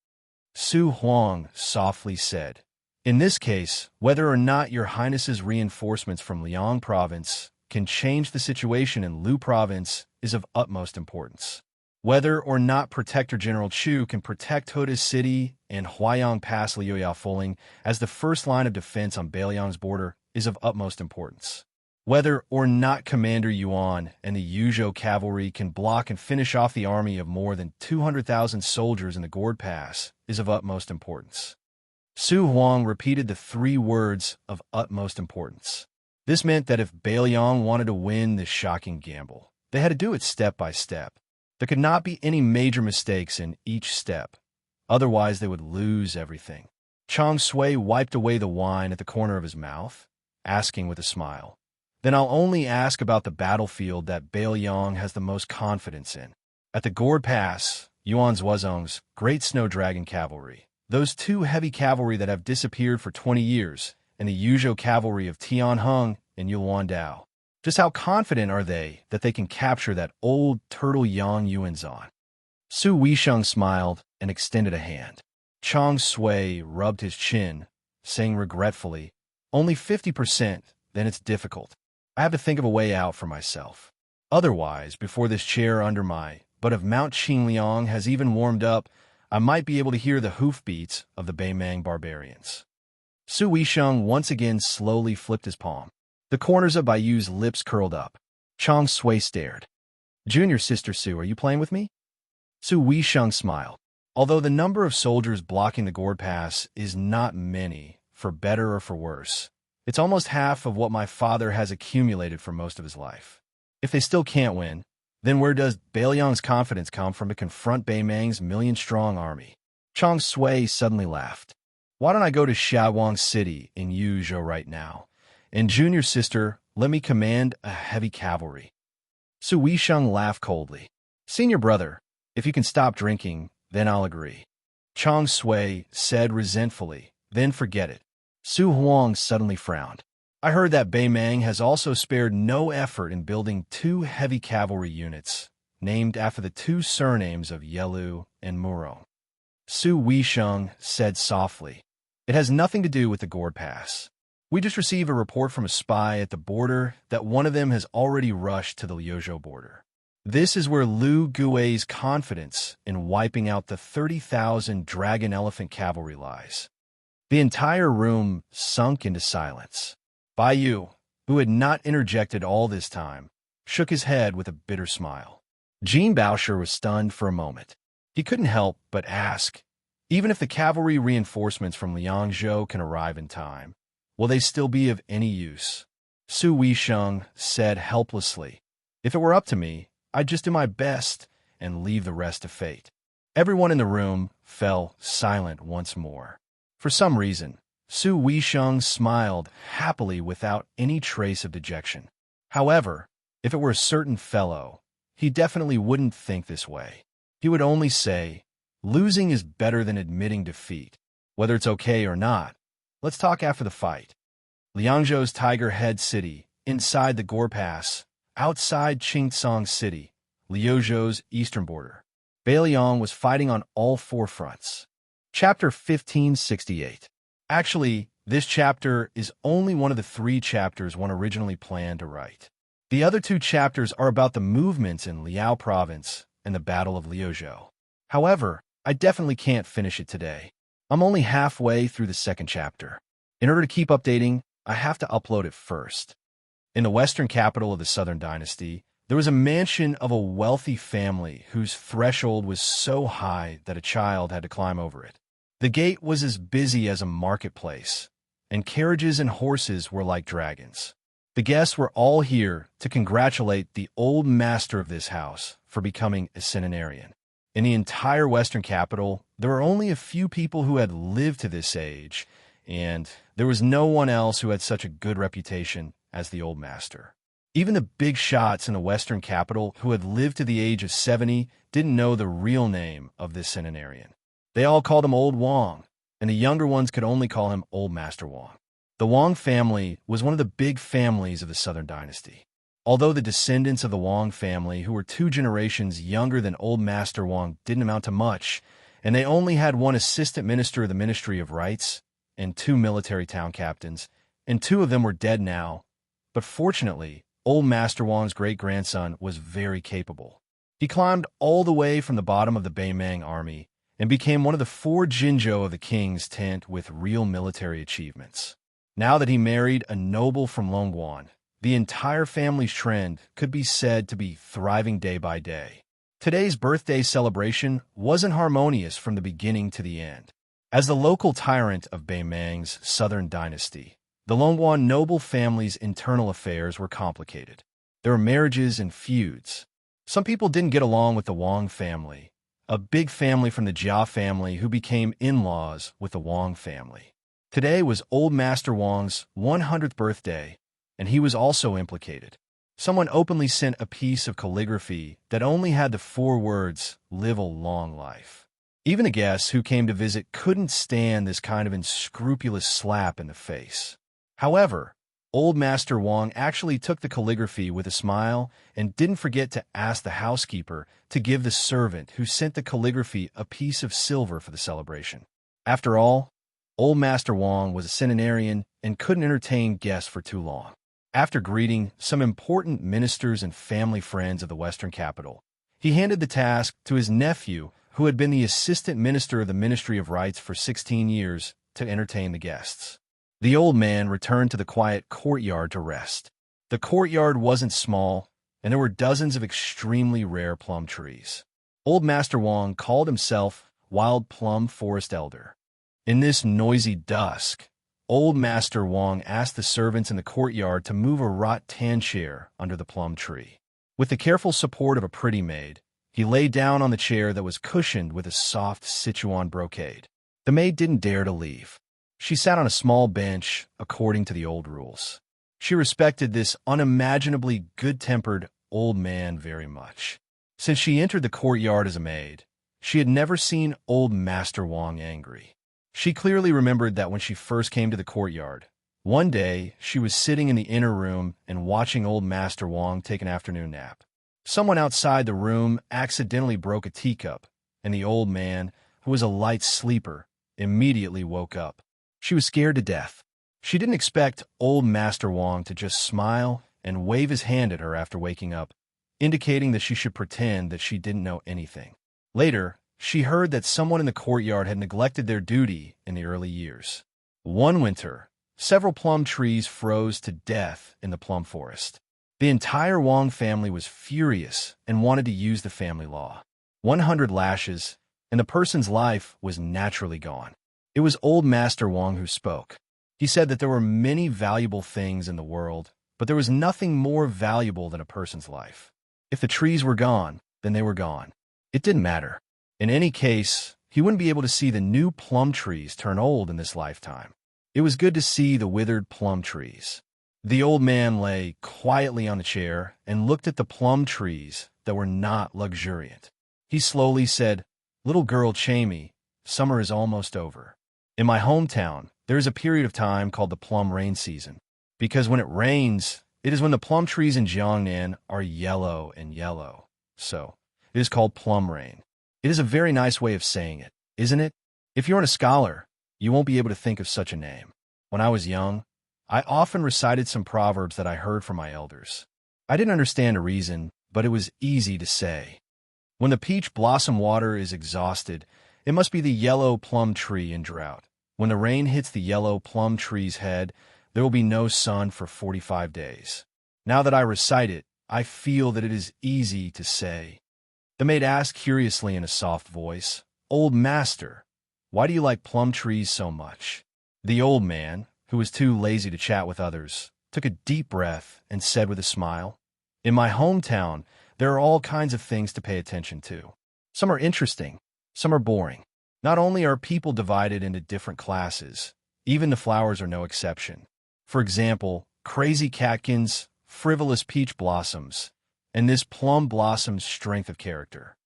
Su Huang softly said, "In this case, whether or not Your Highness's reinforcements from Liang Province can change the situation in Lu Province is of utmost importance. Whether or not Protector General Chu can protect Huda City and Huayang Pass Liuyao Fuling as the first line of defense on Beiliang's border is of utmost importance. Whether or not Commander Yuan and the Yuzhou cavalry can block and finish off the army of more than 200,000 soldiers in the Gourd Pass is of utmost importance." Su Huang repeated the 3 words of utmost importance. This meant that if Beiliang wanted to win this shocking gamble, they had to do it step by step. There could not be any major mistakes in each step, otherwise they would lose everything. Chang Sui wiped away the wine at the corner of his mouth, asking with a smile, "Then I'll only ask about the battlefield that Beiliang has the most confidence in. At the Gourd Pass, Yuan Zuozong's Great Snow Dragon cavalry, those 2 heavy cavalry that have disappeared for 20 years, and the Yuzhou cavalry of Tianheng and Yulwandao. Just how confident are they that they can capture that old turtle Yang Yuanzhan?" Su Weisheng smiled and extended a hand. Chang Sui rubbed his chin, saying regretfully, "Only 50%, then it's difficult. I have to think of a way out for myself. Otherwise, before this chair under my butt of Mount Qingliang has even warmed up, I might be able to hear the hoofbeats of the Beimang barbarians." Su Weisheng once again slowly flipped his palm. The corners of Bayu's lips curled up. Chang Sui stared. Junior sister Su, are you playing with me? Su Weisheng smiled. Although the number of soldiers blocking the gourd pass is not many, for better or for worse, it's almost half of what my father has accumulated for most of his life. If they still can't win, then where does Bailiang's confidence come from to confront Bei Mang's million-strong army? Chang Sui suddenly laughed. Why don't I go to Xiaowang City in Yuzhou right now? And junior sister, let me command a heavy cavalry. Su Weisheng laughed coldly. Senior brother, if you can stop drinking, then I'll agree. Chang Sui said resentfully, then forget it. Su Huang suddenly frowned. I heard that Bei Mang has also spared no effort in building 2 heavy cavalry units, named after the 2 surnames of Yelu and Muro. Su Weisheng said softly, it has nothing to do with the gourd pass. We just received a report from a spy at the border that one of them has already rushed to the Liuzhou border. This is where Lu Gui's confidence in wiping out the 30,000 dragon elephant cavalry lies. The entire room sunk into silence. Baiyu, who had not interjected all this time, shook his head with a bitter smile. Jean Baosher was stunned for a moment. He couldn't help but ask, even if the cavalry reinforcements from Liangzhou can arrive in time, will they still be of any use? Su Weisheng said helplessly, if it were up to me, I'd just do my best and leave the rest to fate. Everyone in the room fell silent once more. For some reason, Su Weisheng smiled happily without any trace of dejection. However, if it were a certain fellow, he definitely wouldn't think this way. He would only say, losing is better than admitting defeat. Whether it's okay or not, let's talk after the fight. Liangzhou's Tiger Head City, inside the Gore Pass, outside Qingsong City, Liuzhou's eastern border. Bailiang was fighting on all 4 fronts. Chapter 1568. Actually, this chapter is only one of the 3 chapters one originally planned to write. The other 2 chapters are about the movements in Liao Province and the Battle of Liuzhou. However, I definitely can't finish it today. I'm only halfway through the 2nd chapter. In order to keep updating, I have to upload it first. In the western capital of the Southern Dynasty, there was a mansion of a wealthy family whose threshold was so high that a child had to climb over it. The gate was as busy as a marketplace, and carriages and horses were like dragons. The guests were all here to congratulate the old master of this house for becoming a centenarian. In the entire western capital, there were only a few people who had lived to this age, and there was no one else who had such a good reputation as the old master. Even the big shots in the western capital who had lived to the age of 70 didn't know the real name of this centenarian. They all called him Old Wang, and the younger ones could only call him Old Master Wang. The Wang family was one of the big families of the Southern Dynasty. Although the descendants of the Wang family, who were 2 generations younger than Old Master Wang, didn't amount to much, and they only had 1 assistant minister of the Ministry of Rights and 2 military town captains, and 2 of them were dead now. But fortunately, Old Master Wang's great-grandson was very capable. He climbed all the way from the bottom of the Bei Mang army and became one of the 4 Jinzhou of the king's tent with real military achievements. Now that he married a noble from Longguan, the entire family's trend could be said to be thriving day by day. Today's birthday celebration wasn't harmonious from the beginning to the end. As the local tyrant of Bei Mang's southern dynasty, the Longguan noble family's internal affairs were complicated. There were marriages and feuds. Some people didn't get along with the Wang family, a big family from the Jia family who became in-laws with the Wang family. Today was Old Master Wang's 100th birthday, and he was also implicated. Someone openly sent a piece of calligraphy that only had the 4 words, "Live a long life." Even the guests who came to visit couldn't stand this kind of unscrupulous slap in the face. However, Old Master Wang actually took the calligraphy with a smile and didn't forget to ask the housekeeper to give the servant who sent the calligraphy a piece of silver for the celebration. After all, Old Master Wang was a centenarian and couldn't entertain guests for too long. After greeting some important ministers and family friends of the western capital, he handed the task to his nephew, who had been the assistant minister of the Ministry of Rights for 16 years, to entertain the guests. The old man returned to the quiet courtyard to rest. The courtyard wasn't small, and there were dozens of extremely rare plum trees. Old Master Wong called himself Wild Plum Forest Elder. In this noisy dusk, Old Master Wong asked the servants in the courtyard to move a rattan chair under the plum tree. With the careful support of a pretty maid, he lay down on the chair that was cushioned with a soft Sichuan brocade. The maid didn't dare to leave. She sat on a small bench according to the old rules. She respected this unimaginably good-tempered old man very much. Since she entered the courtyard as a maid, she had never seen Old Master Wong angry. She clearly remembered that when she first came to the courtyard, one day she was sitting in the inner room and watching Old Master Wong take an afternoon nap. Someone outside the room accidentally broke a teacup, and the old man, who was a light sleeper, immediately woke up. She was scared to death. She didn't expect Old Master Wong to just smile and wave his hand at her after waking up, indicating that she should pretend that she didn't know anything. Later, she heard that someone in the courtyard had neglected their duty in the early years. One winter, several plum trees froze to death in the plum forest. The entire Wong family was furious and wanted to use the family law. 100 lashes, and the person's life was naturally gone. It was Old Master Wong who spoke. He said that there were many valuable things in the world, but there was nothing more valuable than a person's life. If the trees were gone, then they were gone. It didn't matter. In any case, he wouldn't be able to see the new plum trees turn old in this lifetime. It was good to see the withered plum trees. The old man lay quietly on the chair and looked at the plum trees that were not luxuriant. He slowly said, "Little girl Chamey, summer is almost over. In my hometown, there is a period of time called the plum rain season, because when it rains, it is when the plum trees in Jiangnan are yellow and yellow. So, it is called plum rain. It is a very nice way of saying it, isn't it? If you aren't a scholar, you won't be able to think of such a name. When I was young, I often recited some proverbs that I heard from my elders. I didn't understand a reason, but it was easy to say. When the peach blossom water is exhausted, it must be the yellow plum tree in drought. When the rain hits the yellow plum tree's head, there will be no sun for 45 days. Now that I recite it, I feel that it is easy to say." The maid asked curiously in a soft voice, "Old Master, why do you like plum trees so much?" The old man, who was too lazy to chat with others, took a deep breath and said with a smile, "In my hometown, there are all kinds of things to pay attention to. Some are interesting, some are boring. Not only are people divided into different classes, even the flowers are no exception. For example, crazy catkins, frivolous peach blossoms, and this plum blossom's strength of character."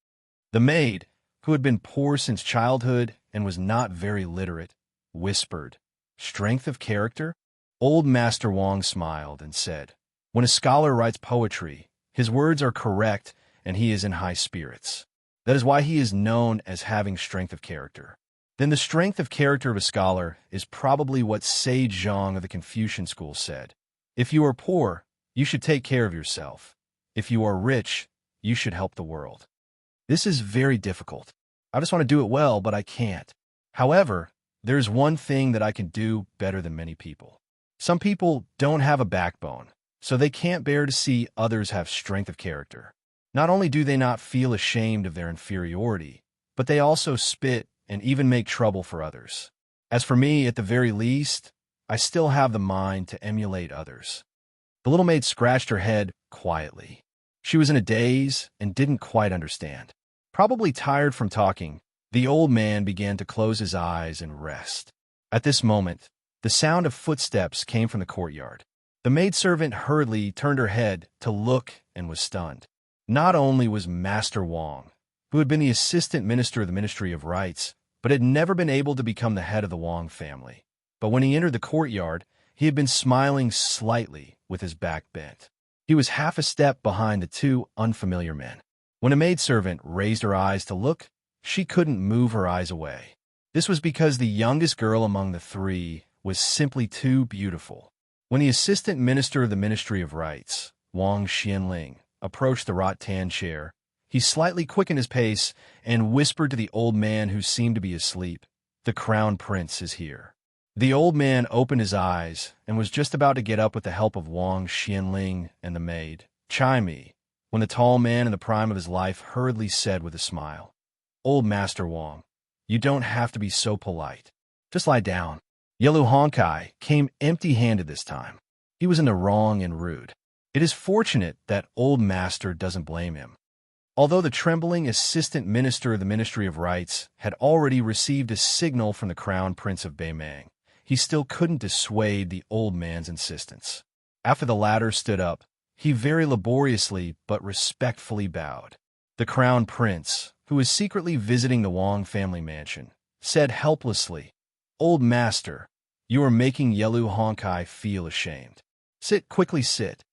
The maid, who had been poor since childhood and was not very literate, whispered, "Strength of character?" Old Master Wong smiled and said, "When a scholar writes poetry, his words are correct and he is in high spirits. That is why he is known as having strength of character. Then the strength of character of a scholar is probably what Sage Zhang of the Confucian school said. If you are poor, you should take care of yourself. If you are rich, you should help the world. This is very difficult. I just want to do it well, but I can't. However, there's one thing that I can do better than many people. Some people don't have a backbone, so they can't bear to see others have strength of character. Not only do they not feel ashamed of their inferiority, but they also spit and even make trouble for others. As for me, at the very least, I still have the mind to emulate others." The little maid scratched her head quietly. She was in a daze and didn't quite understand. Probably tired from talking, the old man began to close his eyes and rest. At this moment, the sound of footsteps came from the courtyard. The maidservant hurriedly turned her head to look and was stunned. Not only was Master Wong, who had been the assistant minister of the Ministry of Rights, but had never been able to become the head of the Wong family, but when he entered the courtyard, he had been smiling slightly with his back bent. He was half a step behind the two unfamiliar men. When a maidservant raised her eyes to look, she couldn't move her eyes away. This was because the youngest girl among the three was simply too beautiful. When the assistant minister of the Ministry of Rights, Wang Xianling, approached the rattan chair, he slightly quickened his pace and whispered to the old man who seemed to be asleep, "The crown prince is here." The old man opened his eyes and was just about to get up with the help of Wang Xianling and the maid, Chai Mi, when the tall man in the prime of his life hurriedly said with a smile, "Old Master Wang, you don't have to be so polite. Just lie down." Yelu Honkai came empty-handed this time. He was in the wrong and rude. It is fortunate that old master doesn't blame him. Although the trembling assistant minister of the Ministry of Rites had already received a signal from the Crown Prince of Beimang, he still couldn't dissuade the old man's insistence. After the latter stood up, he very laboriously but respectfully bowed. The Crown Prince, who was secretly visiting the Wang family mansion, said helplessly, "Old master, you are making Yelu Honkai feel ashamed. Quickly sit."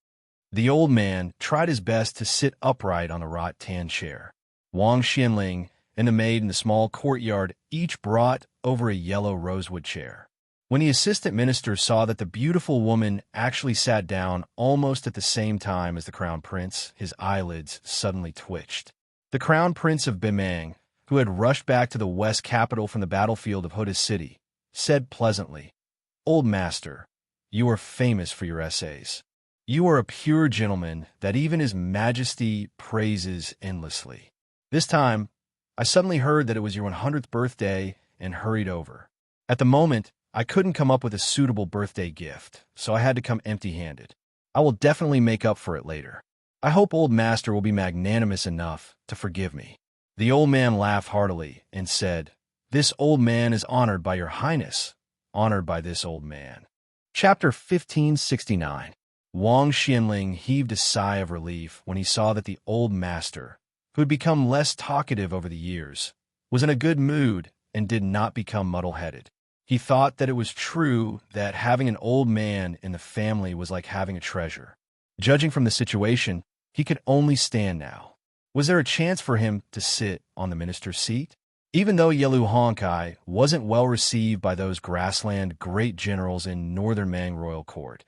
The old man tried his best to sit upright on the wrought-tan chair. Wang Xianling and the maid in the small courtyard each brought over a yellow rosewood chair. When the assistant minister saw that the beautiful woman actually sat down almost at the same time as the crown prince, his eyelids suddenly twitched. The crown prince of Beimang, who had rushed back to the west capital from the battlefield of Huda City, said pleasantly, "Old master, you are famous for your essays. You are a pure gentleman that even His Majesty praises endlessly. This time, I suddenly heard that it was your 100th birthday and hurried over. At the moment, I couldn't come up with a suitable birthday gift, so I had to come empty-handed. I will definitely make up for it later. I hope old master will be magnanimous enough to forgive me." The old man laughed heartily and said, "This old man is honored by your highness, honored by this old man." Chapter 1569. Wang Xianling heaved a sigh of relief when he saw that the old master, who had become less talkative over the years, was in a good mood and did not become muddle-headed. He thought that it was true that having an old man in the family was like having a treasure. Judging from the situation, he could only stand now. Was there a chance for him to sit on the minister's seat? Even though Yelu Honkai wasn't well received by those grassland great generals in Northern Mang royal court,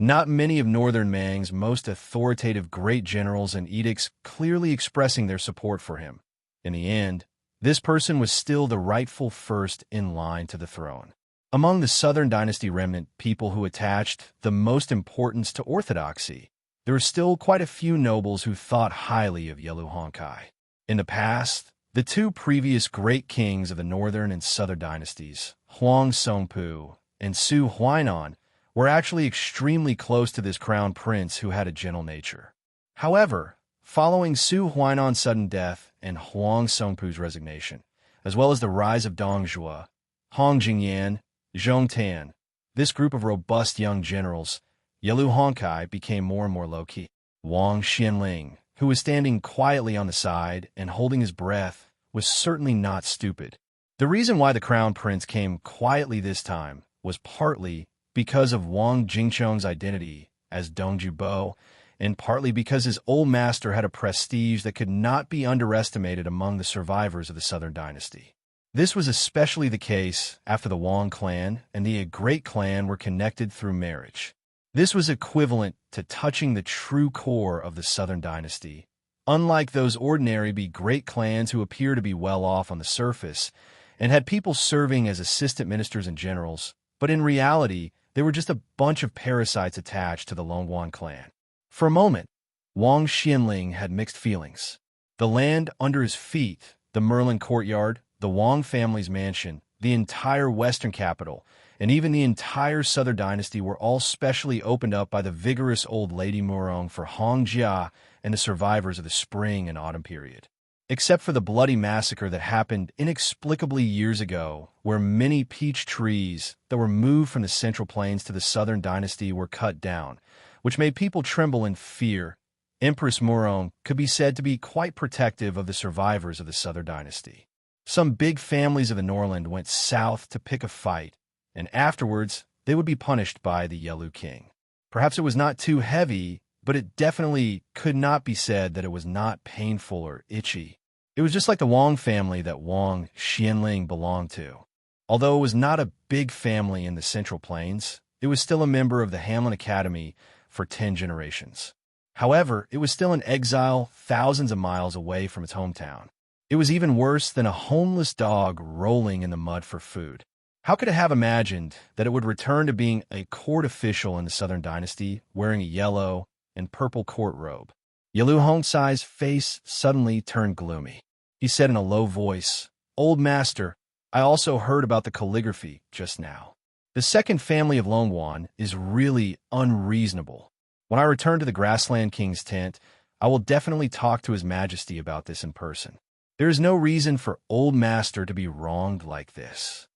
not many of Northern Mang's most authoritative great generals and edicts clearly expressing their support for him. In the end, this person was still the rightful first in line to the throne. Among the Southern Dynasty remnant people who attached the most importance to orthodoxy, there were still quite a few nobles who thought highly of Yelu Honkai. In the past, the two previous great kings of the Northern and Southern dynasties, Huang Songpu and Su Huainan, were actually extremely close to this crown prince who had a gentle nature. However, following Su Huainan's sudden death and Huang Songpu's resignation, as well as the rise of Dong Zhuo, Hong Jingyan, Zhong Tan, this group of robust young generals, Yelu Honkai became more and more low-key. Wang Xianling, who was standing quietly on the side and holding his breath, was certainly not stupid. The reason why the crown prince came quietly this time was partly because of Wang Jingchong's identity as Dongju Bo, and partly because his old master had a prestige that could not be underestimated among the survivors of the Southern Dynasty. This was especially the case after the Wang clan and the Great Clan were connected through marriage. This was equivalent to touching the true core of the Southern Dynasty, unlike those ordinary great clans who appear to be well off on the surface and had people serving as assistant ministers and generals, but in reality, they were just a bunch of parasites attached to the Longwan clan. For a moment, Wang Xianling had mixed feelings. The land under his feet, the Merlin courtyard, the Wang family's mansion, the entire western capital, and even the entire Southern Dynasty were all specially opened up by the vigorous old Lady Murong for Hong Jia and the survivors of the spring and autumn period. Except for the bloody massacre that happened inexplicably years ago, where many peach trees that were moved from the Central Plains to the Southern Dynasty were cut down, which made people tremble in fear, Empress Murong could be said to be quite protective of the survivors of the Southern Dynasty. Some big families of the Norland went south to pick a fight, and afterwards they would be punished by the Yelu King. Perhaps it was not too heavy, but it definitely could not be said that it was not painful or itchy. It was just like the Wang family that Wang Xianling belonged to. Although it was not a big family in the Central Plains, it was still a member of the Hamlin Academy for 10 generations. However, it was still in exile thousands of miles away from its hometown. It was even worse than a homeless dog rolling in the mud for food. How could it have imagined that it would return to being a court official in the Southern Dynasty, wearing a yellow and purple court robe? Yalu Hongsai's face suddenly turned gloomy. He said in a low voice, "Old master, I also heard about the calligraphy just now. The second family of Longwan is really unreasonable. When I return to the Grassland King's tent, I will definitely talk to His Majesty about this in person. There is no reason for old master to be wronged like this."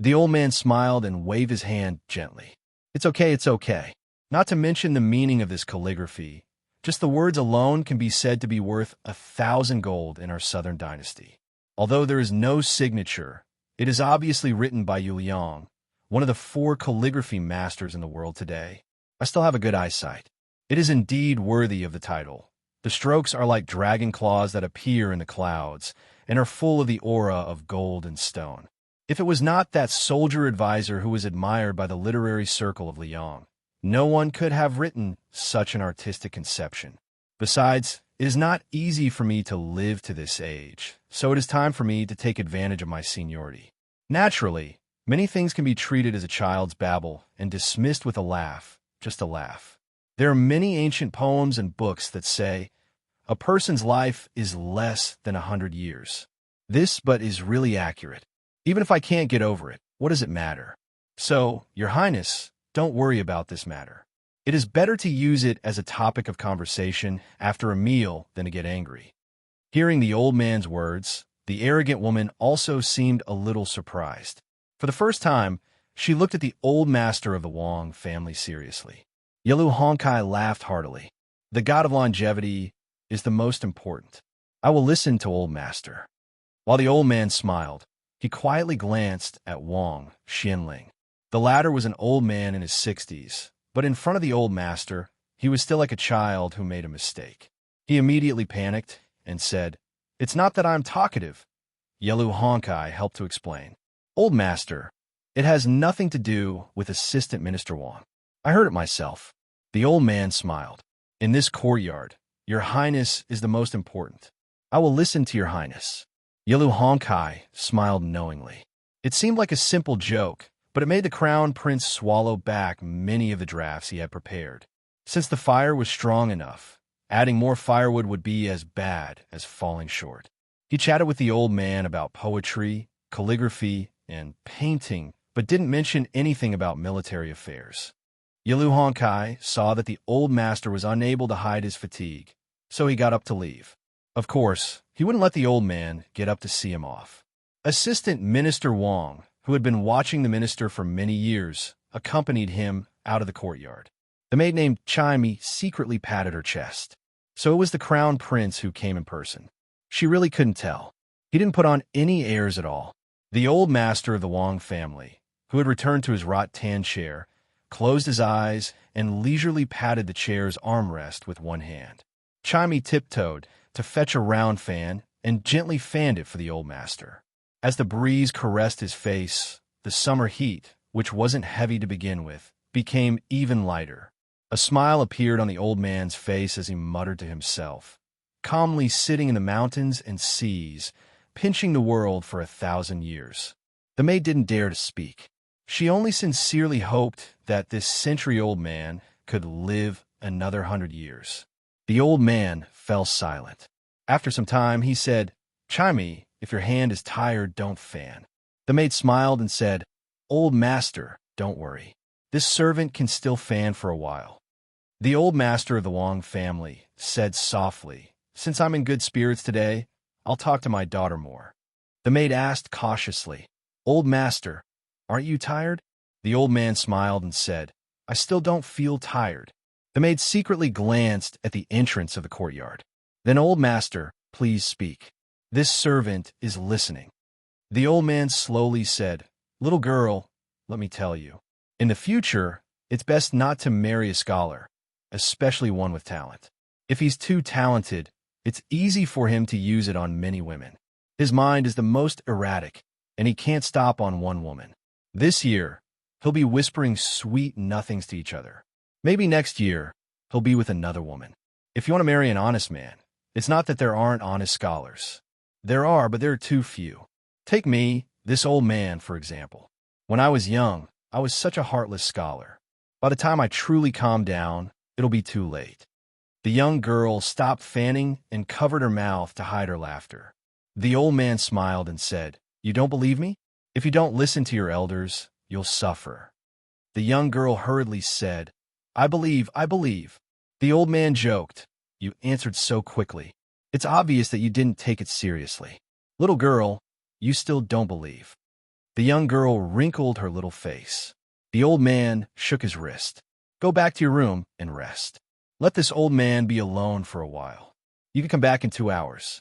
The old man smiled and waved his hand gently. It's okay. Not to mention the meaning of this calligraphy. Just the words alone can be said to be worth 1,000 gold in our Southern Dynasty. Although there is no signature, it is obviously written by Yu Liang, one of the 4 calligraphy masters in the world today. I still have a good eyesight. It is indeed worthy of the title. The strokes are like dragon claws that appear in the clouds and are full of the aura of gold and stone. If it was not that soldier advisor who was admired by the literary circle of Liang, no one could have written such an artistic conception. Besides, it is not easy for me to live to this age, so it is time for me to take advantage of my seniority. Naturally, many things can be treated as a child's babble and dismissed with a laugh, just a laugh. There are many ancient poems and books that say, a person's life is less than 100 years. This but is really accurate. Even if I can't get over it, what does it matter? So, Your Highness, don't worry about this matter. It is better to use it as a topic of conversation after a meal than to get angry. Hearing the old man's words, the arrogant woman also seemed a little surprised. For the first time, she looked at the old master of the Wang family seriously. Yalu Hongkai laughed heartily. The god of longevity is the most important. I will listen to old master. While the old man smiled, he quietly glanced at Wang Xianling. The latter was an old man in his 60s, but in front of the old master, he was still like a child who made a mistake. He immediately panicked and said, "It's not that I'm talkative." Yalu Hongkai helped to explain. "Old master, it has nothing to do with Assistant Minister Wang. I heard it myself." The old man smiled. "In this courtyard, Your Highness is the most important. I will listen to Your Highness." Yalu Hongkai smiled knowingly. It seemed like a simple joke, but it made the crown prince swallow back many of the drafts he had prepared. Since the fire was strong enough, adding more firewood would be as bad as falling short. He chatted with the old man about poetry, calligraphy, and painting, but didn't mention anything about military affairs. Yalu Hongkai saw that the old master was unable to hide his fatigue, so he got up to leave. Of course, he wouldn't let the old man get up to see him off. Assistant Minister Wang, who had been watching the minister for many years, accompanied him out of the courtyard. The maid named Chimey secretly patted her chest. So it was the crown prince who came in person. She really couldn't tell. He didn't put on any airs at all. The old master of the Wang family, who had returned to his rattan chair, closed his eyes and leisurely patted the chair's armrest with one hand. Chimey tiptoed to fetch a round fan and gently fanned it for the old master. As the breeze caressed his face, the summer heat, which wasn't heavy to begin with, became even lighter. A smile appeared on the old man's face as he muttered to himself, calmly sitting in the mountains and seas, pinching the world for 1,000 years. The maid didn't dare to speak. She only sincerely hoped that this century-old man could live another 100 years. The old man fell silent. After some time, he said, "Chimey, if your hand is tired, don't fan." The maid smiled and said, "Old master, don't worry. This servant can still fan for a while." The old master of the Wang family said softly, "Since I'm in good spirits today, I'll talk to my daughter more." The maid asked cautiously, "Old master, aren't you tired?" The old man smiled and said, "I still don't feel tired." The maid secretly glanced at the entrance of the courtyard. "Then, old master, please speak. This servant is listening." The old man slowly said, "Little girl, let me tell you. In the future, it's best not to marry a scholar, especially one with talent. If he's too talented, it's easy for him to use it on many women. His mind is the most erratic, and he can't stop on one woman. This year, he'll be whispering sweet nothings to each other. Maybe next year, he'll be with another woman. If you want to marry an honest man, it's not that there aren't honest scholars. There are, but there are too few. Take me, this old man, for example. When I was young, I was such a heartless scholar. By the time I truly calm down, it'll be too late." The young girl stopped fanning and covered her mouth to hide her laughter. The old man smiled and said, "You don't believe me? If you don't listen to your elders, you'll suffer." The young girl hurriedly said, I believe, I believe." The old man joked, "You answered so quickly. It's obvious that you didn't take it seriously. Little girl, you still don't believe." The young girl wrinkled her little face. The old man shook his wrist. "Go back to your room and rest. Let this old man be alone for a while. You can come back in 2 hours."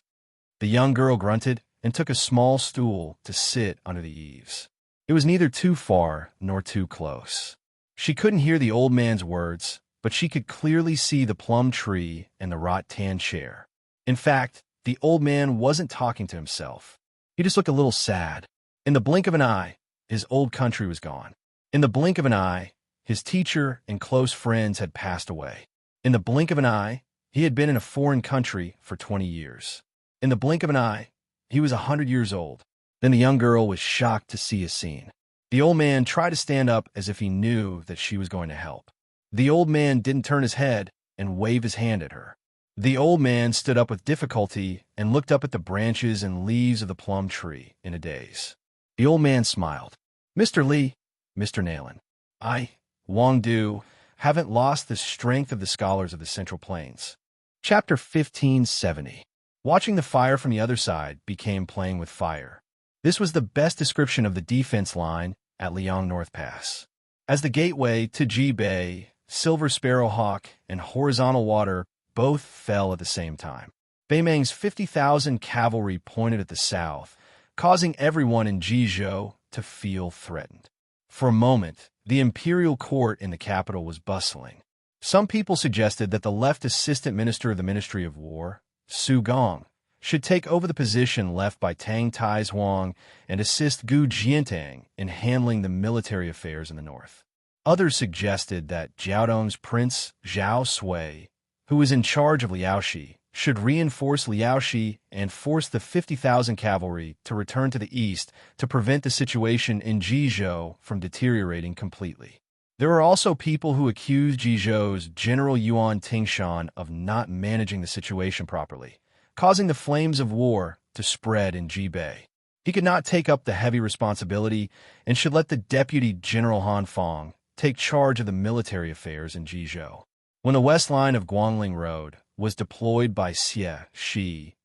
The young girl grunted and took a small stool to sit under the eaves. It was neither too far nor too close. She couldn't hear the old man's words, but she could clearly see the plum tree and the rattan chair. In fact, the old man wasn't talking to himself. He just looked a little sad. In the blink of an eye, his old country was gone. In the blink of an eye, his teacher and close friends had passed away. In the blink of an eye, he had been in a foreign country for 20 years. In the blink of an eye, he was 100 years old. Then the young girl was shocked to see a scene. The old man tried to stand up as if he knew that she was going to help. The old man didn't turn his head and wave his hand at her. The old man stood up with difficulty and looked up at the branches and leaves of the plum tree in a daze. The old man smiled. "Mr. Lee, Mr. Nayland, I, Wang Du, haven't lost the strength of the scholars of the Central Plains." Chapter 1570. Watching the fire from the other side became playing with fire. This was the best description of the defense line at Liang North Pass. As the gateway to Ji Bay, Silver Sparrow Hawk, and Horizontal Water both fell at the same time. Beimang's 50,000 cavalry pointed at the south, causing everyone in Jizhou to feel threatened. For a moment, the imperial court in the capital was bustling. Some people suggested that the left assistant minister of the Ministry of War, Su Gong, should take over the position left by Tang Taizuang and assist Gu Jiantang in handling the military affairs in the north. Others suggested that Jiaodong's prince Zhao Sui, who was in charge of Liaoxi, should reinforce Liaoxi and force the 50,000 cavalry to return to the east to prevent the situation in Jizhou from deteriorating completely. There were also people who accused Jizhou's General Yuan Tingshan of not managing the situation properly, causing the flames of war to spread in Jibei. He could not take up the heavy responsibility and should let the Deputy General Han Fong take charge of the military affairs in Jizhou. When the west line of Guangling Road was deployed by Xie Shi,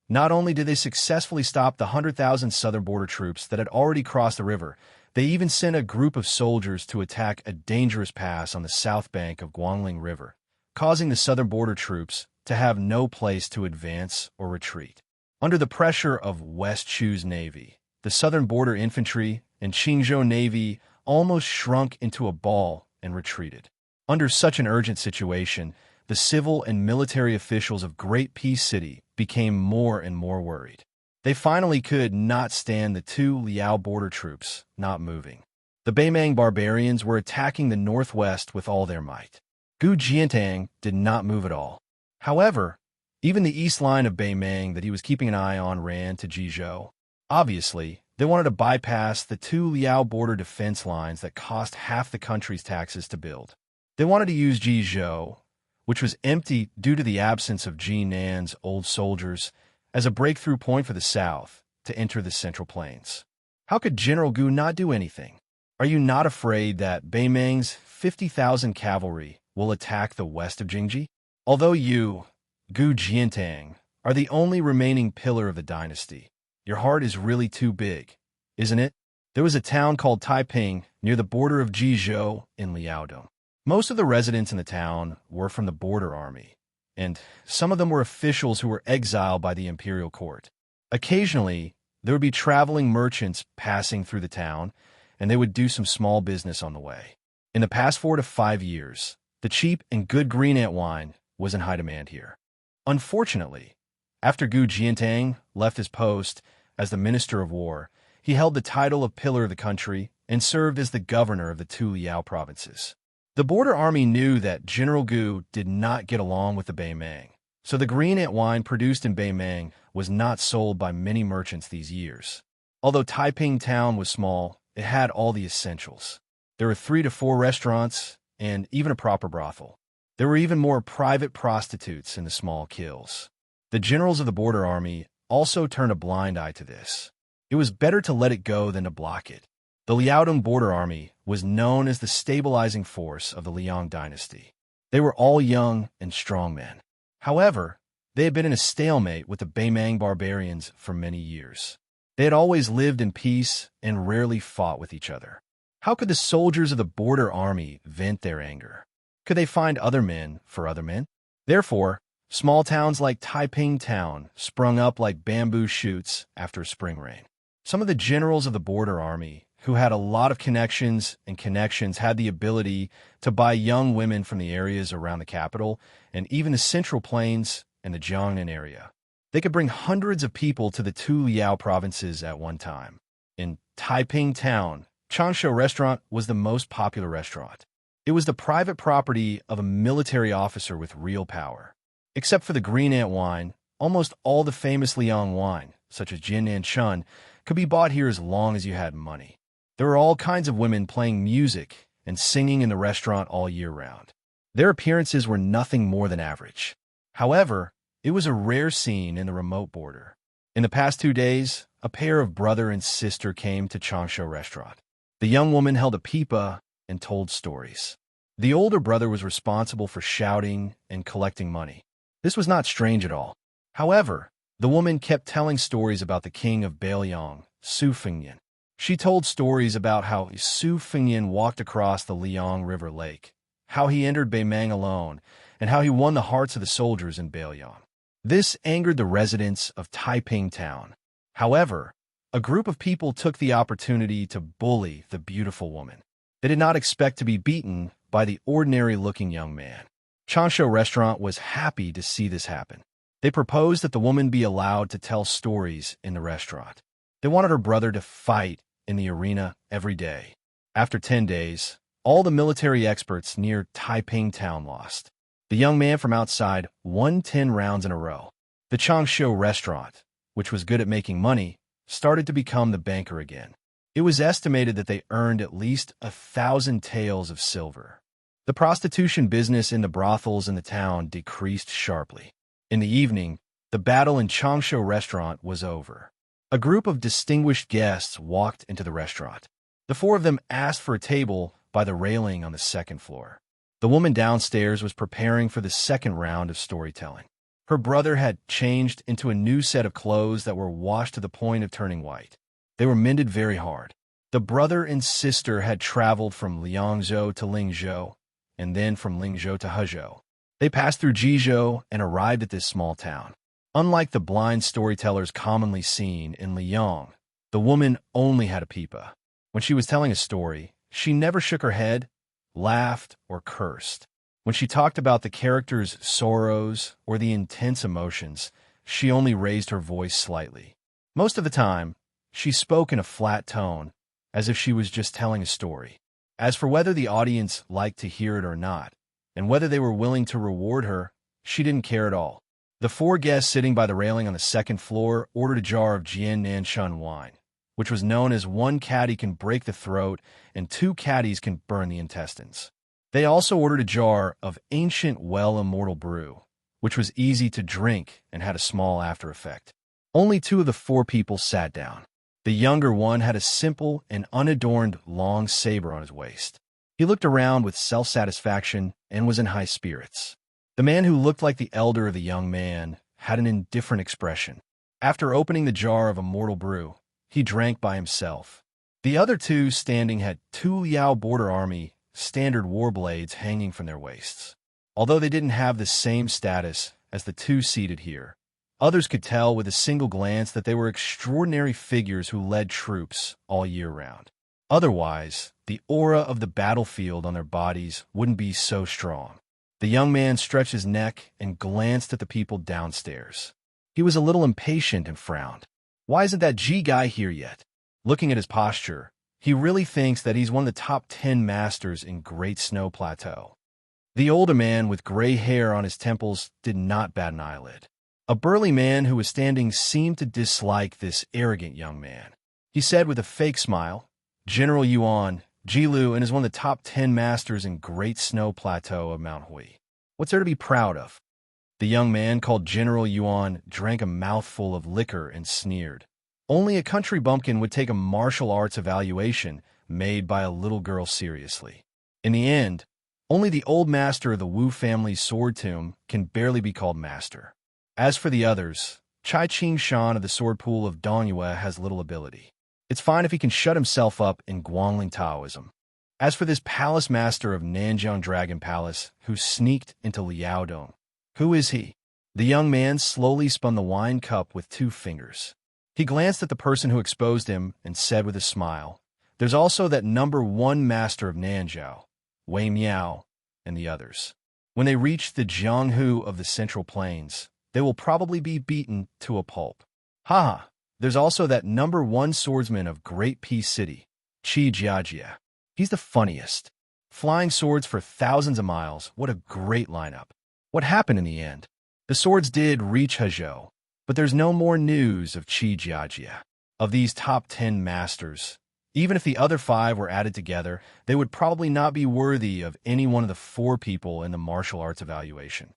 not only did they successfully stop the 100,000 southern border troops that had already crossed the river, they even sent a group of soldiers to attack a dangerous pass on the south bank of Guangling River, causing the southern border troops to have no place to advance or retreat. Under the pressure of West Chu's navy, the southern border infantry and Qingzhou navy almost shrunk into a ball and retreated. Under such an urgent situation, the civil and military officials of Great Peace City became more and more worried. They finally could not stand the two Liao border troops not moving. The Beimang barbarians were attacking the northwest with all their might. Gu Jiantang did not move at all. However, even the east line of Beimang that he was keeping an eye on ran to Jizhou. Obviously, they wanted to bypass the two Liao border defense lines that cost half the country's taxes to build. They wanted to use Jizhou, which was empty due to the absence of Jinan's old soldiers, as a breakthrough point for the south to enter the Central Plains. How could General Gu not do anything? Are you not afraid that Beimang's 50,000 cavalry will attack the west of Jingji? Although you, Gu Jiantang, are the only remaining pillar of the dynasty, your heart is really too big, isn't it? There was a town called Taiping near the border of Jizhou in Liaodong. Most of the residents in the town were from the border army, and some of them were officials who were exiled by the imperial court. Occasionally, there would be traveling merchants passing through the town, and they would do some small business on the way. In the past 4 to 5 years, the cheap and good green ant wine was in high demand here. Unfortunately, after Gu Jiantang left his post as the Minister of War, he held the title of pillar of the country and served as the governor of the two Liao provinces. The border army knew that General Gu did not get along with the Beimang, so the green ant wine produced in Beimang was not sold by many merchants these years. Although Taiping town was small, it had all the essentials. There were 3 to 4 restaurants and even a proper brothel. There were even more private prostitutes in the small kills. The generals of the border army also turned a blind eye to this. It was better to let it go than to block it. The Liaodong border army was known as the stabilizing force of the Liang dynasty. They were all young and strong men. However, they had been in a stalemate with the Baimang barbarians for many years. They had always lived in peace and rarely fought with each other. How could the soldiers of the border army vent their anger? Could they find other men for other men? Therefore, small towns like Taiping Town sprung up like bamboo shoots after a spring rain. Some of the generals of the border army, who had a lot of connections, had the ability to buy young women from the areas around the capital and even the Central Plains and the Jiangnan area. They could bring hundreds of people to the 2 Liao provinces at one time. In Taiping Town, Changsha Restaurant was the most popular restaurant. It was the private property of a military officer with real power. Except for the green ant wine, almost all the famous Liang wine, such as Jin and Chun, could be bought here as long as you had money. There were all kinds of women playing music and singing in the restaurant all year round. Their appearances were nothing more than average. However, it was a rare scene in the remote border. In the past 2 days, a pair of brother and sister came to Changsha Restaurant. The young woman held a pipa and told stories. The older brother was responsible for shouting and collecting money. This was not strange at all. However, the woman kept telling stories about the king of Bailiang, Su Fengyan. She told stories about how Su Fengyan walked across the Liang River Lake, how he entered Baimang alone, and how he won the hearts of the soldiers in Bailiang. This angered the residents of Taiping Town. However, a group of people took the opportunity to bully the beautiful woman. They did not expect to be beaten by the ordinary-looking young man. Changsha Restaurant was happy to see this happen. They proposed that the woman be allowed to tell stories in the restaurant. They wanted her brother to fight in the arena every day. After 10 days, all the military experts near Taiping Town lost. The young man from outside won 10 rounds in a row. The Changsha Restaurant, which was good at making money, started to become the banker again. It was estimated that they earned at least 1,000 taels of silver. The prostitution business in the brothels in the town decreased sharply. In the evening, the battle in Changsha Restaurant was over. A group of distinguished guests walked into the restaurant. The 4 of them asked for a table by the railing on the 2nd floor. The woman downstairs was preparing for the 2nd round of storytelling. Her brother had changed into a new set of clothes that were washed to the point of turning white. They were mended very hard. The brother and sister had traveled from Liangzhou to Lingzhou, and then from Lingzhou to Hezhou. They passed through Jizhou and arrived at this small town. Unlike the blind storytellers commonly seen in Liang, the woman only had a pipa. When she was telling a story, she never shook her head, laughed, or cursed. When she talked about the characters' sorrows or the intense emotions, she only raised her voice slightly. Most of the time, she spoke in a flat tone, as if she was just telling a story. As for whether the audience liked to hear it or not, and whether they were willing to reward her, she didn't care at all. The 4 guests sitting by the railing on the 2nd floor ordered a jar of Jian Nanshan wine, which was known as 1 caddy can break the throat and 2 caddies can burn the intestines. They also ordered a jar of ancient well-immortal brew, which was easy to drink and had a small after effect. Only 2 of the 4 people sat down. The younger one had a simple and unadorned long saber on his waist. He looked around with self-satisfaction and was in high spirits. The man who looked like the elder of the young man had an indifferent expression. After opening the jar of immortal brew, he drank by himself. The other 2 standing had 2 Liao border army standard war blades hanging from their waists. Although they didn't have the same status as the 2 seated here, others could tell with a single glance that they were extraordinary figures who led troops all year round. Otherwise, the aura of the battlefield on their bodies wouldn't be so strong. The young man stretched his neck and glanced at the people downstairs. He was a little impatient and frowned. Why isn't that G guy here yet? Looking at his posture, he really thinks that he's one of the top 10 masters in Great Snow Plateau. The older man with gray hair on his temples did not bat an eyelid. A burly man who was standing seemed to dislike this arrogant young man. He said with a fake smile, General Yuan, Jilu, and is one of the top 10 masters in Great Snow Plateau of Mount Hui. What's there to be proud of? The young man called General Yuan drank a mouthful of liquor and sneered. Only a country bumpkin would take a martial arts evaluation made by a little girl seriously. In the end, only the old master of the Wu family's sword tomb can barely be called master. As for the others, Chai Ching Shan of the sword pool of Dongyue has little ability. It's fine if he can shut himself up in Guangling Taoism. As for this palace master of Nanjiang Dragon Palace who sneaked into Liaodong, who is he? The young man slowly spun the wine cup with 2 fingers. He glanced at the person who exposed him and said with a smile, "There's also that number 1 master of Nanjiao, Wei Miao, and the others. When they reach the Jianghu of the Central Plains, they will probably be beaten to a pulp. Haha, there's also that number 1 swordsman of Great Peace City, Qi Jiajia. He's the funniest. Flying swords for thousands of miles, what a great lineup. What happened in the end? The swords did reach Hezhou, but there's no more news of Qi Jiajia. Of these top 10 masters, even if the other 5 were added together, they would probably not be worthy of any one of the 4 people in the martial arts evaluation."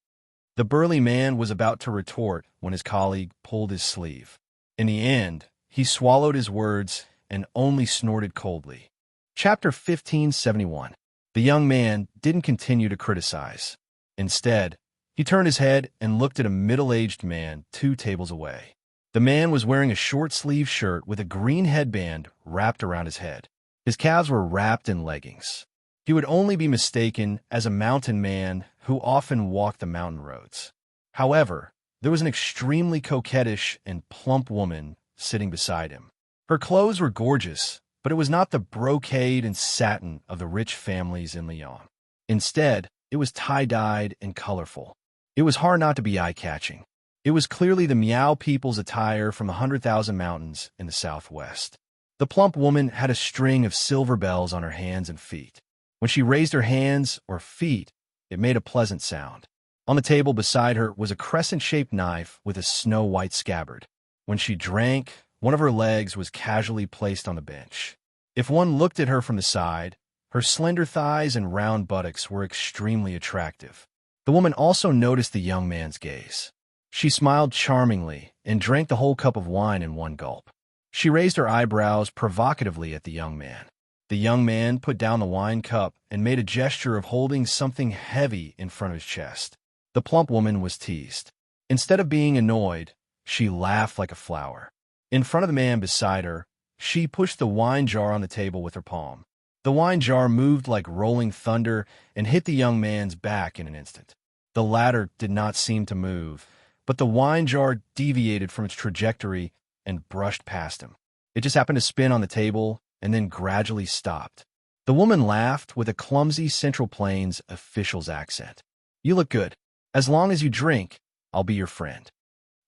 The burly man was about to retort when his colleague pulled his sleeve. In the end, he swallowed his words and only snorted coldly. Chapter 1571. The young man didn't continue to criticize. Instead, he turned his head and looked at a middle-aged man 2 tables away. The man was wearing a short-sleeved shirt with a green headband wrapped around his head. His calves were wrapped in leggings. He would only be mistaken as a mountain man who often walked the mountain roads. However, there was an extremely coquettish and plump woman sitting beside him. Her clothes were gorgeous, but it was not the brocade and satin of the rich families in Lyon. Instead, it was tie-dyed and colorful. It was hard not to be eye-catching. It was clearly the Miao people's attire from the 100,000 Mountains in the southwest. The plump woman had a string of silver bells on her hands and feet. When she raised her hands or feet, it made a pleasant sound. On the table beside her was a crescent-shaped knife with a snow-white scabbard. When she drank, one of her legs was casually placed on the bench. If one looked at her from the side, her slender thighs and round buttocks were extremely attractive. The woman also noticed the young man's gaze. She smiled charmingly and drank the whole cup of wine in one gulp. She raised her eyebrows provocatively at the young man. The young man put down the wine cup and made a gesture of holding something heavy in front of his chest. The plump woman was teased. Instead of being annoyed, she laughed like a flower. In front of the man beside her, she pushed the wine jar on the table with her palm. The wine jar moved like rolling thunder and hit the young man's back in an instant. The latter did not seem to move, but the wine jar deviated from its trajectory and brushed past him. It just happened to spin on the table and then gradually stopped. The woman laughed with a clumsy Central Plains official's accent. "You look good. As long as you drink, I'll be your friend."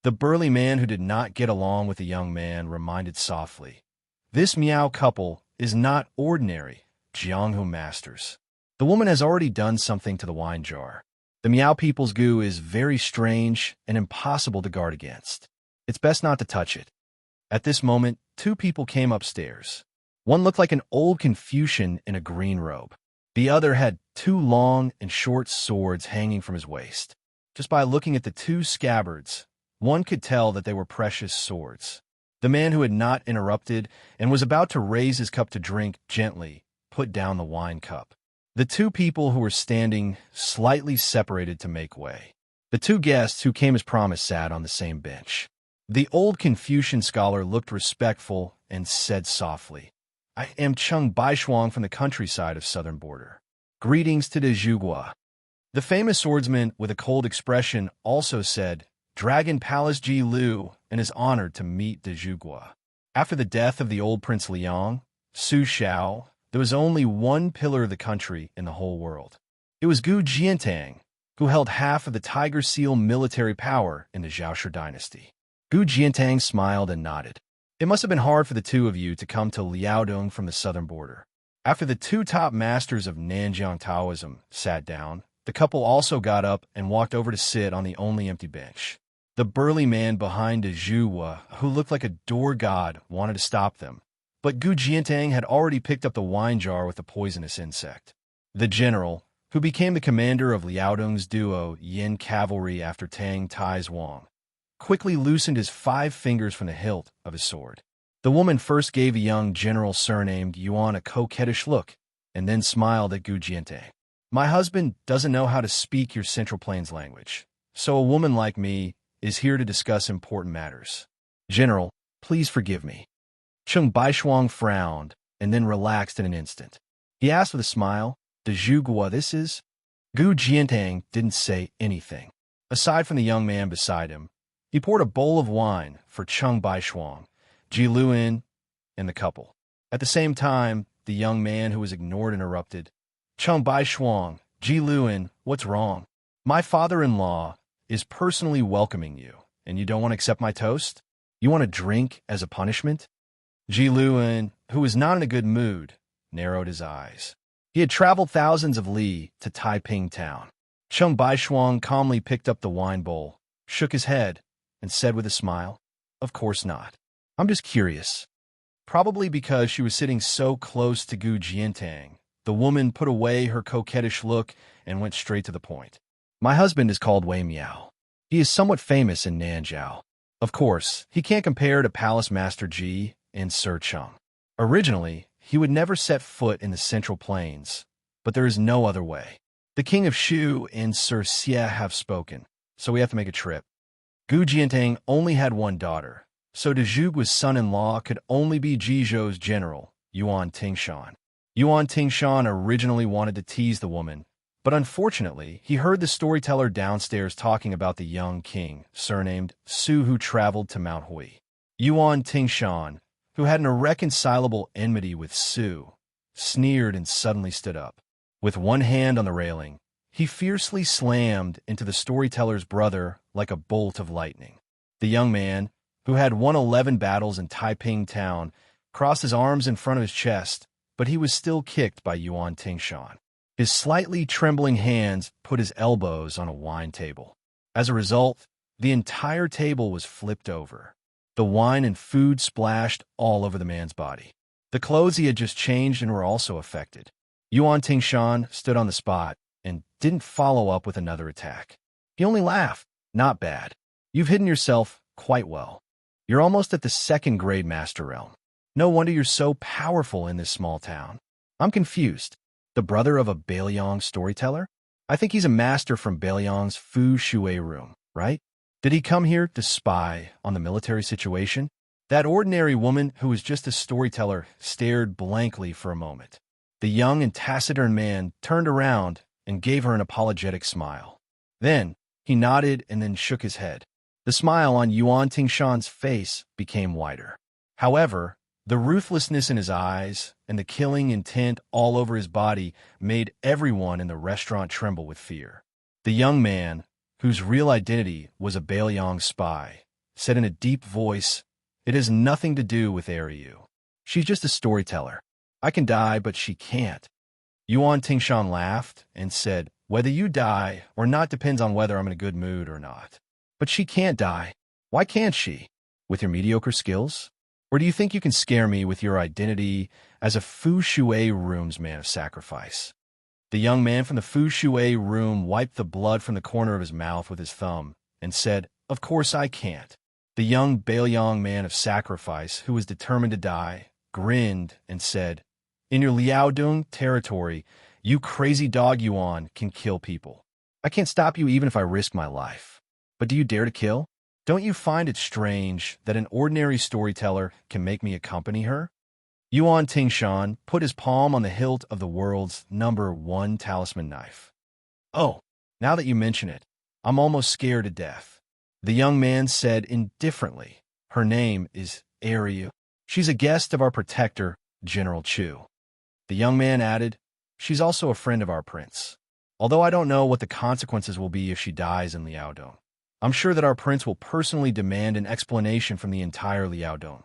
The burly man who did not get along with the young man reminded softly, "This Miao couple is not ordinary Jianghu masters. The woman has already done something to the wine jar. The Miao people's goo is very strange and impossible to guard against. It's best not to touch it." At this moment, 2 people came upstairs. One looked like an old Confucian in a green robe. The other had 2 long and short swords hanging from his waist. Just by looking at the 2 scabbards, one could tell that they were precious swords. The man who had not interrupted and was about to raise his cup to drink gently put down the wine cup. The 2 people who were standing slightly separated to make way. The 2 guests who came as promised sat on the same bench. The old Confucian scholar looked respectful and said softly, "I am Cheng Baishuang from the countryside of southern border. Greetings to the Zhugua." The famous swordsman with a cold expression also said, "Dragon Palace Ji Lu, and is honored to meet the Zhugua." After the death of the old Prince Liang, Su Xiao, there was only one pillar of the country in the whole world. It was Gu Jiantang, who held half of the Tiger Seal military power in the Zhaoshi dynasty. Gu Jiantang smiled and nodded. It must have been hard for the 2 of you to come to Liaodong from the southern border. After the 2 top masters of Nanjiang Taoism sat down, the couple also got up and walked over to sit on the only empty bench. The burly man behind the Zhuwa, who looked like a door god, wanted to stop them, but Gu Jiantang had already picked up the wine jar with the poisonous insect. The general, who became the commander of Liaodong's duo Yin cavalry after Tang Tai's Wang, quickly loosened his 5 fingers from the hilt of his sword. The woman first gave a young general surnamed Yuan a coquettish look, and then smiled at Gu Jiantang. My husband doesn't know how to speak your Central Plains language, so a woman like me is here to discuss important matters. General, please forgive me. Cheng Baishuang frowned and then relaxed in an instant. He asked with a smile, "De Zhugua this is?" Gu Jiantang didn't say anything. Aside from the young man beside him, he poured a bowl of wine for Cheng Baishuang, Ji Luin, and the couple. At the same time, the young man who was ignored interrupted, "Cheng Baishuang, Ji Luin, what's wrong? My father-in-law is personally welcoming you, and you don't want to accept my toast? You want to drink as a punishment?" Ji Luin, who was not in a good mood, narrowed his eyes. He had traveled thousands of li to Taiping town. Cheng Baishuang calmly picked up the wine bowl, shook his head, and said with a smile, "Of course not. I'm just curious." Probably because she was sitting so close to Gu Jiantang, the woman put away her coquettish look and went straight to the point. "My husband is called Wei Miao. He is somewhat famous in Nanjiao. Of course, he can't compare to Palace Master Ji and Sir Cheng. Originally, he would never set foot in the Central Plains, but there is no other way. The King of Shu and Sir Xie have spoken, so we have to make a trip." Gu Jiantang only had one daughter, so De Zhugua's son-in-law could only be Jizhou's general, Yuan Tingshan. Yuan Tingshan originally wanted to tease the woman, but unfortunately, he heard the storyteller downstairs talking about the young king, surnamed Su, who traveled to Mount Hui. Yuan Tingshan, who had an irreconcilable enmity with Su, sneered and suddenly stood up. With one hand on the railing, he fiercely slammed into the storyteller's brother like a bolt of lightning. The young man, who had won 11 battles in Taiping town, crossed his arms in front of his chest, but he was still kicked by Yuan Tingshan. His slightly trembling hands put his elbows on a wine table. As a result, the entire table was flipped over. The wine and food splashed all over the man's body. The clothes he had just changed and were also affected. Yuan Tingshan stood on the spot and didn't follow up with another attack. He only laughed. "Not bad. You've hidden yourself quite well. You're almost at the 2nd grade master realm. No wonder you're so powerful in this small town. I'm confused. The brother of a Bailiang storyteller? I think he's a master from Bailiang's Fu Shui room, right? Did he come here to spy on the military situation?" That ordinary woman who was just a storyteller stared blankly for a moment. The young and taciturn man turned around and gave her an apologetic smile. Then he nodded and then shook his head. The smile on Yuan Tingshan's face became wider. However, the ruthlessness in his eyes and the killing intent all over his body made everyone in the restaurant tremble with fear. The young man, whose real identity was a Bailiang spy, said in a deep voice, "It has nothing to do with Ryu. She's just a storyteller. I can die, but she can't." Yuan Tingshan laughed and said, "Whether you die or not depends on whether I'm in a good mood or not. But she can't die. Why can't she? With your mediocre skills? Or do you think you can scare me with your identity as a Fu Shui room's man of sacrifice?" The young man from the Fu Shui room wiped the blood from the corner of his mouth with his thumb and said, "Of course I can't." The young Bailiang man of sacrifice, who was determined to die, grinned and said, "In your Liaodong territory, you crazy dog Yuan can kill people. I can't stop you even if I risk my life. But do you dare to kill? Don't you find it strange that an ordinary storyteller can make me accompany her?" Yuan Tingshan put his palm on the hilt of the world's #1 talisman knife. "Oh, now that you mention it, I'm almost scared to death." The young man said indifferently, "Her name is Ryu. She's a guest of our protector, General Chu." The young man added, "She's also a friend of our prince. Although I don't know what the consequences will be if she dies in Liaodong. I'm sure that our prince will personally demand an explanation from the entire Liaodong."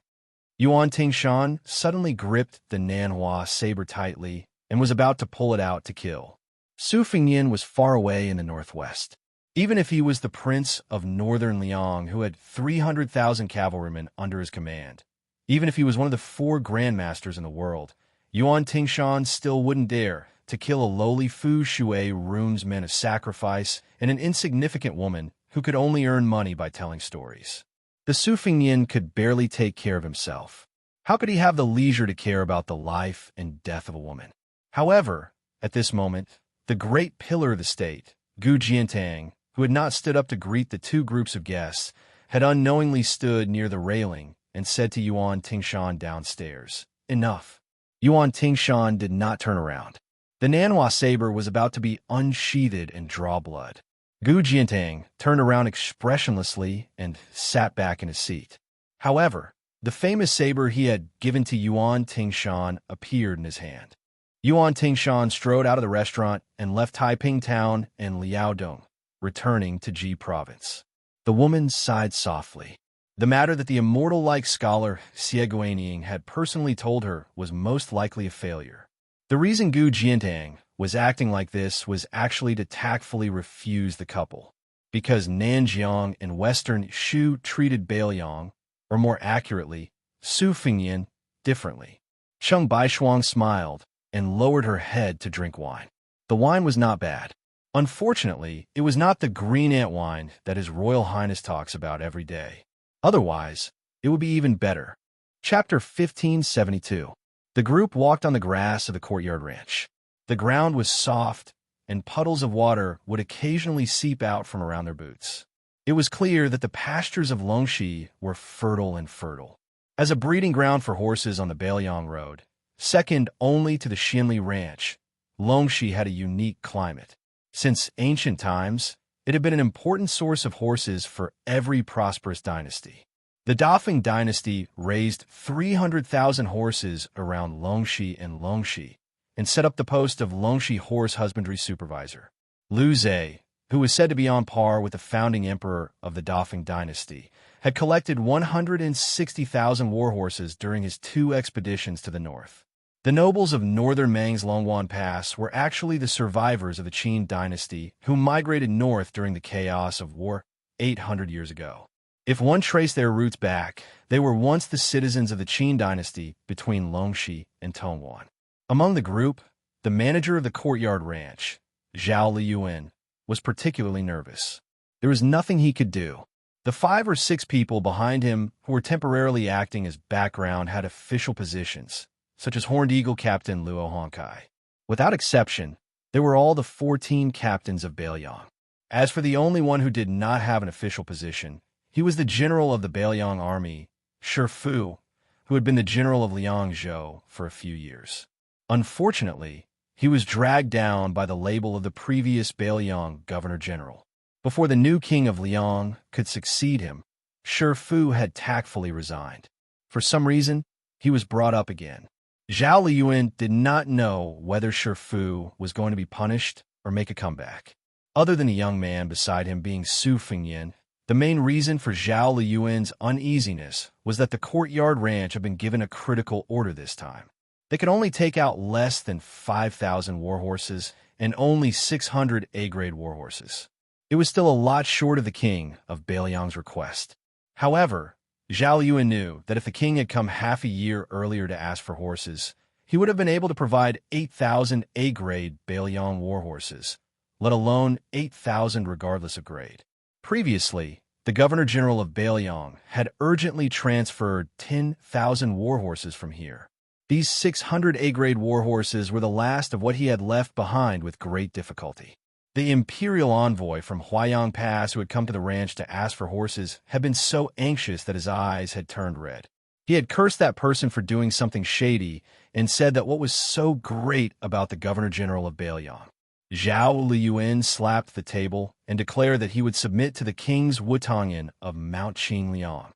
Yuan Tingshan suddenly gripped the Nanhua saber tightly and was about to pull it out to kill. Su Fingyan was far away in the northwest. Even if he was the prince of northern Liang who had 300,000 cavalrymen under his command, Even if he was one of the 4 grandmasters in the world, Yuan Tingshan still wouldn't dare to kill a lowly Fu Shui groomsman of sacrifice and an insignificant woman who could only earn money by telling stories. The Su Fingyin could barely take care of himself. How could he have the leisure to care about the life and death of a woman? However, at this moment, the great pillar of the state, Gu Jiantang, who had not stood up to greet the 2 groups of guests, had unknowingly stood near the railing and said to Yuan Tingshan downstairs, "Enough." Yuan Tingshan did not turn around. The Nanhua saber was about to be unsheathed and draw blood. Gu Jiantang turned around expressionlessly and sat back in his seat. However, the famous saber he had given to Yuan Tingshan appeared in his hand. Yuan Tingshan strode out of the restaurant and left Taiping Town and Liaodong, returning to Ji Province. The woman sighed softly. The matter that the immortal-like scholar Xie Guaniying had personally told her was most likely a failure. The reason Gu Jiantang was acting like this was actually to tactfully refuse the couple, because Nanjiang and Western Shu treated Bailiang, or more accurately, Su Fingyin, differently. Cheng Baishuang smiled and lowered her head to drink wine. The wine was not bad. Unfortunately, it was not the green ant wine that His Royal Highness talks about every day. Otherwise, it would be even better. Chapter 1572. The group walked on the grass of the courtyard ranch. The ground was soft, and puddles of water would occasionally seep out from around their boots. It was clear that the pastures of Longxi were fertile and fertile. As a breeding ground for horses on the Bailiang Road, second only to the Xinli Ranch, Longxi had a unique climate. Since ancient times, it had been an important source of horses for every prosperous dynasty. The Dafeng dynasty raised 300,000 horses around Longxi and set up the post of Longxi horse husbandry supervisor. Liu Zhe, who was said to be on par with the founding emperor of the Dafeng dynasty, had collected 160,000 war horses during his 2 expeditions to the north. The nobles of northern Mang's Longwan Pass were actually the survivors of the Qin dynasty who migrated north during the chaos of war 800 years ago. If one traced their roots back, they were once the citizens of the Qin dynasty between Longxi and Tongwan. Among the group, the manager of the courtyard ranch, Zhao Liyuan, was particularly nervous. There was nothing he could do. The 5 or 6 people behind him who were temporarily acting as background had official positions, such as Horned Eagle Captain Luo Honkai. Without exception, they were all the 14 captains of Bailiang. As for the only one who did not have an official position, he was the general of the Bailiang army, Shi Fu, who had been the general of Liangzhou for a few years. Unfortunately, he was dragged down by the label of the previous Bailiang governor-general. Before the new king of Liang could succeed him, Shi Fu had tactfully resigned. For some reason, he was brought up again. Zhao Liyuan did not know whether Shi Fu was going to be punished or make a comeback. Other than a young man beside him being Su Fingyin, the main reason for Zhao Liyuan's uneasiness was that the courtyard ranch had been given a critical order this time. They could only take out less than 5,000 war horses and only 600 A-grade war horses. It was still a lot short of the king of Bailiang's request. However, Zhao Liyuan knew that if the king had come half a year earlier to ask for horses, he would have been able to provide 8,000 A-grade Bailiang war horses, let alone 8,000 regardless of grade. Previously, the Governor-General of Bailiang had urgently transferred 10,000 war horses from here. These 600 A-grade war horses were the last of what he had left behind with great difficulty. The imperial envoy from Huayang Pass who had come to the ranch to ask for horses had been so anxious that his eyes had turned red. He had cursed that person for doing something shady and said that what was so great about the Governor-General of Bailiang. Zhao Liyuan slapped the table and declared that he would submit to the king's Wutongyan of Mount Qingliang.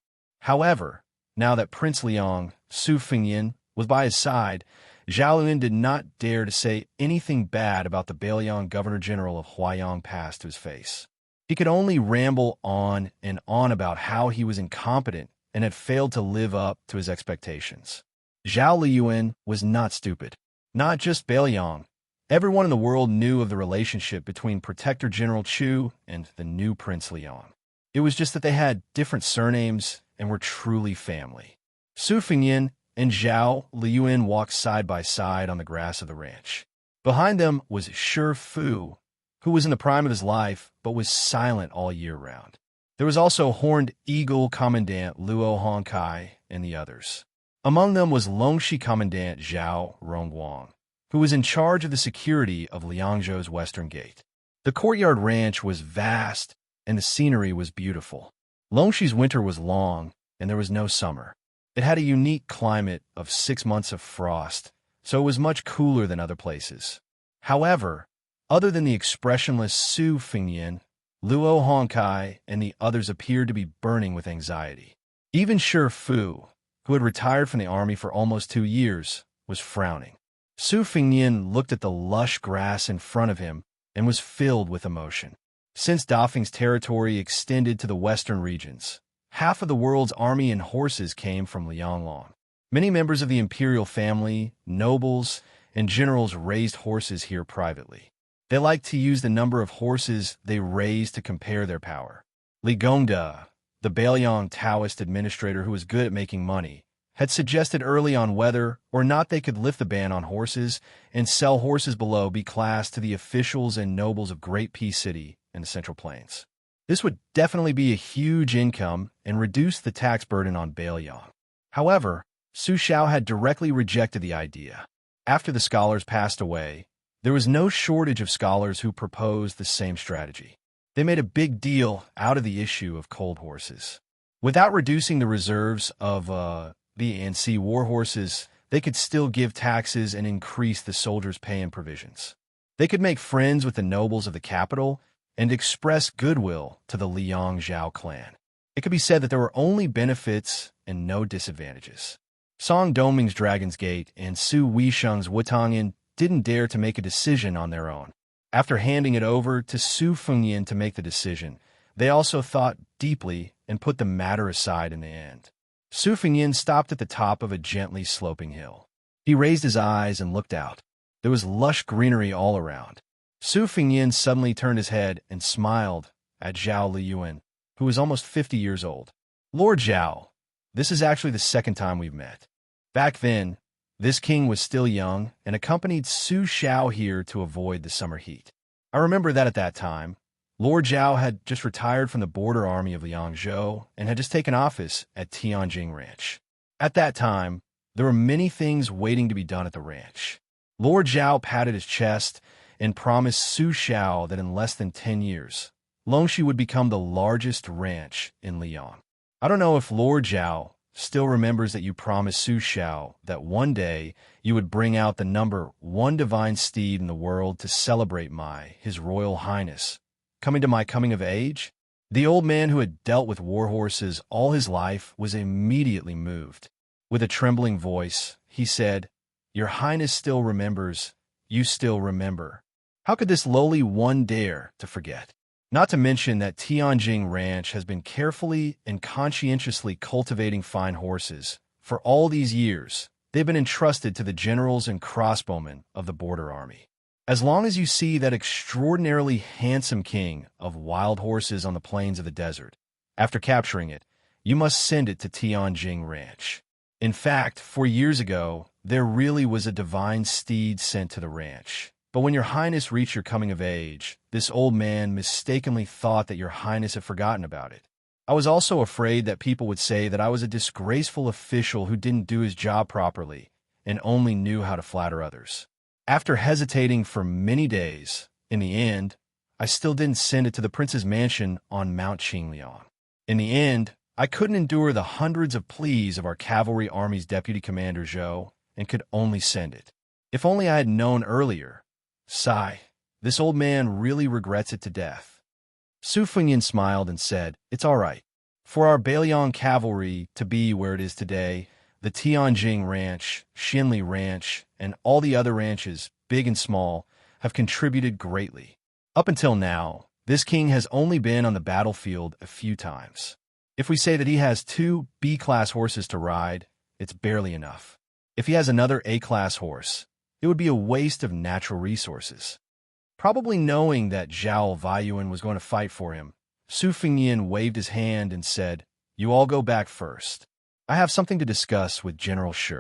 However, now that Prince Liang, Su Fingyin, was by his side, Zhao Liyuan did not dare to say anything bad about the Bailiang Governor-General of Huayang Pass to his face. He could only ramble on and on about how he was incompetent and had failed to live up to his expectations. Zhao Liyuan was not stupid. Not just Bailiang. Everyone in the world knew of the relationship between Protector General Chu and the new Prince Liang. It was just that they had different surnames and were truly family. Su Fengyan and Zhao Liyuan walked side by side on the grass of the ranch. Behind them was Shi Fu, who was in the prime of his life but was silent all year round. There was also Horned Eagle Commandant Luo Hongkai and the others. Among them was Longxi Commandant Zhao Rongguang, who was in charge of the security of Liangzhou's western gate. The courtyard ranch was vast, and the scenery was beautiful. Longxi's winter was long, and there was no summer. It had a unique climate of 6 months of frost, so it was much cooler than other places. However, other than the expressionless Su Fengyan, Luo Hongkai and the others appeared to be burning with anxiety. Even Shi Fu, who had retired from the army for almost 2 years, was frowning. Su Fengyan looked at the lush grass in front of him and was filled with emotion. Since Dafeng's territory extended to the western regions, half of the world's army and horses came from Lianglong. Many members of the imperial family, nobles, and generals raised horses here privately. They liked to use the number of horses they raised to compare their power. Li Gongda, the Bailiang Taoist administrator who was good at making money, had suggested early on whether or not they could lift the ban on horses and sell horses below be classed to the officials and nobles of Great Peace City in the Central Plains. This would definitely be a huge income and reduce the tax burden on Bailiang. However, Su Xiao had directly rejected the idea. After the scholars passed away, there was no shortage of scholars who proposed the same strategy. They made a big deal out of the issue of cold horses. Without reducing the reserves of B and C war horses, they could still give taxes and increase the soldiers' pay and provisions. They could make friends with the nobles of the capital and express goodwill to the Liang Zhao clan. It could be said that there were only benefits and no disadvantages. Song Doming's Dragon's Gate and Su Weisheng's Wutangyan didn't dare to make a decision on their own. After handing it over to Su Fengyan to make the decision, they also thought deeply and put the matter aside in the end. Su Fengyan stopped at the top of a gently sloping hill. He raised his eyes and looked out. There was lush greenery all around. Su Fengyan suddenly turned his head and smiled at Zhao Liyuan, who was almost 50 years old. Lord Zhao, this is actually the second time we've met. Back then, this king was still young and accompanied Su Xiao here to avoid the summer heat. I remember that at that time, Lord Zhao had just retired from the border army of Liangzhou and had just taken office at Tianjing Ranch. At that time, there were many things waiting to be done at the ranch. Lord Zhao patted his chest and promised Su Xiao that in less than 10 years, Longxi would become the largest ranch in Liang. I don't know if Lord Zhao still remembers that you promised Su Xiao that one day you would bring out the number 1 divine steed in the world to celebrate His Royal Highness coming to my coming of age. The old man who had dealt with war horses all his life was immediately moved. With a trembling voice, he said, "Your Highness still remembers, you still remember. How could this lowly one dare to forget? Not to mention that Tianjing Ranch has been carefully and conscientiously cultivating fine horses. For all these years, they've been entrusted to the generals and crossbowmen of the border army. As long as you see that extraordinarily handsome king of wild horses on the plains of the desert, after capturing it, you must send it to Tianjing Ranch. In fact, 4 years ago, there really was a divine steed sent to the ranch. But when your Highness reached your coming of age, this old man mistakenly thought that your Highness had forgotten about it. I was also afraid that people would say that I was a disgraceful official who didn't do his job properly and only knew how to flatter others. After hesitating for many days, in the end, I still didn't send it to the prince's mansion on Mount Qingliang. In the end, I couldn't endure the hundreds of pleas of our cavalry army's deputy commander Zhou and could only send it. If only I had known earlier. Sigh, this old man really regrets it to death." Su Fengyan smiled and said, "It's all right. For our Bailiang cavalry to be where it is today, the Tianjing Ranch, Xinli Ranch, and all the other ranches, big and small, have contributed greatly. Up until now, this king has only been on the battlefield a few times. If we say that he has 2 B-class horses to ride, it's barely enough. If he has another A-class horse, it would be a waste of natural resources." Probably knowing that Zhao Weiyuan was going to fight for him, Su Fengyan waved his hand and said, "You all go back first. I have something to discuss with General Shi."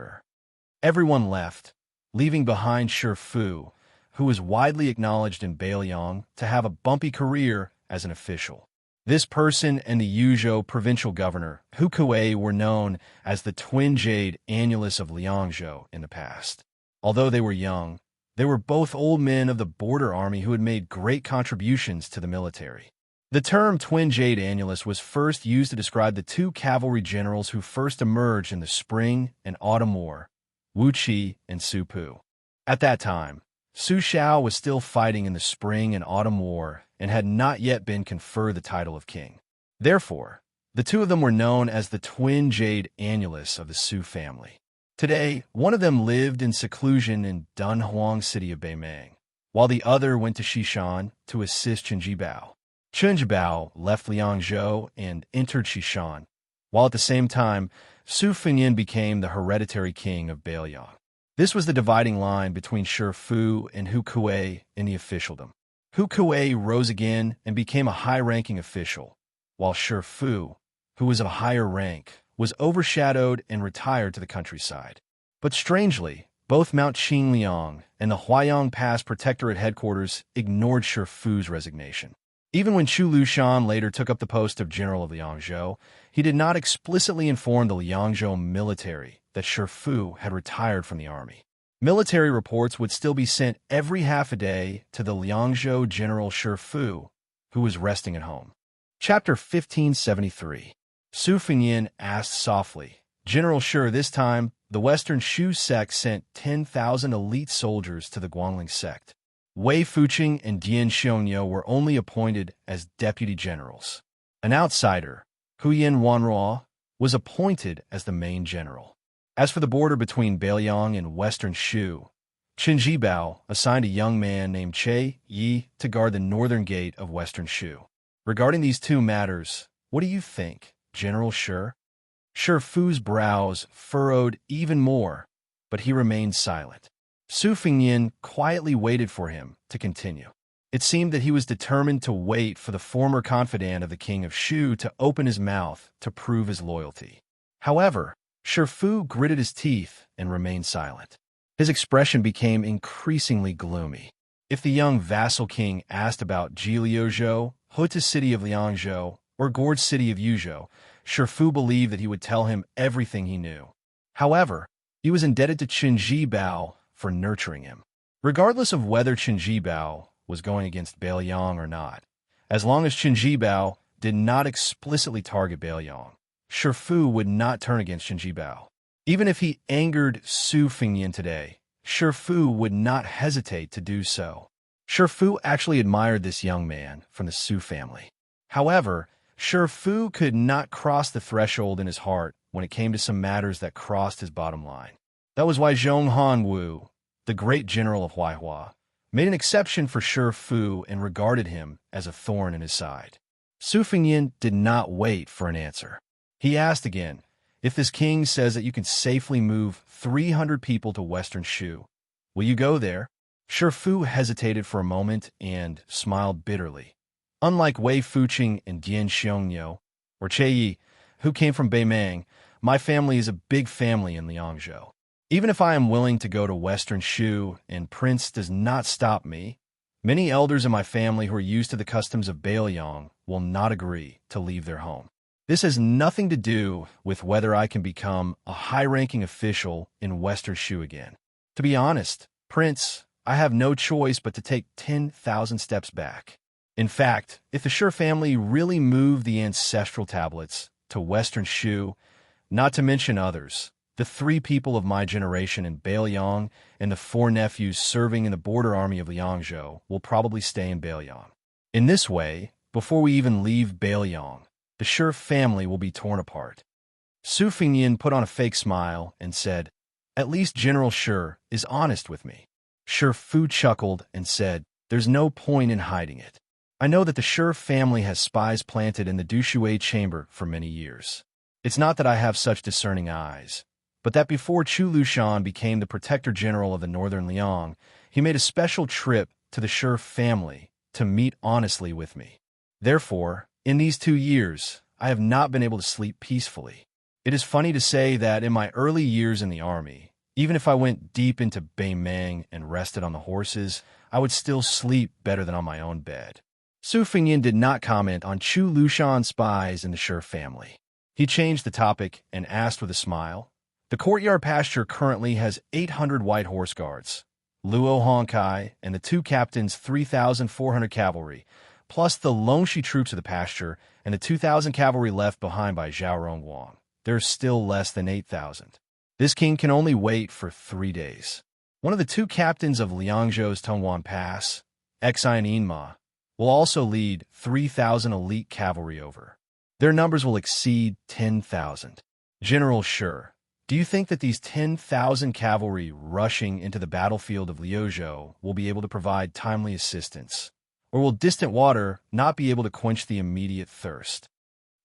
Everyone left, leaving behind Shi Fu, who was widely acknowledged in Beiliang to have a bumpy career as an official. This person and the Yuzhou provincial governor, Hu Kuei, were known as the twin jade annulus of Liangzhou in the past. Although they were young, they were both old men of the border army who had made great contributions to the military. The term twin jade annulus was first used to describe the two cavalry generals who first emerged in the spring and autumn war, Wu Qi and Su Pu. At that time, Su Xiao was still fighting in the spring and autumn war and had not yet been conferred the title of king. Therefore, the two of them were known as the twin jade annulus of the Su family. Today, one of them lived in seclusion in Dunhuang city of Beimang, while the other went to Xishan to assist Chen Jibao. Chen Jibao left Liangzhou and entered Xishan, while at the same time, Su Fengyin became the hereditary king of Beiliang. This was the dividing line between Shi Fu and Hu Kuei in the officialdom. Hu Kuei rose again and became a high-ranking official, while Shi Fu, who was of a higher rank, was overshadowed and retired to the countryside. But strangely, both Mount Qingliang and the Huaiyang Pass Protectorate headquarters ignored Shi Fu's resignation. Even when Chu Lushan later took up the post of general of Liangzhou, he did not explicitly inform the Liangzhou military that Shi Fu had retired from the army. Military reports would still be sent every half a day to the Liangzhou general Shi Fu, who was resting at home. Chapter 1573. Su Fengyin asked softly, "General Shi, this time, the Western Shu sect sent 10,000 elite soldiers to the Guangling sect. Wei Fuqing and Dian Xiongniu were only appointed as deputy generals. An outsider, Huyan Wanruo, was appointed as the main general. As for the border between Beiliang and Western Shu, Chen Jibao assigned a young man named Che Yi to guard the northern gate of Western Shu. Regarding these two matters, what do you think, General Shi?" Shi Fu's brows furrowed even more, but he remained silent. Su Fengyin quietly waited for him to continue. It seemed that he was determined to wait for the former confidant of the king of Shu to open his mouth to prove his loyalty. However, Shi Fu gritted his teeth and remained silent. His expression became increasingly gloomy. If the young vassal king asked about Jiliuzhou, Huta city of Liangzhou, or Gorge city of Yuzhou, Shi Fu believed that he would tell him everything he knew. However, he was indebted to Chen Jibao for nurturing him. Regardless of whether Chen Jibao was going against Beiliang or not, as long as Chen Jibao did not explicitly target Beiliang, Shi Fu would not turn against Chen Jibao. Even if he angered Su Fengyin today, Shi Fu would not hesitate to do so. Shi Fu actually admired this young man from the Su family. However, Shi Fu could not cross the threshold in his heart when it came to some matters that crossed his bottom line. That was why Zhong Hanwu, the great general of Huaihua, made an exception for Shi Fu and regarded him as a thorn in his side. Su Fengyin did not wait for an answer. He asked again, "If this king says that you can safely move 300 people to Western Shu, will you go there?" Shi Fu hesitated for a moment and smiled bitterly. "Unlike Wei Fuqing and Dian Xiongniu, or Che Yi, who came from Beimang, my family is a big family in Liangzhou. Even if I am willing to go to Western Shu and Prince does not stop me, many elders in my family who are used to the customs of Beiliang will not agree to leave their home. This has nothing to do with whether I can become a high-ranking official in Western Shu again. To be honest, Prince, I have no choice but to take 10,000 steps back. In fact, if the Shi family really moved the ancestral tablets to Western Shu, not to mention others, the 3 people of my generation in Beiliang and the 4 nephews serving in the border army of Liangzhou will probably stay in Beiliang. In this way, before we even leave Beiliang, the Shi family will be torn apart." Su Fengyin put on a fake smile and said, "At least General Shi is honest with me." Shi Fu chuckled and said, "There's no point in hiding it. I know that the Shi family has spies planted in the Dushui chamber for many years. It's not that I have such discerning eyes, but that before Chu Lushan became the protector general of the northern Liang, he made a special trip to the Shi family to meet honestly with me. Therefore, in these 2 years, I have not been able to sleep peacefully. It is funny to say that in my early years in the army, even if I went deep into Beimang and rested on the horses, I would still sleep better than on my own bed. Su Fingyin did not comment on Chu Lushan's spies in the Shi family. He changed the topic and asked with a smile, "The courtyard pasture currently has 800 white horse guards, Luo Hongkai and the two captains' 3,400 cavalry, plus the Longxi troops of the pasture and the 2,000 cavalry left behind by Zhao Rongguang. There's still less than 8,000. This king can only wait for 3 days. One of the two captains of Liangzhou's Tongwan Pass, Xian Yinma, will also lead 3,000 elite cavalry over. Their numbers will exceed 10,000. General Shi, do you think that these 10,000 cavalry rushing into the battlefield of Liuzhou will be able to provide timely assistance? Or will distant water not be able to quench the immediate thirst?"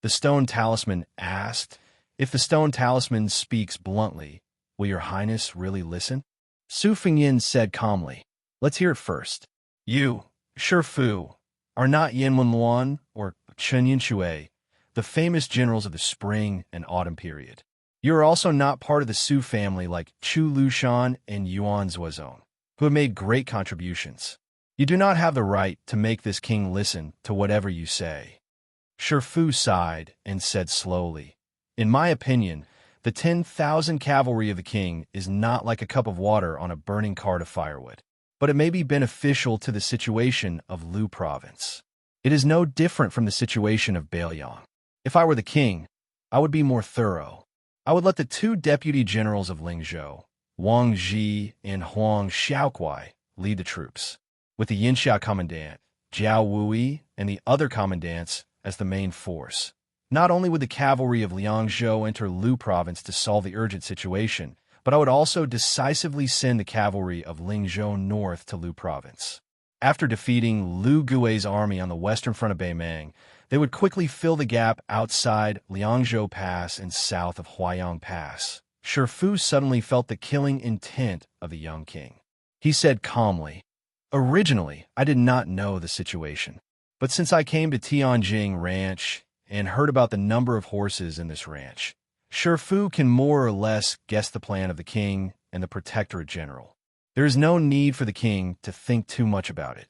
The stone talisman asked. "If the stone talisman speaks bluntly, will your highness really listen?" Su Fingyin said calmly, "Let's hear it first. You, Shi Fu, are not Yan Wenluan or Chen Yinshui, the famous generals of the spring and autumn period. You are also not part of the Su family like Chu Lushan and Yuan Zuozong, who have made great contributions. You do not have the right to make this king listen to whatever you say." Shi Fu sighed and said slowly, "In my opinion, the 10,000 cavalry of the king is not like a cup of water on a burning cart of firewood, but it may be beneficial to the situation of Lu province. It is no different from the situation of Beiliang. If I were the king, I would be more thorough. I would let the two deputy generals of Lingzhou, Wang Ji and Huang Xiaokuai, lead the troops, with the Yinxia commandant, Jiao Wui, and the other commandants as the main force. Not only would the cavalry of Liangzhou enter Lu province to solve the urgent situation, but I would also decisively send the cavalry of Lingzhou north to Lu province. After defeating Lu Gui's army on the western front of Beimang, they would quickly fill the gap outside Liangzhou Pass and south of Huayang Pass." Shi Fu suddenly felt the killing intent of the young king. He said calmly, "Originally, I did not know the situation, but since I came to Tianjing Ranch and heard about the number of horses in this ranch, Shi Fu can more or less guess the plan of the king and the protectorate general. There is no need for the king to think too much about it."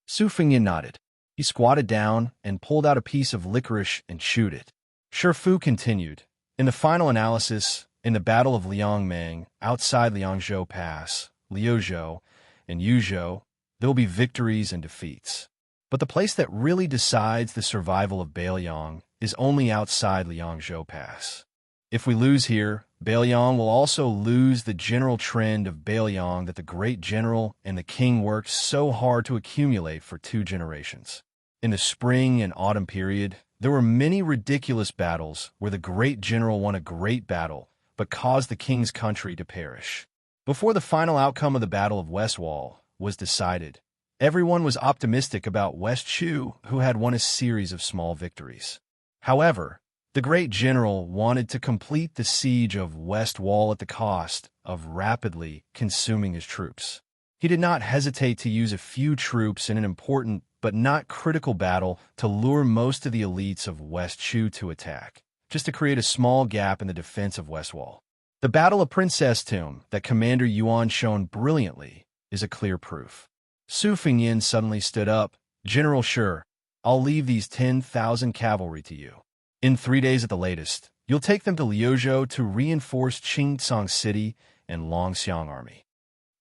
Su Fingyin nodded. He squatted down and pulled out a piece of licorice and chewed it. Shi Fu continued, "In the final analysis, in the Battle of Liangmeng, outside Liangzhou Pass, Liuzhou, and Yuzhou, there will be victories and defeats. But the place that really decides the survival of Beiliang is only outside Liangzhou Pass. If we lose here, Beiliang will also lose the general trend of Beiliang that the great general and the king worked so hard to accumulate for 2 generations. In the spring and autumn period, there were many ridiculous battles where the great general won a great battle but caused the king's country to perish. Before the final outcome of the Battle of Westwall was decided, everyone was optimistic about West Chu, who had won a series of small victories. However, the great general wanted to complete the siege of West Wall at the cost of rapidly consuming his troops. He did not hesitate to use a few troops in an important but not critical battle to lure most of the elites of West Chu to attack, just to create a small gap in the defense of West Wall. The Battle of Princess Tomb that Commander Yuan shone brilliantly is a clear proof. Su Fingyin suddenly stood up. "General Shi, I'll leave these 10,000 cavalry to you. In 3 days at the latest, you'll take them to Liuzhou to reinforce Qingcang City and Longxiang Army."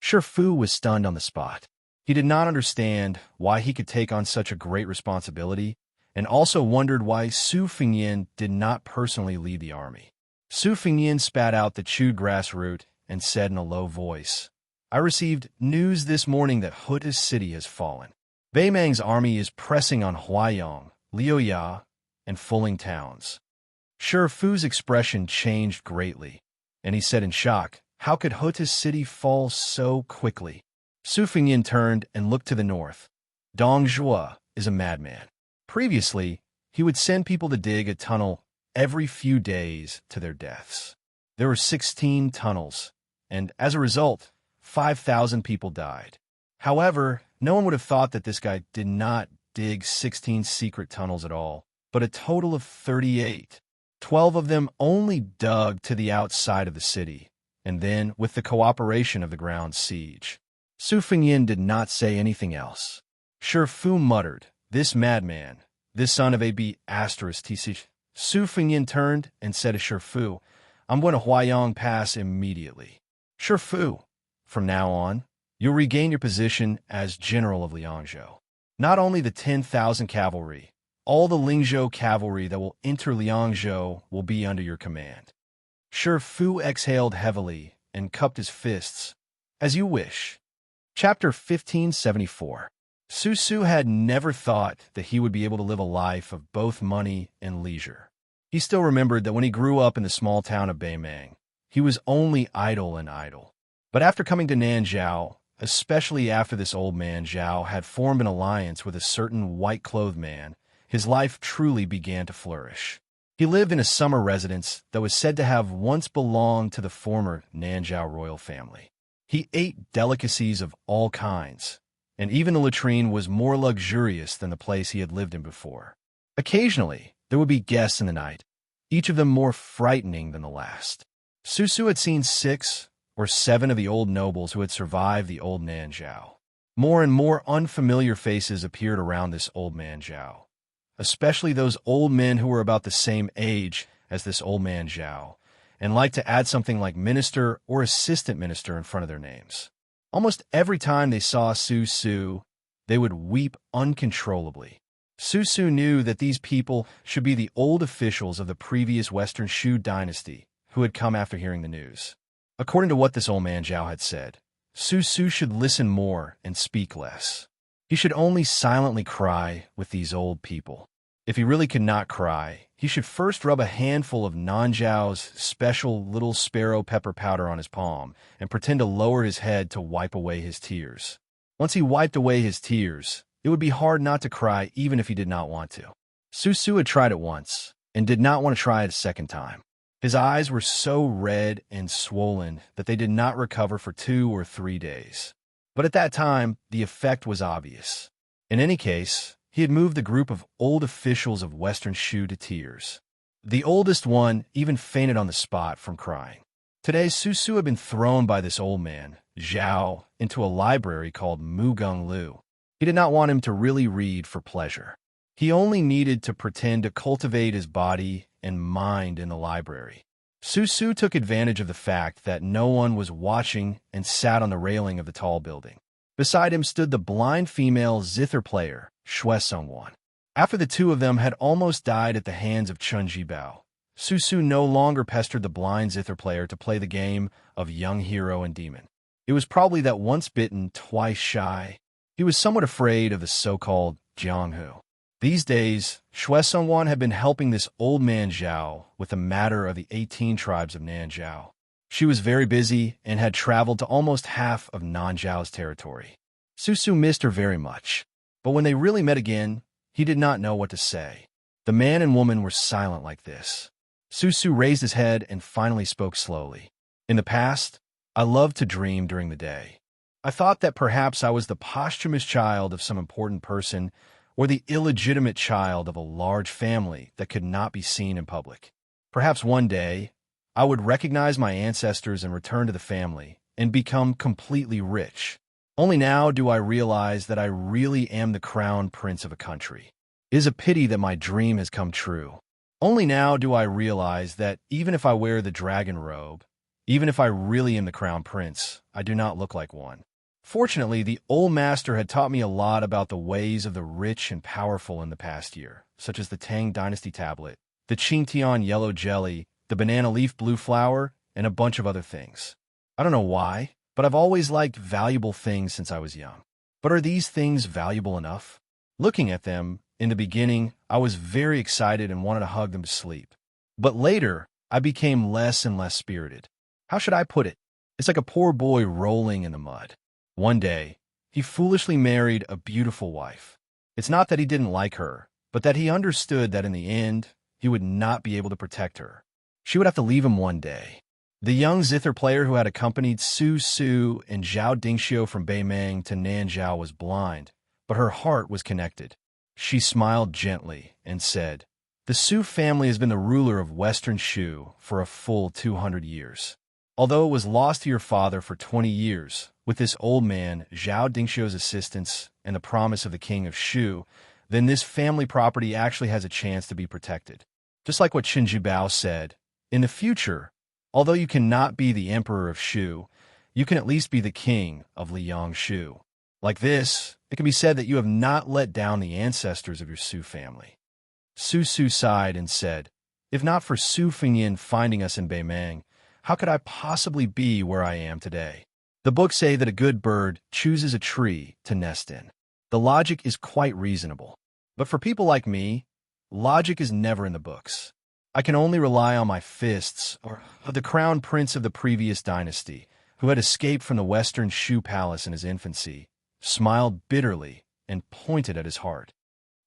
Shi Fu was stunned on the spot. He did not understand why he could take on such a great responsibility, and also wondered why Su Fingyin did not personally lead the army. Su Fingyin spat out the chewed grass root and said in a low voice, "I received news this morning that Huta's city has fallen. Beimang's army is pressing on Huayang, Liuya, and Fuling towns." Shi Fu's expression changed greatly, and he said in shock, "How could Huta's city fall so quickly?" Su Fingyin turned and looked to the north. Dong Zhuo is a madman. Previously, he would send people to dig a tunnel every few days to their deaths. There were 16 tunnels, and as a result, 5,000 people died. However, no one would have thought that this guy did not dig 16 secret tunnels at all, but a total of 38. 12 of them only dug to the outside of the city, and then, with the cooperation of the ground siege. Su Fengyin did not say anything else. Shi Fu muttered, "This madman, this son of a b****. Su Fengyin turned and said to Shi Fu, "I'm going to Huayang Pass immediately. Shi Fu, from now on, you'll regain your position as General of Liangzhou. Not only the 10,000 cavalry, all the Lingzhou cavalry that will enter Liangzhou will be under your command." Shi Fu exhaled heavily and cupped his fists. "As you wish." Chapter 1574. Su Su had never thought that he would be able to live a life of both money and leisure. He still remembered that when he grew up in the small town of Beimang, he was only idle and idle. But after coming to Nanzhao, especially after this old man Zhao had formed an alliance with a certain white-clothed man, his life truly began to flourish. He lived in a summer residence that was said to have once belonged to the former Nanzhao royal family. He ate delicacies of all kinds, and even the latrine was more luxurious than the place he had lived in before. Occasionally, there would be guests in the night, each of them more frightening than the last. Su Su had seen 6 or 7 of the old nobles who had survived the old Nanzhao. More and more unfamiliar faces appeared around this old man Zhao, especially those old men who were about the same age as this old man Zhao, and liked to add something like minister or assistant minister in front of their names. Almost every time they saw Su Su, they would weep uncontrollably. Su Su knew that these people should be the old officials of the previous Western Shu dynasty who had come after hearing the news. According to what this old man Zhao had said, Su Su should listen more and speak less. He should only silently cry with these old people. If he really could not cry, he should first rub a handful of Nanzhao's special little sparrow pepper powder on his palm and pretend to lower his head to wipe away his tears. Once he wiped away his tears, it would be hard not to cry even if he did not want to. Su Su had tried it once and did not want to try it a second time. His eyes were so red and swollen that they did not recover for 2 or 3 days. But at that time, the effect was obvious. In any case, he had moved the group of old officials of Western Shu to tears. The oldest one even fainted on the spot from crying. Today, Su Su had been thrown by this old man, Zhao, into a library called Mugung Lu. He did not want him to really read for pleasure. He only needed to pretend to cultivate his body and mind in the library. Su Su took advantage of the fact that no one was watching and sat on the railing of the tall building. Beside him stood the blind female zither player, Xue Songwan. After the two of them had almost died at the hands of Chun Jibao, Su Su no longer pestered the blind zither player to play the game of young hero and demon. It was probably that once bitten, twice shy, he was somewhat afraid of the so-called Jianghu. These days, Xue Songwan had been helping this old man Zhao with the matter of the 18 tribes of Nanzhao. She was very busy and had traveled to almost half of Nanzhao's territory. Su Su missed her very much, but when they really met again, he did not know what to say. The man and woman were silent like this. Su Su raised his head and finally spoke slowly. "In the past, I loved to dream during the day. I thought that perhaps I was the posthumous child of some important person or the illegitimate child of a large family that could not be seen in public. Perhaps one day, I would recognize my ancestors and return to the family and become completely rich. Only now do I realize that I really am the crown prince of a country. It is a pity that my dream has come true. Only now do I realize that even if I wear the dragon robe, even if I really am the crown prince, I do not look like one." Fortunately, the old master had taught me a lot about the ways of the rich and powerful in the past year, such as the Tang Dynasty tablet, the Qingtian yellow jelly, the banana leaf blue flower, and a bunch of other things. I don't know why, but I've always liked valuable things since I was young. But are these things valuable enough? Looking at them, in the beginning, I was very excited and wanted to hug them to sleep. But later, I became less and less spirited. How should I put it? It's like a poor boy rolling in the mud. One day, he foolishly married a beautiful wife. It's not that he didn't like her, but that he understood that in the end, he would not be able to protect her. She would have to leave him one day. The young zither player who had accompanied Su Su and Zhao Dingxiu from Beimang to Nanzhao was blind, but her heart was connected. She smiled gently and said, The Su family has been the ruler of Western Shu for a full 200 years. Although it was lost to your father for 20 years, with this old man, Zhao Dingxiu's assistance, and the promise of the king of Shu, then this family property actually has a chance to be protected. Just like what Qin Jibao said, in the future, although you cannot be the emperor of Shu, you can at least be the king of Liang Shu. Like this, it can be said that you have not let down the ancestors of your Su family. Su sighed and said, "If not for Su Fengyan finding us in Beimang, how could I possibly be where I am today?" The books say that a good bird chooses a tree to nest in. The logic is quite reasonable. But for people like me, logic is never in the books. I can only rely on my fists or the crown prince of the previous dynasty, who had escaped from the Western Shu palace in his infancy, smiled bitterly and pointed at his heart.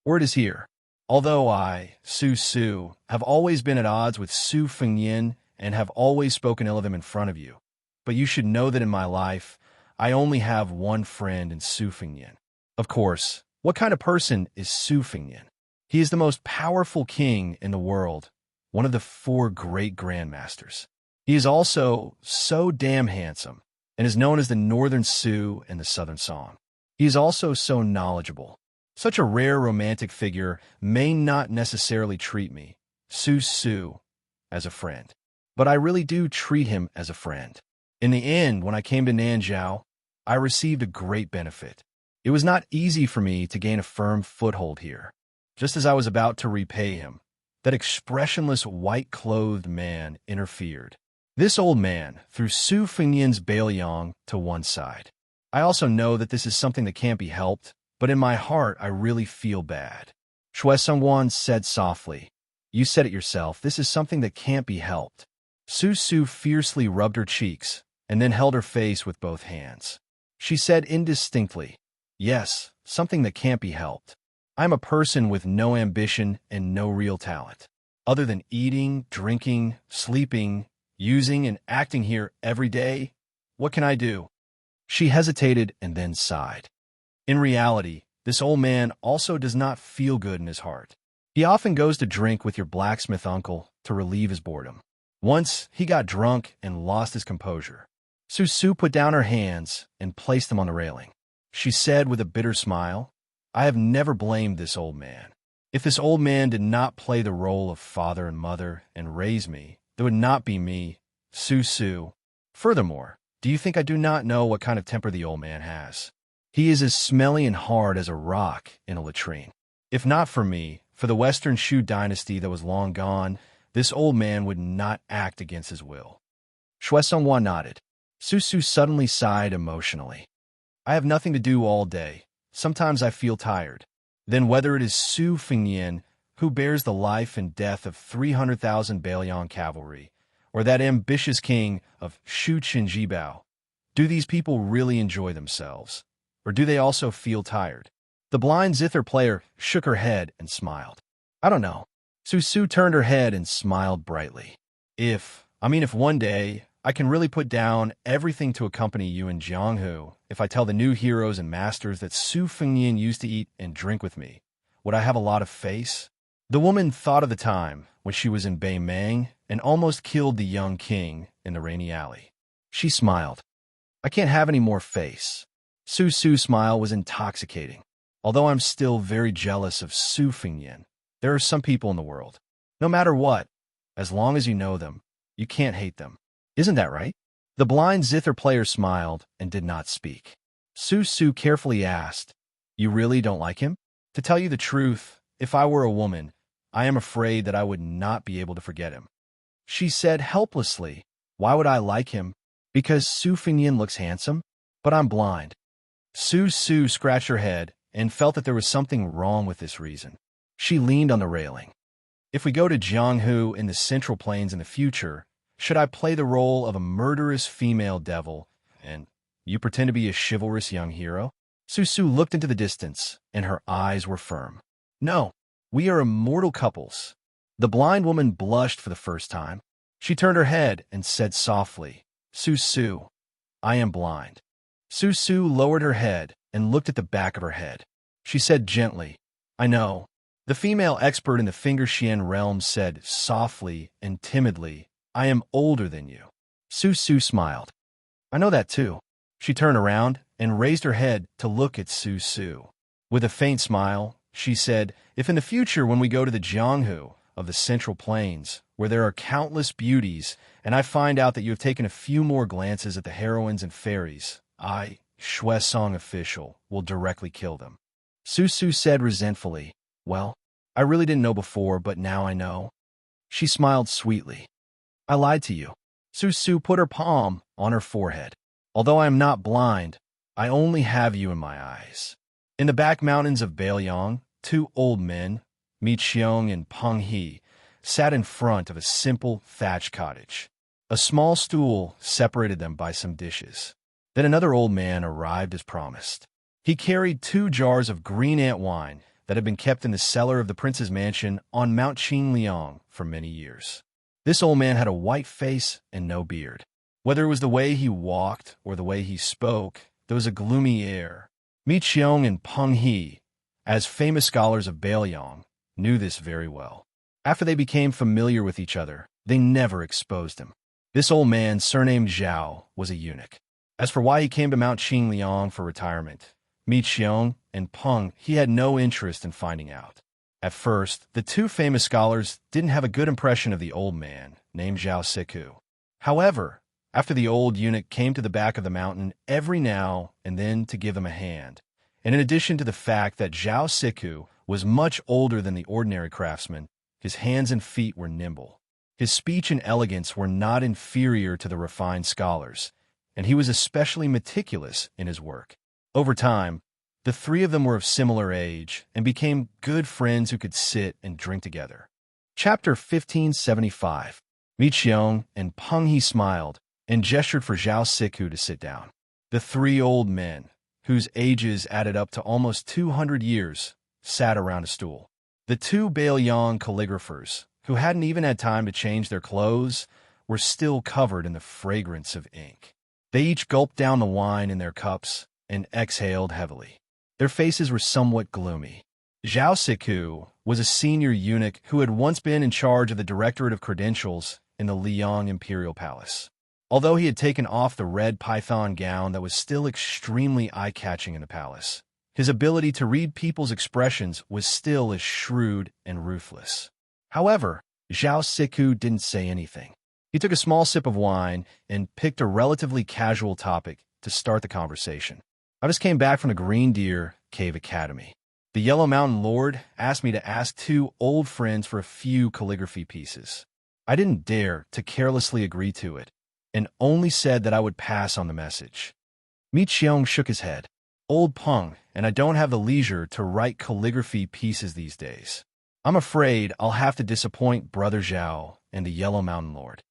Word is here. Although I, Su, have always been at odds with Su Fengyan and have always spoken ill of him in front of you, but you should know that in my life, I only have one friend in Su Fengyan. Of course, what kind of person is Su Fengyan? He is the most powerful king in the world, one of the 4 great grandmasters. He is also so damn handsome and is known as the Northern Su and the Southern Song. He is also so knowledgeable. Such a rare romantic figure may not necessarily treat me, Su, as a friend. But I really do treat him as a friend. In the end, when I came to Nanzhao, I received a great benefit. It was not easy for me to gain a firm foothold here. Just as I was about to repay him, that expressionless white-clothed man interfered. This old man threw Su Fengyan's Bailiang to one side. I also know that this is something that can't be helped, but in my heart I really feel bad. Shui Songwan said softly, "You said it yourself, this is something that can't be helped." Su fiercely rubbed her cheeks and then held her face with both hands. She said indistinctly, "Yes, something that can't be helped. I'm a person with no ambition and no real talent, other than eating, drinking, sleeping, using, and acting here every day. What can I do?" She hesitated and then sighed. In reality, this old man also does not feel good in his heart. He often goes to drink with your blacksmith uncle to relieve his boredom. Once, he got drunk and lost his composure. Su put down her hands and placed them on the railing. She said with a bitter smile, "I have never blamed this old man. If this old man did not play the role of father and mother and raise me, there would not be me, Su. Furthermore, do you think I do not know what kind of temper the old man has? He is as smelly and hard as a rock in a latrine. If not for me, for the Western Shu dynasty that was long gone, this old man would not act against his will." Shui Songhua nodded. Su suddenly sighed emotionally. "I have nothing to do all day. Sometimes I feel tired. Then whether it is Su Fengyan, who bears the life and death of 300,000 Bailiang cavalry, or that ambitious king of Shu Qinjibao, do these people really enjoy themselves? Or do they also feel tired?" The blind zither player shook her head and smiled. "I don't know." Su turned her head and smiled brightly. If one day I can really put down everything to accompany you in Jianghu, if I tell the new heroes and masters that Su Fengyan used to eat and drink with me, would I have a lot of face?" The woman thought of the time when she was in Beimang and almost killed the young king in the rainy alley. She smiled. "I can't have any more face." Su's smile was intoxicating. "Although I'm still very jealous of Su Fengyan, there are some people in the world. No matter what, as long as you know them, you can't hate them. Isn't that right?" The blind zither player smiled and did not speak. Su carefully asked, "You really don't like him?" "To tell you the truth, if I were a woman, I am afraid that I would not be able to forget him." She said helplessly, "Why would I like him? Because Su Fengyan looks handsome? But I'm blind." Su scratched her head and felt that there was something wrong with this reason. She leaned on the railing. "If we go to Jianghu in the Central Plains in the future, should I play the role of a murderous female devil, and you pretend to be a chivalrous young hero?" Su looked into the distance, and her eyes were firm. "No, we are immortal couples." The blind woman blushed for the first time. She turned her head and said softly, Su, I am blind." Su lowered her head and looked at the back of her head. She said gently, "I know. The female expert in the Finger Xian realm said softly and timidly, "I am older than you." Su Su smiled. "I know that too." She turned around and raised her head to look at Su Su. With a faint smile, she said, "If in the future when we go to the Jianghu of the Central Plains, where there are countless beauties, and I find out that you have taken a few more glances at the heroines and fairies, I, Shui Song official, will directly kill them." Su Su said resentfully, "Well, I really didn't know before, but now I know." She smiled sweetly. "I lied to you." Su Su put her palm on her forehead. "Although I am not blind, I only have you in my eyes." In the back mountains of Bailiang, two old men, Mi Qiong and Peng He, sat in front of a simple thatched cottage. A small stool separated them by some dishes. Then another old man arrived as promised. He carried 2 jars of green ant wine that had been kept in the cellar of the prince's mansion on Mount Qingliang for many years. This old man had a white face and no beard. Whether it was the way he walked or the way he spoke, there was a gloomy air. Mi Qiong and Peng He, as famous scholars of Bailiang, knew this very well. After they became familiar with each other, they never exposed him. This old man, surnamed Zhao, was a eunuch. As for why he came to Mount Qingliang for retirement, Mi Qiong and Peng He had no interest in finding out. At first, the 2 famous scholars didn't have a good impression of the old man, named Zhao Siku. However, after the old eunuch came to the back of the mountain every now and then to give them a hand, and in addition to the fact that Zhao Siku was much older than the ordinary craftsman, his hands and feet were nimble. His speech and elegance were not inferior to the refined scholars, and he was especially meticulous in his work. Over time, the 3 of them were of similar age and became good friends who could sit and drink together. Chapter 1575. Mi Qiong and Peng He smiled and gestured for Zhao Siku to sit down. The 3 old men, whose ages added up to almost 200 years, sat around a stool. The 2 Bailiang calligraphers, who hadn't even had time to change their clothes, were still covered in the fragrance of ink. They each gulped down the wine in their cups and exhaled heavily. Their faces were somewhat gloomy. Zhao Siku was a senior eunuch who had once been in charge of the Directorate of Credentials in the Liang Imperial Palace. Although he had taken off the red python gown that was still extremely eye-catching in the palace, his ability to read people's expressions was still as shrewd and ruthless. However, Zhao Siku didn't say anything. He took a small sip of wine and picked a relatively casual topic to start the conversation. "I just came back from the Green Deer Cave Academy. The Yellow Mountain Lord asked me to ask 2 old friends for a few calligraphy pieces. I didn't dare to carelessly agree to it, and only said that I would pass on the message." Mi Qiong shook his head. "Old Peng, and I don't have the leisure to write calligraphy pieces these days. I'm afraid I'll have to disappoint Brother Zhao and the Yellow Mountain Lord."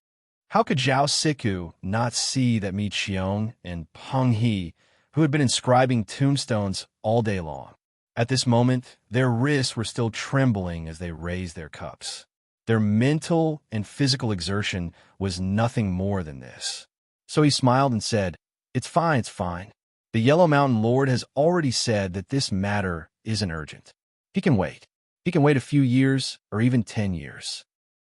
How could Zhao Siku not see that Mi Qiong and Peng He, who had been inscribing tombstones all day long, at this moment, their wrists were still trembling as they raised their cups. Their mental and physical exertion was nothing more than this. So he smiled and said, it's fine. The Yellow Mountain Lord has already said that this matter isn't urgent. He can wait. He can wait a few years or even 10 years.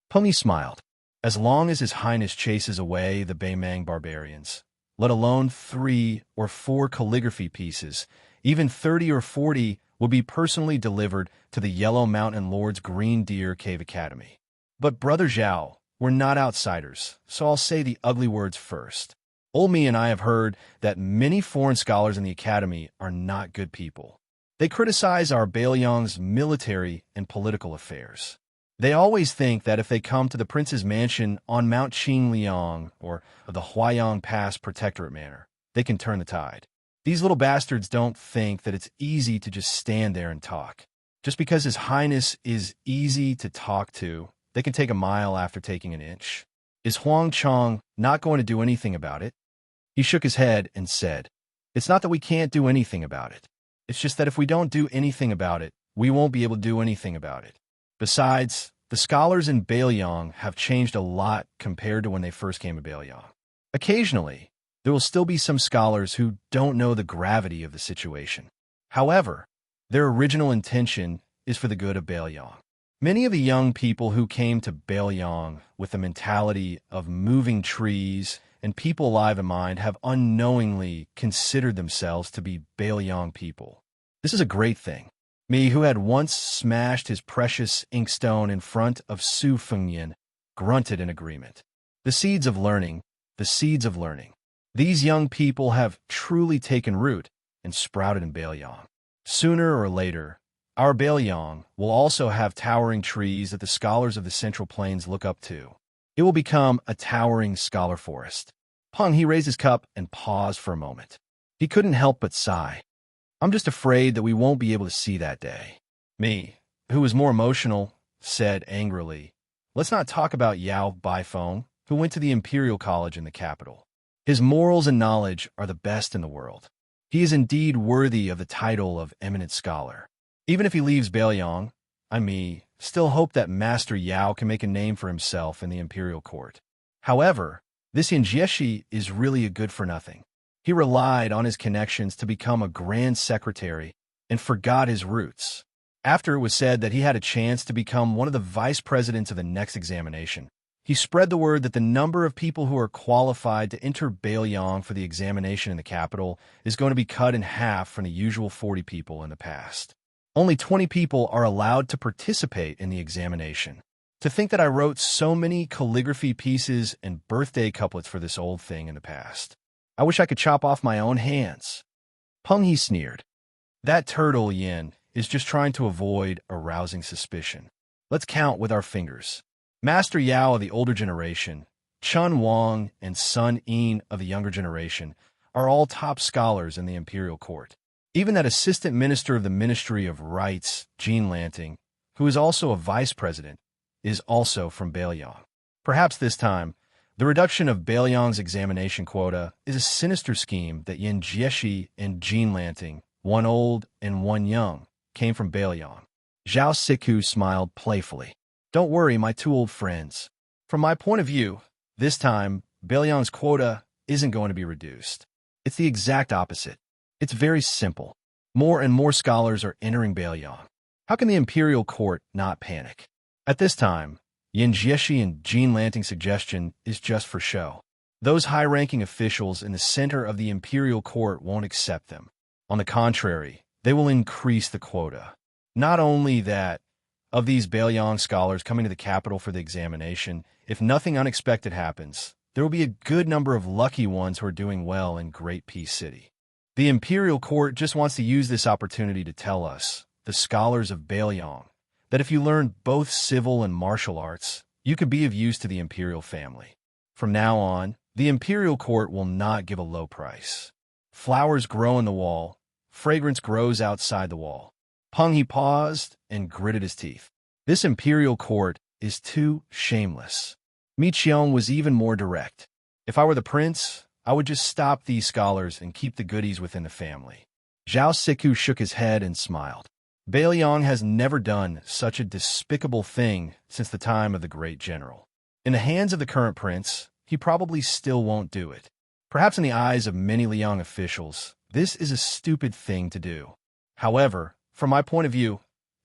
Peng He smiled. As long as His Highness chases away the Baimang barbarians, let alone 3 or 4 calligraphy pieces, even 30 or 40 will be personally delivered to the Yellow Mountain Lord's Green Deer Cave Academy. But Brother Zhao, we're not outsiders, so I'll say the ugly words first. Old Me and I have heard that many foreign scholars in the Academy are not good people. They criticize our Bailiang's military and political affairs. They always think that if they come to the prince's mansion on Mount Qingliang or the Huayang Pass Protectorate Manor, they can turn the tide. These little bastards don't think that it's easy to just stand there and talk. Just because His Highness is easy to talk to, they can take a mile after taking an inch. Is Huang Chong not going to do anything about it? He shook his head and said, it's not that we can't do anything about it. It's just that if we don't do anything about it, we won't be able to do anything about it. Besides, the scholars in Bailiang have changed a lot compared to when they first came to Bailiang. Occasionally, there will still be some scholars who don't know the gravity of the situation. However, their original intention is for the good of Baelyang. Many of the young people who came to Baelyang with the mentality of moving trees and people alive in mind have unknowingly considered themselves to be Baelyang people. This is a great thing. Me, who had once smashed his precious inkstone in front of Su Fengyan, grunted in agreement. The seeds of learning, the seeds of learning. These young people have truly taken root and sprouted in Baelyang. Sooner or later, our Baelyang will also have towering trees that the scholars of the Central Plains look up to. It will become a towering scholar forest. Peng He raised his cup and paused for a moment. He couldn't help but sigh. I'm just afraid that we won't be able to see that day. Me, who was more emotional, said angrily, let's not talk about Yao Baifeng, who went to the Imperial College in the capital. His morals and knowledge are the best in the world. He is indeed worthy of the title of eminent scholar. Even if he leaves Baelyang, I still hope that Master Yao can make a name for himself in the imperial court. However, this Yanjieshi is really a good-for-nothing. He relied on his connections to become a grand secretary and forgot his roots. After it was said that he had a chance to become one of the vice presidents of the next examination, he spread the word that the number of people who are qualified to enter Baelyang for the examination in the capital is going to be cut in half from the usual 40 people in the past. Only 20 people are allowed to participate in the examination. To think that I wrote so many calligraphy pieces and birthday couplets for this old thing in the past. I wish I could chop off my own hands. Peng He sneered. That turtle, Yin, is just trying to avoid arousing suspicion. Let's count with our fingers. Master Yao of the older generation, Chun Wang and Sun Yin of the younger generation are all top scholars in the imperial court. Even that assistant minister of the Ministry of Rights, Jean Lanting, who is also a vice president, is also from Baelyang. Perhaps this time, the reduction of Baelyang's examination quota is a sinister scheme that Yin Jieshi and Jean Lanting, one old and one young, came from Baelyang. Zhao Siku smiled playfully. Don't worry, my two old friends. From my point of view, this time, Baelyang's quota isn't going to be reduced. It's the exact opposite. It's very simple. More and more scholars are entering Baelyang. How can the imperial court not panic? At this time, Yin Jieshi and Jean Lanting's suggestion is just for show. Those high-ranking officials in the center of the imperial court won't accept them. On the contrary, they will increase the quota. Not only that, of these Baelyang scholars coming to the capital for the examination, if nothing unexpected happens, there will be a good number of lucky ones who are doing well in Great Peace City. The imperial court just wants to use this opportunity to tell us, the scholars of Baelyang, that if you learn both civil and martial arts, you could be of use to the imperial family. From now on, the imperial court will not give a low price. Flowers grow in the wall, fragrance grows outside the wall. Peng He paused and gritted his teeth. This imperial court is too shameless. Mi Qiong was even more direct. If I were the prince, I would just stop these scholars and keep the goodies within the family. Zhao Siku shook his head and smiled. Baelyang has never done such a despicable thing since the time of the great general. In the hands of the current prince, he probably still won't do it. Perhaps in the eyes of many Liang officials, this is a stupid thing to do. However, from my point of view,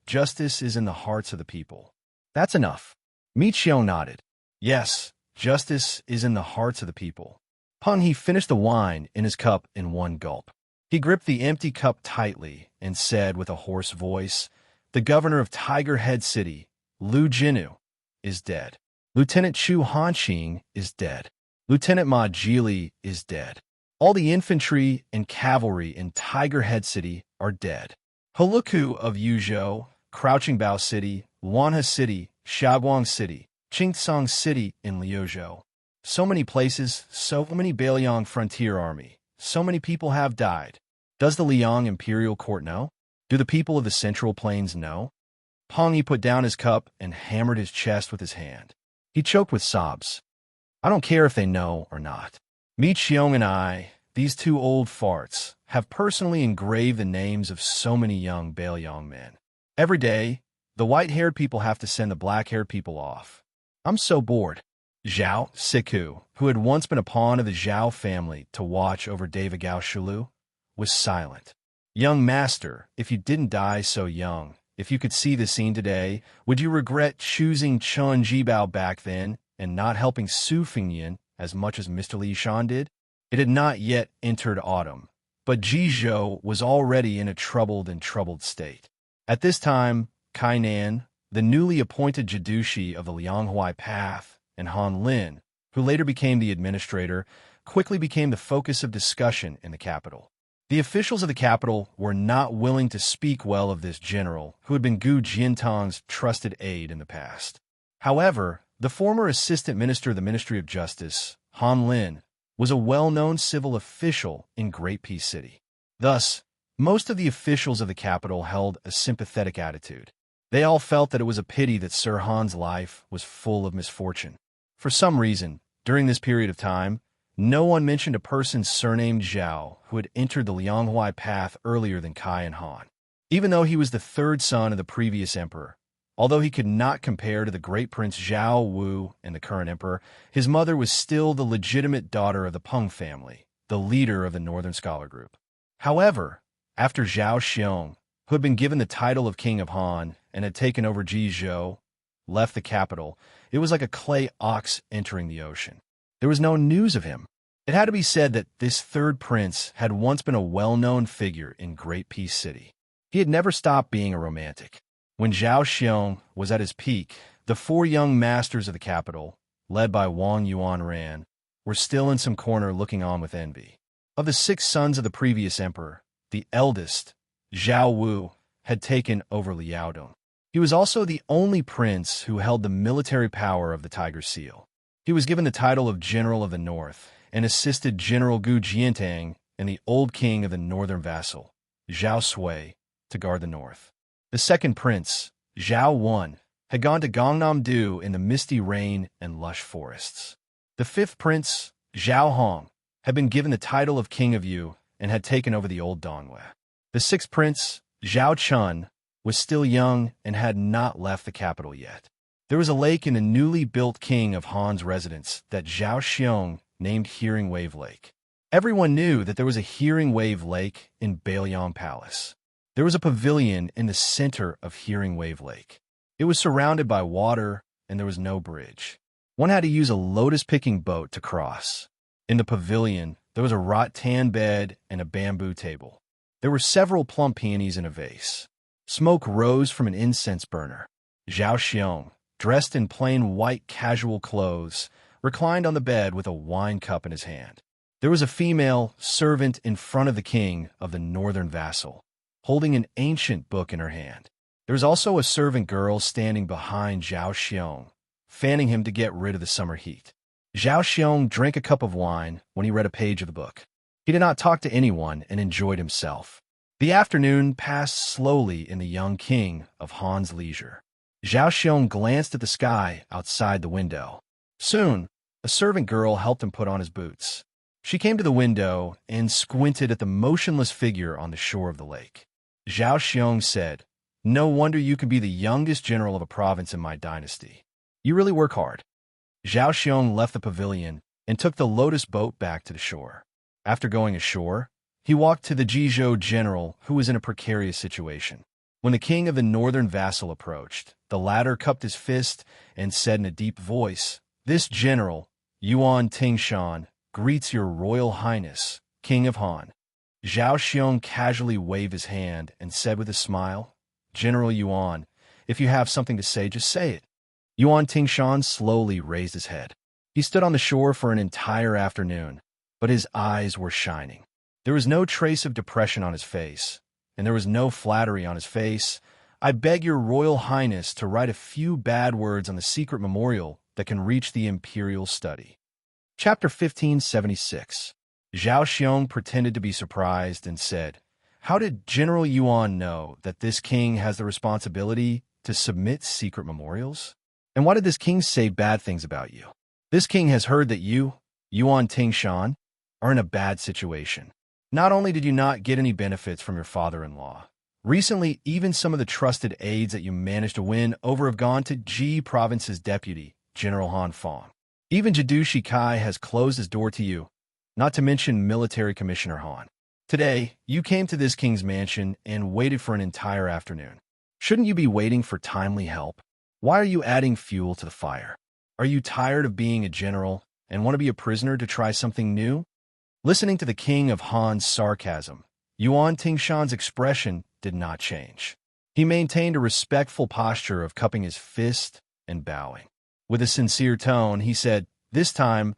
justice is in the hearts of the people. That's enough. Mi Qiong nodded. Yes, justice is in the hearts of the people. Peng He finished the wine in his cup in one gulp. He gripped the empty cup tightly and said with a hoarse voice, the governor of Tiger Head City, Lu Jinu, is dead. Lieutenant Chu Hanqing is dead. Lieutenant Ma Jili is dead. All the infantry and cavalry in Tiger Head City are dead. Holuku of Yuzhou, Crouching Bao City, Wanhe City, Shaoguang City, Qingtsang City in Liuzhou. So many places, so many Baelyang frontier army, so many people have died. Does the Liang Imperial Court know? Do the people of the Central Plains know? Peng He put down his cup and hammered his chest with his hand. He choked with sobs. I don't care if they know or not. Mi Qiong and I, these two old farts, have personally engraved the names of so many young Baelyang men. Every day, the white-haired people have to send the black-haired people off. I'm so bored. Zhao Siku, who had once been a pawn of the Zhao family to watch over Davigao Shulu, was silent. Young master, if you didn't die so young, if you could see the scene today, would you regret choosing Chun Jibao back then and not helping Su Fingyan as much as Mr. Li Shan did? It had not yet entered autumn, but Jizhou was already in a troubled state. At this time, Kainan, the newly appointed Jidushi of the Lianghuai Path, and Han Lin, who later became the administrator, quickly became the focus of discussion in the capital. The officials of the capital were not willing to speak well of this general, who had been Gu Jiantang's trusted aide in the past. However, the former assistant minister of the Ministry of Justice, Han Lin, was a well-known civil official in Great Peace City. Thus, most of the officials of the capital held a sympathetic attitude. They all felt that it was a pity that Sir Han's life was full of misfortune. For some reason, during this period of time, no one mentioned a person surnamed Zhao who had entered the Lianghuai Path earlier than Kai and Han. Even though he was the third son of the previous emperor, although he could not compare to the great prince Zhao Wu and the current emperor, his mother was still the legitimate daughter of the Peng family, the leader of the Northern Scholar Group. However, after Zhao Xiong, who had been given the title of King of Han and had taken over Jizhou, left the capital, it was like a clay ox entering the ocean. There was no news of him. It had to be said that this third prince had once been a well-known figure in Great Peace City. He had never stopped being a romantic. When Zhao Xiong was at his peak, the four young masters of the capital, led by Wang Yuanran, were still in some corner looking on with envy. Of the 6 sons of the previous emperor, the eldest, Zhao Wu, had taken over Liaodong. He was also the only prince who held the military power of the Tiger Seal. He was given the title of General of the North and assisted General Gu Jiantang and the old king of the northern vassal, Zhao Sui, to guard the north. The second prince, Zhao Wan, had gone to Gangnam-do in the misty rain and lush forests. The fifth prince, Zhao Hong, had been given the title of King of Yu and had taken over the old Dongwei. The sixth prince, Zhao Chun, was still young and had not left the capital yet. There was a lake in the newly built king of Han's residence that Zhao Xiong named Hearing Wave Lake. Everyone knew that there was a Hearing Wave Lake in Bailiang Palace. There was a pavilion in the center of Hearing Wave Lake. It was surrounded by water, and there was no bridge. One had to use a lotus-picking boat to cross. In the pavilion, there was a rattan bed and a bamboo table. There were several plum peonies in a vase. Smoke rose from an incense burner. Zhao Xiong, dressed in plain white casual clothes, reclined on the bed with a wine cup in his hand. There was a female servant in front of the king of the northern vassal, holding an ancient book in her hand. There was also a servant girl standing behind Zhao Xiong, fanning him to get rid of the summer heat. Zhao Xiong drank a cup of wine when he read a page of the book. He did not talk to anyone and enjoyed himself. The afternoon passed slowly in the young king of Han's leisure. Zhao Xiong glanced at the sky outside the window. Soon, a servant girl helped him put on his boots. She came to the window and squinted at the motionless figure on the shore of the lake. Zhao Xiong said, "No wonder you can be the youngest general of a province in my dynasty. You really work hard." Zhao Xiong left the pavilion and took the lotus boat back to the shore. After going ashore, he walked to the Jizhou general, who was in a precarious situation. When the king of the northern vassal approached, the latter cupped his fist and said in a deep voice, "This general, Yuan Tingshan, greets your royal highness, King of Han." Zhao Xiong casually waved his hand and said with a smile, "General Yuan, if you have something to say, just say it." Yuan Tingshan slowly raised his head. He stood on the shore for an entire afternoon, but his eyes were shining. There was no trace of depression on his face, and there was no flattery on his face. "I beg your royal highness to write a few bad words on the secret memorial that can reach the imperial study." Chapter 1576. Zhao Xiong pretended to be surprised and said, "How did General Yuan know that this king has the responsibility to submit secret memorials? And why did this king say bad things about you? This king has heard that you, Yuan Tingshan, are in a bad situation. Not only did you not get any benefits from your father-in-law, recently even some of the trusted aides that you managed to win over have gone to Ji Province's deputy, General Han Fong. Even Jidushi Kai has closed his door to you, not to mention Military Commissioner Han. Today, you came to this king's mansion and waited for an entire afternoon. Shouldn't you be waiting for timely help? Why are you adding fuel to the fire? Are you tired of being a general and want to be a prisoner to try something new? Listening to the king of Han's sarcasm, Yuan Tingshan's expression did not change. He maintained a respectful posture of cupping his fist and bowing. With a sincere tone, he said, "This time,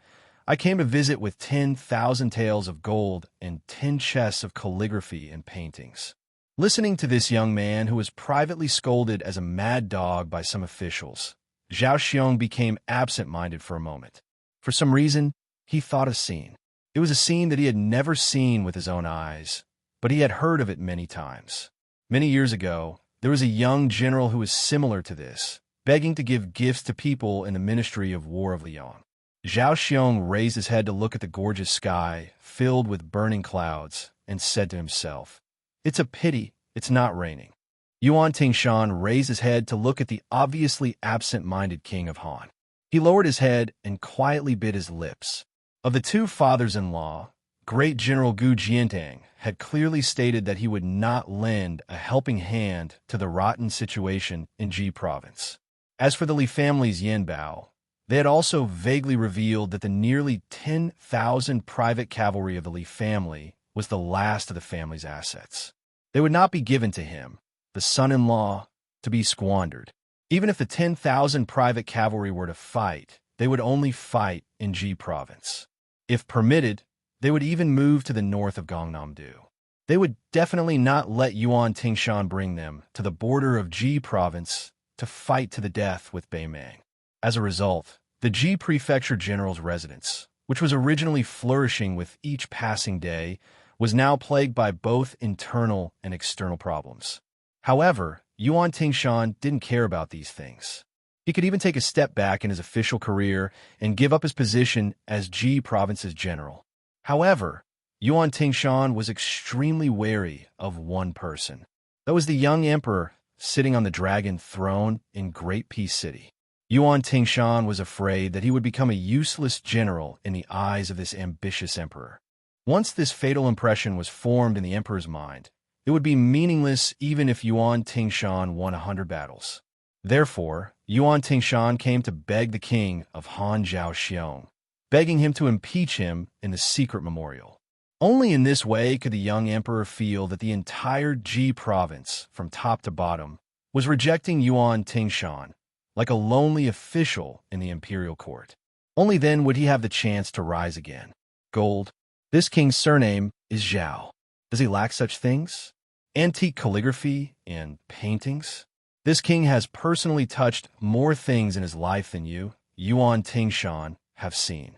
I came to visit with 10,000 taels of gold and 10 chests of calligraphy and paintings." Listening to this young man who was privately scolded as a mad dog by some officials, Zhao Xiong became absent-minded for a moment. For some reason, he thought a scene. It was a scene that he had never seen with his own eyes, but he had heard of it many times. Many years ago, there was a young general who was similar to this, begging to give gifts to people in the Ministry of War of Liang. Zhao Xiong raised his head to look at the gorgeous sky, filled with burning clouds, and said to himself, "It's a pity it's not raining." Yuan Tingshan raised his head to look at the obviously absent-minded king of Han. He lowered his head and quietly bit his lips. Of the two fathers-in-law, Great General Gu Jiantang had clearly stated that he would not lend a helping hand to the rotten situation in Ji province. As for the Li family's Yanbao, they had also vaguely revealed that the nearly 10,000 private cavalry of the Li family was the last of the family's assets. They would not be given to him, the son-in-law, to be squandered. Even if the 10,000 private cavalry were to fight, they would only fight in Ji province. If permitted, they would even move to the north of Gangnam-do. They would definitely not let Yuan Tingshan bring them to the border of Ji province to fight to the death with Beimang. As a result, the Ji Prefecture General's residence, which was originally flourishing with each passing day, was now plagued by both internal and external problems. However, Yuan Tingshan didn't care about these things. He could even take a step back in his official career and give up his position as Ji province's general. However, Yuan Tingshan was extremely wary of one person. That was the young emperor sitting on the dragon throne in Great Peace City. Yuan Tingshan was afraid that he would become a useless general in the eyes of this ambitious emperor. Once this fatal impression was formed in the emperor's mind, it would be meaningless even if Yuan Tingshan won 100 battles. Therefore, Yuan Tingshan came to beg the king of Han Zhao Xiong, begging him to impeach him in the secret memorial. Only in this way could the young emperor feel that the entire Ji province, from top to bottom, was rejecting Yuan Tingshan, like a lonely official in the imperial court. Only then would he have the chance to rise again. Gold. This king's surname is Zhao. Does he lack such things? Antique calligraphy and paintings? This king has personally touched more things in his life than you, Yuan Tingshan, have seen.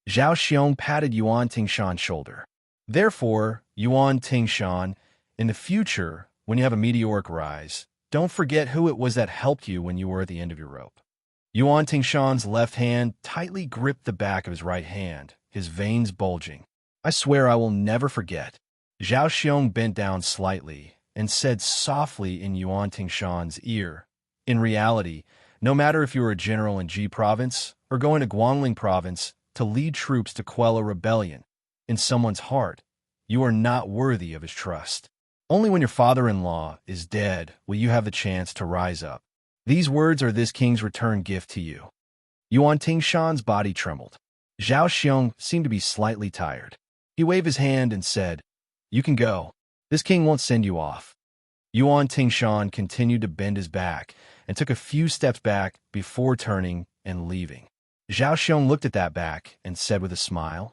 Zhao Xiong patted Yuan Tingshan's shoulder. Therefore, Yuan Tingshan, in the future, when you have a meteoric rise, don't forget who it was that helped you when you were at the end of your rope. Yuan Tingshan's left hand tightly gripped the back of his right hand, his veins bulging. "I swear I will never forget." Zhao Xiong bent down slightly and said softly in Yuan Tingshan's ear, "In reality, no matter if you are a general in Ji province or going to Guangling province to lead troops to quell a rebellion, in someone's heart, you are not worthy of his trust. Only when your father-in-law is dead will you have the chance to rise up. These words are this king's return gift to you." Yuan Tingshan's body trembled. Zhao Xiong seemed to be slightly tired. He waved his hand and said, "You can go. This king won't send you off." Yuan Tingshan continued to bend his back and took a few steps back before turning and leaving. Zhao Xiong looked at that back and said with a smile,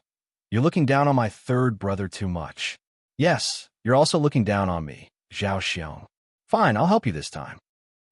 "You're looking down on my third brother too much." "Yes, you're also looking down on me, Zhao Xiong." "Fine, I'll help you this time."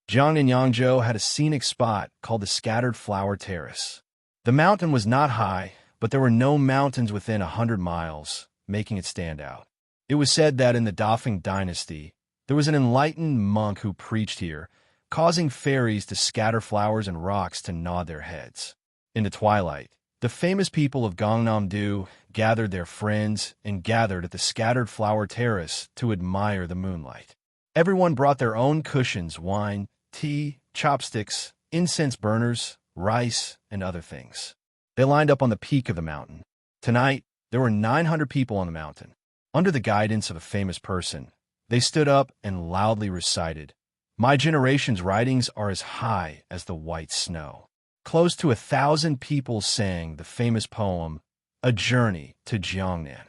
Jiang and Yangzhou had a scenic spot called the Scattered Flower Terrace. The mountain was not high, but there were no mountains within 100 miles, making it stand out. It was said that in the Dafeng dynasty, there was an enlightened monk who preached here, causing fairies to scatter flowers and rocks to nod their heads. In the twilight, the famous people of Gangnam-do gathered their friends and gathered at the Scattered Flower Terrace to admire the moonlight. Everyone brought their own cushions, wine, tea, chopsticks, incense burners, rice, and other things. They lined up on the peak of the mountain. Tonight, there were 900 people on the mountain. Under the guidance of a famous person, they stood up and loudly recited, My generation's writings are as high as the white snow. Close to 1,000 people sang the famous poem, A Journey to Jiangnan.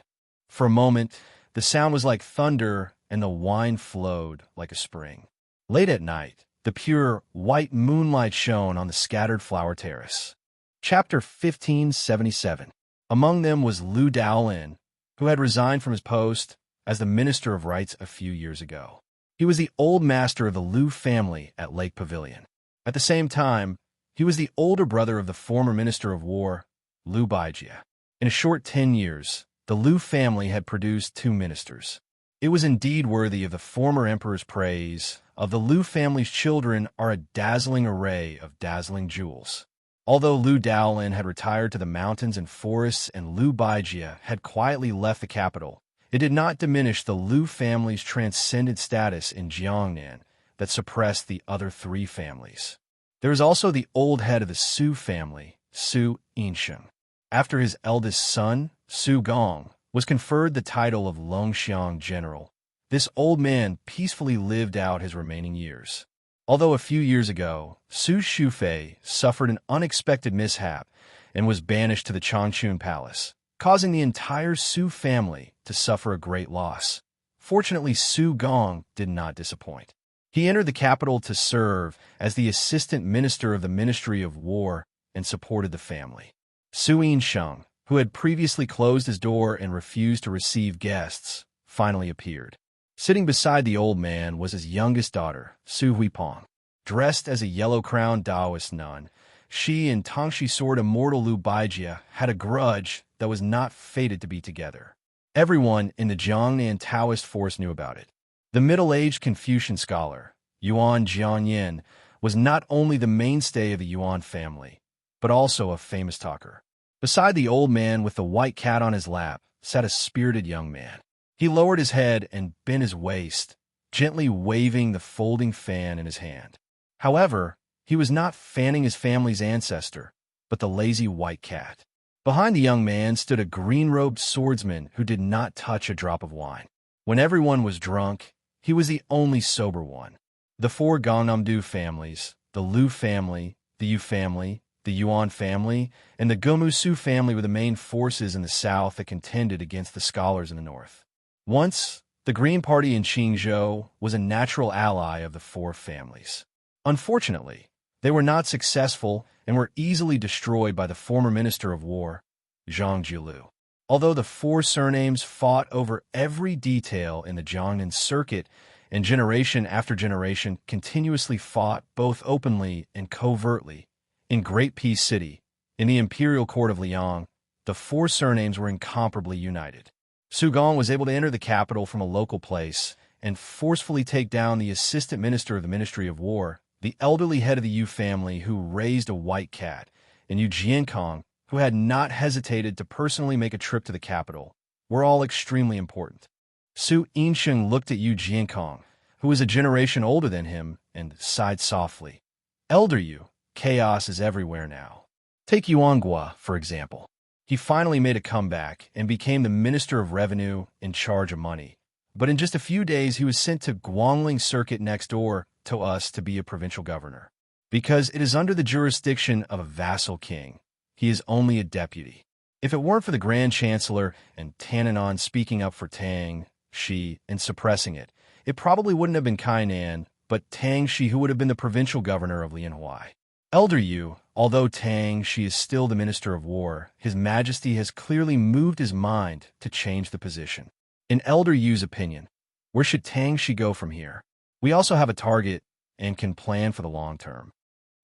For a moment, the sound was like thunder and the wine flowed like a spring. Late at night, the pure, white moonlight shone on the scattered flower terrace. Chapter 1577. Among them was Lu Daolin, who had resigned from his post as the Minister of Rights a few years ago. He was the old master of the Lu family at Lake Pavilion. At the same time, he was the older brother of the former Minister of War, Lu Baijie. In a short 10 years, the Lu family had produced 2 ministers. It was indeed worthy of the former emperor's praise. Of the Lu family's children are a dazzling array of dazzling jewels. Although Lu Daolin had retired to the mountains and forests and Lu Baijie had quietly left the capital, it did not diminish the Lu family's transcendent status in Jiangnan that suppressed the other 3 families. There is also the old head of the Su family, Su Yinsheng. After his eldest son, Su Gong, was conferred the title of Longxiang General, this old man peacefully lived out his remaining years. Although a few years ago, Su Shufei suffered an unexpected mishap and was banished to the Changchun Palace, causing the entire Su family to suffer a great loss. Fortunately, Su Gong did not disappoint. He entered the capital to serve as the assistant minister of the Ministry of War and supported the family. Su Yinsheng, who had previously closed his door and refused to receive guests, finally appeared. Sitting beside the old man was his youngest daughter, Su Huipeng. Dressed as a yellow-crowned Taoist nun, she and Tangshi Sword immortal Lu Baijie had a grudge that was not fated to be together. Everyone in the Jiangnan Taoist force knew about it. The middle-aged Confucian scholar, Yuan Jianyin, was not only the mainstay of the Yuan family, but also a famous talker. Beside the old man with the white cat on his lap sat a spirited young man. He lowered his head and bent his waist, gently waving the folding fan in his hand. However, he was not fanning his family's ancestor, but the lazy white cat. Behind the young man stood a green-robed swordsman who did not touch a drop of wine. When everyone was drunk, he was the only sober one. The 4 Gangnam-do families, the Lu family, the Yu family, the Yuan family, and the Gomu-su family were the main forces in the south that contended against the scholars in the north. Once, the Green Party in Qingzhou was a natural ally of the 4 families. Unfortunately, they were not successful and were easily destroyed by the former Minister of War, Zhang Jiulu. Although the 4 surnames fought over every detail in the Jiangnan circuit and generation after generation continuously fought both openly and covertly, in Great Peace City, in the imperial court of Liang, the 4 surnames were incomparably united. Su Gong was able to enter the capital from a local place and forcefully take down the assistant minister of the Ministry of War, the elderly head of the Yu family who raised a white cat, and Yu Jiankong, who had not hesitated to personally make a trip to the capital, were all extremely important. Su Yinsheng looked at Yu Jiankong, who was a generation older than him, and sighed softly. Elder Yu, chaos is everywhere now. Take Yuanghua, for example. He finally made a comeback and became the Minister of Revenue in charge of money. But in just a few days, he was sent to Guangling Circuit next door to us to be a provincial governor. Because it is under the jurisdiction of a vassal king, he is only a deputy. If it weren't for the Grand Chancellor and Tananon speaking up for Tang Shi and suppressing it, it probably wouldn't have been Kainan, but Tang Shi who would have been the provincial governor of Lianhuai. Elder Yu, although Tang Shi is still the Minister of War, His Majesty has clearly moved his mind to change the position. In Elder Yu's opinion, where should Tang Shi go from here? We also have a target and can plan for the long term.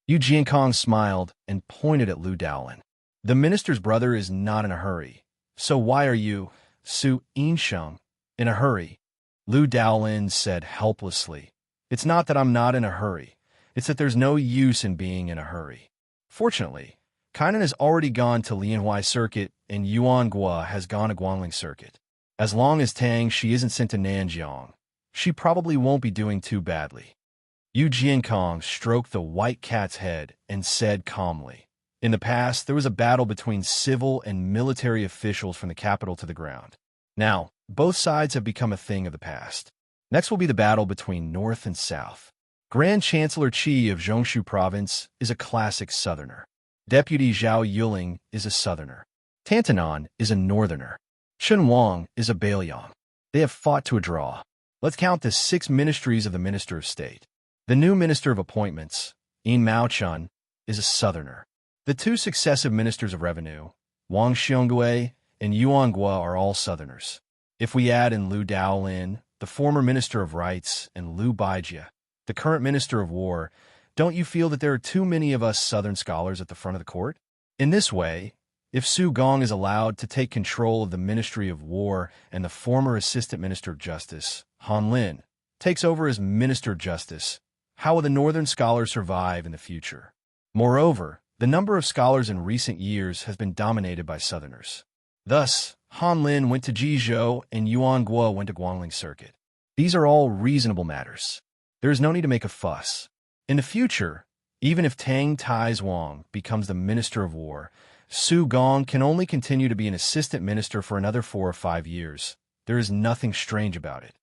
Yu Jiankong smiled and pointed at Lu Daolin. The minister's brother is not in a hurry. So why are you, Su Yinsheng, in a hurry? Lu Daolin said helplessly. It's not that I'm not in a hurry. It's that there's no use in being in a hurry. Fortunately, Kainan has already gone to Lianhuai Circuit and Yuanghua has gone to Guangling Circuit. As long as Tang Shi isn't sent to Nanjiang, she probably won't be doing too badly. Yu Jiankong stroked the white cat's head and said calmly, in the past, there was a battle between civil and military officials from the capital to the ground. Now, both sides have become a thing of the past. Next will be the battle between North and South. Grand Chancellor Qi of Zhongshu Province is a classic southerner. Deputy Zhao Yuling is a southerner. Tantanan is a northerner. Chen Wang is a Bailiang. They have fought to a draw. Let's count the 6 ministries of the Minister of State. The new Minister of Appointments, Yin Maochun, is a southerner. The 2 successive Ministers of Revenue, Wang Xiongui and Yuan Guo, are all southerners. If we add in Liu Daolin, the former Minister of Rights, and Liu Baijie, the current Minister of War, don't you feel that there are too many of us Southern scholars at the front of the court? In this way, if Su Gong is allowed to take control of the Ministry of War and the former Assistant Minister of Justice, Han Lin, takes over as Minister of Justice, how will the Northern scholars survive in the future? Moreover, the number of scholars in recent years has been dominated by Southerners. Thus, Han Lin went to Jizhou and Yuan Guo went to Guangling Circuit. These are all reasonable matters. There is no need to make a fuss. In the future, even if Tang Taizhuang becomes the Minister of War, Su Gong can only continue to be an assistant minister for another 4 or 5 years. There is nothing strange about it.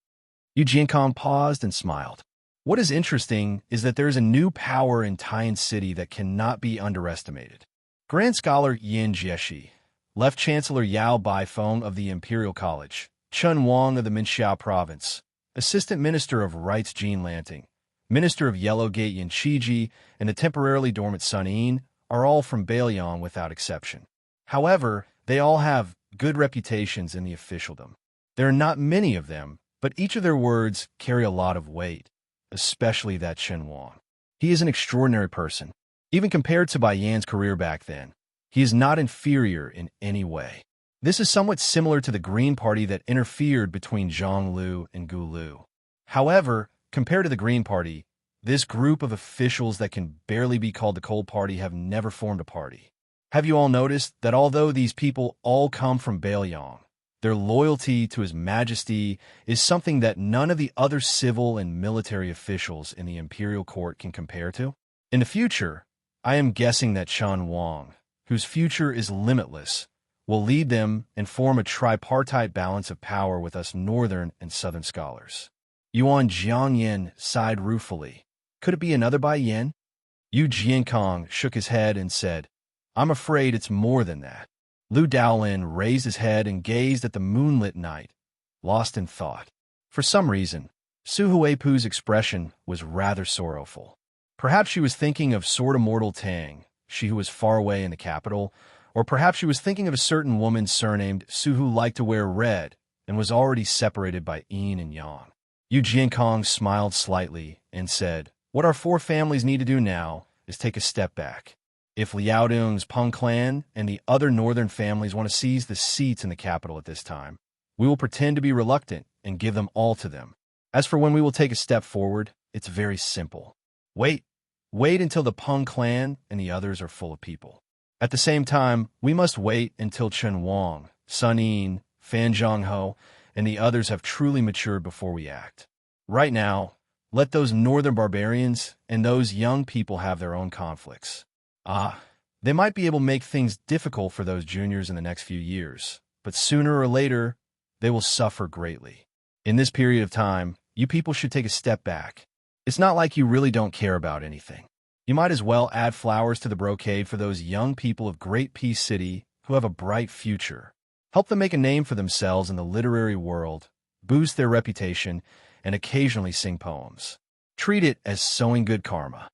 Yu Jiankong paused and smiled. What is interesting is that there is a new power in Taiyan City that cannot be underestimated. Grand Scholar Yin Jieshi, Left Chancellor Yao Baifeng of the Imperial College, Chen Wang of the Minxiao Province, Assistant Minister of Rights Jean Lanting, Minister of Yellowgate Yin Chiji, and the temporarily dormant Sun Yin are all from Bailiang without exception. However, they all have good reputations in the officialdom. There are not many of them, but each of their words carry a lot of weight, especially that Chen Wang. He is an extraordinary person. Even compared to Bai Yan's career back then, he is not inferior in any way. This is somewhat similar to the Green Party that interfered between Zhang Lu and Gu Lu. However, compared to the Green Party, this group of officials that can barely be called the Cold Party have never formed a party. Have you all noticed that although these people all come from Bailiang, their loyalty to His Majesty is something that none of the other civil and military officials in the imperial court can compare to? In the future, I am guessing that Chen Wang, whose future is limitless, will lead them and form a tripartite balance of power with us northern and southern scholars. Yuan Jiangyan sighed ruefully. Could it be another Bai Yan? Yu Jiankong shook his head and said, I'm afraid it's more than that. Liu Daolin raised his head and gazed at the moonlit night, lost in thought. For some reason, Su Huipu's expression was rather sorrowful. Perhaps she was thinking of Sword Immortal Tang, she who was far away in the capital, or perhaps she was thinking of a certain woman surnamed Su who liked to wear red and was already separated by yin and yang. Yu Jiankong smiled slightly and said, What our 4 families need to do now is take a step back. If Liaodong's Peng clan and the other northern families want to seize the seats in the capital at this time, we will pretend to be reluctant and give them all to them. As for when we will take a step forward, it's very simple. Wait until the Peng clan and the others are full of people. At the same time, we must wait until Chen Wang, Sun Yin, Fan Zhongho, and the others have truly matured before we act. Right now, let those northern barbarians and those young people have their own conflicts. They might be able to make things difficult for those juniors in the next few years, but sooner or later, they will suffer greatly. In this period of time, you people should take a step back. It's not like you really don't care about anything. You might as well add flowers to the brocade for those young people of Great Peace City who have a bright future. Help them make a name for themselves in the literary world, boost their reputation, and occasionally sing poems. Treat it as sowing good karma.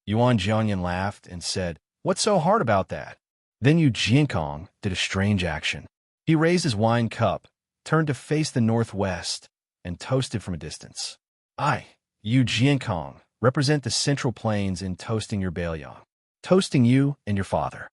Yuan Jiangyan laughed and said, What's so hard about that? Then Yu Jiankong did a strange action. He raised his wine cup, turned to face the northwest, and toasted from a distance. I, Yu Jiankong, represent the Central Plains in toasting your Bailiang, toasting you and your father.